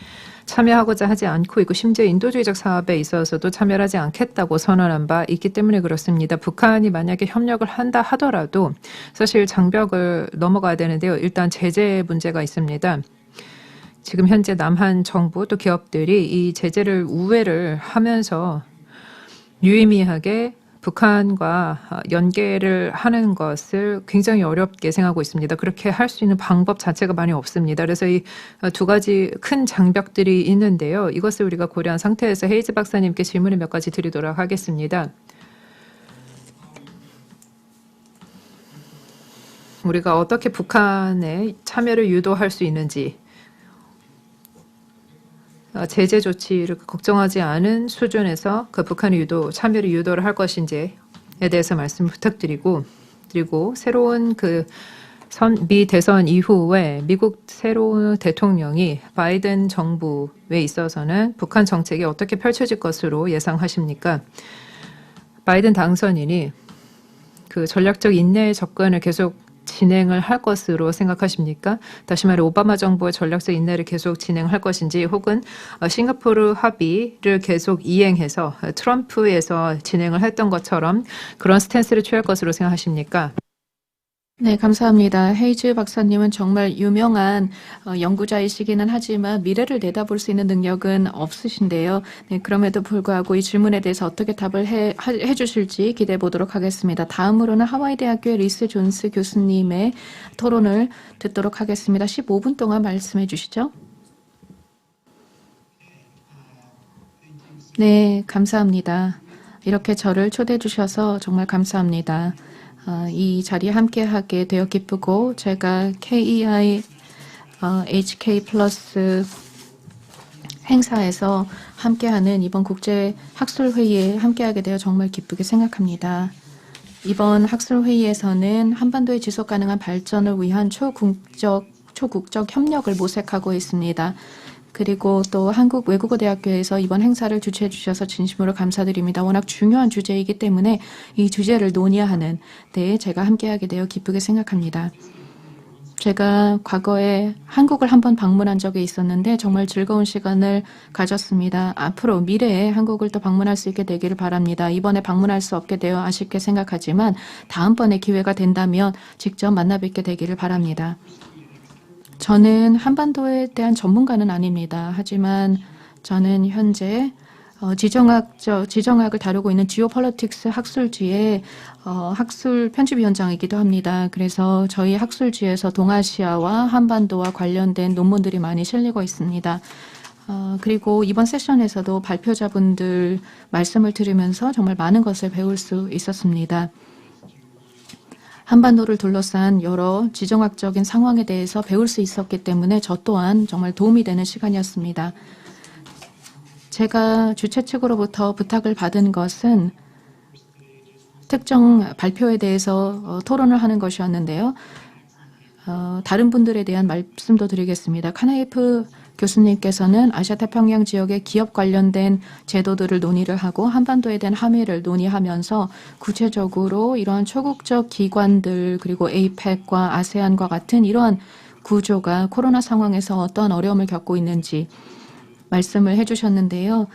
참여하고자 하지 않고 있고 심지어 인도주의적 사업에 있어서도 참여하지 않겠다고 선언한 바 있기 때문에 그렇습니다. 북한이 만약에 협력을 한다 하더라도 사실 장벽을 넘어가야 되는데요. 일단 제재 문제가 있습니다. 지금 현재 남한 정부 또 기업들이 이 제재를 우회를 하면서 유의미하게 북한과 연계를 하는 것을 굉장히 어렵게 생각하고 있습니다. 그렇게 할 수 있는 방법 자체가 많이 없습니다. 그래서 이 두 가지 큰 장벽들이 있는데요. 이것을 우리가 고려한 상태에서 헤이즈 박사님께 질문을 몇 가지 드리도록 하겠습니다. 우리가 어떻게 북한의 참여를 유도할 수 있는지, 제재 조치를 걱정하지 않은 수준에서 그 북한의 참여를 유도를 할 것인지에 대해서 말씀을 부탁드리고, 그리고 새로운 미 대선 이후에 미국 새로운 대통령이 바이든 정부에 있어서는 북한 정책이 어떻게 펼쳐질 것으로 예상하십니까? 바이든 당선인이 그 전략적 인내의 접근을 계속 진행을 할 것으로 생각하십니까? 다시 말해 오바마 정부의 전략적 인내를 계속 진행할 것인지 혹은 싱가포르 합의를 계속 이행해서 트럼프에서 진행을 했던 것처럼 그런 스탠스를 취할 것으로 생각하십니까? 네, 감사합니다. 헤이즈 박사님은 정말 유명한 연구자이시기는 하지만 미래를 내다볼 수 있는 능력은 없으신데요. 네, 그럼에도 불구하고 이 질문에 대해서 어떻게 답을 해주실지 기대해 보도록 하겠습니다. 다음으로는 하와이대학교의 리스 존스 교수님의 토론을 듣도록 하겠습니다. 15분 동안 말씀해 주시죠. 네, 감사합니다. 이렇게 저를 초대해 주셔서 정말 감사합니다. 이 자리에 함께하게 되어 기쁘고 제가 KEI HK+ 행사에서 함께하는 이번 국제학술회의에 함께하게 되어 정말 기쁘게 생각합니다. 이번 학술회의에서는 한반도의 지속가능한 발전을 위한 초국적 협력을 모색하고 있습니다. 그리고 또 한국외국어대학교에서 이번 행사를 주최해 주셔서 진심으로 감사드립니다. 워낙 중요한 주제이기 때문에 이 주제를 논의하는 데에 제가 함께하게 되어 기쁘게 생각합니다. 제가 과거에 한국을 한번 방문한 적이 있었는데 정말 즐거운 시간을 가졌습니다. 앞으로 미래에 한국을 또 방문할 수 있게 되기를 바랍니다. 이번에 방문할 수 없게 되어 아쉽게 생각하지만 다음번에 기회가 된다면 직접 만나 뵙게 되기를 바랍니다. 저는 한반도에 대한 전문가는 아닙니다. 하지만 저는 현재 지정학을 다루고 있는 지오폴리틱스 학술지의 학술 편집위원장이기도 합니다. 그래서 저희 학술지에서 동아시아와 한반도와 관련된 논문들이 많이 실리고 있습니다. 그리고 이번 세션에서도 발표자분들 말씀을 들으면서 정말 많은 것을 배울 수 있었습니다. 한반도를 둘러싼 여러 지정학적인 상황에 대해서 배울 수 있었기 때문에 저 또한 정말 도움이 되는 시간이었습니다. 제가 주최 측으로부터 부탁을 받은 것은 특정 발표에 대해서 토론을 하는 것이었는데요. 다른 분들에 대한 말씀도 드리겠습니다. 카나이프 교수님께서는 아시아태평양 지역의 기업 관련된 제도들을 논의를 하고 한반도에 대한 함의를 논의하면서 구체적으로 이러한 초국적 기관들 그리고 에이펙과 아세안과 같은 이러한 구조가 코로나 상황에서 어떠한 어려움을 겪고 있는지 말씀을 해주셨는데요.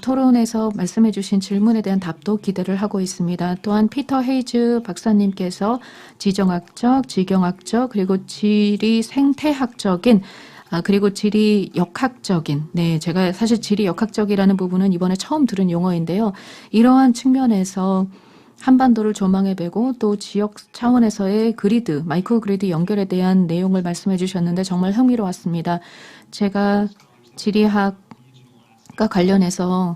토론에서 말씀해 주신 질문에 대한 답도 기대를 하고 있습니다. 또한 피터 헤이즈 박사님께서 지정학적, 지경학적 그리고 지리 생태학적인 그리고 지리 역학적인, 제가 사실 지리 역학적이라는 부분은 이번에 처음 들은 용어인데요. 이러한 측면에서 한반도를 조망해 보고 또 지역 차원에서의 그리드, 마이크로 그리드 연결에 대한 내용을 말씀해 주셨는데 정말 흥미로웠습니다. 제가 지리학과 관련해서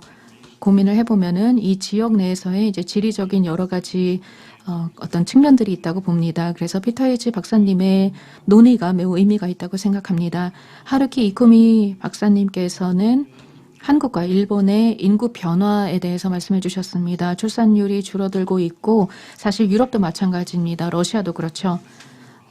고민을 해보면은 이 지역 내에서의 이제 지리적인 여러 가지 어떤 측면들이 있다고 봅니다. 그래서 피터 헤이즈 박사님의 논의가 매우 의미가 있다고 생각합니다. 하루키 이쿠미 박사님께서는 한국과 일본의 인구 변화에 대해서 말씀해 주셨습니다. 출산율이 줄어들고 있고 사실 유럽도 마찬가지입니다. 러시아도 그렇죠.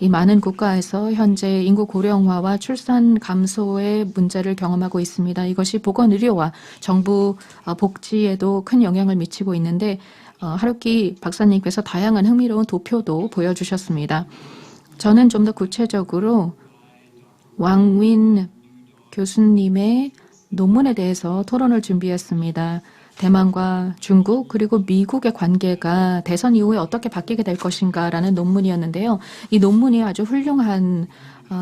이 많은 국가에서 현재 인구 고령화와 출산 감소의 문제를 경험하고 있습니다. 이것이 보건의료와 정부 복지에도 큰 영향을 미치고 있는데 하루키 박사님께서 다양한 흥미로운 도표도 보여주셨습니다. 저는 좀 더 구체적으로 왕윈 교수님의 논문에 대해서 토론을 준비했습니다. 대만과 중국 그리고 미국의 관계가 대선 이후에 어떻게 바뀌게 될 것인가라는 논문이었는데요. 이 논문이 아주 훌륭한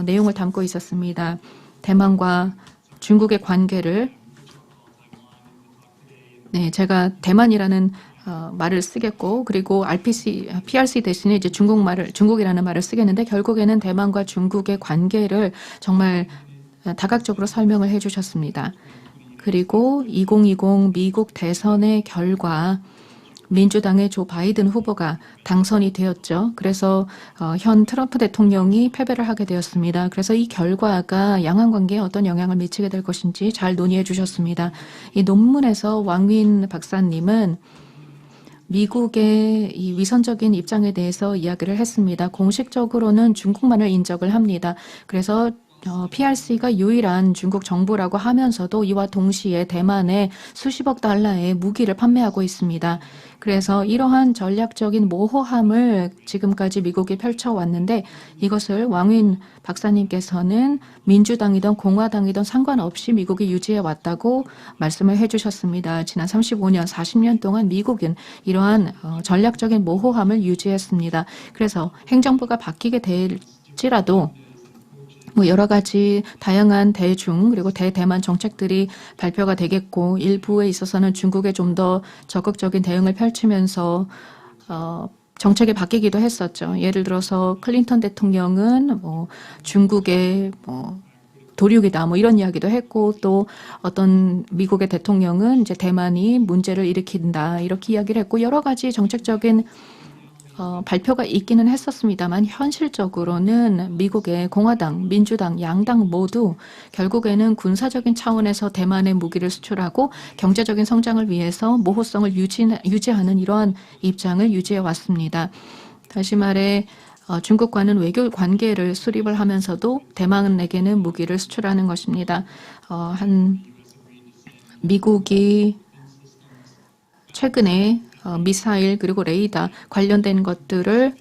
내용을 담고 있었습니다. 대만과 중국의 관계를 제가 대만이라는 말을 쓰겠고 그리고 PRC 대신에 이제 중국이라는 말을 쓰겠는데 결국에는 대만과 중국의 관계를 정말 다각적으로 설명을 해주셨습니다. 그리고 2020 미국 대선의 결과 민주당의 조 바이든 후보가 당선이 되었죠. 그래서 현 트럼프 대통령이 패배를 하게 되었습니다. 그래서 이 결과가 양안관계에 어떤 영향을 미치게 될 것인지 잘 논의해 주셨습니다. 이 논문에서 왕윈 박사님은 미국의 이 위선적인 입장에 대해서 이야기를 했습니다. 공식적으로는 중국만을 인정을 합니다. 그래서 PRC가 유일한 중국 정부라고 하면서도 이와 동시에 대만에 수십억 달러의 무기를 판매하고 있습니다. 그래서 이러한 전략적인 모호함을 지금까지 미국이 펼쳐왔는데 이것을 왕윈 박사님께서는 민주당이든 공화당이든 상관없이 미국이 유지해왔다고 말씀을 해주셨습니다. 지난 35년, 40년 동안 미국은 이러한 전략적인 모호함을 유지했습니다. 그래서 행정부가 바뀌게 될지라도 여러 가지 다양한 대중 그리고 대대만 정책들이 발표가 되겠고 일부에 있어서는 중국에 좀 더 적극적인 대응을 펼치면서 정책이 바뀌기도 했었죠. 예를 들어서 클린턴 대통령은 중국의 도륙이다 이런 이야기도 했고 또 어떤 미국의 대통령은 이제 대만이 문제를 일으킨다 이렇게 이야기를 했고 여러 가지 정책적인 발표가 있기는 했었습니다만 현실적으로는 미국의 공화당, 민주당, 양당 모두 결국에는 군사적인 차원에서 대만에 무기를 수출하고 경제적인 성장을 위해서 모호성을 유지하는 이러한 입장을 유지해 왔습니다. 다시 말해 중국과는 외교 관계를 수립을 하면서도 대만에게는 무기를 수출하는 것입니다. 미국이 최근에 미사일 그리고 레이더 관련된 것들을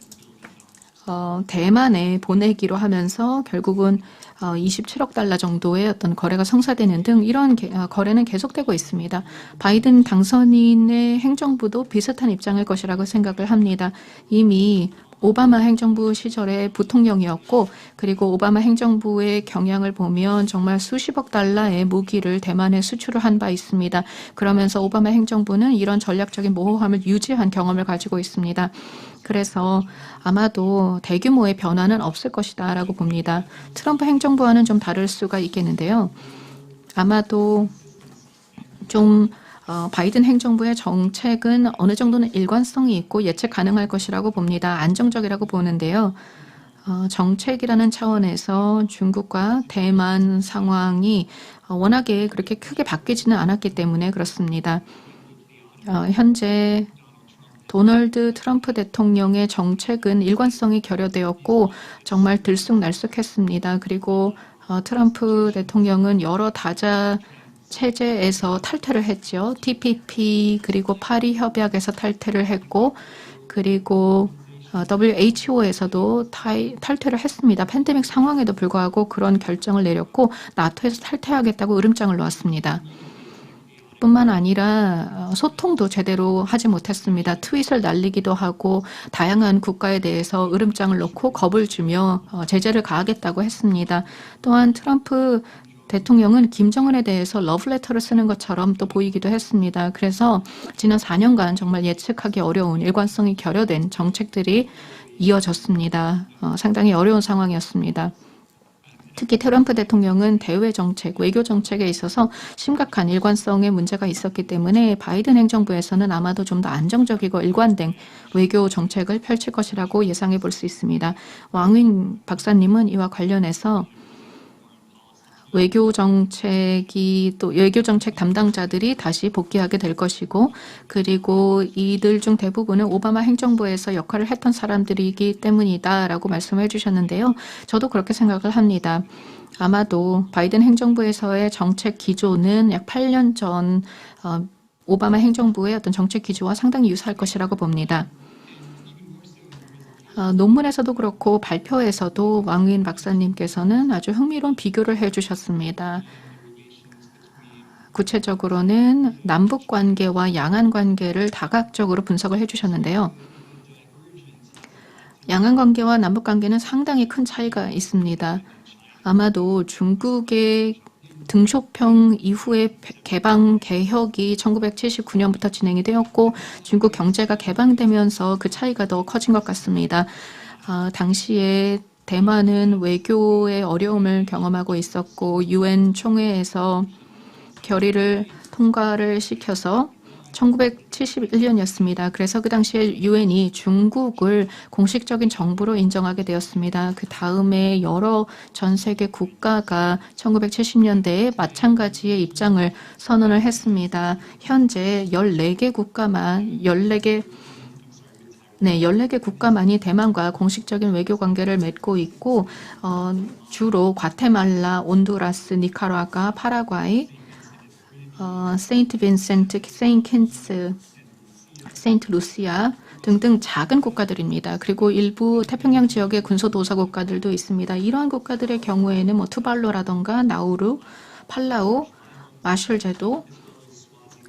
대만에 보내기로 하면서 결국은 27억 달러 정도의 어떤 거래가 성사되는 등 이런 거래는 계속되고 있습니다. 바이든 당선인의 행정부도 비슷한 입장일 것이라고 생각을 합니다. 이미 오바마 행정부 시절에 부통령이었고 그리고 오바마 행정부의 경향을 보면 정말 수십억 달러의 무기를 대만에 수출을 한 바 있습니다. 그러면서 오바마 행정부는 이런 전략적인 모호함을 유지한 경험을 가지고 있습니다. 그래서 아마도 대규모의 변화는 없을 것이다 라고 봅니다. 트럼프 행정부와는 좀 다를 수가 있겠는데요. 아마도 좀 바이든 행정부의 정책은 어느 정도는 일관성이 있고 예측 가능할 것이라고 봅니다. 안정적이라고 보는데요. 정책이라는 차원에서 중국과 대만 상황이 워낙에 그렇게 크게 바뀌지는 않았기 때문에 그렇습니다. 현재 도널드 트럼프 대통령의 정책은 일관성이 결여되었고 정말 들쑥날쑥했습니다. 그리고 트럼프 대통령은 여러 다자 체제에서 탈퇴를 했죠. TPP 그리고 파리 협약에서 탈퇴를 했고 그리고 WHO에서도 탈퇴를 했습니다. 팬데믹 상황에도 불구하고 그런 결정을 내렸고 나토에서 탈퇴하겠다고 으름장을 놓았습니다. 뿐만 아니라 소통도 제대로 하지 못했습니다. 트윗을 날리기도 하고 다양한 국가에 대해서 으름장을 놓고 겁을 주며 제재를 가하겠다고 했습니다. 또한 트럼프 대통령은 김정은에 대해서 러브레터를 쓰는 것처럼 또 보이기도 했습니다. 그래서 지난 4년간 정말 예측하기 어려운 일관성이 결여된 정책들이 이어졌습니다. 상당히 어려운 상황이었습니다. 특히 트럼프 대통령은 대외 정책, 외교 정책에 있어서 심각한 일관성의 문제가 있었기 때문에 바이든 행정부에서는 아마도 좀 더 안정적이고 일관된 외교 정책을 펼칠 것이라고 예상해 볼 수 있습니다. 왕윈 박사님은 이와 관련해서 외교 정책 담당자들이 다시 복귀하게 될 것이고, 그리고 이들 중 대부분은 오바마 행정부에서 역할을 했던 사람들이기 때문이다라고 말씀해 주셨는데요. 저도 그렇게 생각을 합니다. 아마도 바이든 행정부에서의 정책 기조는 약 8년 전 오바마 행정부의 어떤 정책 기조와 상당히 유사할 것이라고 봅니다. 논문에서도 그렇고 발표에서도 왕윈 박사님께서는 아주 흥미로운 비교를 해주셨습니다. 구체적으로는 남북 관계와 양안 관계를 다각적으로 분석을 해주셨는데요. 양안 관계와 남북 관계는 상당히 큰 차이가 있습니다. 아마도 중국의 등쇼평 이후의 개방 개혁이 1979년부터 진행이 되었고 중국 경제가 개방되면서 그 차이가 더 커진 것 같습니다. 당시에 대만은 외교의 어려움을 경험하고 있었고 UN 총회에서 결의를 통과를 시켜서 1971년이었습니다. 그래서 그 당시에 UN이 중국을 공식적인 정부로 인정하게 되었습니다. 그 다음에 여러 전 세계 국가가 1970년대에 마찬가지의 입장을 선언을 했습니다. 현재 14개 국가만이 대만과 공식적인 외교 관계를 맺고 있고 주로 과테말라, 온두라스, 니카라과, 파라과이, 세인트 빈센트, 세인트 킨츠, 세인트 루시아 등등 작은 국가들입니다. 그리고 일부 태평양 지역의 군소도서 국가들도 있습니다. 이러한 국가들의 경우에는 투발루라던가 나우루, 팔라우, 마셜제도,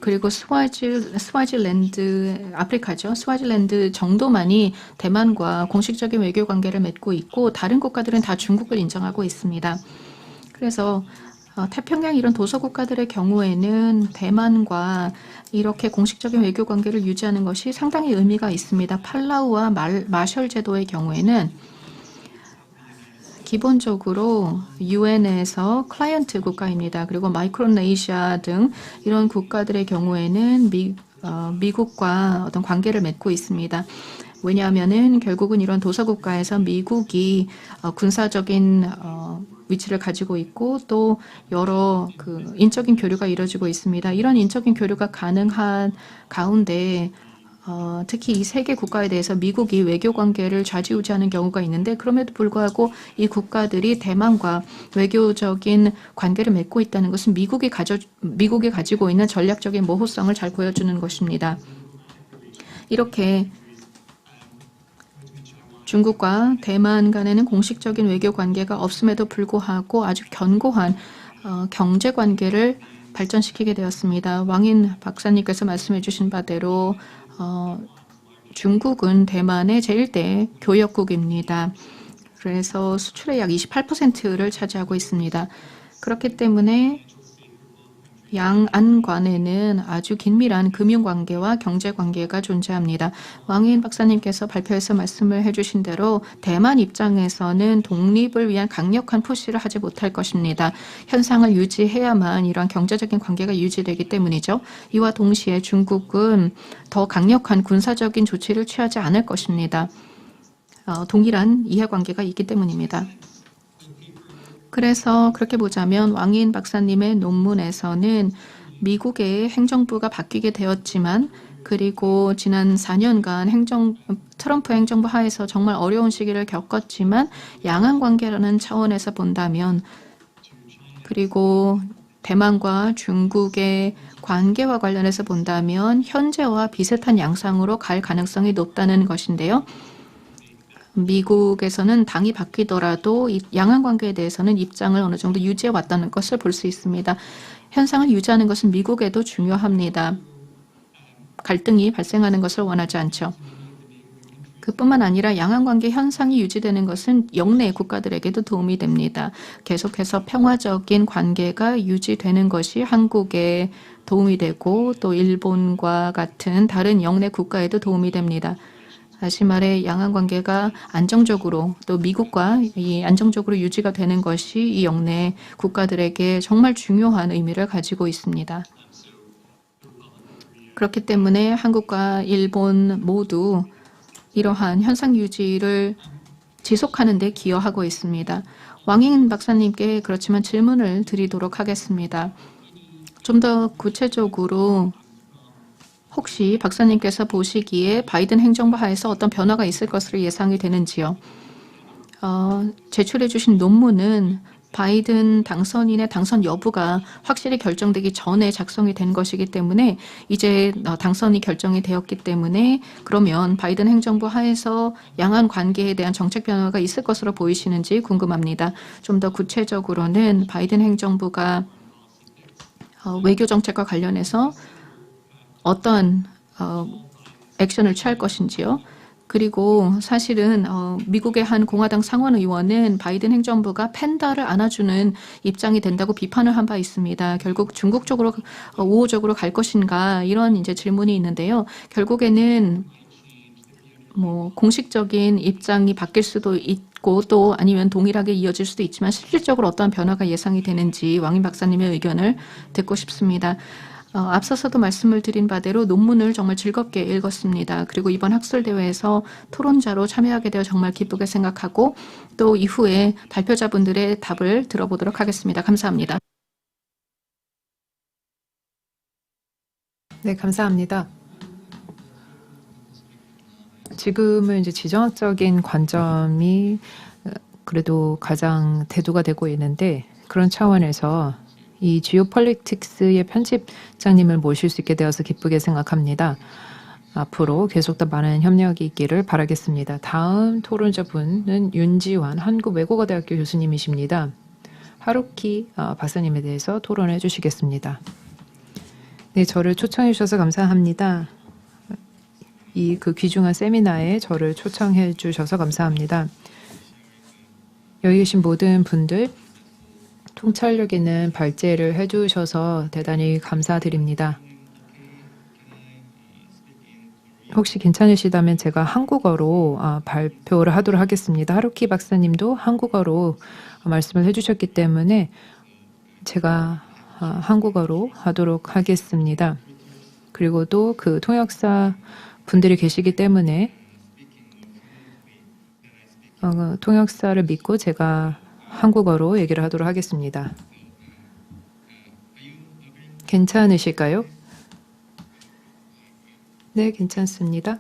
그리고 스와질랜드, 아프리카죠. 스와질랜드 정도만이 대만과 공식적인 외교 관계를 맺고 있고 다른 국가들은 다 중국을 인정하고 있습니다. 그래서 태평양 이런 도서 국가들의 경우에는 대만과 이렇게 공식적인 외교 관계를 유지하는 것이 상당히 의미가 있습니다. 팔라우와 마셜 제도의 경우에는 기본적으로 UN에서 클라이언트 국가입니다. 그리고 마이크로네시아 등 이런 국가들의 경우에는 미국과 어떤 관계를 맺고 있습니다. 왜냐하면은 결국은 이런 도서국가에서 미국이 군사적인 위치를 가지고 있고 또 여러 인적인 교류가 이루어지고 있습니다. 이런 인적인 교류가 가능한 가운데 특히 이 세 개 국가에 대해서 미국이 외교 관계를 좌지우지하는 경우가 있는데 그럼에도 불구하고 이 국가들이 대만과 외교적인 관계를 맺고 있다는 것은 미국이 가지고 있는 전략적인 모호성을 잘 보여주는 것입니다. 이렇게 중국과 대만 간에는 공식적인 외교 관계가 없음에도 불구하고 아주 견고한 경제 관계를 발전시키게 되었습니다. 왕인 박사님께서 말씀해 주신 바대로 중국은 대만의 제1대 교역국입니다. 그래서 수출의 약 28%를 차지하고 있습니다. 그렇기 때문에 양안 간에는 아주 긴밀한 금융관계와 경제관계가 존재합니다. 왕인 박사님께서 발표에서 말씀을 해주신 대로 대만 입장에서는 독립을 위한 강력한 푸시를 하지 못할 것입니다. 현상을 유지해야만 이러한 경제적인 관계가 유지되기 때문이죠. 이와 동시에 중국은 더 강력한 군사적인 조치를 취하지 않을 것입니다. 동일한 이해관계가 있기 때문입니다. 그래서 그렇게 보자면 왕인 박사님의 논문에서는 미국의 행정부가 바뀌게 되었지만 그리고 지난 4년간 트럼프 행정부 하에서 정말 어려운 시기를 겪었지만 양안 관계라는 차원에서 본다면 그리고 대만과 중국의 관계와 관련해서 본다면 현재와 비슷한 양상으로 갈 가능성이 높다는 것인데요. 미국에서는 당이 바뀌더라도 양안 관계에 대해서는 입장을 어느 정도 유지해 왔다는 것을 볼 수 있습니다. 현상을 유지하는 것은 미국에도 중요합니다. 갈등이 발생하는 것을 원하지 않죠. 그뿐만 아니라 양안 관계 현상이 유지되는 것은 영내 국가들에게도 도움이 됩니다. 계속해서 평화적인 관계가 유지되는 것이 한국에 도움이 되고 또 일본과 같은 다른 영내 국가에도 도움이 됩니다. 다시 말해 양안 관계가 안정적으로 또 미국과 이 안정적으로 유지가 되는 것이 이 영내 국가들에게 정말 중요한 의미를 가지고 있습니다. 그렇기 때문에 한국과 일본 모두 이러한 현상 유지를 지속하는 데 기여하고 있습니다. 왕인 박사님께 그렇지만 질문을 드리도록 하겠습니다. 좀 더 구체적으로 혹시 박사님께서 보시기에 바이든 행정부 하에서 어떤 변화가 있을 것으로 예상이 되는지요? 제출해 주신 논문은 바이든 당선인의 당선 여부가 확실히 결정되기 전에 작성이 된 것이기 때문에 이제 당선이 결정이 되었기 때문에 그러면 바이든 행정부 하에서 양안 관계에 대한 정책 변화가 있을 것으로 보이시는지 궁금합니다. 좀 더 구체적으로는 바이든 행정부가 외교 정책과 관련해서 어떤 액션을 취할 것인지요. 그리고 사실은 미국의 한 공화당 상원 의원은 바이든 행정부가 팬다를 안아주는 입장이 된다고 비판을 한 바 있습니다. 결국 중국 쪽으로 우호적으로 갈 것인가 이런 이제 질문이 있는데요. 결국에는 뭐 공식적인 입장이 바뀔 수도 있고 또 아니면 동일하게 이어질 수도 있지만 실질적으로 어떠한 변화가 예상이 되는지 왕인 박사님의 의견을 듣고 싶습니다. 앞서서도 말씀을 드린 바대로 논문을 정말 즐겁게 읽었습니다. 그리고 이번 학술대회에서 토론자로 참여하게 되어 정말 기쁘게 생각하고 또 이후에 발표자분들의 답을 들어보도록 하겠습니다. 감사합니다. 네, 감사합니다. 지금은 이제 지정학적인 관점이 그래도 가장 대두가 되고 있는데 그런 차원에서 이 지오폴리틱스의 편집장님을 모실 수 있게 되어서 기쁘게 생각합니다. 앞으로 계속 더 많은 협력이 있기를 바라겠습니다. 다음 토론자분은 윤지환 한국외국어대학교 교수님이십니다. 하루키 박사님에 대해서 토론해 주시겠습니다. 네, 저를 초청해 주셔서 감사합니다. 이 귀중한 세미나에 저를 초청해 주셔서 감사합니다. 여기 계신 모든 분들 통찰력 있는 발제를 해주셔서 대단히 감사드립니다. 혹시 괜찮으시다면 제가 한국어로 발표를 하도록 하겠습니다. 하루키 박사님도 한국어로 말씀을 해주셨기 때문에 제가 한국어로 하도록 하겠습니다. 그리고 또 그 통역사 분들이 계시기 때문에 통역사를 믿고 제가 한국어로 얘기를 하도록 하겠습니다. 괜찮으실까요? 네, 괜찮습니다.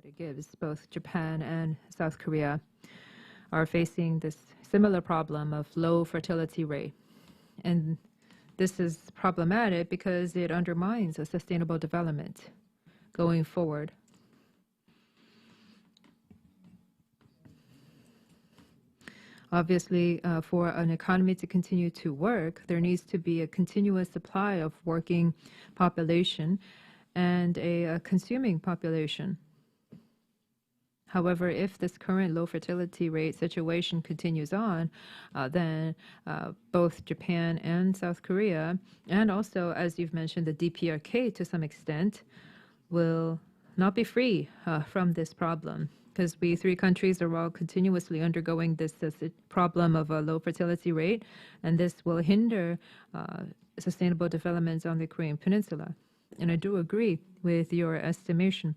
It gives both Japan and South Korea are facing this similar problem of low fertility rate. And this is problematic because it undermines a sustainable development going forward. Obviously, for an economy to continue to work, there needs to be a continuous supply of working population and a consuming population. However, if this current low fertility rate situation continues on, then both Japan and South Korea, and also, as you've mentioned, the Dprk to some extent, will not be free from this problem, because we three countries are all continuously undergoing this problem of a low fertility rate, and this will hinder sustainable developments on the Korean Peninsula. And I do agree with your estimation.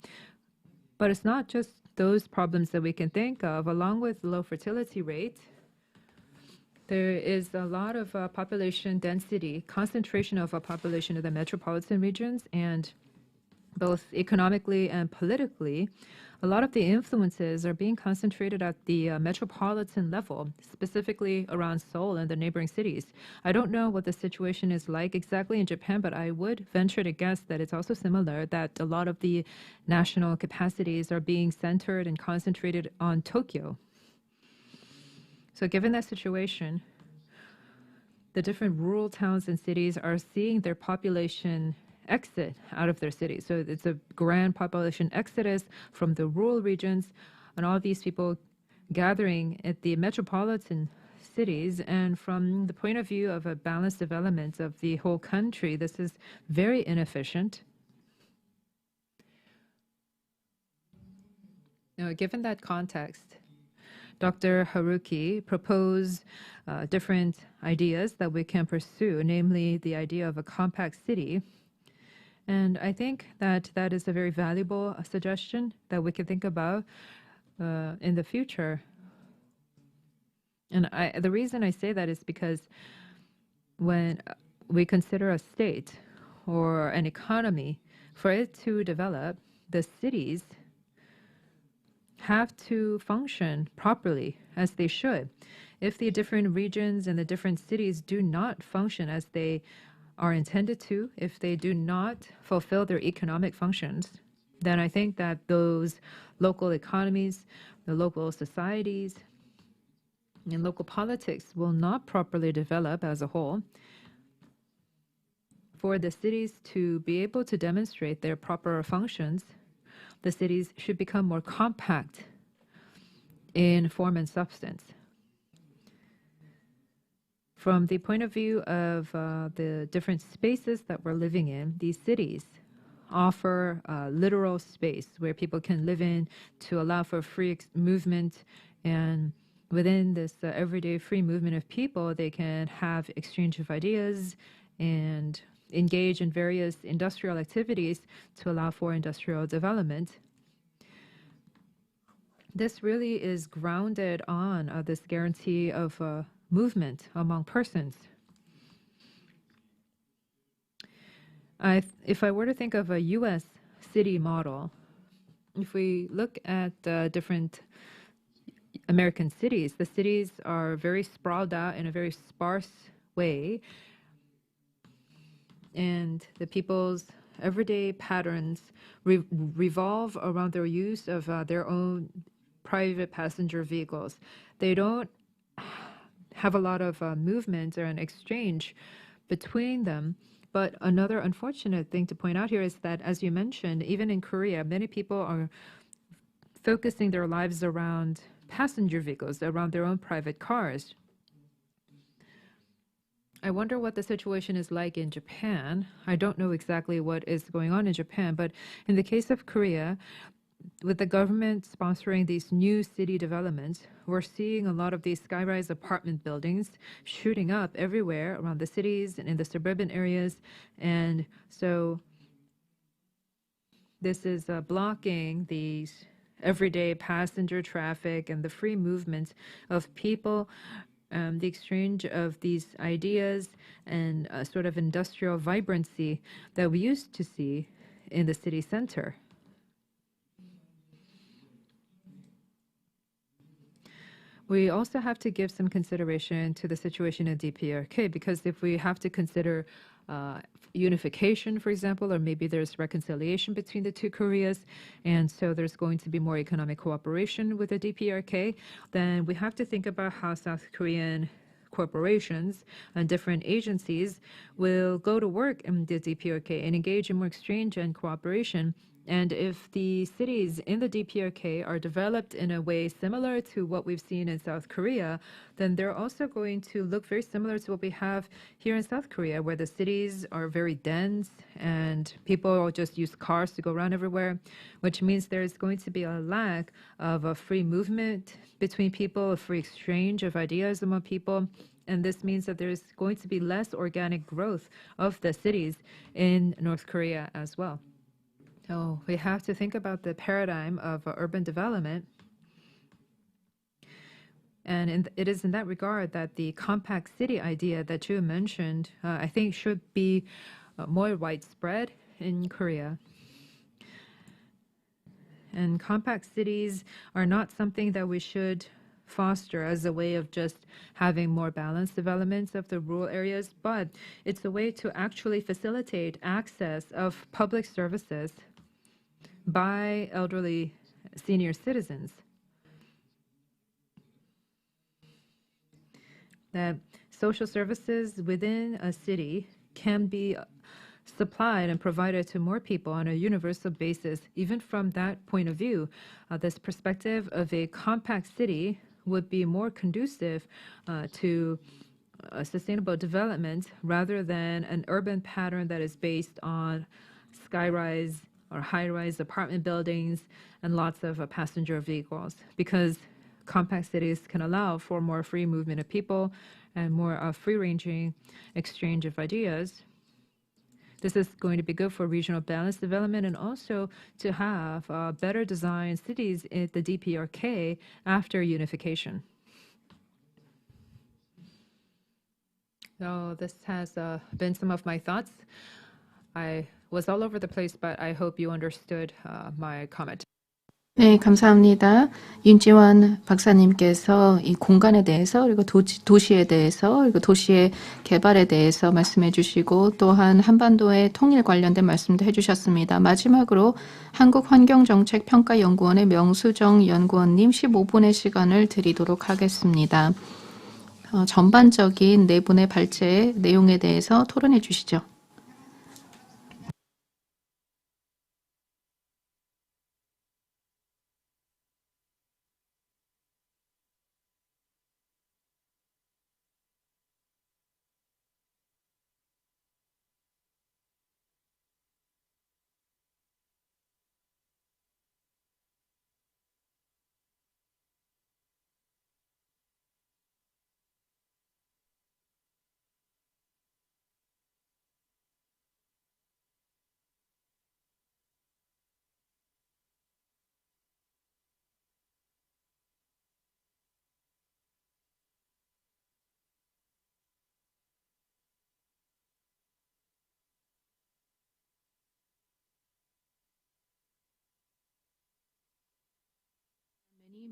But it's not just those problems that we can think of. Along with low fertility rate, there is a lot of population density, concentration of a population in the metropolitan regions, and both economically and politically, a lot of the influences are being concentrated at the metropolitan level, specifically around Seoul and the neighboring cities. I don't know what the situation is like exactly in Japan, but I would venture to guess that it's also similar, that a lot of the national capacities are being centered and concentrated on Tokyo. So given that situation, the different rural towns and cities are seeing their population exit out of their cities. So it's a grand population exodus from the rural regions, and all these people gathering at the metropolitan cities. And from the point of view of a balanced development of the whole country, this is very inefficient. Now, given that context, Dr. Haruki proposed different ideas that we can pursue, namely the idea of a compact city. And I think that that is a very valuable suggestion that we can think about in the future. And the reason I say that is because when we consider a state or an economy, for it to develop, the cities have to function properly as they should. If the different regions and the different cities do not function as they are intended to, if they do not fulfill their economic functions, then I think that those local economies, the local societies, and local politics will not properly develop as a whole. For the cities to be able to demonstrate their proper functions, the cities should become more compact in form and substance. From the point of view of the different spaces that we're living in, these cities offer literal space where people can live in to allow for free movement. And within this everyday free movement of people, they can have exchange of ideas and engage in various industrial activities to allow for industrial development. This really is grounded on this guarantee of movement among persons. If I were to think of a U.S. city model, if we look at different American cities, the cities are very sprawled out in a very sparse way, and the people's everyday patterns revolve around their use of their own private passenger vehicles. They don't have a lot of movement or an exchange between them. But another unfortunate thing to point out here is that, as you mentioned, even in Korea, many people are focusing their lives around passenger vehicles, around their own private cars. I wonder what the situation is like in Japan. I don't know exactly what is going on in Japan, but in the case of Korea, with the government sponsoring these new city developments, we're seeing a lot of these skyrise apartment buildings shooting up everywhere around the cities and in the suburban areas. And so this is blocking these everyday passenger traffic and the free movement of people, the exchange of these ideas and a sort of industrial vibrancy that we used to see in the city center. We also have to give some consideration to the situation in Dprk, because if we have to consider unification, for example, or maybe there's reconciliation between the two Koreas, and so there's going to be more economic cooperation with the Dprk, then we have to think about how South Korean corporations and different agencies will go to work in the Dprk and engage in more exchange and cooperation. And if the cities in the DPRK are developed in a way similar to what we've seen in South Korea, then they're also going to look very similar to what we have here in South Korea, where the cities are very dense and people just use cars to go around everywhere, which means there's going to be a lack of a free movement between people, a free exchange of ideas among people. And this means that there's going to be less organic growth of the cities in North Korea as well. So we have to think about the paradigm of urban development. And it is in that regard that the compact city idea that you mentioned, I think should be more widespread in Korea. And compact cities are not something that we should foster as a way of just having more balanced developments of the rural areas, but it's a way to actually facilitate access of public services by elderly senior citizens. That social services within a city can be supplied and provided to more people on a universal basis. Even from that point of view, this perspective of a compact city would be more conducive to sustainable development rather than an urban pattern that is based on skyrise or high-rise apartment buildings and lots of passenger vehicles, because compact cities can allow for more free movement of people and more free-ranging exchange of ideas. This is going to be good for regional balanced development and also to have better designed cities in the DPRK after unification. So this has been some of my thoughts. I was all over the place, but I hope you understood my comment. 네, 감사합니다. 윤지원 박사님께서 이 공간에 대해서 그리고 도시에 대해서 그리고 도시의 개발에 대해서 말씀해 주시고 또한 한반도의 통일 관련된 말씀도 해주셨습니다. 마지막으로 한국환경정책평가연구원의 명수정 연구원님 15분의 시간을 드리도록 하겠습니다. 전반적인 네 분의 발제 내용에 대해서 토론해 주시죠.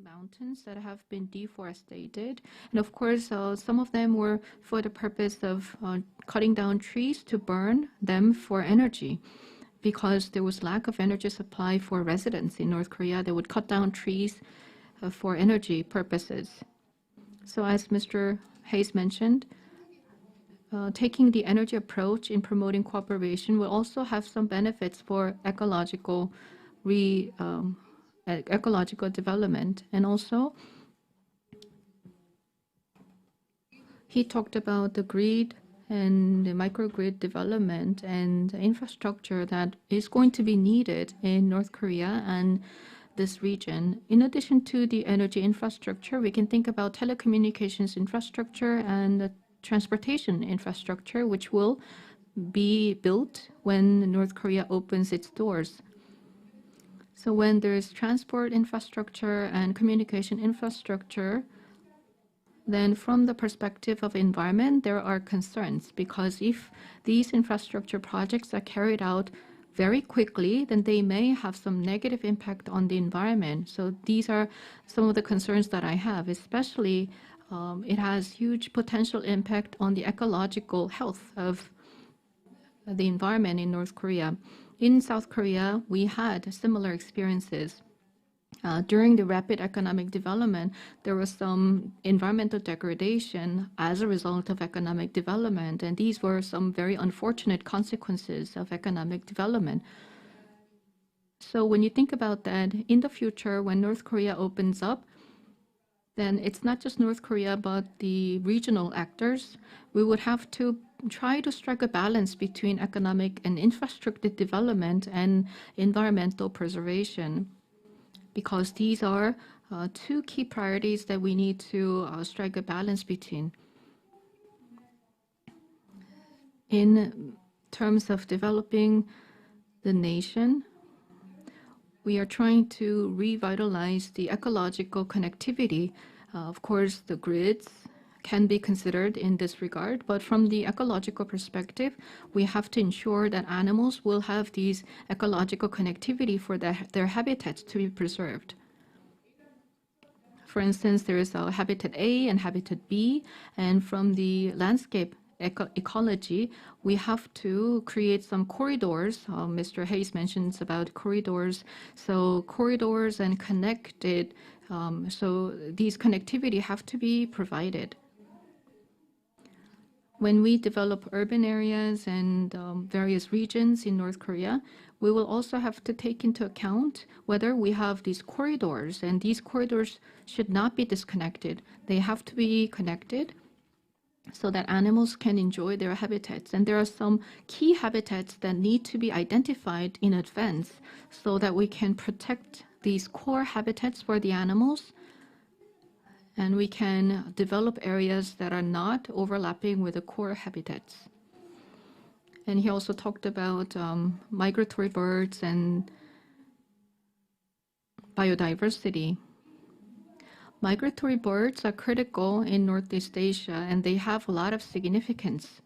Mountains that have been deforested, and of course some of them were for the purpose of cutting down trees to burn them for energy. Because there was lack of energy supply for residents in North Korea, they would cut down trees for energy purposes. So as Mr. Hayes mentioned, taking the energy approach in promoting cooperation will also have some benefits for ecological development. And also, he talked about the grid and the microgrid development and infrastructure that is going to be needed in North Korea and this region. In addition to the energy infrastructure, we can think about telecommunications infrastructure and transportation infrastructure, which will be built when North Korea opens its doors. So when there is transport infrastructure and communication infrastructure, then from the perspective of environment, there are concerns, because if these infrastructure projects are carried out very quickly, then they may have some negative impact on the environment. So these are some of the concerns that I have, especially it has huge potential impact on the ecological health of the environment in North Korea. In South Korea, we had similar experiences. During the rapid economic development, there was some environmental degradation as a result of economic development, and these were some very unfortunate consequences of economic development. So when you think about that, in the future, when North Korea opens up, then it's not just North Korea, but the regional actors. We would have to try to strike a balance between economic and infrastructure development and environmental preservation, because these are two key priorities that we need to strike a balance between. In terms of developing the nation, we are trying to revitalize the ecological connectivity. Of course, the grids can be considered in this regard, but from the ecological perspective, we have to ensure that animals will have these ecological connectivity for their habitats to be preserved. For instance, there is a habitat A and habitat B, and from the landscape ecology, we have to create some corridors. Mr. Hayes mentions about corridors. So corridors and connected, so these connectivity have to be provided. When we develop urban areas and various regions in North Korea, we will also have to take into account whether we have these corridors, and these corridors should not be disconnected. They have to be connected so that animals can enjoy their habitats. And there are some key habitats that need to be identified in advance so that we can protect these core habitats for the animals, and we can develop areas that are not overlapping with the core habitats. And he also talked about migratory birds and biodiversity. Migratory birds are critical in Northeast Asia, and they have a lot of significance.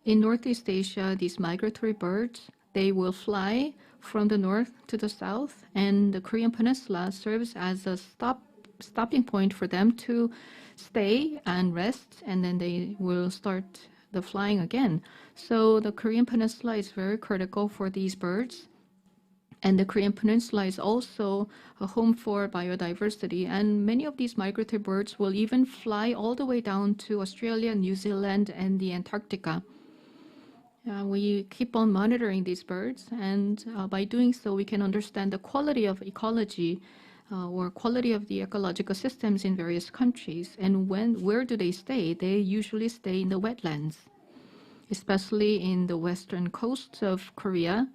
In Northeast Asia, these migratory birds, they will fly from the north to the south, and the Korean Peninsula serves as a stopping point for them to stay and rest, and then they will start the flying again. So the Korean Peninsula is very critical for these birds. And the Korean Peninsula is also a home for biodiversity. And many of these migratory birds will even fly all the way down to Australia, New Zealand, and the Antarctica. We keep on monitoring these birds, and by doing so, we can understand the quality of ecology or quality of the ecological systems in various countries. And where do they stay? They usually stay in the wetlands, especially in the western coast of Korea.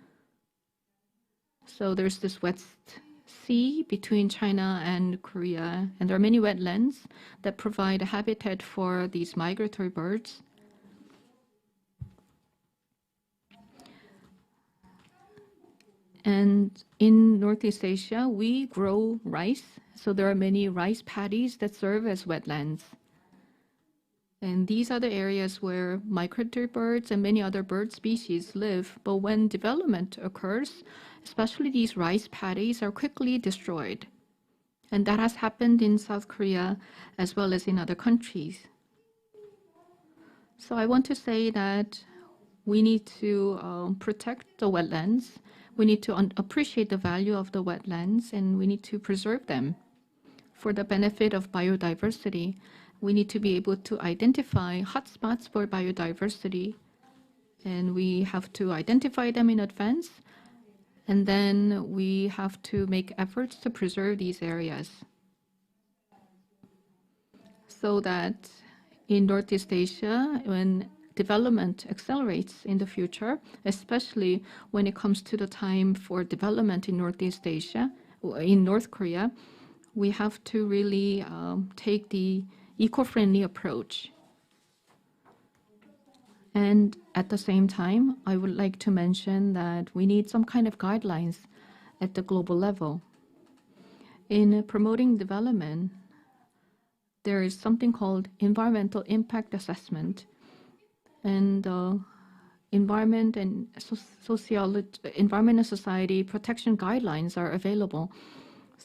So there's this wet sea between China and Korea, and there are many wetlands that provide a habitat for these migratory birds. And in Northeast Asia, we grow rice. So there are many rice paddies that serve as wetlands. And these are the areas where migratory birds and many other bird species live. But when development occurs, especially these rice paddies are quickly destroyed. And that has happened in South Korea as well as in other countries. So I want to say that we need to protect the wetlands. We need to appreciate the value of the wetlands, and we need to preserve them for the benefit of biodiversity. We need to be able to identify hotspots for biodiversity, and we have to identify them in advance, and then we have to make efforts to preserve these areas so that in Northeast Asia, when development accelerates in the future, especially when it comes to the time for development in Northeast Asia, in North Korea, we have to really take the eco-friendly approach. And at the same time, I would like to mention that we need some kind of guidelines at the global level. In promoting development, there is something called environmental impact assessment, and environment and environment and society protection guidelines are available.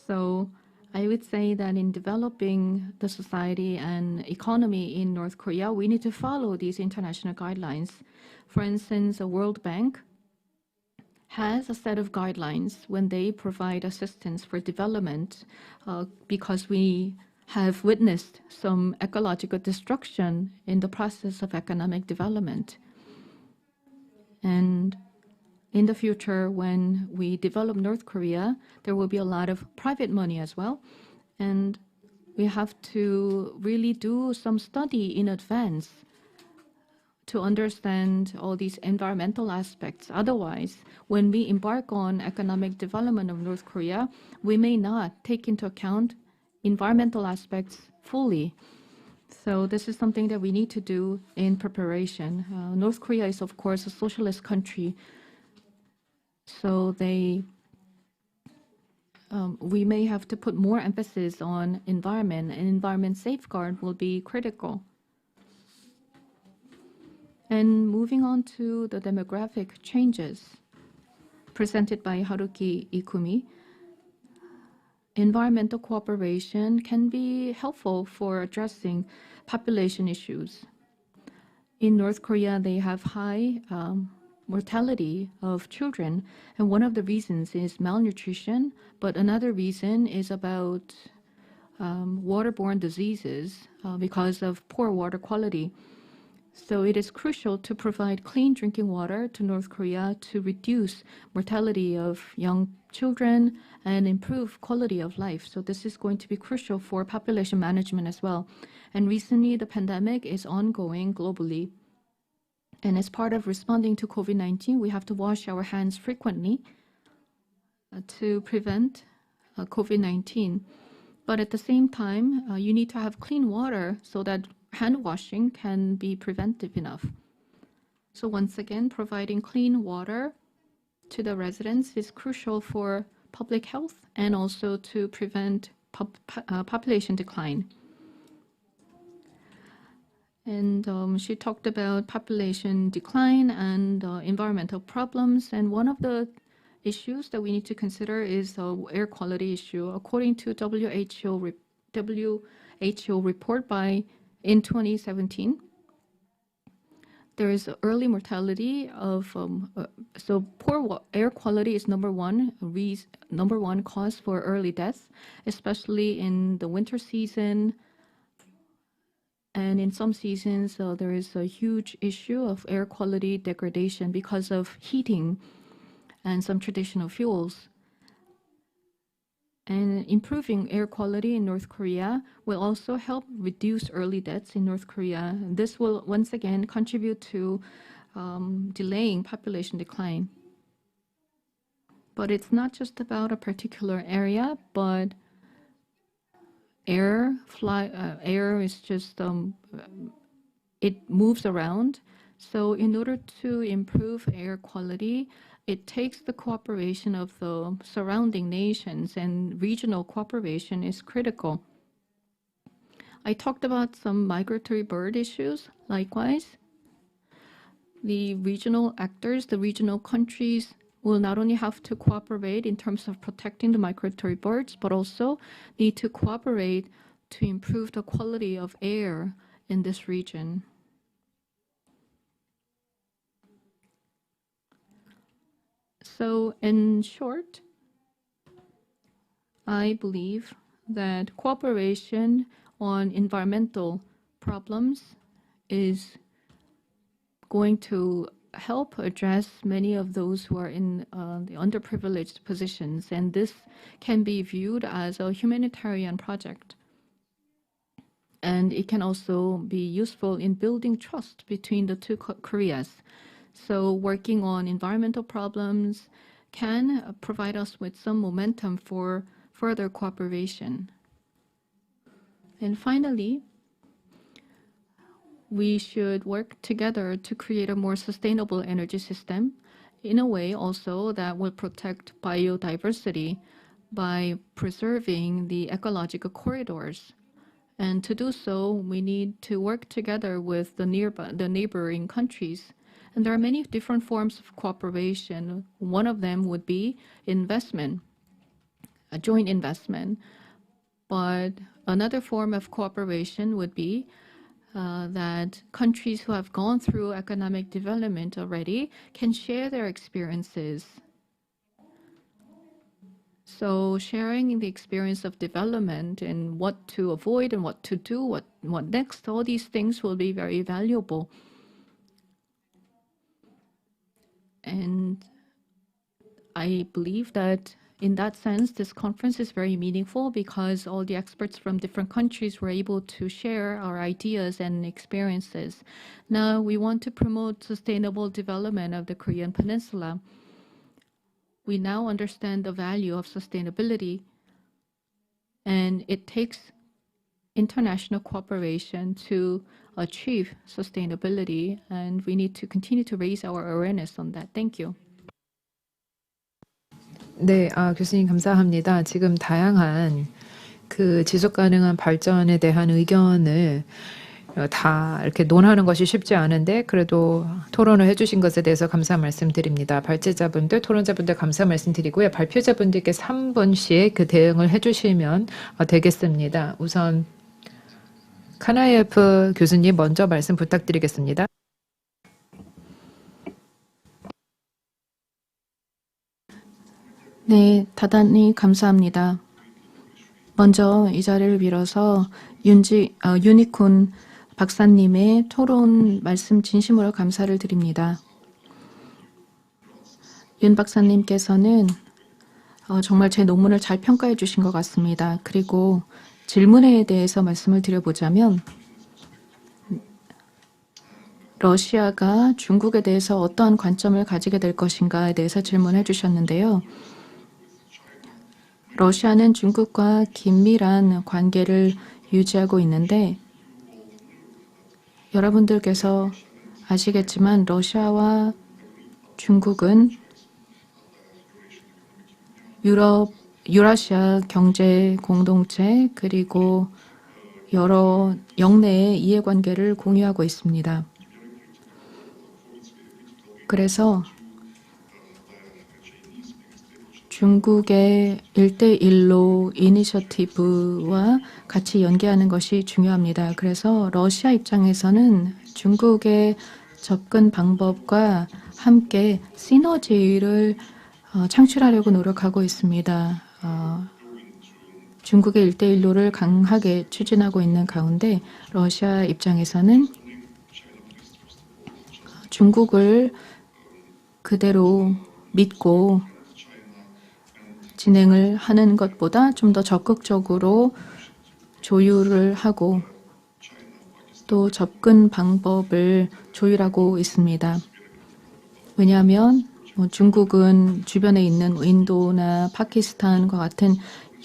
So I would say that in developing the society and economy in North Korea, we need to follow these international guidelines. For instance, the World Bank has a set of guidelines when they provide assistance for development, because we have witnessed some ecological destruction in the process of economic development. And in the future, when we develop North Korea, there will be a lot of private money as well. And we have to really do some study in advance to understand all these environmental aspects. Otherwise, when we embark on economic development of North Korea, we may not take into account environmental aspects fully. So this is something that we need to do in preparation. North Korea is, of course, a socialist country. So we may have to put more emphasis on environment, and environment safeguard will be critical. And moving on to the demographic changes presented by Haruki Ikumi, environmental cooperation can be helpful for addressing population issues. In North Korea, they have high mortality of children, and one of the reasons is malnutrition, but another reason is about waterborne diseases because of poor water quality. So it is crucial to provide clean drinking water to North Korea to reduce mortality of young children and improve quality of life. So this is going to be crucial for population management as well. And recently, the pandemic is ongoing globally. And as part of responding to COVID-19, we have to wash our hands frequently to prevent COVID-19. But at the same time, you need to have clean water so that hand washing can be preventive enough. So once again, providing clean water to the residents is crucial for public health and also to prevent population decline. And she talked about population decline and environmental problems. And one of the issues that we need to consider is the air quality issue. According to WHO report in 2017, there is early mortality of so poor air quality is number one cause for early death, especially in the winter season. And in some seasons, there is a huge issue of air quality degradation because of heating and some traditional fuels. And improving air quality in North Korea will also help reduce early deaths in North Korea. And this will once again contribute to delaying population decline. But it's not just about a particular area, but air is just, it moves around. So in order to improve air quality, it takes the cooperation of the surrounding nations, and regional cooperation is critical. I talked about some migratory bird issues. Likewise, the regional actors, the regional countries will not only have to cooperate in terms of protecting the migratory birds, but also need to cooperate to improve the quality of air in this region. So in short, I believe that cooperation on environmental problems is going to help address many of those who are in the underprivileged positions, and this can be viewed as a humanitarian project. And it can also be useful in building trust between the two Koreas. So working on environmental problems can provide us with some momentum for further cooperation. And finally, we should work together to create a more sustainable energy system in a way also that will protect biodiversity by preserving the ecological corridors. And to do so, we need to work together with the neighboring countries. And there are many different forms of cooperation. One of them would be investment, a joint investment. But another form of cooperation would be that countries who have gone through economic development already can share their experiences. So sharing the experience of development and what to avoid and what to do, what next, all these things will be very valuable. And I believe that in that sense, this conference is very meaningful because all the experts from different countries were able to share our ideas and experiences. Now, we want to promote sustainable development of the Korean Peninsula. We now understand the value of sustainability, and it takes international cooperation to achieve sustainability, and we need to continue to raise our awareness on that. Thank you. 네, 교수님 감사합니다. 지금 다양한 그 지속가능한 발전에 대한 의견을 다 이렇게 논하는 것이 쉽지 않은데 그래도 토론을 해주신 것에 대해서 감사 말씀드립니다. 발제자분들, 토론자분들 감사 말씀드리고요. 발표자분들께 3분씩 그 대응을 해주시면 되겠습니다. 우선 카나예프 교수님 먼저 말씀 부탁드리겠습니다. 네, 대단히 감사합니다. 먼저 이 자리를 빌어서 유니콘 박사님의 토론 말씀 진심으로 감사를 드립니다. 윤 박사님께서는 정말 제 논문을 잘 평가해 주신 것 같습니다. 그리고 질문에 대해서 말씀을 드려보자면 러시아가 중국에 대해서 어떠한 관점을 가지게 될 것인가에 대해서 질문해 주셨는데요. 러시아는 중국과 긴밀한 관계를 유지하고 있는데 여러분들께서 아시겠지만 러시아와 중국은 유라시아 경제 공동체 그리고 여러 영내의 이해관계를 공유하고 있습니다. 그래서 중국의 1대1로 이니셔티브와 같이 연계하는 것이 중요합니다. 그래서 러시아 입장에서는 중국의 접근 방법과 함께 시너지를 창출하려고 노력하고 있습니다. 중국의 1대1로를 강하게 추진하고 있는 가운데 러시아 입장에서는 중국을 그대로 믿고 진행을 하는 것보다 좀 더 적극적으로 조율을 하고 또 접근 방법을 조율하고 있습니다. 왜냐하면 중국은 주변에 있는 인도나 파키스탄과 같은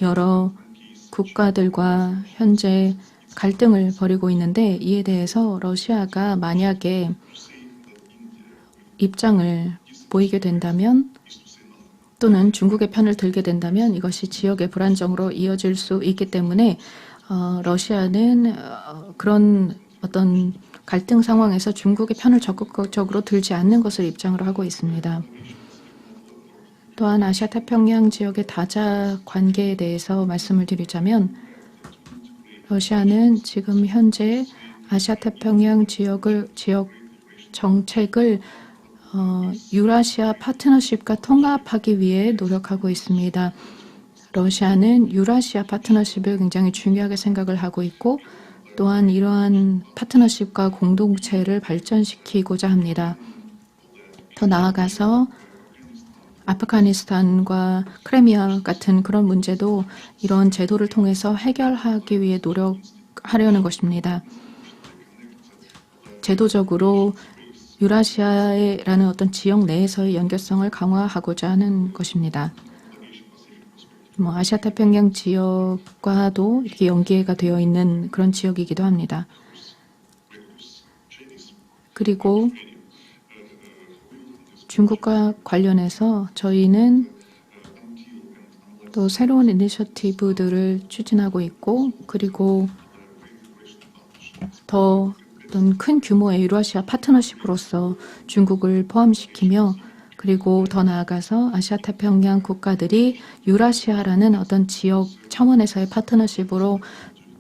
여러 국가들과 현재 갈등을 벌이고 있는데 이에 대해서 러시아가 만약에 입장을 보이게 된다면 또는 중국의 편을 들게 된다면 이것이 지역의 불안정으로 이어질 수 있기 때문에 러시아는 그런 어떤 갈등 상황에서 중국의 편을 적극적으로 들지 않는 것을 입장으로 하고 있습니다. 또한 아시아태평양 지역의 다자 관계에 대해서 말씀을 드리자면 러시아는 지금 현재 아시아태평양 지역 정책을 유라시아 파트너십과 통합하기 위해 노력하고 있습니다. 러시아는 유라시아 파트너십을 굉장히 중요하게 생각을 하고 있고 또한 이러한 파트너십과 공동체를 발전시키고자 합니다. 더 나아가서 아프가니스탄과 크리미아 같은 그런 문제도 이런 제도를 통해서 해결하기 위해 노력하려는 것입니다. 제도적으로 유라시아라는 어떤 지역 내에서의 연결성을 강화하고자 하는 것입니다. 아시아태평양 지역과도 이렇게 연계가 되어 있는 그런 지역이기도 합니다. 그리고 중국과 관련해서 저희는 또 새로운 이니셔티브들을 추진하고 있고 그리고 더 어떤 큰 규모의 유라시아 파트너십으로서 중국을 포함시키며 그리고 더 나아가서 아시아태평양 국가들이 유라시아라는 어떤 지역 차원에서의 파트너십으로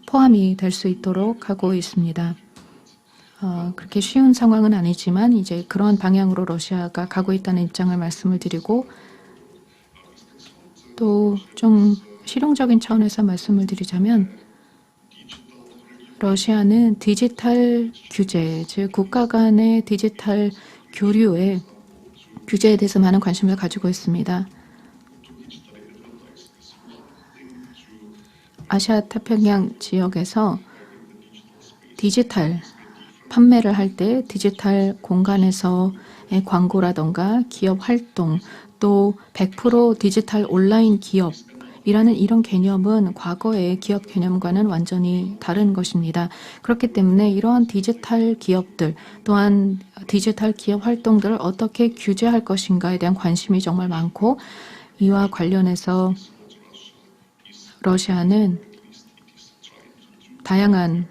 포함이 될 수 있도록 하고 있습니다. 그렇게 쉬운 상황은 아니지만 이제 그런 방향으로 러시아가 가고 있다는 입장을 말씀을 드리고 또 좀 실용적인 차원에서 말씀을 드리자면 러시아는 디지털 규제, 즉 국가 간의 디지털 교류의 규제에 대해서 많은 관심을 가지고 있습니다. 아시아 태평양 지역에서 디지털 판매를 할 때 디지털 공간에서의 광고라던가 기업 활동 또 100% 디지털 온라인 기업이라는 이런 개념은 과거의 기업 개념과는 완전히 다른 것입니다. 그렇기 때문에 이러한 디지털 기업들 또한 디지털 기업 활동들을 어떻게 규제할 것인가에 대한 관심이 정말 많고 이와 관련해서 러시아는 다양한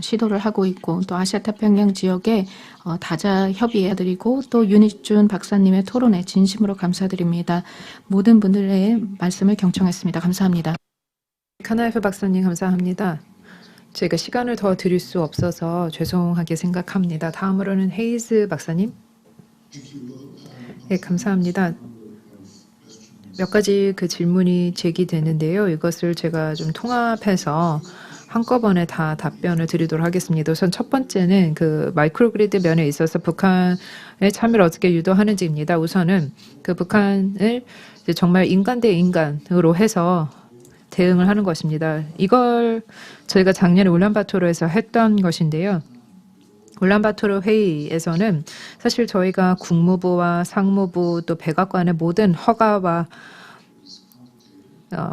시도를 하고 있고 또 아시아 태평양 지역의 다자 협의에 드리고 또 윤희준 박사님의 토론에 진심으로 감사드립니다. 모든 분들의 말씀을 경청했습니다. 감사합니다. 카나에프 박사님 감사합니다. 저희가 시간을 더 드릴 수 없어서 죄송하게 생각합니다. 다음으로는 헤이즈 박사님. 네, 감사합니다. 몇 가지 그 질문이 제기되는데요. 이것을 제가 좀 통합해서 한꺼번에 다 답변을 드리도록 하겠습니다. 우선 첫 번째는 그 마이크로그리드 면에 있어서 북한의 참여를 어떻게 유도하는지입니다. 우선은 그 북한을 이제 정말 인간 대 인간으로 해서 대응을 하는 것입니다. 이걸 저희가 작년에 울란바토르에서 했던 것인데요. 울란바토르 회의에서는 사실 저희가 국무부와 상무부 또 백악관의 모든 허가와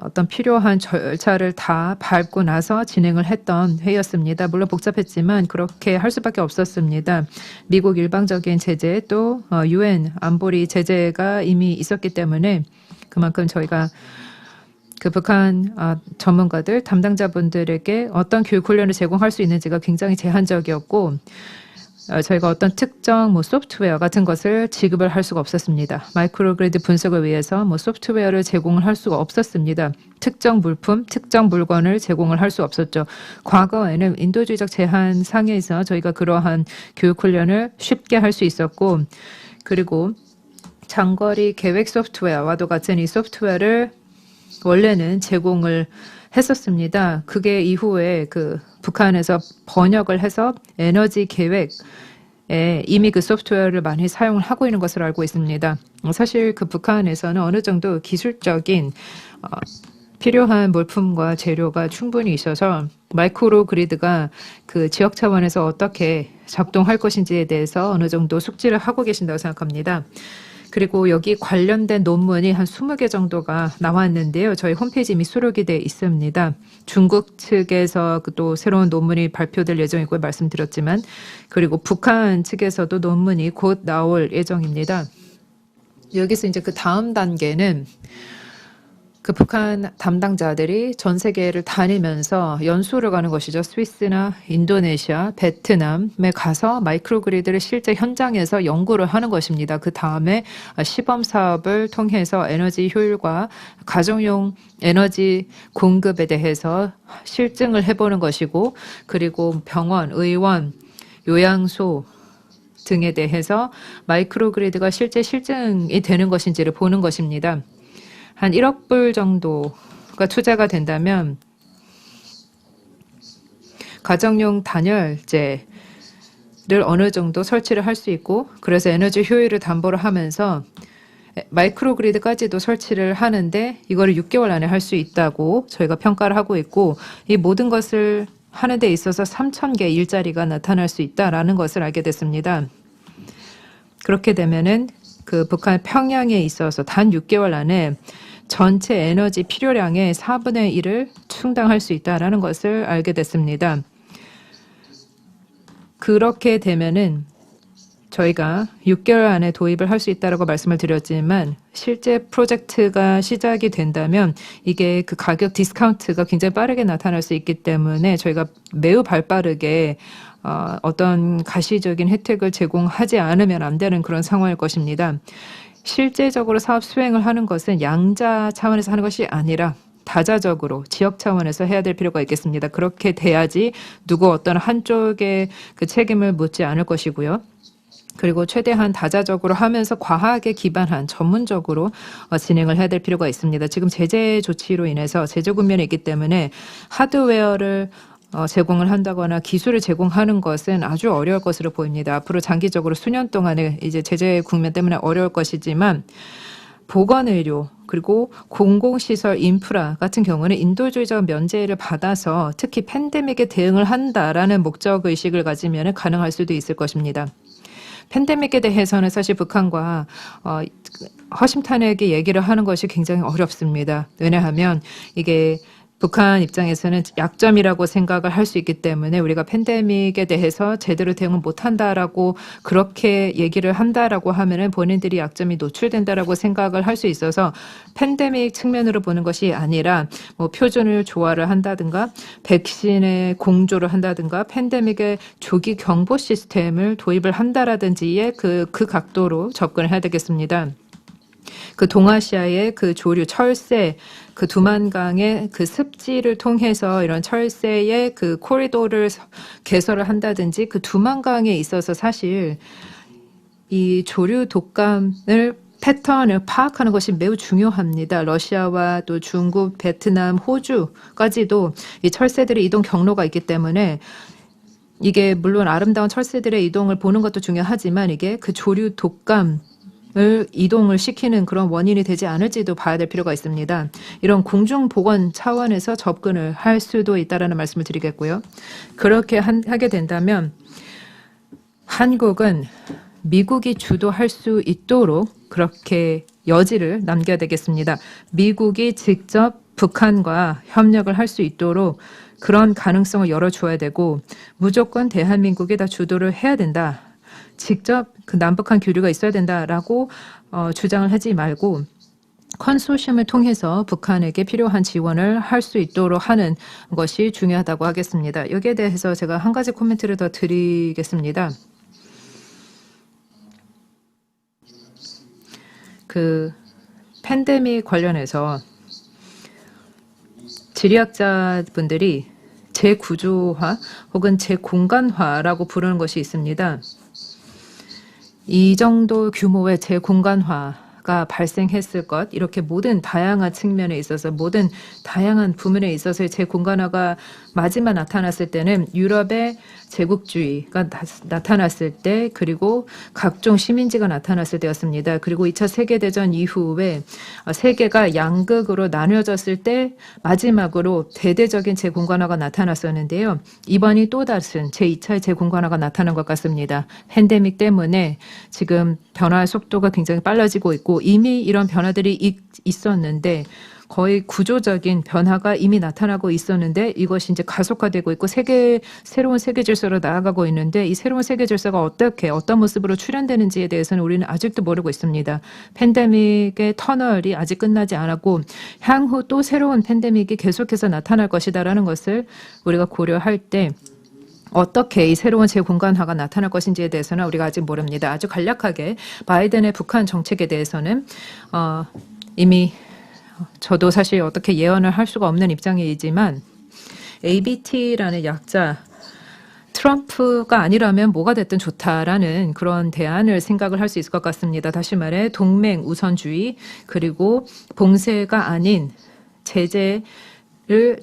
어떤 필요한 절차를 다 밟고 나서 진행을 했던 회의였습니다. 물론 복잡했지만 그렇게 할 수밖에 없었습니다. 미국 일방적인 제재 또 UN 안보리 제재가 이미 있었기 때문에 그만큼 저희가 그 북한 전문가들 담당자분들에게 어떤 교육 훈련을 제공할 수 있는지가 굉장히 제한적이었고 저희가 어떤 특정 소프트웨어 같은 것을 지급을 할 수가 없었습니다. 마이크로그리드 분석을 위해서 소프트웨어를 제공을 할 수가 없었습니다. 특정 물품, 특정 물건을 제공을 할 수 없었죠. 과거에는 인도주의적 제한 상에서 저희가 그러한 교육 훈련을 쉽게 할 수 있었고 그리고 장거리 계획 소프트웨어와도 같은 이 소프트웨어를 원래는 제공을 했었습니다. 그게 이후에 그 북한에서 번역을 해서 에너지 계획에 이미 그 소프트웨어를 많이 사용을 하고 있는 것으로 알고 있습니다. 사실 그 북한에서는 어느 정도 기술적인 필요한 물품과 재료가 충분히 있어서 마이크로 그리드가 그 지역 차원에서 어떻게 작동할 것인지에 대해서 어느 정도 숙지를 하고 계신다고 생각합니다. 그리고 여기 관련된 논문이 한 20개 정도가 나왔는데요. 저희 홈페이지 이미 수록이 돼 있습니다. 중국 측에서 또 새로운 논문이 발표될 예정이고 말씀드렸지만 그리고 북한 측에서도 논문이 곧 나올 예정입니다. 여기서 이제 그 다음 단계는 그 북한 담당자들이 전 세계를 다니면서 연수를 가는 것이죠. 스위스나 인도네시아, 베트남에 가서 마이크로그리드를 실제 현장에서 연구를 하는 것입니다. 그 다음에 시범 사업을 통해서 에너지 효율과 가정용 에너지 공급에 대해서 실증을 해보는 것이고 그리고 병원, 의원, 요양소 등에 대해서 마이크로그리드가 실제 실증이 되는 것인지를 보는 것입니다. 한 1억 불 정도가 투자가 된다면 가정용 단열재를 어느 정도 설치를 할 수 있고 그래서 에너지 효율을 담보를 하면서 마이크로그리드까지도 설치를 하는데 이거를 6개월 안에 할 수 있다고 저희가 평가를 하고 있고 이 모든 것을 하는 데 있어서 3,000개 일자리가 나타날 수 있다라는 것을 알게 됐습니다. 그렇게 되면은 그 북한 평양에 있어서 단 6개월 안에 전체 에너지 필요량의 4분의 1을 충당할 수 있다는 것을 알게 됐습니다. 그렇게 되면은 저희가 6개월 안에 도입을 할 수 있다고 말씀을 드렸지만 실제 프로젝트가 시작이 된다면 이게 그 가격 디스카운트가 굉장히 빠르게 나타날 수 있기 때문에 저희가 매우 발빠르게 어떤 가시적인 혜택을 제공하지 않으면 안 되는 그런 상황일 것입니다. 실제적으로 사업 수행을 하는 것은 양자 차원에서 하는 것이 아니라 다자적으로 지역 차원에서 해야 될 필요가 있겠습니다. 그렇게 돼야지 누구 어떤 한쪽에 그 책임을 묻지 않을 것이고요. 그리고 최대한 다자적으로 하면서 과학에 기반한 전문적으로 진행을 해야 될 필요가 있습니다. 지금 제재 조치로 인해서 제재 국면에 있기 때문에 하드웨어를 제공을 한다거나 기술을 제공하는 것은 아주 어려울 것으로 보입니다. 앞으로 장기적으로 수년 동안에 이제 제재 국면 때문에 어려울 것이지만 보건의료 그리고 공공시설 인프라 같은 경우는 인도주의적 면제를 받아서 특히 팬데믹에 대응을 한다라는 목적의식을 가지면 가능할 수도 있을 것입니다. 팬데믹에 대해서는 사실 북한과 허심탄회하게 얘기를 하는 것이 굉장히 어렵습니다. 왜냐하면 이게 북한 입장에서는 약점이라고 생각을 할 수 있기 때문에 우리가 팬데믹에 대해서 제대로 대응을 못한다라고 그렇게 얘기를 한다라고 하면은 본인들이 약점이 노출된다라고 생각을 할 수 있어서 팬데믹 측면으로 보는 것이 아니라 뭐 표준을 조화를 한다든가 백신의 공조를 한다든가 팬데믹의 조기 경보 시스템을 도입을 한다라든지의 그 각도로 접근을 해야 되겠습니다. 그 동아시아의 그 조류, 철새, 그 두만강의 그 습지를 통해서 이런 철새의 그 코리도를 개설을 한다든지 그 두만강에 있어서 사실 이 조류 독감을 패턴을 파악하는 것이 매우 중요합니다. 러시아와 또 중국, 베트남, 호주까지도 이 철새들의 이동 경로가 있기 때문에 이게 물론 아름다운 철새들의 이동을 보는 것도 중요하지만 이게 그 조류 독감 을 이동을 시키는 그런 원인이 되지 않을지도 봐야 될 필요가 있습니다. 이런 공중보건 차원에서 접근을 할 수도 있다는 말씀을 드리겠고요. 그렇게 하게 된다면 한국은 미국이 주도할 수 있도록 그렇게 여지를 남겨야 되겠습니다. 미국이 직접 북한과 협력을 할 수 있도록 그런 가능성을 열어줘야 되고 무조건 대한민국이 다 주도를 해야 된다. 직접 그 남북한 교류가 있어야 된다라고 주장을 하지 말고 컨소시엄을 통해서 북한에게 필요한 지원을 할 수 있도록 하는 것이 중요하다고 하겠습니다. 여기에 대해서 제가 한 가지 코멘트를 더 드리겠습니다. 그 팬데믹 관련해서 지리학자분들이 재구조화 혹은 재공간화라고 부르는 것이 있습니다. 이 정도 규모의 재공간화가 발생했을 것, 이렇게 모든 다양한 측면에 있어서 모든 다양한 부문에 있어서의 재공간화가 마지막 나타났을 때는 유럽의 제국주의가 나타났을 때 그리고 각종 시민지가 나타났을 때였습니다. 그리고 2차 세계대전 이후에 세계가 양극으로 나뉘어졌을 때 마지막으로 대대적인 재공간화가 나타났었는데요. 이번이 또 다른 제2차의 재공간화가 나타난 것 같습니다. 팬데믹 때문에 지금 변화의 속도가 굉장히 빨라지고 있고 이미 이런 변화들이 있었는데 거의 구조적인 변화가 이미 나타나고 있었는데 이것이 이제 가속화되고 있고 새로운 세계 질서로 나아가고 있는데 이 새로운 세계 질서가 어떤 모습으로 출현되는지에 대해서는 우리는 아직도 모르고 있습니다. 팬데믹의 터널이 아직 끝나지 않았고 향후 또 새로운 팬데믹이 계속해서 나타날 것이다라는 것을 우리가 고려할 때 어떻게 이 새로운 재공간화가 나타날 것인지에 대해서는 우리가 아직 모릅니다. 아주 간략하게 바이든의 북한 정책에 대해서는 이미 저도 사실 어떻게 예언을 할 수가 없는 입장이지만 ABT라는 약자 트럼프가 아니라면 뭐가 됐든 좋다라는 그런 대안을 생각을 할 수 있을 것 같습니다. 다시 말해 동맹 우선주의 그리고 봉쇄가 아닌 제재를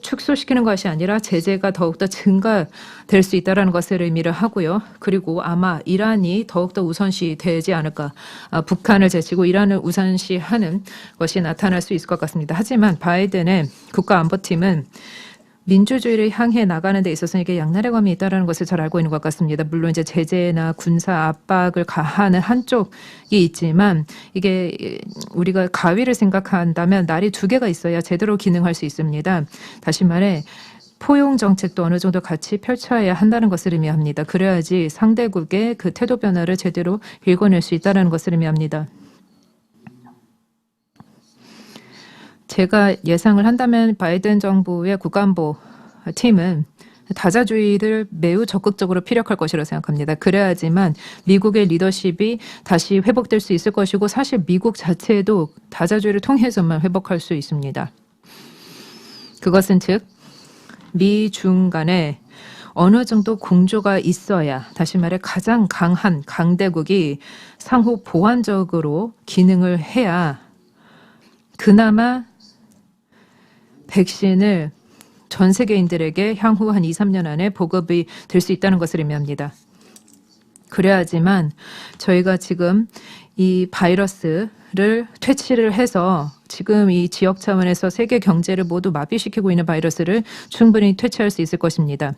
축소시키는 것이 아니라 제재가 더욱더 증가될 수 있다는 것을 의미를 하고요. 그리고 아마 이란이 더욱더 우선시 되지 않을까. 북한을 제치고 이란을 우선시하는 것이 나타날 수 있을 것 같습니다. 하지만 바이든의 국가안보팀은 민주주의를 향해 나가는 데 있어서 이게 양날의 검이 있다는 것을 잘 알고 있는 것 같습니다. 물론 이제 제재나 군사 압박을 가하는 한쪽이 있지만 이게 우리가 가위를 생각한다면 날이 두 개가 있어야 제대로 기능할 수 있습니다. 다시 말해 포용 정책도 어느 정도 같이 펼쳐야 한다는 것을 의미합니다. 그래야지 상대국의 그 태도 변화를 제대로 읽어낼 수 있다는 것을 의미합니다. 제가 예상을 한다면 바이든 정부의 국가안보 팀은 다자주의를 매우 적극적으로 피력할 것이라고 생각합니다. 그래야지만 미국의 리더십이 다시 회복될 수 있을 것이고 사실 미국 자체도 다자주의를 통해서만 회복할 수 있습니다. 그것은 즉 미중 간에 어느 정도 공조가 있어야 다시 말해 가장 강한 강대국이 상호 보완적으로 기능을 해야 그나마 백신을 전 세계인들에게 향후 한 2, 3년 안에 보급이 될 수 있다는 것을 의미합니다. 그래야지만 저희가 지금 이 바이러스 퇴치를 해서 지금 이 지역 차원에서 세계 경제를 모두 마비시키고 있는 바이러스를 충분히 퇴치할 수 있을 것입니다.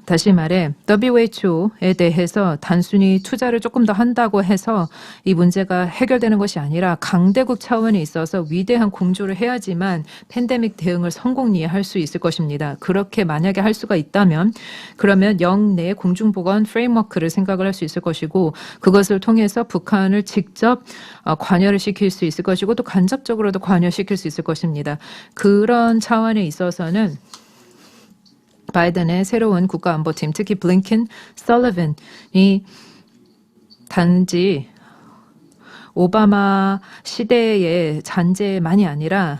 다시 말해 WHO에 대해서 단순히 투자를 조금 더 한다고 해서 이 문제가 해결되는 것이 아니라 강대국 차원에 있어서 위대한 공조를 해야지만 팬데믹 대응을 성공리에 할 수 있을 것입니다. 그렇게 만약에 할 수가 있다면 그러면 영내 공중보건 프레임워크를 생각을 할 수 있을 것이고 그것을 통해서 북한을 직접 관여를 시킬 수 있을 것이고 또 간접적으로도 관여시킬 수 있을 것입니다. 그런 차원에 있어서는 바이든의 새로운 국가안보팀, 특히 블링컨, 설리번이 단지 오바마 시대의 잔재만이 아니라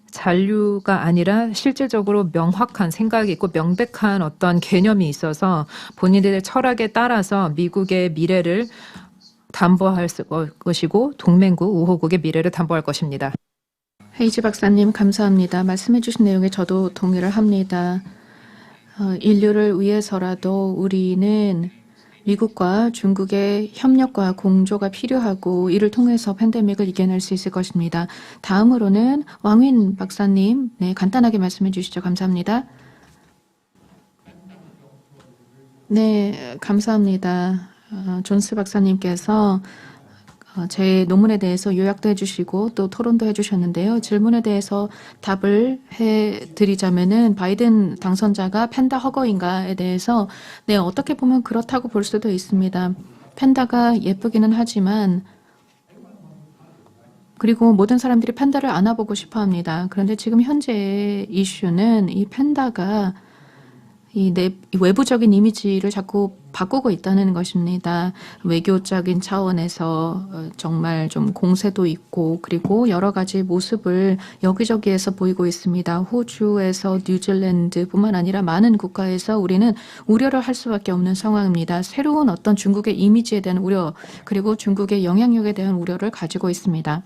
잔류가 아니라 실질적으로 명확한 생각이 있고 명백한 어떤 개념이 있어서 본인들의 철학에 따라서 미국의 미래를 담보할 것이고 동맹국, 우호국의 미래를 담보할 것입니다. 헤이즈 박사님 감사합니다. 말씀해 주신 내용에 저도 동의를 합니다. 인류를 위해서라도 우리는 미국과 중국의 협력과 공조가 필요하고 이를 통해서 팬데믹을 이겨낼 수 있을 것입니다. 다음으로는 왕윈 박사님 간단하게 말씀해 주시죠. 감사합니다. 네, 감사합니다. 존스 박사님께서 제 논문에 대해서 요약도 해주시고 또 토론도 해주셨는데요. 질문에 대해서 답을 해드리자면은 바이든 당선자가 팬다 허거인가에 대해서 어떻게 보면 그렇다고 볼 수도 있습니다. 팬다가 예쁘기는 하지만 그리고 모든 사람들이 팬다를 안아보고 싶어합니다. 그런데 지금 현재의 이슈는 이 팬다가 이 외부적인 이미지를 자꾸 바꾸고 있다는 것입니다. 외교적인 차원에서 정말 좀 공세도 있고 그리고 여러 가지 모습을 여기저기에서 보이고 있습니다. 호주에서 뉴질랜드뿐만 아니라 많은 국가에서 우리는 우려를 할 수밖에 없는 상황입니다. 새로운 어떤 중국의 이미지에 대한 우려 그리고 중국의 영향력에 대한 우려를 가지고 있습니다.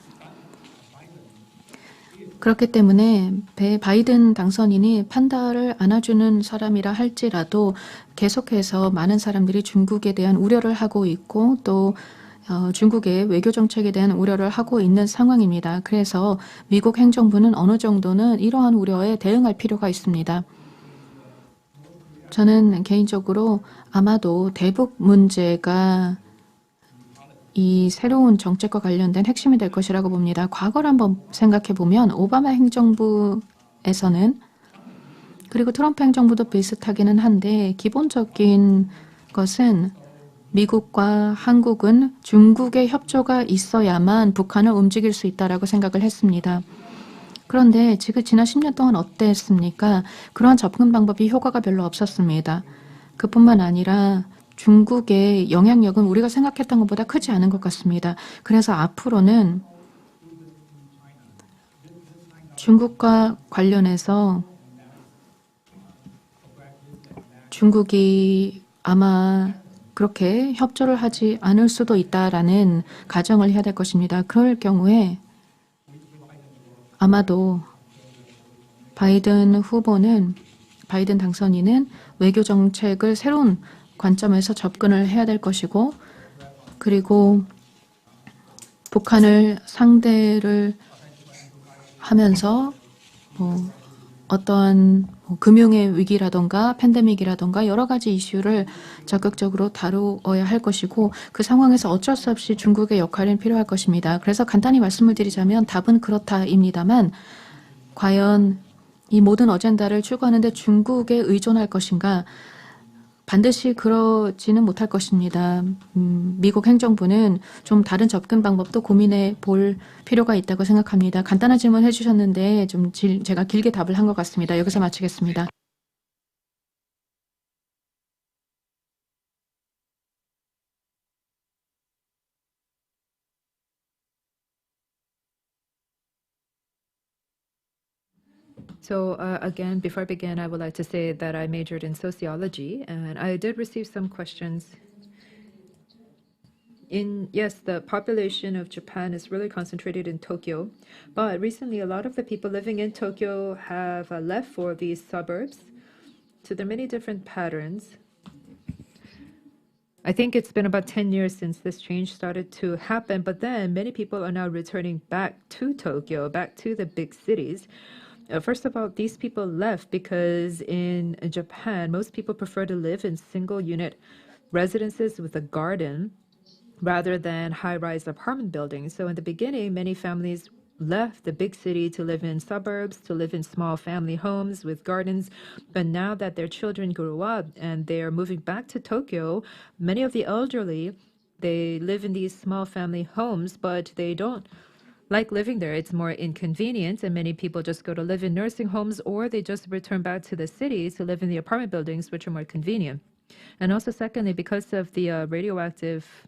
그렇기 때문에 바이든 당선인이 팬다를 안아주는 사람이라 할지라도 계속해서 많은 사람들이 중국에 대한 우려를 하고 있고 또 중국의 외교 정책에 대한 우려를 하고 있는 상황입니다. 그래서 미국 행정부는 어느 정도는 이러한 우려에 대응할 필요가 있습니다. 저는 개인적으로 아마도 대북 문제가 이 새로운 정책과 관련된 핵심이 될 것이라고 봅니다. 과거를 한번 생각해 보면 오바마 행정부에서는 그리고 트럼프 행정부도 비슷하기는 한데 기본적인 것은 미국과 한국은 중국의 협조가 있어야만 북한을 움직일 수 있다라고 생각을 했습니다. 그런데 지난 10년 동안 어땠습니까? 그러한 접근 방법이 효과가 별로 없었습니다. 그뿐만 아니라 중국의 영향력은 우리가 생각했던 것보다 크지 않은 것 같습니다. 그래서 앞으로는 중국과 관련해서 중국이 아마 그렇게 협조를 하지 않을 수도 있다라는 가정을 해야 될 것입니다. 그럴 경우에 아마도 바이든 당선인은 외교 정책을 새로운 관점에서 접근을 해야 될 것이고 그리고 북한을 상대를 하면서 어떠한 금융의 위기라던가 팬데믹이라던가 여러 가지 이슈를 적극적으로 다루어야 할 것이고 그 상황에서 어쩔 수 없이 중국의 역할은 필요할 것입니다. 그래서 간단히 말씀을 드리자면 답은 그렇다입니다만 과연 이 모든 어젠다를 추구하는데 중국에 의존할 것인가? 반드시 그러지는 못할 것입니다. 미국 행정부는 좀 다른 접근 방법도 고민해 볼 필요가 있다고 생각합니다. 간단한 질문 해주셨는데 제가 길게 답을 한 것 같습니다. 여기서 마치겠습니다. So again, before I begin, I would like to say that I majored in sociology, and I did receive some questions. Yes, the population of Japan is really concentrated in Tokyo, but recently a lot of the people living in Tokyo have left for these suburbs. So there are many different patterns. I think it's been about 10 years since this change started to happen, but then many people are now returning back to Tokyo, back to the big cities. First of all, these people left because in Japan, most people prefer to live in single unit residences with a garden rather than high-rise apartment buildings. So in the beginning, many families left the big city to live in suburbs, to live in small family homes with gardens. But now that their children grew up and they are moving back to Tokyo, many of the elderly, they live in these small family homes, but they don't like living there. It's more inconvenient, and many people just go to live in nursing homes, or they just return back to the city to live in the apartment buildings, which are more convenient. And also, secondly, because of the radioactive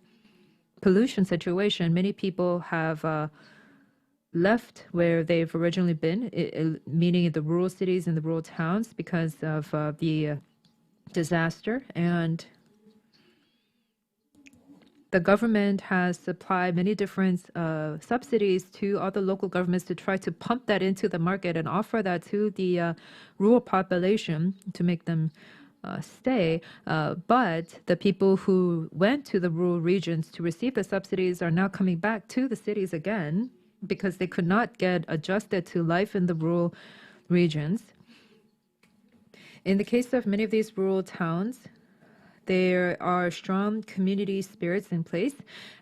pollution situation, many people have left where they've originally been, meaning the rural cities and the rural towns, because of the disaster. And the government has supplied many different subsidies to other local governments to try to pump that into the market and offer that to the rural population to make them stay. But the people who went to the rural regions to receive the subsidies are now coming back to the cities again because they could not get adjusted to life in the rural regions. In the case of many of these rural towns, there are strong community spirits in place,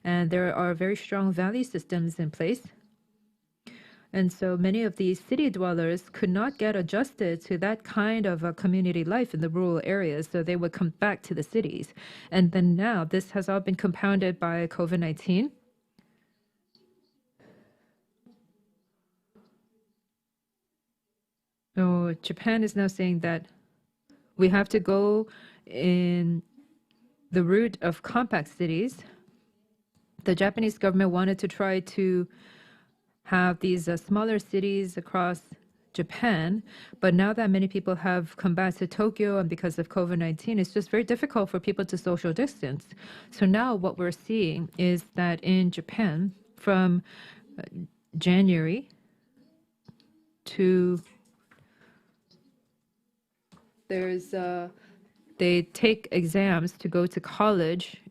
and there are very strong value systems in place. And so many of these city dwellers could not get adjusted to that kind of a community life in the rural areas, so they would come back to the cities. And then now this has all been compounded by COVID-19. So Japan is now saying that we have to go in the route of compact cities. The Japanese government wanted to try to have these smaller cities across Japan, but now that many people have come back to Tokyo and because of COVID-19, it's just very difficult for people to social distance. So now what we're seeing is that in Japan, from January to they take exams to go to college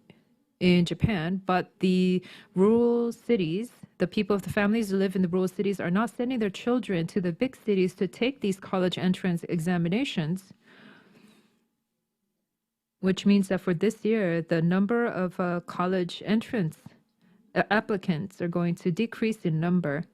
in Japan, but the rural cities, the people of the families who live in the rural cities are not sending their children to the big cities to take these college entrance examinations, which means that for this year, the number of college entrance applicants are going to decrease in number.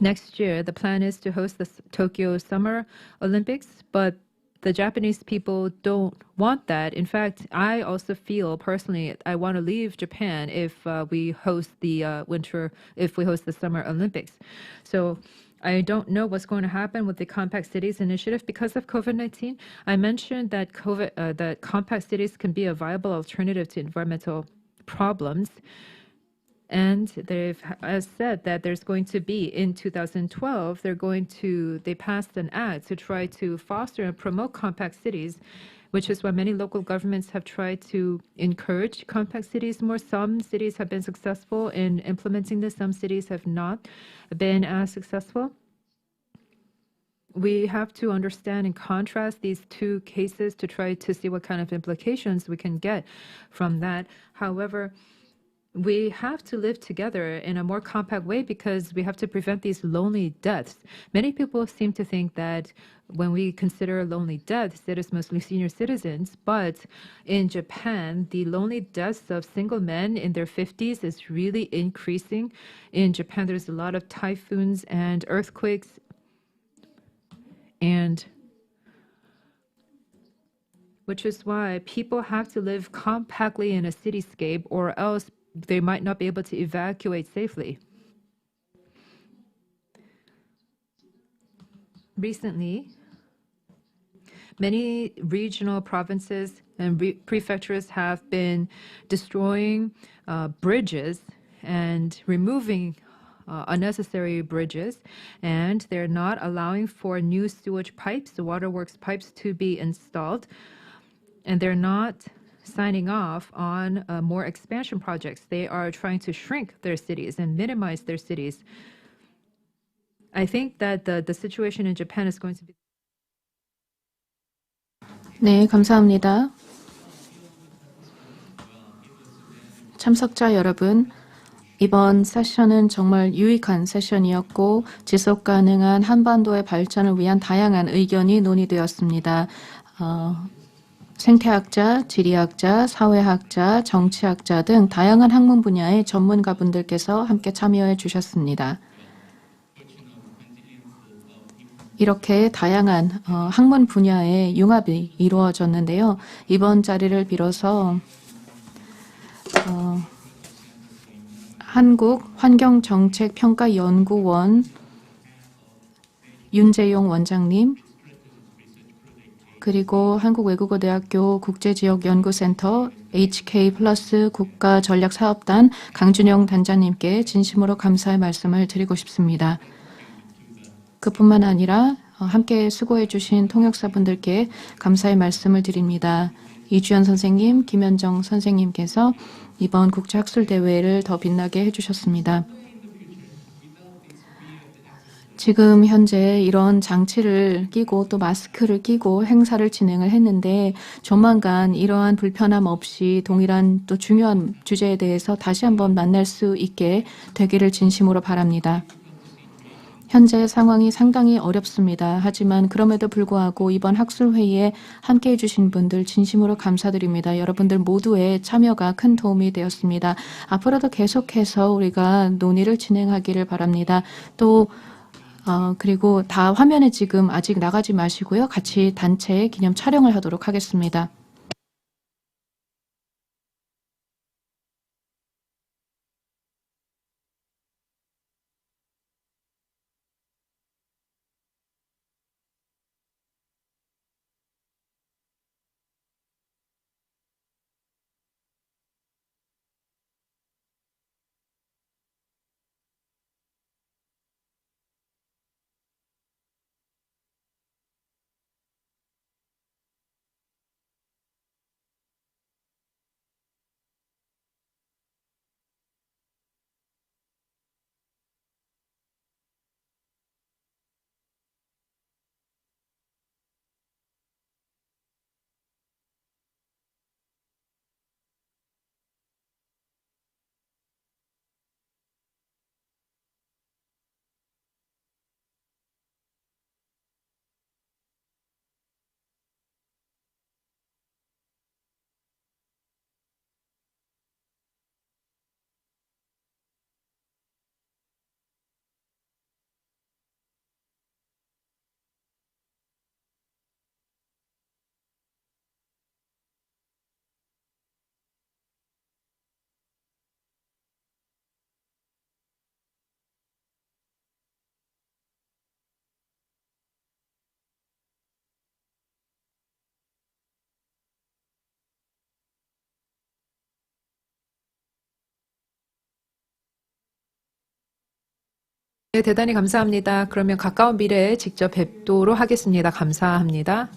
Next year, the plan is to host the Tokyo Summer Olympics, but the Japanese people don't want that. In fact, I also feel personally I want to leave Japan if we host the Summer Olympics. So I don't know what's going to happen with the Compact Cities initiative because of COVID-19. I mentioned that that compact cities can be a viable alternative to environmental problems. And they've said that there's going to be, in 2012, they passed an act to try to foster and promote compact cities, which is why many local governments have tried to encourage compact cities more. Some cities have been successful in implementing this. Some cities have not been as successful. We have to understand and contrast these two cases to try to see what kind of implications we can get from that. However, we have to live together in a more compact way because we have to prevent these lonely deaths. Many people seem to think that when we consider lonely deaths, it is mostly senior citizens. But in Japan, the lonely deaths of single men in their 50s is really increasing. In Japan, there's a lot of typhoons and earthquakes. And which is why people have to live compactly in a cityscape, or else they might not be able to evacuate safely. Recently, many regional provinces and prefectures have been destroying bridges and removing unnecessary bridges, and they're not allowing for new sewage pipes, the waterworks pipes, to be installed, and they're not signing off on more expansion projects. They are trying to shrink their cities and minimize their cities. I think that the situation in Japan is going to be. 네, 감사합니다. 참석자 여러분, 이번 세션은 정말 유익한 세션이었고 지속가능한 한반도의 발전을 위한 다양한 의견이 논의되었습니다. 생태학자, 지리학자, 사회학자, 정치학자 등 다양한 학문 분야의 전문가분들께서 함께 참여해 주셨습니다. 이렇게 다양한 학문 분야의 융합이 이루어졌는데요. 이번 자리를 빌어서 한국환경정책평가연구원 윤재용 원장님, 그리고 한국외국어대학교 국제지역연구센터 HK+국가전략사업단 강준영 단장님께 진심으로 감사의 말씀을 드리고 싶습니다. 그뿐만 아니라 함께 수고해 주신 통역사분들께 감사의 말씀을 드립니다. 이주연 선생님, 김현정 선생님께서 이번 국제학술대회를 더 빛나게 해주셨습니다. 지금 현재 이런 장치를 끼고 또 마스크를 끼고 행사를 진행을 했는데 조만간 이러한 불편함 없이 동일한 또 중요한 주제에 대해서 다시 한번 만날 수 있게 되기를 진심으로 바랍니다. 현재 상황이 상당히 어렵습니다. 하지만 그럼에도 불구하고 이번 학술회의에 함께해 주신 분들 진심으로 감사드립니다. 여러분들 모두의 참여가 큰 도움이 되었습니다. 앞으로도 계속해서 우리가 논의를 진행하기를 바랍니다. 또 그리고 다 화면에 지금 아직 나가지 마시고요. 같이 단체 기념 촬영을 하도록 하겠습니다. 네, 대단히 감사합니다. 그러면 가까운 미래에 직접 뵙도록 하겠습니다. 감사합니다.